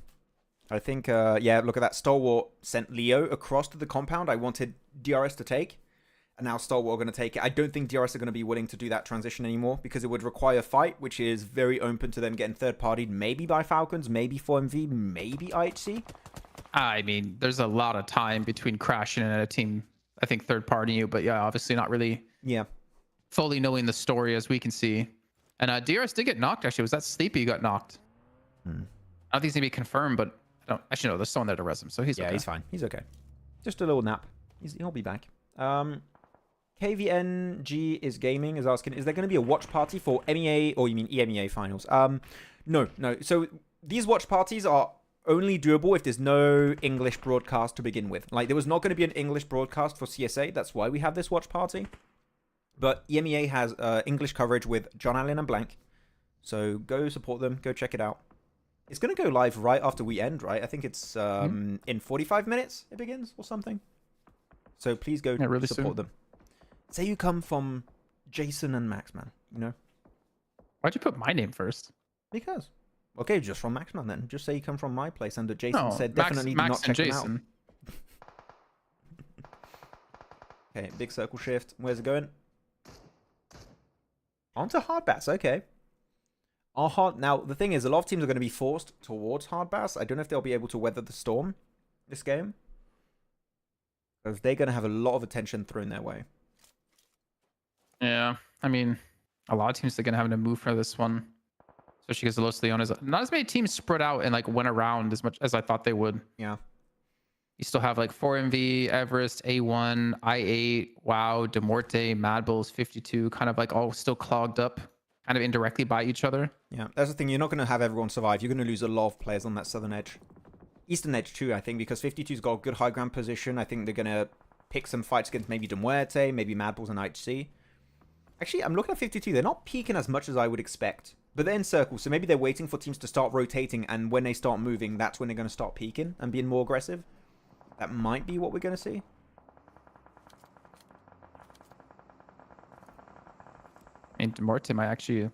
I think, yeah, look at that. Stalwart sent Leo across to the compound I wanted DRS to take. And now Stalwart are going to take it. I don't think DRS are going to be willing to do that transition anymore because it would require fight, which is very open to them getting third-partied, maybe by Falcons, maybe 4MV, maybe IHC. I mean, there's a lot of time between crashing and a team, I think, third-partying you. But yeah, obviously not really fully knowing the story as we can see. And DRS did get knocked, actually. Was that Sleepy who got knocked? I don't think he's going to be confirmed, but I don't actually know. There's someone there to res him, so he's okay. Yeah, he's fine. He's okay. Just a little nap. He'll be back. KVNG is gaming is asking, is there going to be a watch party for MEA or you mean EMEA finals? No. So these watch parties are only doable if there's no English broadcast to begin with. Like there was not going to be an English broadcast for CSA. That's why we have this watch party. But EMEA has English coverage with John Allen and Blank. So go support them. Go check it out. It's going to go live right after we end, right? I think it's in 45 minutes it begins or something. So please go support them. Say you come from Jason and Maxman, you know? Why'd you put my name first? Because. Okay, just from Maxman then. Just say you come from my place and Jason said definitely Max not check and him out. Jason. Okay, big circle shift. Where's it going? Onto Hardbass, okay. Now, the thing is, a lot of teams are going to be forced towards Hardbass. I don't know if they'll be able to weather the storm this game. Because they're going to have a lot of attention thrown their way. Yeah, I mean, a lot of teams are going to have to move for this one. Especially because the Los Leones, not as many teams spread out and like went around as much as I thought they would. Yeah. You still have like 4MV, Everest, A1, I8, WAOW, Muerte, MadBulls, 52, kind of like all still clogged up, kind of indirectly by each other. Yeah, that's the thing. You're not going to have everyone survive. You're going to lose a lot of players on that southern edge. Eastern edge too, I think, because 52's got a good high ground position. I think they're going to pick some fights against maybe Muerte, maybe MadBulls and IHC. Actually, I'm looking at 52. They're not peaking as much as I would expect. But they're in circles, so maybe they're waiting for teams to start rotating, and when they start moving, that's when they're going to start peaking and being more aggressive. That might be what we're going to see. I mean, Muerte might actually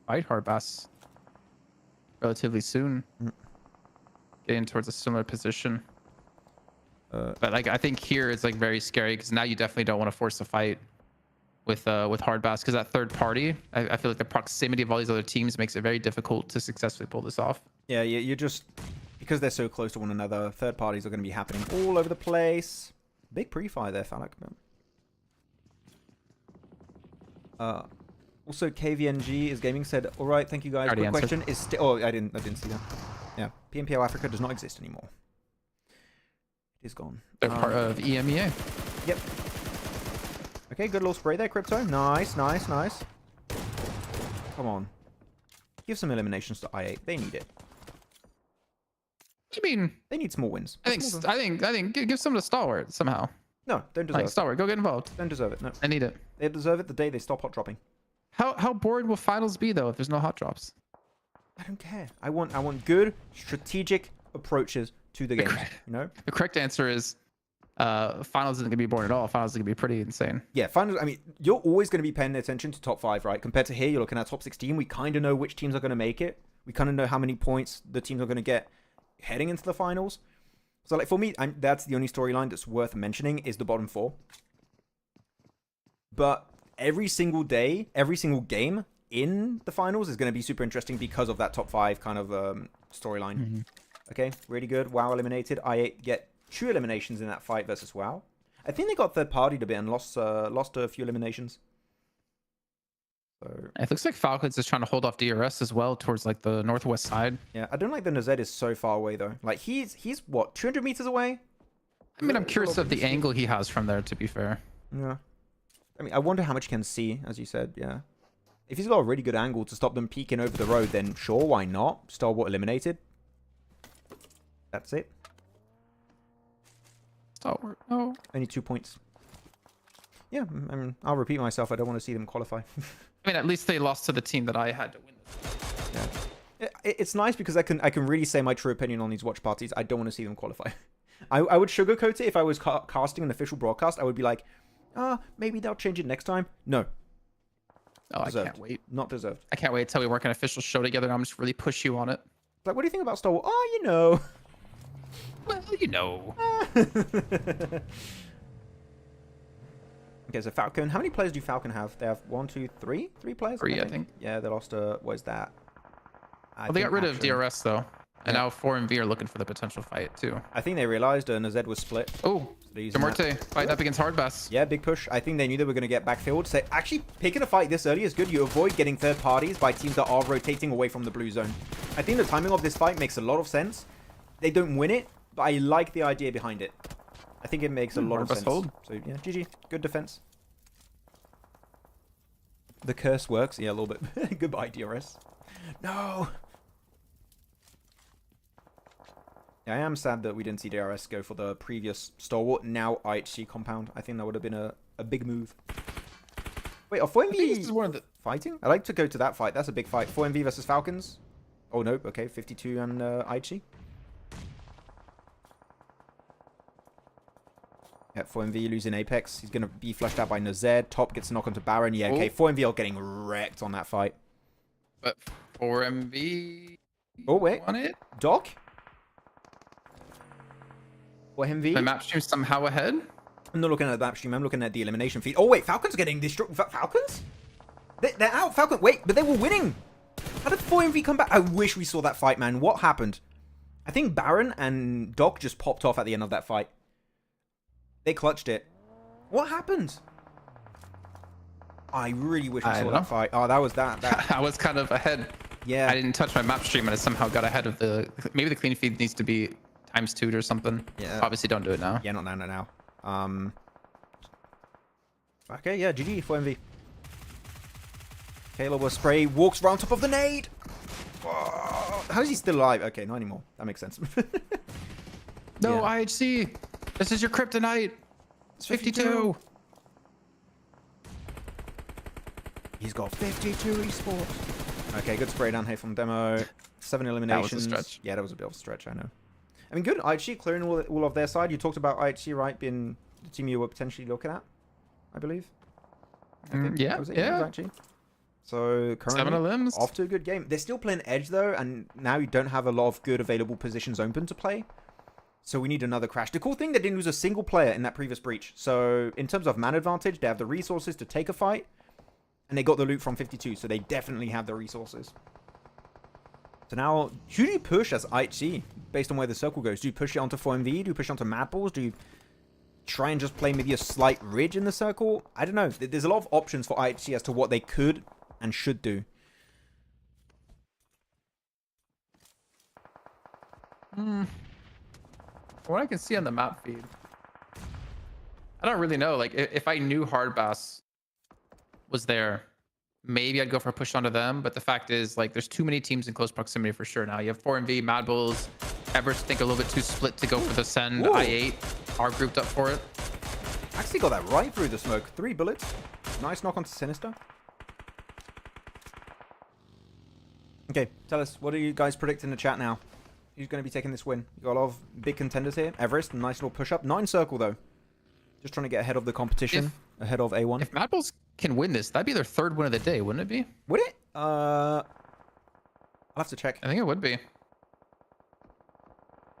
fight Hardbass relatively soon. Getting towards a similar position. But like, I think here it's like very scary because now you definitely don't want to force a fight with Hardbass because that third party, I feel like the proximity of all these other teams makes it very difficult to successfully pull this off. Yeah, you're just, because they're so close to one another, third parties are going to be happening all over the place. Big pre-fire there, Falak. Also, KVNG is gaming said, all right, thank you guys. Quick question is I didn't see that. Yeah, PMPL Africa does not exist anymore. It is gone. They're part of EMEA. Yep. Okay, good little spray there, Crypto. Nice. Come on. Give some eliminations to I8. They need it. I mean, they need small wins. I think give some to Stalwart somehow. No, don't deserve it. Stalwart, go get involved. Don't deserve it. No. I need it. They deserve it the day they stop hot dropping. How boring will finals be though if there's no hot drops? I don't care. I want good strategic approaches to the game. You know? The correct answer is finals isn't gonna be boring at all. Finals is gonna be pretty insane. Yeah, finals. I mean, you're always gonna be paying attention to top 5, right? Compared to here, you're looking at top 16. We kind of know which teams are gonna make it. We kind of know how many points the teams are gonna get heading into the finals. So, like for me, that's the only storyline that's worth mentioning is the bottom 4. But every single day, every single game in the finals is going to be super interesting because of that top 5 kind of storyline. Okay, really good. WAOW eliminated. I8 get 2 eliminations in that fight versus WAOW. I think they got third partied a bit and lost a few eliminations. So it looks like Falcons is trying to hold off DRS as well towards like the northwest side. Yeah, I don't like the Nazed is so far away though. Like he's what, 200 meters away? I mean, I'm curious of the angle he has from there, to be fair. Yeah. I mean, I wonder how much he can see, as you said, yeah. If he's got a really good angle to stop them peeking over the road, then sure, why not? Stalwart eliminated. That's it. Stalwart, no. Only 2 points. Yeah, I mean, I'll repeat myself. I don't want to see them qualify. I mean, at least they lost to the team that I had to win. Yeah. It's nice because I can really say my true opinion on these watch parties. I don't want to see them qualify. I would sugarcoat it if I was casting an official broadcast. I would be like, maybe they'll change it next time. No. Oh, deserved. I can't wait. Not deserved. I can't wait until we work an official show together and I'm just really push you on it. Like, what do you think about Star Wars? Oh, you know. You know. Okay, so Falcon. How many players do Falcon have? They have 1, 2, 3? 3 players? Three, I think. Yeah, they lost what is that? Well, they got rid of DRS though. And now 4MV are looking for the potential fight too. I think they realized Nazed was split. Oh, So Muerte fighting up against Hardbass. yeah, big push. I think they knew they were going to get backfield. So actually picking a fight this early is good. You avoid getting third parties by teams that are rotating away from the blue zone. I think the timing of this fight makes a lot of sense. They don't win it, but I like the idea behind it. I think it makes a lot of sense. Hold. So yeah, GG. Good defense. The curse works. Yeah, a little bit. Goodbye, DRS. No. Yeah, I am sad that we didn't see DRS go for the previous Stalwart, now IHC compound. I think that would have been a big move. Wait, are 4MV This is one of the... fighting? I'd like to go to that fight. That's a big fight. 4MV versus Falcons. Oh, no. Okay, 52 and IHC. Yeah, 4MV losing Apex. He's going to be flushed out by Nazed. Top gets a knock onto Baron. Yeah, okay. 4MV are getting wrecked on that fight. But 4MV... Oh, wait. Won it? Doc? 4MV? My map stream somehow ahead? I'm not looking at the map stream. I'm looking at the elimination feed. Oh, wait. Falcons getting destroyed. Falcons? They're out. Falcon. Wait, but they were winning. How did 4MV come back? I wish we saw that fight, man. What happened? I think Baron and Doc just popped off at the end of that fight. They clutched it. What happened? I really wish we saw that fight. Oh, that was that. I was kind of ahead. Yeah. I didn't touch my map stream and I somehow got ahead of the... Maybe the clean feed needs to be ×2 or something. Yeah. Obviously don't do it now. Yeah, not now. Okay, yeah, GG, 4MV. Caleb will spray, walks around top of the nade. Oh, how is he still alive? Okay, not anymore. That makes sense. No, Yeah. IHC. This is your kryptonite. It's 52. He's got 52 esports. Okay, good spray down here from Demo. 7 eliminations. That was a stretch. Yeah, that was a bit of a stretch, I know. I mean, good. IHC clearing all of their side. You talked about IHC, right, being the team you were potentially looking at, I believe. I think Yeah, that was it. yeah. It was actually. So currently 7 limbs. off to a good game. They're still playing Edge though, and now you don't have a lot of good available positions open to play. So we need another crash. The cool thing, they didn't lose a single player in that previous breach. So in terms of man advantage, they have the resources to take a fight, and they got the loot from 52. So they definitely have the resources. So now, who do you push as IHC based on where the circle goes? Do you push it onto 4MV? Do you push it onto MadBulls? Do you try and just play maybe a slight ridge in the circle? I don't know. There's a lot of options for IHC as to what they could and should do. What I can see on the map feed, I don't really know. Like, if I knew Hardbass was there, maybe I'd go for a push onto them. But the fact is, like, there's too many teams in close proximity for sure now. You have 4MV, MadBulls, Everest, think a little bit too split to go for the send. Ooh. I8 are grouped up for it. Actually got that right through the smoke. 3 bullets. Nice knock onto Sinister. Okay, tell us, what do you guys predict in the chat now? Who's going to be taking this win? You got a lot of big contenders here. Everest, nice little push-up. 9 circle, though. Just trying to get ahead of the competition. Ahead of A1. If MadBulls can win this, that'd be their 3rd win of the day, wouldn't it be? Would it? I'll have to check. I think it would be.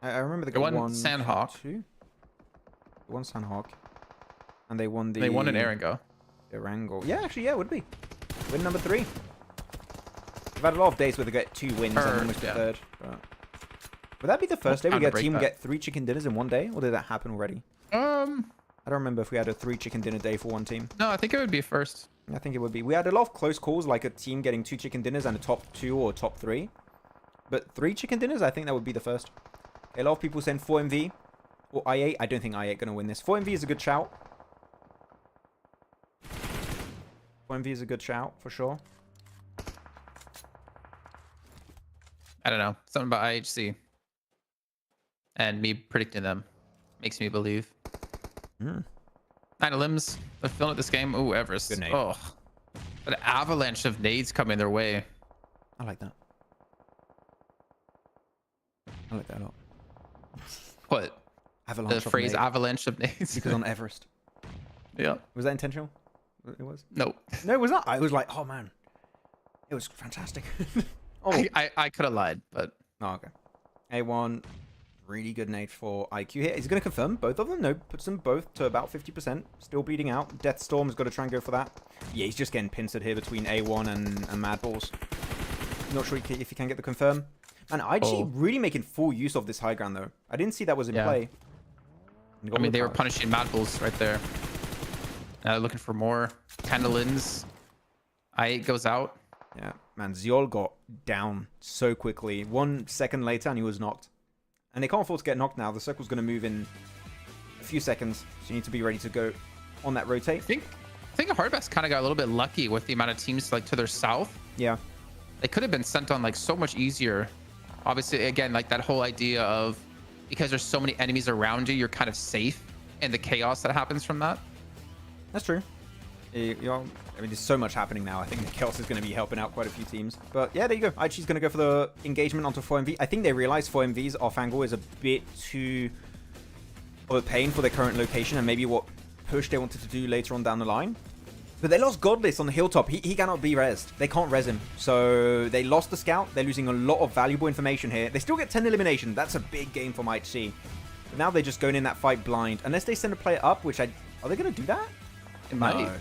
I remember They they won won Sanhok. 2. They won Sanhok. And they won the... They won an Erangel. Erangel. Yeah, actually, yeah, it would be. Win number 3. We've had a lot of days where they get 2 wins and almost the 3rd. But... Would that be the first day we get a team get 3 chicken dinners in one day? Or did that happen already? I don't remember if we had a 3 chicken dinner day for one team. No, I think it would be first. I think it would be. We had a lot of close calls, like a team getting 2 chicken dinners and a top 2 or top 3. But 3 chicken dinners, I think that would be the first. A lot of people saying 4MV or I8. I don't think I8 going to win this. 4MV is a good shout. 4MV is a good shout, for sure. I don't know. Something about IHC. And me predicting them makes me believe. 9 limbs. They're filling at this game. Ooh, Everest. Good nade. Oh, an avalanche of nades coming their way. I like that. I like that a lot. What? Avalanche The phrase nade. avalanche of nades? Because on Everest. Yeah. Was that intentional? It was? No. No, it was not. I was like, oh man. It was fantastic. Oh. I could have lied, but... Oh, okay. A1. Really good nade for IQ here. Is he going to confirm both of them? No, puts them both to about 50%. Still bleeding out. Deathstorm's got to try and go for that. Yeah, he's just getting pincered here between A1 and MadBulls. Not sure if he can get the confirm. And IG really making full use of this high ground, though. I didn't see that was in play. I mean, they were punishing MadBulls right there. Looking for more. Candlins. I8 goes out. Yeah, man, Zyol got down so quickly. 1 second later, and he was knocked. And they can't afford to get knocked now. The circle's going to move in a few seconds. So you need to be ready to go on that rotate. I think Hardbass kind of got a little bit lucky with the amount of teams like to their south. Yeah. They could have been sent on like so much easier. Obviously, again, like that whole idea of because there's so many enemies around you, you're kind of safe in the chaos that happens from that. That's true. You know, I mean, there's so much happening now. I think the chaos is going to be helping out quite a few teams. But yeah, there you go. IG's going to go for the engagement onto 4MV. I think they realize 4MV's off-angle is a bit too of a pain for their current location and maybe what push they wanted to do later on down the line. But they lost Godless on the hilltop. He cannot be rezzed. They can't res him. So they lost the scout. They're losing a lot of valuable information here. They still get 10 elimination. That's a big game for IHC. But now they're just going in that fight blind. Unless they send a player up, which are they going to do that? It might. No.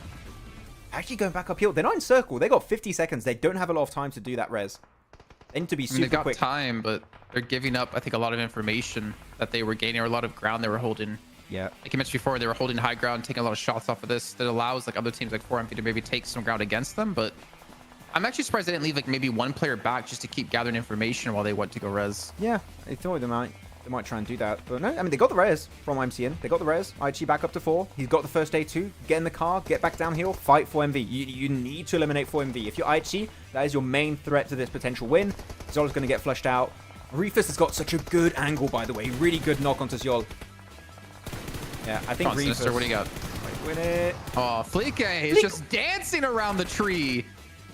Actually going back uphill. They're not in circle. They got 50 seconds. They don't have a lot of time to do that res. They need to be super they've got quick. time, but they're giving up, I think, a lot of information that they were gaining or a lot of ground they were holding. Yeah. Like you mentioned before, they were holding high ground, taking a lot of shots off of this. That allows like other teams like 4MV to maybe take some ground against them. But I'm actually surprised they didn't leave like maybe one player back just to keep gathering information while they went to go res. Yeah, I thought they might try and do that. But no, I mean, they got the res from MCN. They got the res. IHG back up to 4. He's got the first A2. Get in the car. Get back downhill. Fight for MV. You need to eliminate 4MV. If you're IHG, that is your main threat to this potential win. Zol's going to get flushed out. Reefus has got such a good angle, by the way. Really good knock onto Zol. Yeah, I think Reefus... Sinister, what do you got? Win it. Oh, Flique is just dancing around the tree.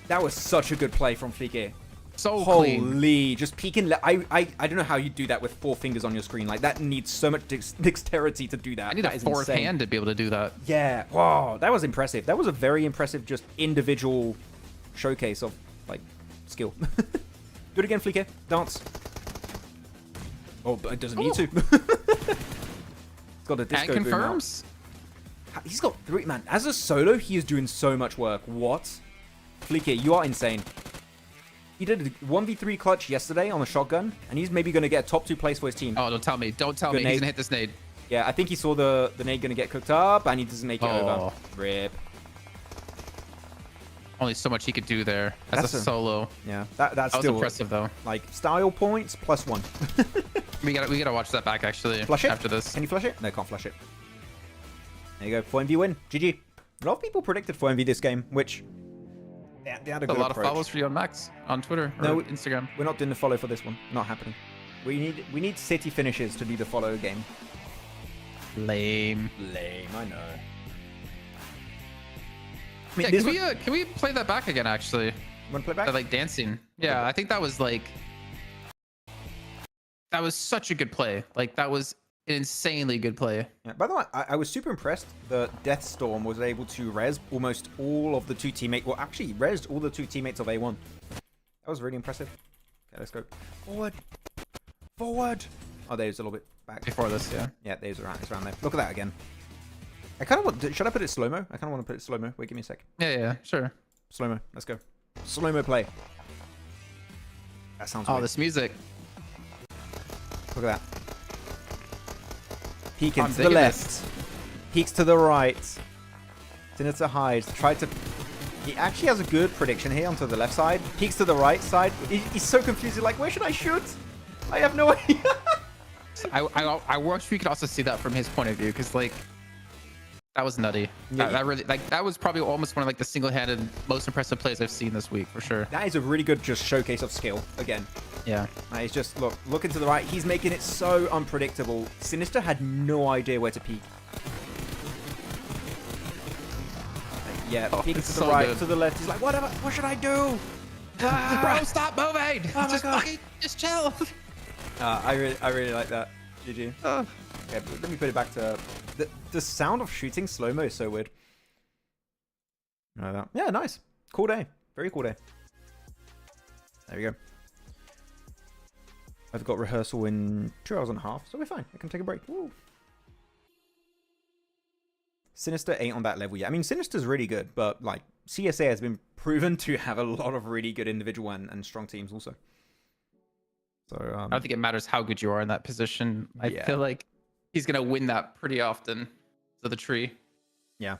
That was such a good play from Flique. So Holy, clean. just peeking. I don't know how you do that with 4 fingers on your screen. Like, that needs so much dexterity to do that. I need a fourth hand to be able to do that. Yeah. Wow, that was impressive. That was a very impressive, just individual showcase of, like, skill. Do it again, Flique. Dance. Oh, but it doesn't need to. It's got a disco and boom out. confirms. He's got 3, man. As a solo, he is doing so much work. What? Flique, you are insane. He did a 1v3 clutch yesterday on a shotgun, and he's maybe going to get a top 2 place for his team. Oh, don't tell me. Don't tell me. Nade. He's going to hit this nade. Yeah, I think he saw the nade going to get cooked up, and he doesn't make it over. Rip. Only so much he could do there as a solo. Yeah, that's that was still impressive, though. Like, style points +1. we gotta watch that back, actually, flush it? after this. Can you flush it? No, can't flush it. There you go. 4MV win. GG. A lot of people predicted 4MV this game, which... They had a good lot approach. of follows for you on Max on Twitter or Instagram. We're not doing the follow for this one. Not happening. We need city finishes to do the follow game. Lame. Lame, I know. I mean, yeah, can we play that back again, actually? Want to play back? That, like, dancing. Yeah, I think that was, like... That was such a good play. Like, that was an insanely good play. Yeah, by the way, I was super impressed that Deathstorm was able to res almost all of the 2 teammates. Well, actually, resed all the 2 teammates of A1. That was really impressive. Okay, let's go. Forward. Forward. Oh, there's a little bit back. Before this, yeah. Yeah, there's around. It's around there. Look at that again. I kind of want... Should I put it slow-mo? I kind of want to put it slow-mo. Wait, give me a sec. Yeah, sure. Slow-mo. Let's go. Slow-mo play. That sounds weird. This music. Look at that. Peeking to the left. Peeks to the right. Dinner to hide. Try to... He actually has a good prediction here onto the left side. Peeks to the right side. He's so confused. He's like, where should I shoot? I have no idea. I wish we could also see that from his point of view, because, like, that was nutty. Yeah, that really, like, that was probably almost one of, like, the single-handed most impressive plays I've seen this week, for sure. That is a really good just showcase of skill again. Yeah. He's just, looking to the right. He's making it so unpredictable. Sinister had no idea where to peek. Yeah, peeking to the right, to the left. He's like, what should I do? Bro, stop moving! Oh just fucking, just chill. I really like that. GG. Okay, let me put it back to... The sound of shooting slow-mo is so weird. Yeah, nice. Cool day. Very cool day. There we go. I've got rehearsal in 2 hours and a half, so we're fine. I can take a break. Woo. Sinister ain't on that level yet. I mean, Sinister's really good, but like CSA has been proven to have a lot of really good individual and strong teams also. So I don't think it matters how good you are in that position. I feel like he's gonna win that pretty often. To the tree. Yeah.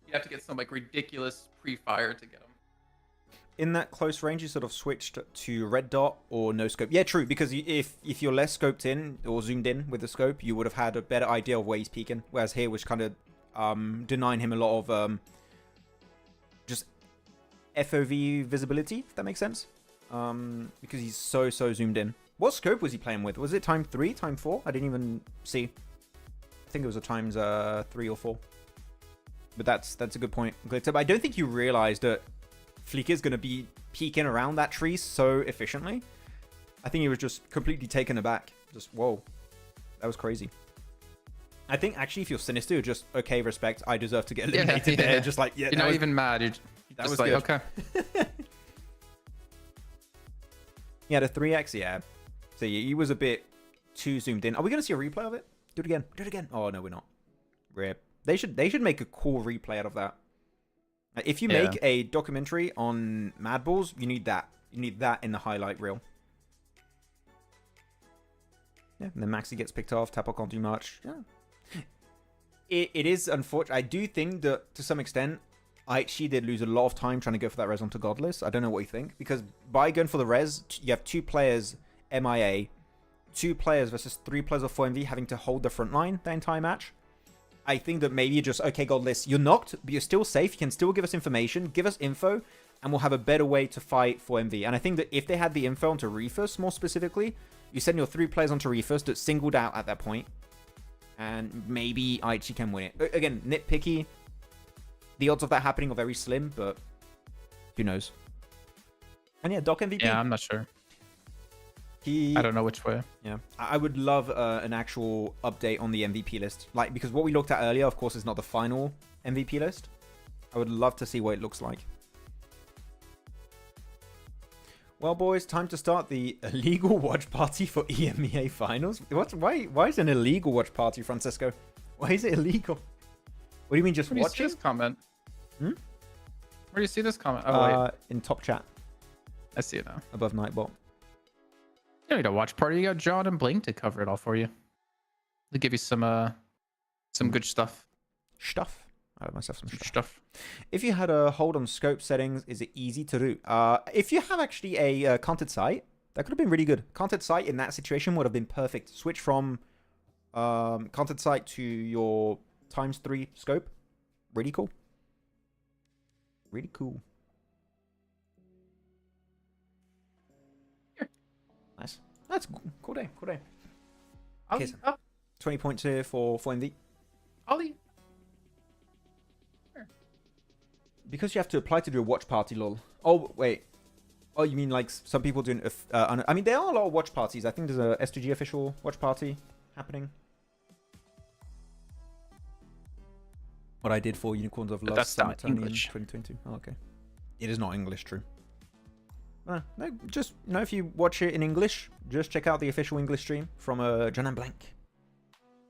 You have to get some like ridiculous pre-fire to get him. In that close range, you sort of switched to red dot or no scope. Yeah, true. Because if you're less scoped in or zoomed in with the scope, you would have had a better idea of where he's peeking. Whereas here, which kind of denying him a lot of just FOV visibility, if that makes sense. Because he's so zoomed in. What scope was he playing with? Was it time 3, time 4? I didn't even see. I think it was a times 3 or 4. But that's a good point. But I don't think you realized that Fleek is going to be peeking around that tree so efficiently. I think he was just completely taken aback. Just, whoa. That was crazy. I think actually if you're Sinister, you're just, okay, respect, I deserve to get eliminated there. Just like, yeah. You're not even mad. You're that just was like, good. okay. Yeah, the 3x, yeah. So he was a bit too zoomed in. Are we going to see a replay of it? Do it again. Do it again. Oh, no, we're not. Rip. They should make a cool replay out of that. If you make a documentary on MadBulls, you need that. You need that in the highlight reel. Yeah, and then Maxi gets picked off. Tapo can't do much. Yeah. It is unfortunate. I do think that, to some extent, I actually did lose a lot of time trying to go for that res onto Godless. I don't know what you think. Because by going for the res, you have 2 players MIA. 2 players versus 3 players of 4MV having to hold the front line the entire match. I think that maybe just, okay, Godless, you're knocked, but you're still safe. You can still give us information, give us info, and we'll have a better way to fight 4MV. And I think that if they had the info onto Reefus, more specifically, you send your 3 players onto Reefus that's singled out at that point, and maybe Aichi can win it. Again, nitpicky. The odds of that happening are very slim, but who knows? And yeah, Doc MVP. Yeah, I'm not sure. I don't know which way. Yeah, I would love an actual update on the MVP list. Like, because what we looked at earlier, of course, is not the final MVP list. I would love to see what it looks like. Well, boys, time to start the illegal watch party for EMEA finals. Why is it an illegal watch party, Francisco? Why is it illegal? What do you mean, just watching? Where do you see this comment? Where do you see this comment? Oh, wait. In top chat. I see it now. Above Nightbot. You don't need a watch party. You got John and Blink to cover it all for you. They'll give you some good stuff. Stuff. I have myself some stuff. If you had a hold on scope settings, is it easy to do? If you have actually a content sight, that could have been really good. Content sight in that situation would have been perfect. Switch from content sight to your ×3 scope. Really cool. Really cool. Nice. That's cool day. Cool day. Okay, so 20 points here for MV. Ollie. Because you have to apply to do a watch party, lol. Oh, wait. Oh, you mean like some people doing... I mean, there are a lot of watch parties. I think there's a S2G official watch party happening. What I did for Unicorns of Love. That's not English. 2022. Oh, okay. It is not English, true. No, just, if you watch it in English, just check out the official English stream from John and Blank.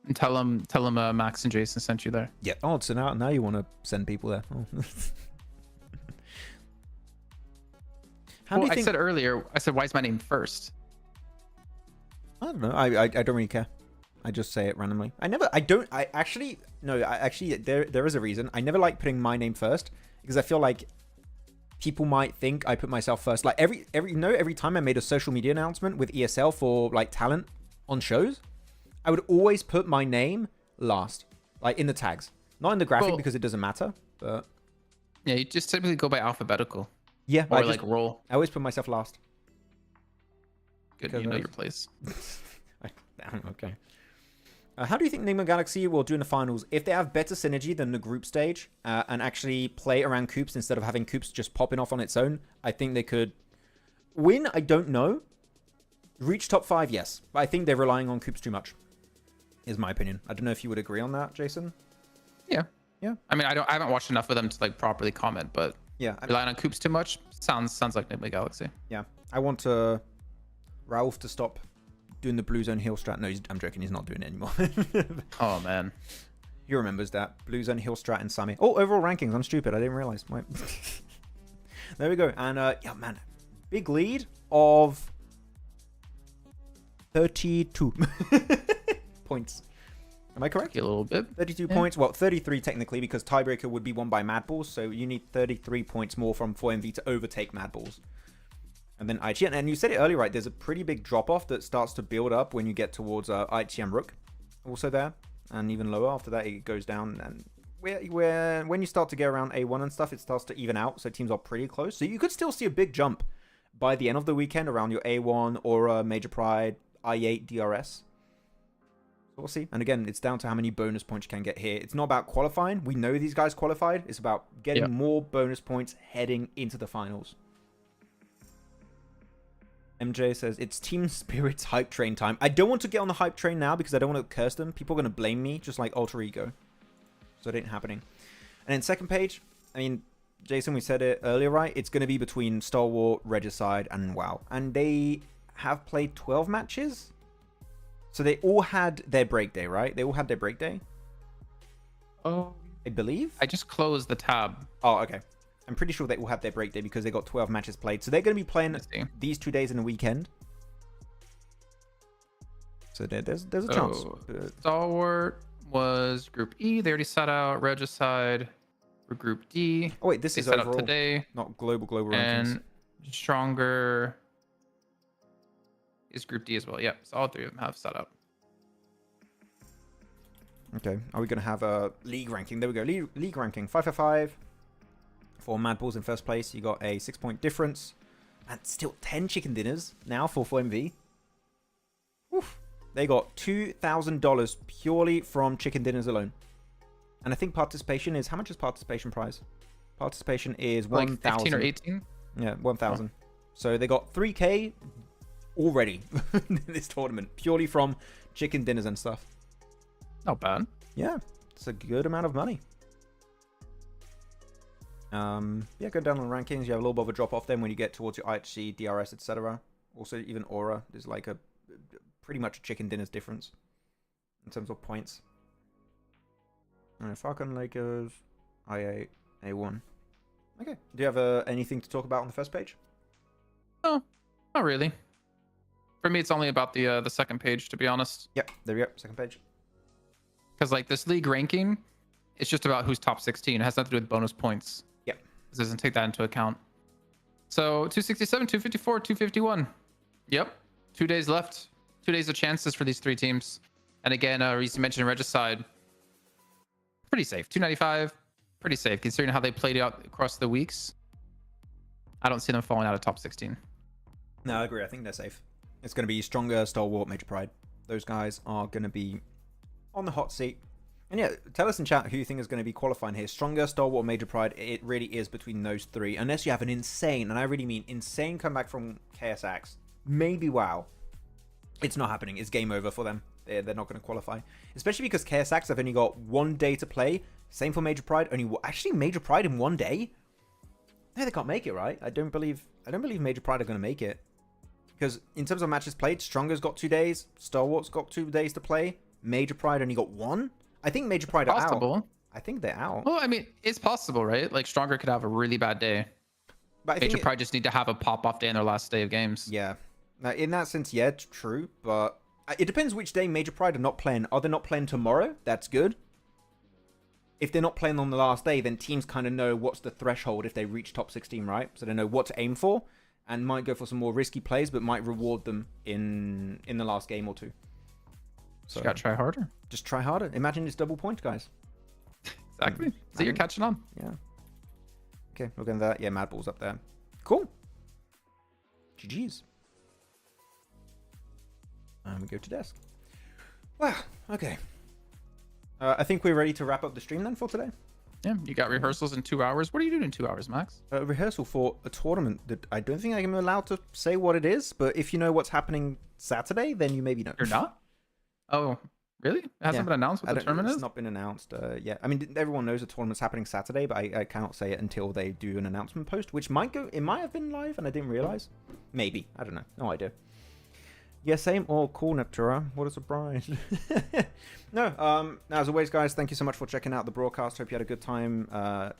And tell him Max and Jason sent you there. Yeah. Oh, so now you want to send people there. Oh. How do you think... I said earlier, why is my name first? I don't know. I don't really care. I just say it randomly. Actually, there is a reason. I never like putting my name first because I feel like people might think I put myself first. Like every time I made a social media announcement with ESL for like talent on shows, I would always put my name last, like in the tags, not in the graphic because it doesn't matter. But yeah, you just typically go by alphabetical. Yeah, or like roll. I always put myself last. Good, you know your place. Okay. How do you think Nigma Galaxy will do in the finals if they have better synergy than the group stage and actually play around Coops instead of having Coops just popping off on its own? I think they could win. I don't know. Reach top 5, yes. But I think they're relying on Coops too much, is my opinion. I don't know if you would agree on that, Jason. Yeah. Yeah. I mean, I haven't watched enough of them to like properly comment, but yeah, relying on Coops too much sounds like Nigma Galaxy. Yeah. I want Rauf to stop doing the blue zone heal strat. No, I'm joking. He's not doing it anymore. Oh, man. He remembers that. Blue zone heal strat and Sammy. Oh, overall rankings. I'm stupid. I didn't realize. Wait. There we go. And, yeah, man. Big lead of 32 points. Am I correct? A little bit. 32 points. Well, 33 technically, because tiebreaker would be won by MadBulls. So you need 33 points more from 4MV to overtake MadBulls. And then Aichi. And you said it earlier, right? There's a pretty big drop-off that starts to build up when you get towards Aichi and Rook. Also there. And even lower. After that, it goes down. And when you start to get around A1 and stuff, it starts to even out. So teams are pretty close. So you could still see a big jump by the end of the weekend around your A1, Aura, Major Pride, I8, DRS. We'll see. And again, it's down to how many bonus points you can get here. It's not about qualifying. We know these guys qualified. It's about getting more bonus points heading into the finals. MJ says, it's Team Spirit's hype train time. I don't want to get on the hype train now because I don't want to curse them. People are going to blame me, just like Alter Ego. So it ain't happening. And then second page, I mean, Jason, we said it earlier, right? It's going to be between Stalwart, Regicide, and WAOW. And they have played 12 matches. So they all had their break day, right? They all had their break day. Oh, I believe. I just closed the tab. Oh, okay. I'm pretty sure they all had their break day because they got 12 matches played. So they're going to be playing these 2 days in a weekend. So there's a chance. Stalwart was Group E. They already set out. Regicide for Group D. Oh wait, this they is set overall, out today. not global rankings. And Stronger is Group D as well. Yep, so all three of them have set up. Okay, are we going to have a league ranking? There we go, league ranking. 5-5 for MadBulls in first place. You got a 6-point difference. And still 10 chicken dinners now for 4MV. Oof. They got $2,000 purely from chicken dinners alone. And I think participation is... How much is participation prize? Participation is 1,000. Like 15 or 18? Yeah, 1,000. Oh. So they got 3K already in this tournament. Purely from chicken dinners and stuff. Not bad. Yeah, it's a good amount of money. Yeah, go down on the rankings. You have a little bit of a drop off then when you get towards your IHC, DRS, etc. Also, even Aura, there's like a pretty much a chicken dinners difference in terms of points. Falcon, Lakers, I8, A1. Okay. Do you have anything to talk about on the first page? No, not really. For me, it's only about the second page, to be honest. Yep, there we go. Second page. Because like this league ranking, it's just about who's top 16. It has nothing to do with bonus points. Yep. It doesn't take that into account. So 267, 254, 251. Yep. 2 days left. 2 days of chances for these three teams. And again, Reese mentioned Regicide. Pretty safe. 295. Pretty safe considering how they played out across the weeks. I don't see them falling out of top 16. No, I agree. I think they're safe. It's going to be Stronger, Stalwart, Major Pride. Those guys are going to be on the hot seat. And yeah, tell us in chat who you think is going to be qualifying here. Stronger, Stalwart, Major Pride. It really is between those three. Unless you have an insane, and I really mean insane comeback from KSX. Maybe WAOW. It's not happening. It's game over for them. They're not going to qualify. Especially because KSX have only got 1 day to play. Same for Major Pride. Actually, Major Pride in 1 day? No, they can't make it, right? I don't believe Major Pride are going to make it. Because in terms of matches played, Stronger's got 2 days. Stalwart's got 2 days to play. Major Pride only got 1. I think Major Pride are out. I think they're out. Well, I mean, it's possible, right? Like, Stronger could have a really bad day. But Major Pride just need to have a pop-off day in their last day of games. Yeah. Now, in that sense, yeah, it's true. But it depends which day Major Pride are not playing. Are they not playing tomorrow? That's good. If they're not playing on the last day, then teams kind of know what's the threshold if they reach top 16, right? So they know what to aim for and might go for some more risky plays, but might reward them in the last game or two. So you got to try harder. Just try harder. Imagine it's double point, guys. Exactly. So you're catching on. Yeah. Okay, look at that. Yeah, MadBulls up there. Cool. GG's. And we go to desk. Wow. Okay. I think we're ready to wrap up the stream then for today. Yeah, you got rehearsals in 2 hours. What are you doing in 2 hours, Max? A rehearsal for a tournament that I don't think I'm allowed to say what it is, but if you know what's happening Saturday, then you maybe know. You're not? Oh, really? It hasn't been announced what the tournament is? It's not been announced yet. I mean, everyone knows the tournament's happening Saturday, but I cannot say it until they do an announcement post, which might have been live and I didn't realize. Maybe. I don't know. No idea. Yeah, same. Oh, cool, Neptura. What a surprise. No, as always, guys, thank you so much for checking out the broadcast. Hope you had a good time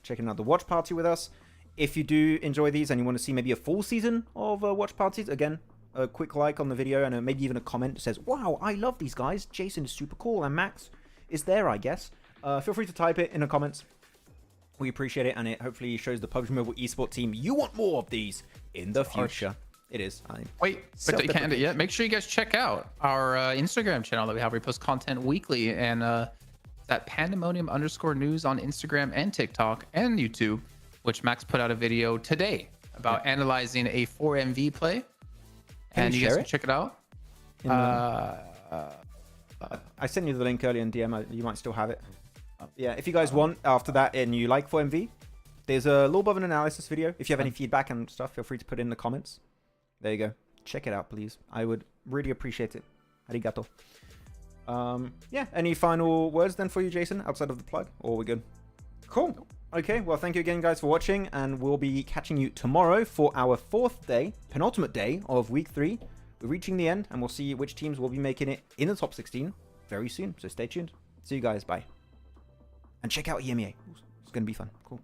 checking out the watch party with us. If you do enjoy these and you want to see maybe a full season of watch parties, again, a quick like on the video and maybe even a comment that says, wow, I love these guys. Jason is super cool and Max is there, I guess. Feel free to type it in the comments. We appreciate it, and it hopefully shows the PUBG Mobile eSport team you want more of these in the future. It is. Wait, but you can't end it yet. Make sure you guys check out our Instagram channel that we have. We post content weekly, and that pandemonium_news on Instagram and TikTok and YouTube, which Max put out a video today about analyzing a 4MV play. And you guys can check it out. I sent you the link earlier in DM. You might still have it. Yeah, if you guys want after that and you like 4MV, there's a little bit of an analysis video. If you have any feedback and stuff, feel free to put it in the comments. There you go. Check it out, please. I would really appreciate it. Arigato. Yeah, any final words then for you, Jason, outside of the plug? Or we're good? Cool. Okay, well, thank you again, guys, for watching. And we'll be catching you tomorrow for our 4th day, penultimate day of week 3. We're reaching the end, and we'll see which teams will be making it in the top 16 very soon. So stay tuned. See you guys. Bye. And check out EMEA. It's going to be fun. Cool.